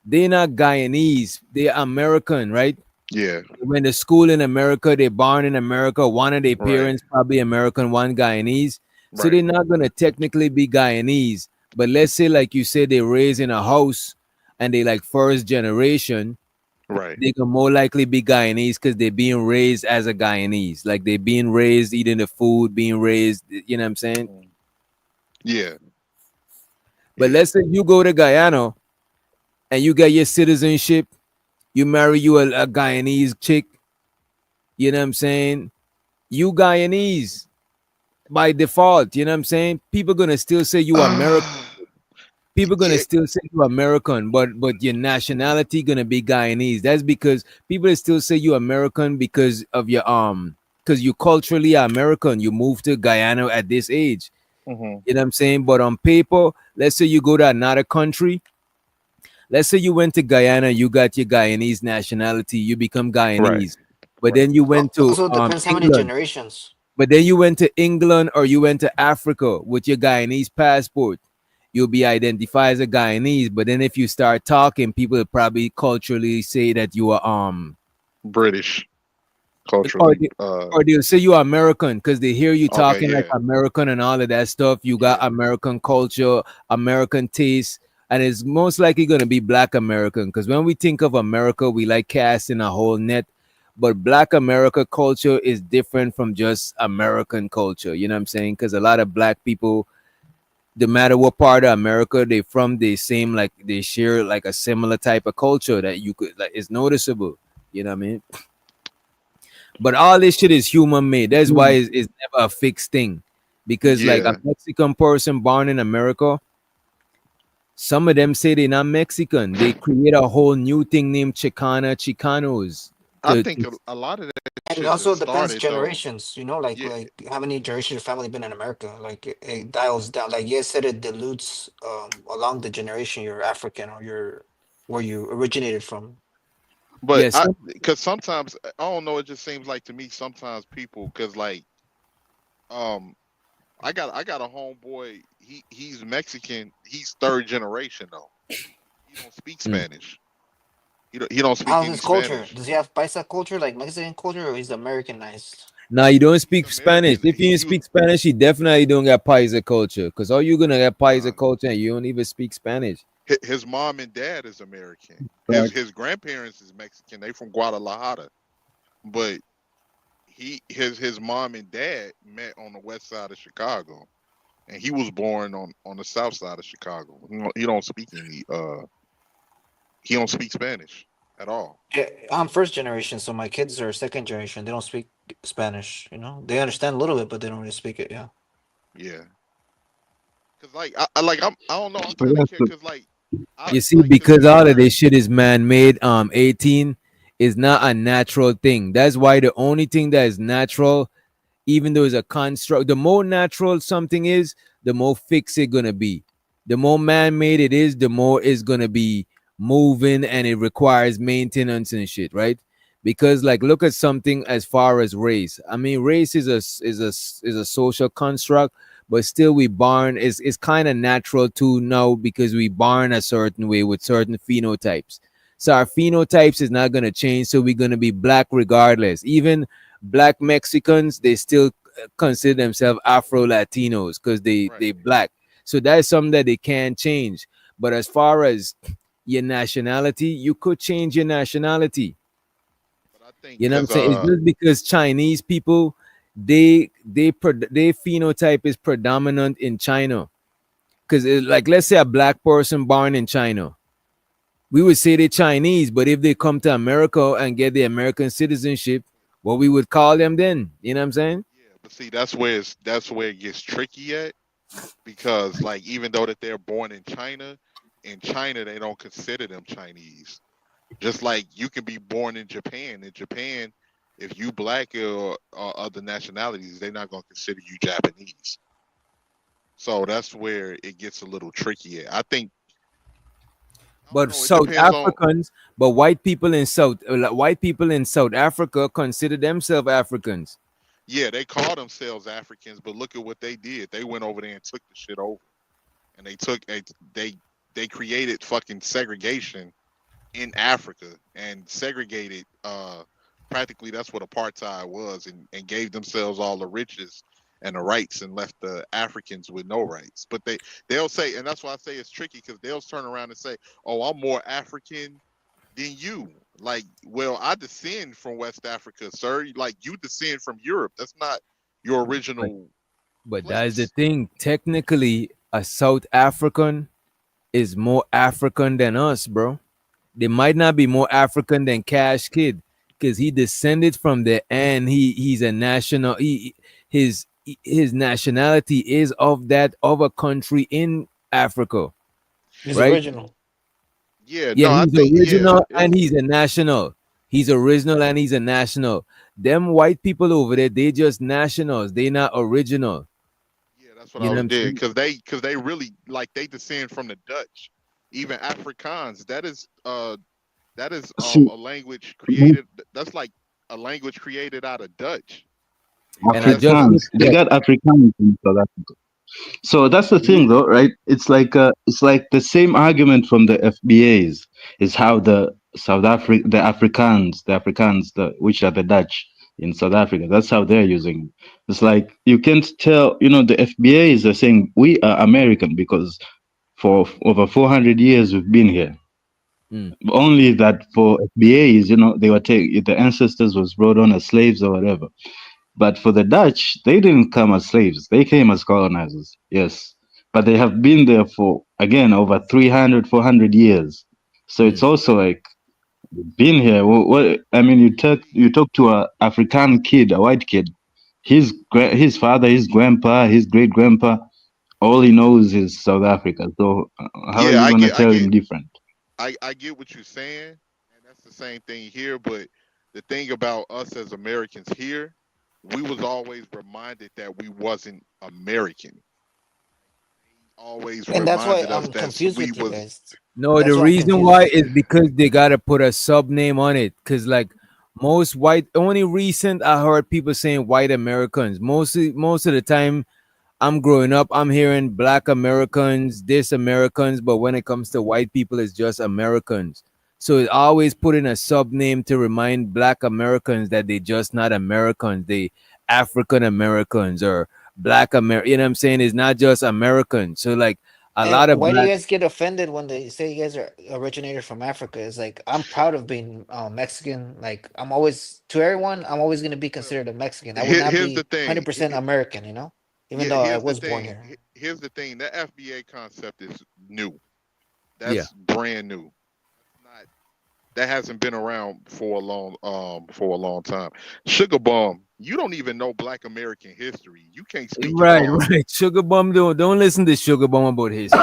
they're not Guyanese. They're American, right? Yeah. They went to school in America. They born in America. One of their parents probably American, one Guyanese. So they're not gonna technically be Guyanese. But let's say, like you said, they're raised in a house and they like first generation. Right. They can more likely be Guyanese because they're being raised as a Guyanese. Like they're being raised, eating the food, being raised, you know what I'm saying? Yeah. But let's say you go to Guyana and you get your citizenship, you marry you a Guyanese chick, you know what I'm saying? You Guyanese by default, you know what I'm saying? People gonna still say you American. People gonna still say you American, but your nationality gonna be Guyanese. That's because people still say you American because of your because you culturally are American. You moved to Guyana at this age. Mm-hmm. You know what I'm saying? But on paper, let's say you go to another country. Let's say you went to Guyana, you got your Guyanese nationality, you become Guyanese. But then you went to Also depends how many England. generations. But then you went to England or you went to Africa with your Guyanese passport. You'll be identified as a Guyanese. But then if you start talking, people will probably culturally say that you are British. Culturally. Or they'll say you are American because they hear you talking like yeah. American and all of that stuff. You got American culture, American taste, and it's most likely going to be Black American because when we think of America, we like casting a whole net. But Black America culture is different from just American culture. You know what I'm saying? Because a lot of Black people, no matter what part of America they're from, they seem like they share like a similar type of culture that you could like is noticeable. You know what I mean? But all this shit is human made. That's why it's never a fixed thing. Because like a Mexican person born in America, some of them say they're not Mexican. They create a whole new thing named Chicanos. I think a lot of that And shit it also that depends started, generations, like how many generations your family been in America. Like it dials down. Like you said, it dilutes along the generation you're African or where you originated from. But because sometimes I don't know, it just seems like to me sometimes people because like I got a homeboy, he's Mexican, he's third generation though. He don't speak Spanish. He don't speak How's any his culture? Spanish. Does he have paisa culture like Mexican culture, or he's Americanized? Nah, you don't speak Spanish. If you speak Spanish, you definitely don't get paisa culture. Because all you're gonna get paisa culture and you don't even speak Spanish. His mom and dad is American. His grandparents is Mexican. They from Guadalajara, but his mom and dad met on the west side of Chicago, and he was born on the south side of Chicago. He don't speak any. He don't speak Spanish at all. Yeah, I'm first generation, so my kids are second generation. They don't speak speak Spanish. You know, they understand a little bit, but they don't really speak it. Yeah. Yeah. Cause like I don't know. I'm But trying to that's care. the- Cause like You see, because all of this shit is man-made. 18 is not a natural thing. That's why the only thing that is natural, even though it's a construct, the more natural something is, the more fixed it's gonna be. The more man-made it is, the more it's gonna be moving, and it requires maintenance and shit, right? Because like, look at something as far as race. I mean, race is a social construct, but still we born is kind of natural too now, because we born a certain way with certain phenotypes. So our phenotypes is not gonna change. So we're gonna be black regardless. Even black Mexicans, they still consider themselves Afro Latinos because they black. So that is something that they can't change. But as far as your nationality, you could change your nationality. You know what I'm because saying? It's just because Chinese people, their phenotype is predominant in China. Because like, let's say a black person born in China, we would say they're Chinese, but if they come to America and get the American citizenship, what we would call them then? You know what I'm saying? but see that's where it gets tricky at, because like even though that they're born in China they don't consider them Chinese. Just like you can be born in Japan. In Japan, if you black or other nationalities, they're not gonna consider you Japanese. So that's where it gets a little tricky. I think. But No, it South depends on. Africans, but white people in South Africa consider themselves Africans. Yeah, they call themselves Africans, but look at what they did. They went over there and took the shit over, and they created fucking segregation in Africa and segregated. Practically, that's what apartheid was, and gave themselves all the riches and the rights, and left the Africans with no rights. But they'll say, and that's why I say it's tricky, because they'll turn around and say, "Oh, I'm more African than you." Like, well, I descend from West Africa, sir. Like, you descend from Europe. That's not your original. But that is the thing. Technically, a South African is more African than us, bro. They might not be more African than Cash Kid, because he descended from there, and he's a national. His nationality is of that other country in Africa, He's right? original. Yeah, Yeah, no, I he's think original and he's a national. He's original and he's a national. Them white people over there, they just nationals. They not original. that's what You I know what was I'm did, saying? because they really like they descend from the Dutch, even Afrikaans. That is See, a language created. That's like a language created out of Dutch. And I That's just Afrikaans, looked they at got Afrikaans in South Africa. So that's the thing, though, right? It's like the same argument from the FBAs is how the Afrikaans, which are the Dutch in South Africa, that's how they're using it. It's like you can't tell, the FBAs are saying we are American because for over 400 years we've been here. Mm. Only that for FBAs, they were the ancestors was brought on as slaves or whatever. But for the Dutch, they didn't come as slaves. They came as colonizers, yes. But they have been there for, again, over 300, 400 years. So it's also like, been here. I mean, you talk to a African kid, a white kid, his father, his grandpa, his great grandpa, all he knows is South Africa. So how are yeah, you I going to get, I tell get, him different? I get what you're saying, and that's the same thing here. But the thing about us as Americans here, we was always reminded that we wasn't American. Always And that's why reminded us I'm that confused we with you was. guys. No, the That's why I'm reason why confused. is because they gotta put a sub name on it. Cause like most white, only recent I heard people saying white Americans. Most of the time I'm growing up, I'm hearing black Americans, this Americans, but when it comes to white people, it's just Americans. So it always put in a sub name to remind black Americans that they just not Americans, they African Americans or black American. You know what I'm saying? It's not just Americans. So like a And lot of why do you black. guys get offended when they say you guys are originated from Africa? It's like I'm proud of being Mexican. Like I'm always to everyone, I'm always gonna be considered a Mexican. I would not Here's the be thing. 100% American, even Yeah, though I was born here. Here's the thing. The FBA concept is new. Yeah. That's brand new. That hasn't been around for a long time. Sugar Bomb you don't even know Black American history. You can't speak at Right, all. right. Sugar Bum, don't listen to Sugar Bum about history.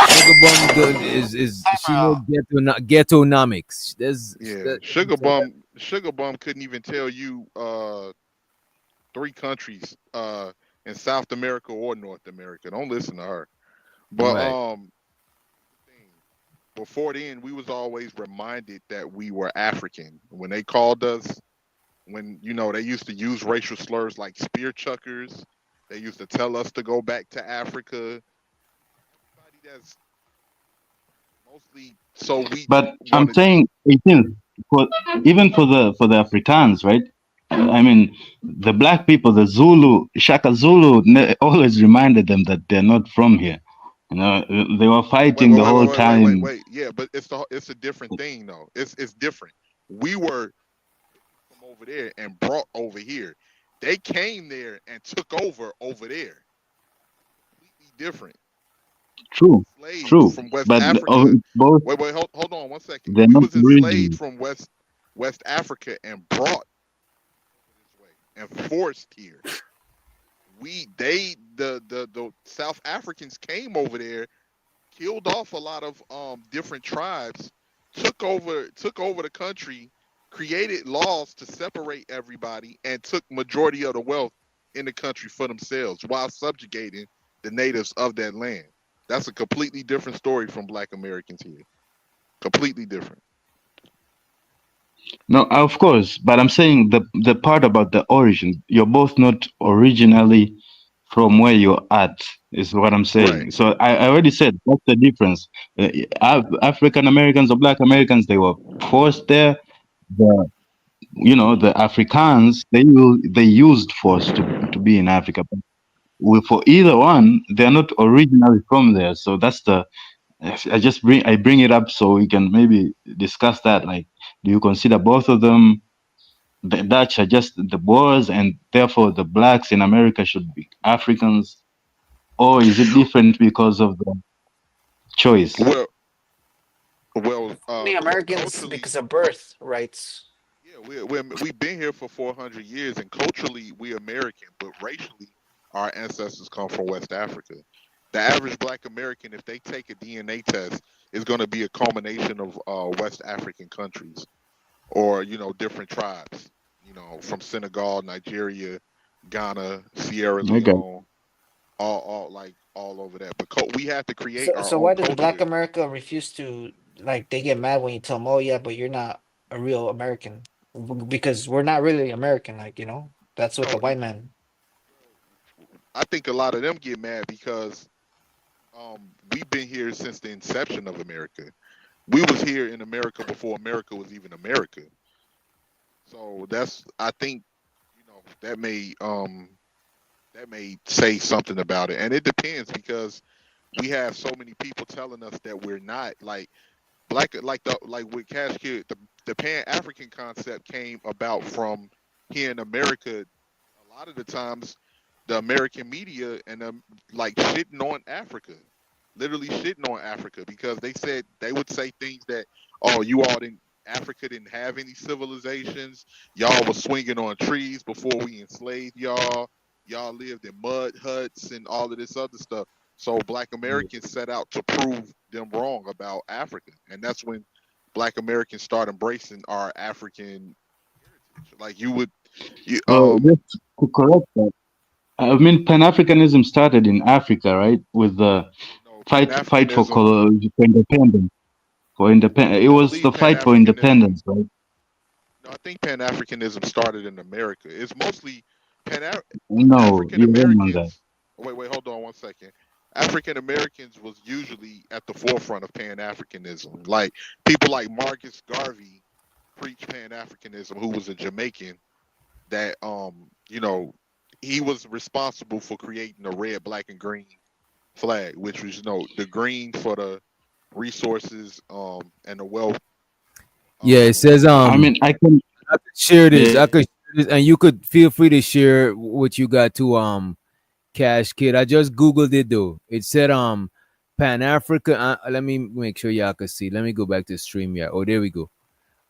Sugar Bum is she know ghetto-nomics. Sugar Bum couldn't even tell you 3 countries in South America or North America. Don't listen to her. But right. before then, we was always reminded that we were African. When they called us, when they used to use racial slurs like spear chuckers, they used to tell us to go back to Africa. Everybody that's mostly But I'm saying, 18, even for the Afrikaans, right? I mean, the black people, the Zulu, Shaka Zulu, always reminded them that they're not from here. They were fighting the whole time. Wait. Yeah, but it's a different thing though. It's different. We were from over there and brought over here. They came there and took over there. Completely different. True. From West But Africa. both, Wait, hold on 1 second. they're We not was enslaved original. from West Africa and brought this way and forced here. The South Africans came over there, killed off a lot of different tribes, took over the country, created laws to separate everybody, and took majority of the wealth in the country for themselves while subjugating the natives of that land. That's a completely different story from Black Americans here. Completely different. No, of course, but I'm saying the part about the origin. You're both not originally from where you're at, is what I'm saying. Right. So I already said that's the difference. African Americans or Black Americans, they were forced there. The Afrikaans, they used force to be in Africa. But for either one, they're not originally from there. So that's I bring it up so we can maybe discuss that. Like, do you consider both of them? The Dutch are just the Boers, and therefore the blacks in America should be Africans, or is it different because of the choice? Well, the Americans because of birth rights. Yeah, we've been here for 400 years, and culturally we're American, but racially our ancestors come from West Africa. The average Black American, if they take a DNA test, is going to be a culmination of West African countries, or different tribes, from Senegal, Nigeria, Ghana, Sierra Leone, all over that. But we have to create our So own why does culture. Black America refuse to, like, they get mad when you tell them, oh yeah, but you're not a real American, because we're not really American, that's what the white man. I think a lot of them get mad because we've been here since the inception of America. We was here in America before America was even America. So I think that may say something about it, and it depends because we have so many people telling us that we're not like black, like with Cash Kid. The Pan African concept came about from here in America. A lot of the times, the American media and shitting on Africa, literally shitting on Africa, because they would say things that, oh, Africa didn't have any civilizations. Y'all was swinging on trees before we enslaved y'all. Y'all lived in mud huts and all of this other stuff. So Black Americans set out to prove them wrong about Africa, and that's when Black Americans start embracing our African heritage. Like just to correct that. I mean, Pan-Africanism started in Africa, right? With the fight for independence. It was the fight for independence, right? No, I think Pan-Africanism started in America. It's mostly No, African you're wrong on that. Wait, hold on 1 second. African Americans was usually at the forefront of Pan-Africanism. Like people like Marcus Garvey preached Pan-Africanism, who was a Jamaican that he was responsible for creating the red, black, and green flag, which was the green for the resources and the wealth. Yeah, it says I mean, I could share this. I could share this, and you could feel free to share what you got to Cash Kid. I just googled it though. It said Pan Africa. Let me make sure y'all can see. Let me go back to stream. Yeah. Oh, there we go.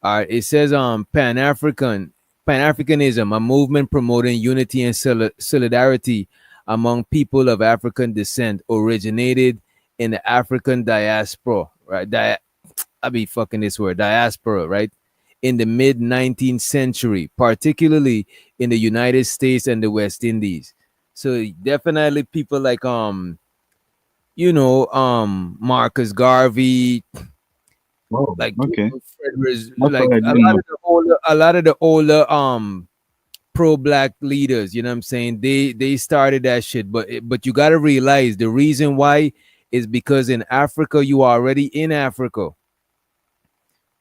All right. It says Pan African Pan-Africanism, a movement promoting unity and solidarity among people of African descent, originated in the African diaspora, right? I be fucking this word, diaspora, right? In the mid 19th century, particularly in the United States and the West Indies. So definitely people like Marcus Garvey, like okay. like a lot of the older pro-black leaders, you know what I'm saying? They started that shit, but you got to realize the reason why is because in Africa you are already in Africa.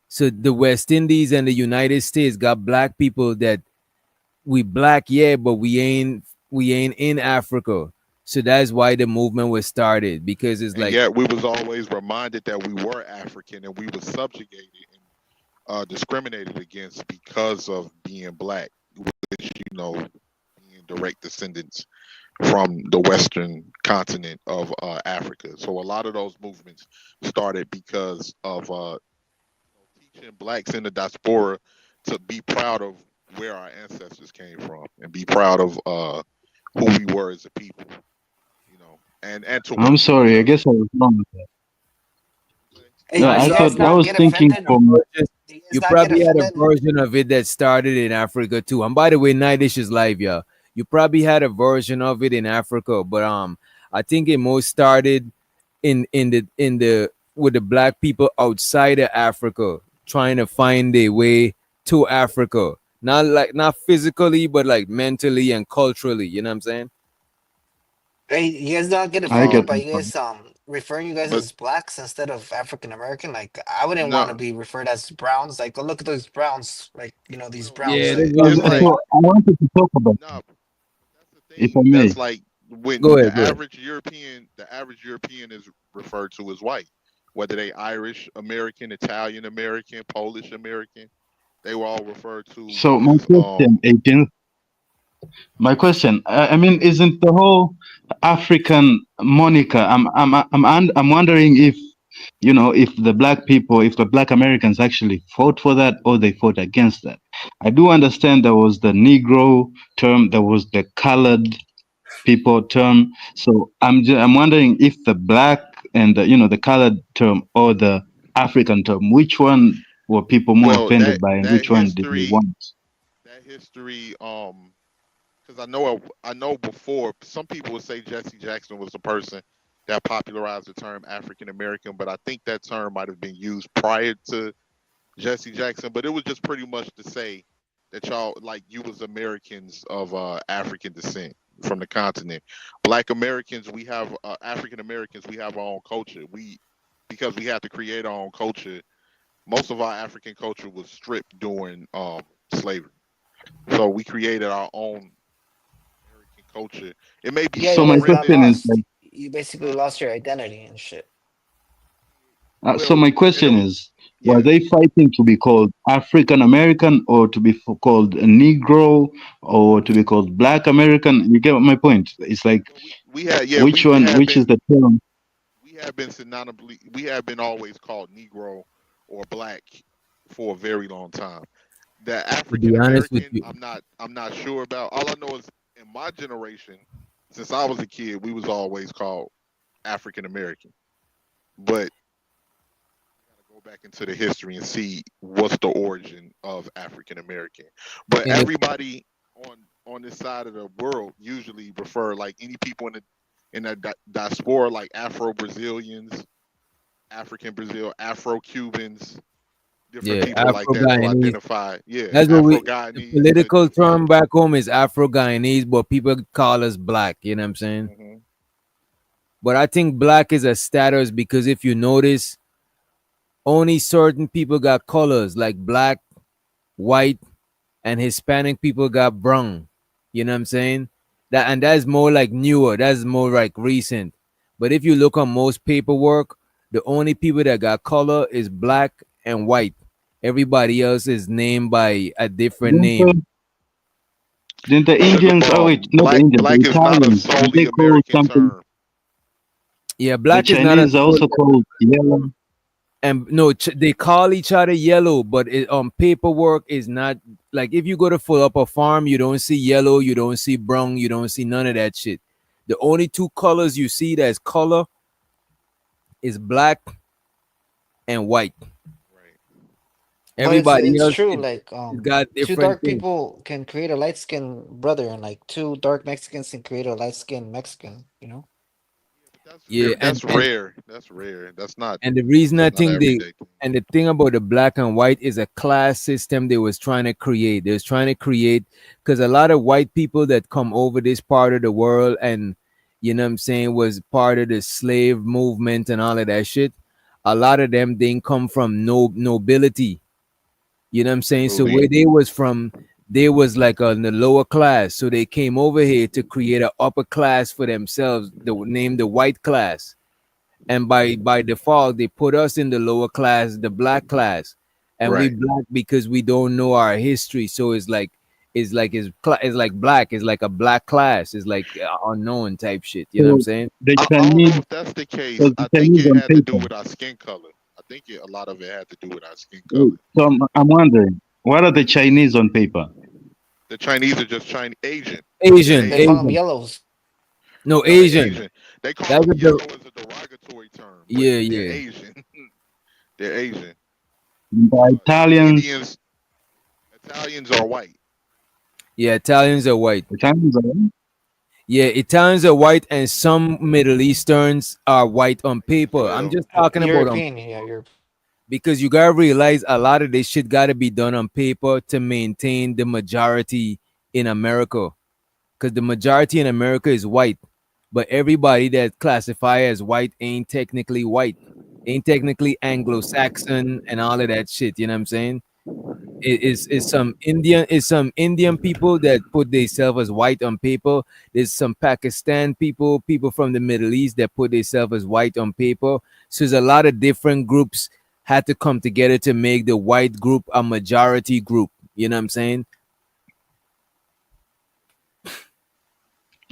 So the West Indies and the United States got black people that we black, yeah, but we ain't in Africa. So that's why the movement was started, because it's like, yet we was always reminded that we were African and we were subjugated and discriminated against because of being black, which being direct descendants from the western continent of Africa. So a lot of those movements started because of teaching blacks in the diaspora to be proud of where our ancestors came from and be proud of who we were as a people, and to. I'm sorry, I guess I was wrong with that. Hey, No, I was thinking from. You probably had a version of it that started in Africa too. And by the way, Nightish is live, yeah. You probably had a version of it in Africa, but I think it most started in the with the black people outside of Africa trying to find their way to Africa. Not physically, but like mentally and culturally, you know what I'm saying? Hey, you guys not get offended by you guys referring you guys as blacks instead of African American? Like, I wouldn't want to be referred as browns. Like, oh, look at those browns. Like, these browns. Yeah, I wanted to talk about. If I may. That's like when the average European is referred to as white, whether they Irish American, Italian American, Polish American, they were all referred to. So my question, Agent. My question, I mean, isn't the whole African moniker? I'm wondering if if the black people, if the black Americans actually fought for that or they fought against that. I do understand there was the Negro term, there was the colored people term. So I'm wondering if the black and the colored term or the African term, which one were people more offended by, and which one did they want? That history, because I know before some people would say Jesse Jackson was the person that popularized the term African American, but I think that term might have been used prior to Jesse Jackson. But it was just pretty much to say that y'all, like, you was Americans of African descent from the continent. Black Americans, we have African Americans, we have our own culture. Because we had to create our own culture. Most of our African culture was stripped during slavery, so we created our own American culture. It may be so. My question is, you basically lost your identity and shit. So my question is, were they fighting to be called African American, or to be called a Negro, or to be called Black American? You get my point? It's like, which is the term? We have been always called Negro or Black for a very long time. The African American, I'm not sure about. All I know is in my generation, since I was a kid, we was always called African American. But I gotta go back into the history and see what's the origin of African American. But everybody on this side of the world usually refer, like, any people in the diaspora, like Afro-Brazilians, African Brazil, Afro-Cubans, different people like that to identify. Yeah, that's what the political term back home is Afro-Guyanese, but people call us black, you know what I'm saying? Mm-hmm. But I think black is a status because if you notice, only certain people got colors, like black, white, and Hispanic people got brown. You know what I'm saying? That's more like newer, that's more like recent. But if you look on most paperwork, the only people that got color is black and white. Everybody else is named by a different name. Then the Indians, black is not a solely American term. Yeah, black the is not Chinese are also called yellow. And no, they call each other yellow, but paperwork is not like if you go to fill up a farm, you don't see yellow, you don't see brown, you don't see none of that shit. The only two colors you see that's color is black and white. Everybody it's else true. it Like got two different dark things. people can create a light skinned brother, and like two dark Mexicans can create a light skinned Mexican. You know. Yeah, That's rare. That's rare. That's not. and the reason I That's not think everyday. and the thing about the black and white is a class system they was trying to create. They was trying to create because a lot of white people that come over this part of the world and you know what I'm saying was part of the slave movement and all of that shit. A lot of them didn't come from no nobility. You know what I'm saying? So where they was from, they was like on the lower class. So they came over here to create an upper class for themselves, named the white class. And by default, they put us in the lower class, the black class. And we black because we don't know our history. So it's like it's like black. It's like a black class. It's like unknown type shit. You know what I'm saying? I don't know if that's the case. I think it had to do with our skin color. I think a lot of it had to do with our skin color. So I'm wondering, what are the Chinese on paper? The Chinese are just Chinese Asian. They call them yellows. No, Asian. They call them yellow as a derogatory term. But Yeah, they're yeah. Asian. They're Asian. The Italians. Italians are white. Yeah, Italians are white. Italians are white? Yeah, Italians are white, and some Middle Easterns are white on paper. I'm just talking European, about because you gotta realize a lot of this shit gotta be done on paper to maintain the majority in America, because the majority in America is white, but everybody that classify as white ain't technically white, ain't technically Anglo-Saxon and all of that shit. You know what I'm saying? It's some Indian people that put themselves as white on paper. There's some Pakistan people from the Middle East that put themselves as white on paper. So there's a lot of different groups had to come together to make the white group a majority group. You know what I'm saying?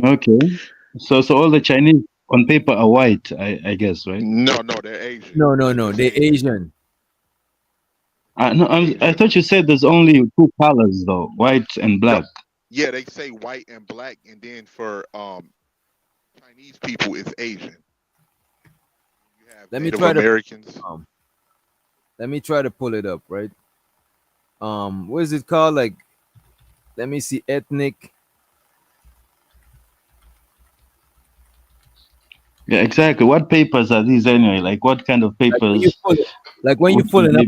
Okay. So all the Chinese on paper are white, I guess, right? No, they're Asian. No, they're Asian. No, I thought you said there's only two colors though, white and black. Yeah, they say white and black, and then for Chinese people, it's Asian. You have Native Americans. Let me try to pull it up, right? What is it called? Like, let me see, ethnic. Yeah, exactly. What papers are these anyway? Like, what kind of papers? Like when you're filling up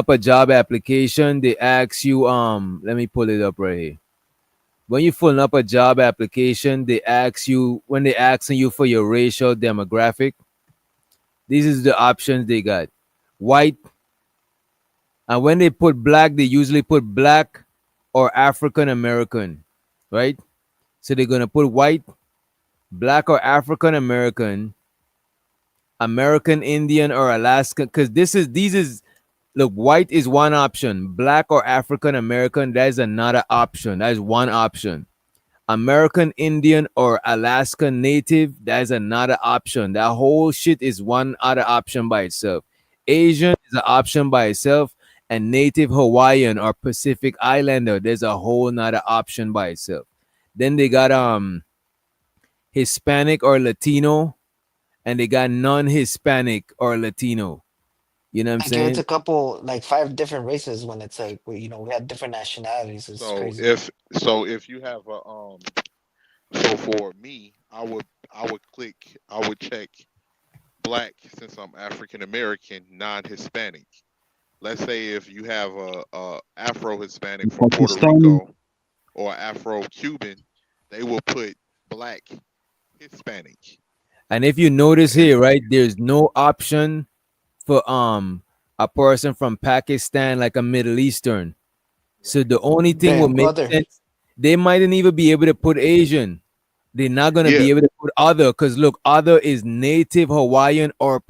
a job application, they ask you, let me pull it up right here. When you're filling up a job application, they ask you, when they're asking you for your racial demographic, these is the options they got. White. And when they put black, they usually put black or African American, right? So they're gonna put white, black or African American, American Indian or Alaska, because look, white is one option, black or African American, that is another option. That is one option. American Indian or Alaska Native, that is another option. That whole shit is one other option by itself. Asian is an option by itself, and Native Hawaiian or Pacific Islander, there's a whole nother option by itself. Then they got Hispanic or Latino, and they got non-Hispanic or Latino. You know what I'm saying? It's a couple, like 5 different races when it's like, we have different nationalities. It's crazy. If you have a so for me, I would check black since I'm African American, non-Hispanic. Let's say if you have a Afro-Hispanic from Puerto Rico or Afro-Cuban, they will put black Hispanic. And if you notice here, right, there's no option for a person from Pakistan, like a Middle Eastern. So the only thing will make sense, they mightn't even be able to put Asian. They're not gonna be able to put other, because look, other is Native Hawaiian or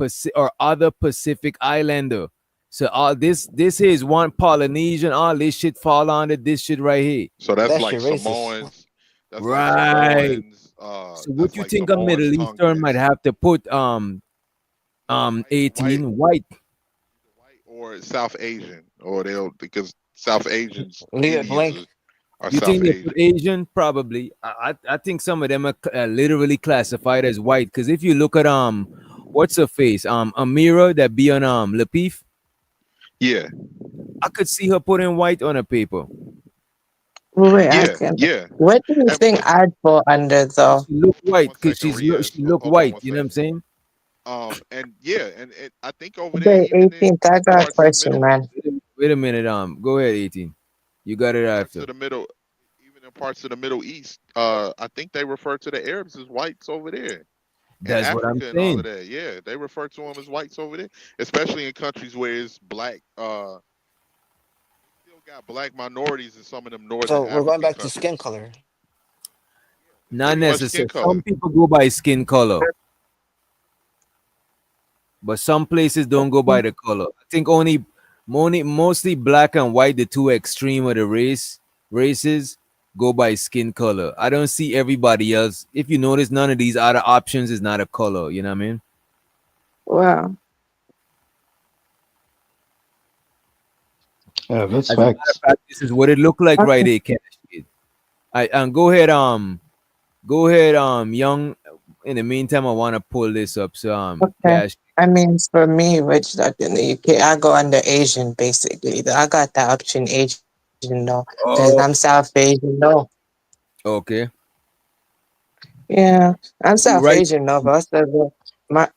other Pacific Islander. So all this here is one Polynesian. All this shit fall under this shit right here. So that's like Samoans. That's right. Like Samoans, so what you think a Middle Eastern might have to put 18 white. Or South Asian, or they'll because South Asians Leave it blank. Indians are You South think they Asian. put Asian? Probably. I think some of them are literally classified as white. Because if you look at what's her face? Amira that be on Lapif. Yeah. I could see her putting white on a paper. Wait, Yeah. What do you think I'd fall under though? She look white because Riaz. she look Hold on white. one You know what I'm saying? And yeah, and I think over there, The even in 18th, I got a parts of the question, middle, man. Wait a minute. Go ahead, 18. You got it parts after. of the middle, even in parts of the Middle East, I think they refer to the Arabs as whites over there. That's and what I'm Africa and all of saying. that. Yeah, they refer to them as whites over there, especially in countries where it's black. Still got black minorities in some of them northern So we're going African back to countries. skin color. Not Pretty much skin necessarily. color. Some people go by skin color, but some places don't go by the color. I think mostly black and white, the two extreme of the races, go by skin color. I don't see everybody else. If you notice, none of these other options is not a color. You know what I mean? Wow. Yeah, that's As a matter of facts. fact, this is what it looked like right there, Cash Kid. Go ahead, young. In the meantime, I want to pull this up. So Okay. Cash. I mean, for me, which like in the UK, I go under Asian basically. I got the option Asian though, because Oh, I'm South Asian though. okay. Yeah, I'm You South right. Asian though, but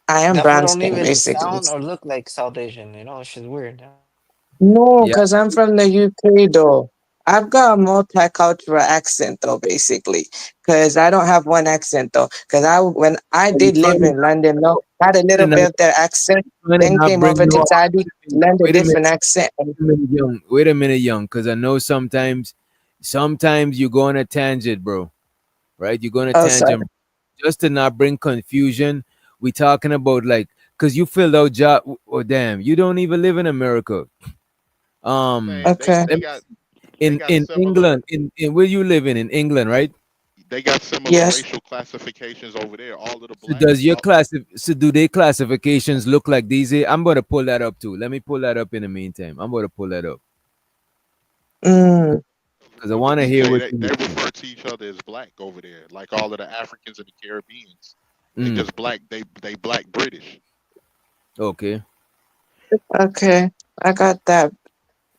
I am That fool brown don't skin even basically. sound or look like South Asian. You know, it's just weird. No, Yeah. because I'm from the UK though. I've got a multicultural accent though, basically. Because I don't have one accent though. Because when I You did live in London, though, I had a little trying to bit of their accent. trying to Then not came bring over to no. Saudi, learned a Wait a minute. different accent. Wait a minute, young. Because I know sometimes you go on a tangent, bro. Right? You go on a Oh, sorry. tangent just to not bring confusion. We talking about like because you filled out job. Oh damn, you don't even live in America. Okay. In similar. England, in where you living in England, right? They got similar Yes. racial classifications over there. All of the So black. does your so do they classifications look like these? I'm gonna pull that up too. Let me pull that up in the meantime. I'm gonna pull that up Mm. because I want to hear what you They think. refer to each other as black over there, like all of the Africans and the Caribbeans. They Mm. just black. They black British. Okay. Okay. I got that.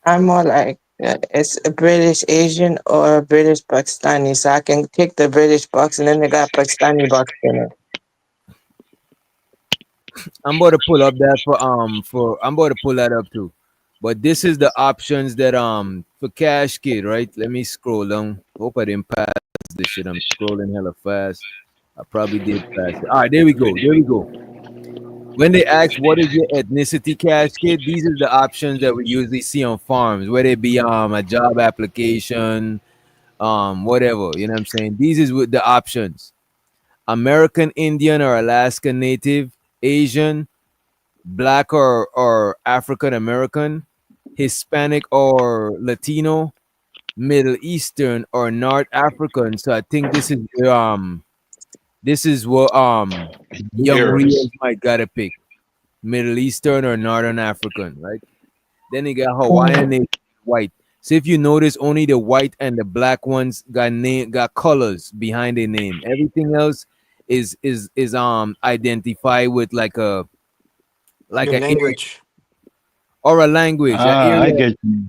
I'm more like it's a British Asian or a British Pakistani, so I can take the British box and then they got Pakistani box in it. I'm about to pull up that I'm about to pull that up too. But this is the options that for Cash Kid, right? Let me scroll down. Hope I didn't pass this shit. I'm scrolling hella fast. I probably did pass it. All right, there we go. There we go. When they ask what is your ethnicity, Cash Kid, these are the options that we usually see on farms, whether it be a job application, whatever. You know what I'm saying? These is with the options. American Indian or Alaska Native, Asian, Black or African American, Hispanic or Latino, Middle Eastern or North African. So I think this is what young Arabs. Rios might gotta pick. Middle Eastern or Northern African, right? Then you got Hawaiian Native white. So if you notice, only the white and the black ones got colors behind their name. Everything else is identified with like a Your area language. or a language, an Ah, I area. get you.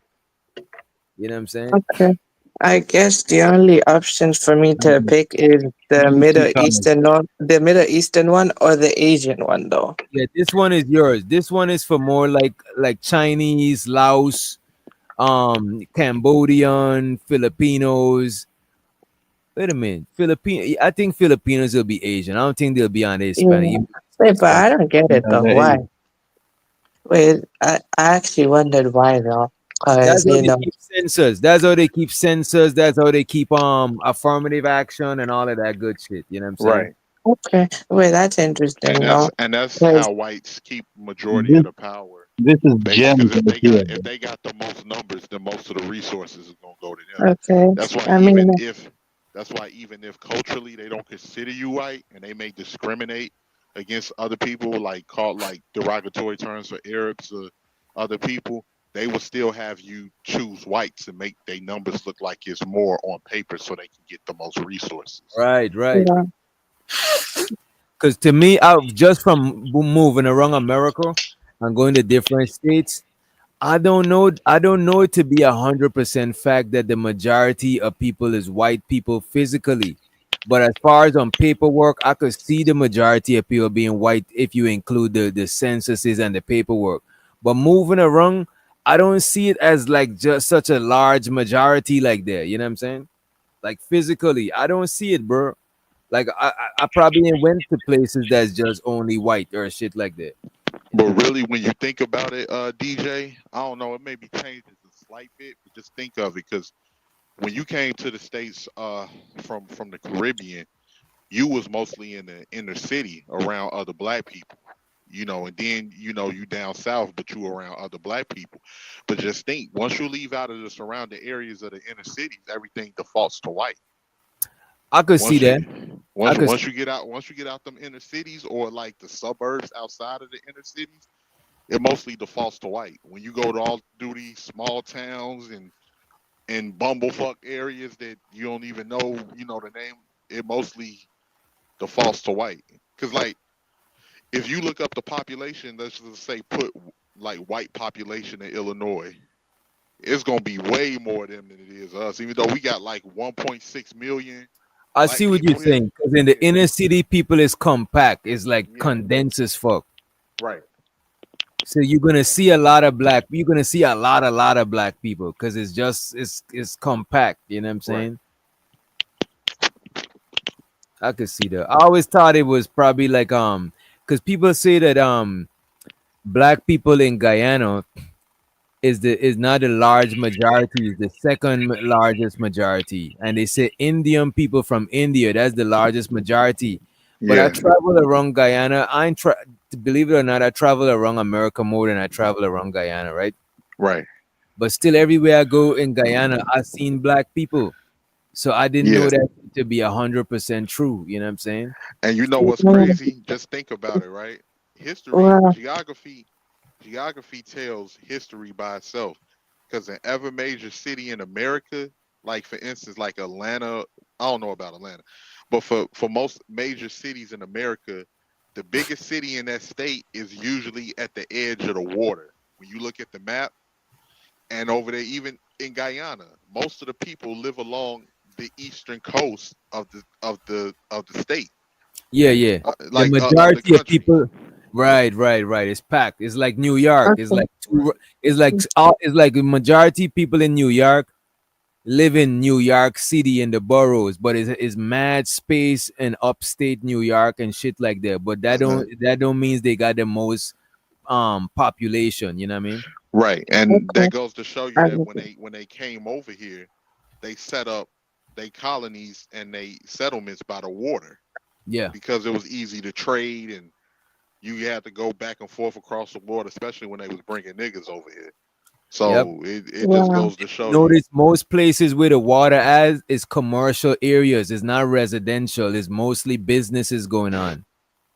You know what I'm saying? Okay. I guess the only options for me to pick is the the Middle Eastern one or the Asian one though. Yeah, this one is yours. This one is for more like Chinese, Laos, Cambodian, Filipinos. Wait a minute, Filipino. I think Filipinos will be Asian. I don't think they'll be on the Hispanic. Yeah. Wait, but I don't get it Yeah, though. Why? Wait, I actually wondered why though. That's Cause how you they know. keep censors. That's how they keep censors. That's how they keep affirmative action and all of that good shit. You know what I'm saying? Right. Okay. Wait, that's interesting though. And that's 'Cause- how whites keep majority of the power. This is Because gems right here. if they got the most numbers, then most of the resources is gonna go to them. Okay. That's why I mean, even if culturally they don't consider you white and they may discriminate against other people, like called like derogatory terms for Arabs or other people, they will still have you choose whites and make their numbers look like it's more on paper so they can get the most resources. Right, right. Yeah. Because to me, out just from moving around America and going to different states, I don't know. I don't know it to be 100% fact that the majority of people is white people physically, but as far as on paperwork, I could see the majority of people being white if you include the censuses and the paperwork. But moving around, I don't see it as like just such a large majority like that. You know what I'm saying? Like physically, I don't see it, bro. Like I probably ain't went to places that's just only white or shit like that. But really, when you think about it, DJ, I don't know, it maybe changes a slight bit, but just think of it, because when you came to the States from the Caribbean, you was mostly in the inner city around other black people, and then you down south, but you around other black people. But just think, once you leave out of the surrounding areas of the inner cities, everything defaults to white. I could see that. Once you get out them inner cities, or like the suburbs outside of the inner cities, it mostly defaults to white. When you go to all do these small towns and bumblefuck areas that you don't even know, the name, it mostly defaults to white. Because like, if you look up the population, let's just say put like white population in Illinois, it's gonna be way more them than it is us. Even though we got like 1.6 million. I see what you're saying. Because in the inner city, people is compact. It's like condensed as fuck. Right. So you're gonna see a lot of black. You're gonna see a lot of black people because it's compact. You know what I'm saying? Right. I could see that. I always thought it was probably like because people say that black people in Guyana is not a large majority, is the second largest majority, and they say Indian people from India, that's the largest majority. But I travel around Guyana. Believe it or not, I travel around America more than I travel around Guyana, right? Right. But still, everywhere I go in Guyana, I've seen black people. So I didn't know that to be 100% true. You know what I'm saying? And you know what's crazy? Just think about it, right? History, geography tells history by itself. Because in every major city in America, like for instance, like Atlanta, I don't know about Atlanta, but for most major cities in America, the biggest city in that state is usually at the edge of the water. When you look at the map, and over there, even in Guyana, most of the people live along the eastern coast of the state. Yeah. The majority of people, right. It's packed. It's like New York. It's like the majority of people in New York live in New York City in the boroughs, but it's mad space in upstate New York and shit like that. But that don't means they got the most population. You know what I mean? Right, and that goes to show you that when they came over here, they set up they colonies and they settlements by the water. Yeah, because it was easy to trade, and you had to go back and forth across the water, especially when they was bringing niggas over here. So it just goes to show Notice most places where the water is commercial areas. It's not residential. It's mostly businesses going on.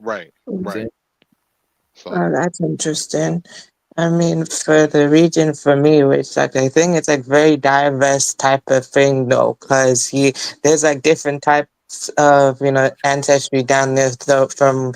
Right. So. Oh, that's interesting. I mean, for the region, for me, which like I think it's like very diverse type of thing though, because there's like different types of ancestry down there. So from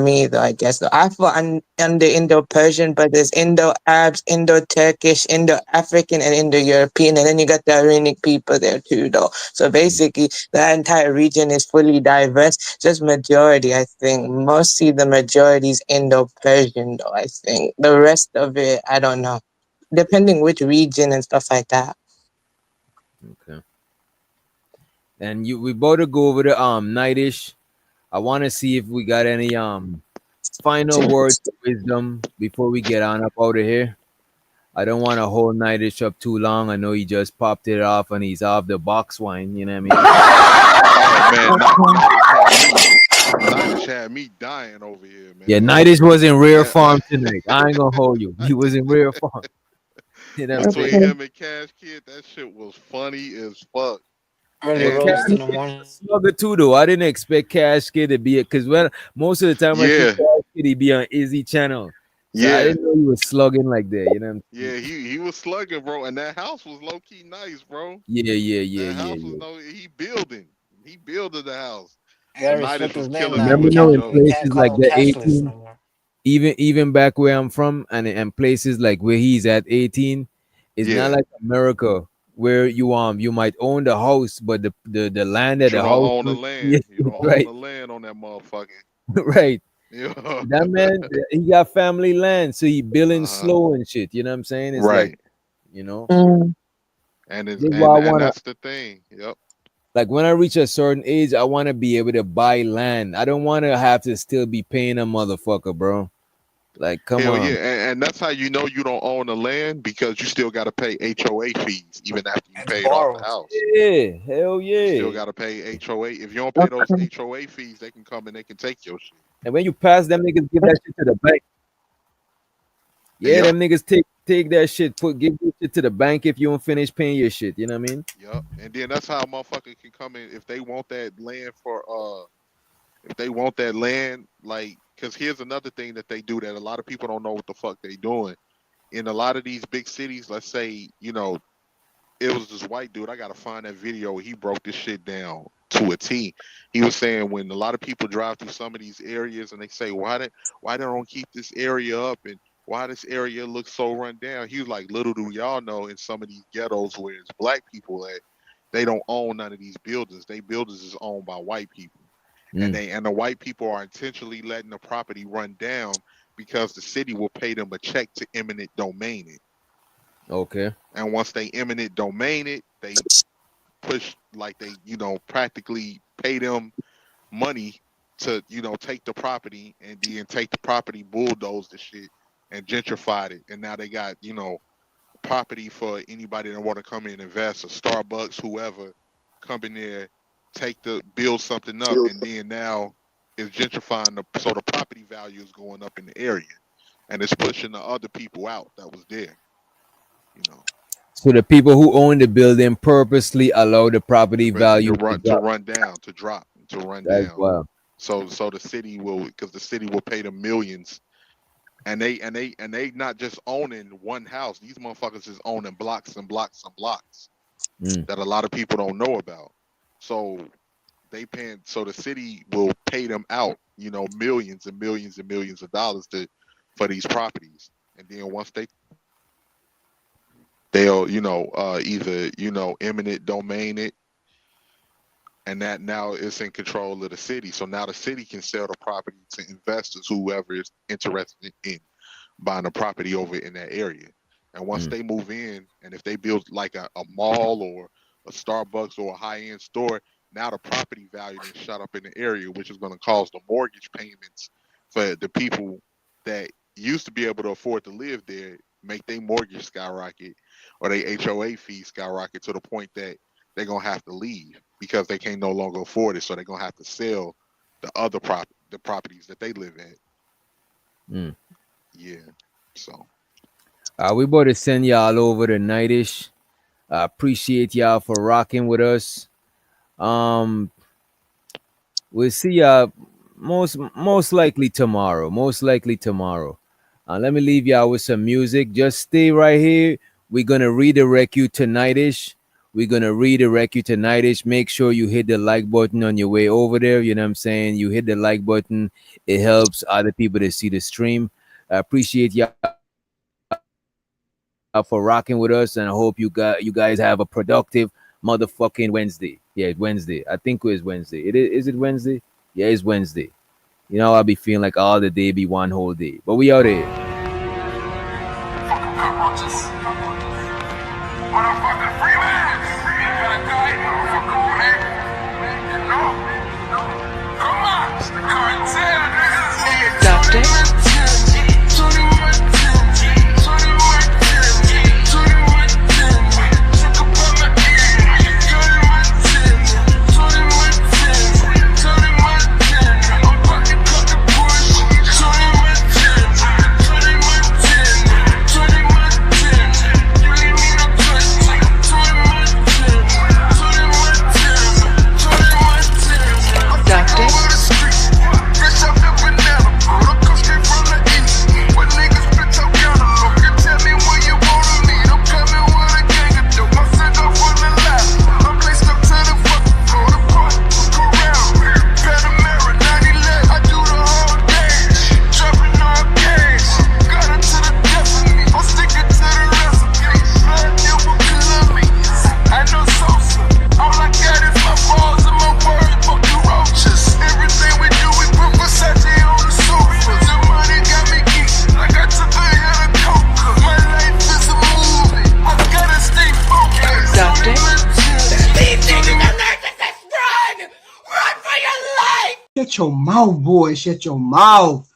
me though, I guess so I fall under Indo-Persian, but there's Indo-Arabs, Indo-Turkish, Indo-African, and Indo-European, and then you got the Iranian people there too though. So basically, the entire region is fully diverse. Just majority, I think, mostly the majority is Indo-Persian though. I think the rest of it, I don't know, depending which region and stuff like that. Okay. And we about to go over the nightish. I want to see if we got any final words of wisdom before we get on up out of here. I don't want to hold nightish up too long. I know he just popped it off and he's off the box wine. You know what I mean? Nightish had me dying over here, man. Yeah, nightish was in rare form tonight. I ain't gonna hold you. He was in rare form. You know between him and Cash Kid, that shit was funny as fuck. Early But roast in the Cash Kid morning. was a slugger too, though. I didn't expect Cash Kid to be it because when most of the time I see Yeah, Cash Kid, he be on Izzy channel. So I yeah, didn't know he was slugging like that. You know what I'm saying? yeah. He was slugging, bro, and that house was low key nice, bro. Yeah, yeah, yeah, That yeah, house was yeah. no. He building the house. You gotta Nidus respect was his name killing now. it Remember, You with no, them can't in you jokes. can't places call like him the cashless 18, no more. even back where I'm from, and places like where he's at 18, it's not Yeah, like America where you might own the house, but the land but at you the don't house, own the yeah, land. You don't own right, the land on that motherfucker. right. Yeah. That man, he got family land, so he building Uh-huh. slow and shit. You know what I'm saying? It's like, Right. you know, And it's this is why I and wanna, that's the thing. Yep. like, when I reach a certain age, I want to be able to buy land. I don't want to have to still be paying a motherfucker, bro. Like, come Hell yeah. on. And that's how you know you don't own the land because you still gotta pay HOA fees even after you It's paid off the borrowed. house. Yeah, hell You still yeah. gotta pay HOA. If you don't pay those HOA fees, they can come and they can take your shit. And when you pass them niggas, give that shit to the bank. Yeah, Yep. them niggas take that shit, give this shit to the bank if you don't finish paying your shit. You know what I mean? Yep. And then that's how a motherfucker can come in if they want that land for if they want that land, like, because here's another thing that they do that a lot of people don't know what the fuck they doing. In a lot of these big cities, let's say, you know, it was this white dude. I gotta find that video where he broke this shit down to a T. He was saying when a lot of people drive through some of these areas and they say, why they don't keep this area up and why this area looks so run down? He was like, little do y'all know in some of these ghettos where it's black people at, they don't own none of these buildings. They buildings is owned by white people. And the white people are intentionally letting the property run down because the city will pay them a check to eminent domain it. Okay. And once they eminent domain it, they push, like, they, you know, practically pay them money to, you know, take the property and then take the property, bulldoze the shit and gentrified it. And now they got, you know, property for anybody that want to come in and invest, or Starbucks, whoever, come in there, build something up, and then now it's gentrifying so the property value is going up in the area, and it's pushing the other people out that was there. You know. So the people who own the building purposely allow the property value to run down. That's wild. So the city will, because the city will pay them millions, and they not just owning one house. These motherfuckers is owning blocks and blocks and blocks that a lot of people don't know about. So so the city will pay them out, you know, millions and millions and millions of dollars for these properties, and then once they'll, you know, either, you know, eminent domain it, and that now it's in control of the city. So now the city can sell the property to investors, whoever is interested in buying a property over in that area. And once they move in, and if they build like a mall or a Starbucks or a high-end store, now the property value is shot up in the area, which is going to cause the mortgage payments for the people that used to be able to afford to live there, make their mortgage skyrocket or their HOA fees skyrocket to the point that they're going to have to leave because they can no longer afford it. So they're going to have to sell the other the properties that they live in. Yeah. So. We about to send y'all over to Nightish. I appreciate y'all for rocking with us. We'll see y'all most likely tomorrow. Let me leave y'all with some music. Just stay right here. We're gonna redirect you to Nightish. Make sure you hit the like button on your way over there. You know what I'm saying? You hit the like button. It helps other people to see the stream. I appreciate y'all for rocking with us, and I hope you guys have a productive motherfucking Wednesday. Yeah, Wednesday. I think it's Wednesday. Is it Wednesday? Yeah, it's Wednesday. You know, I'll be feeling like all the day be one whole day. But we out here. Shut your mouth, boy. Shut your mouth.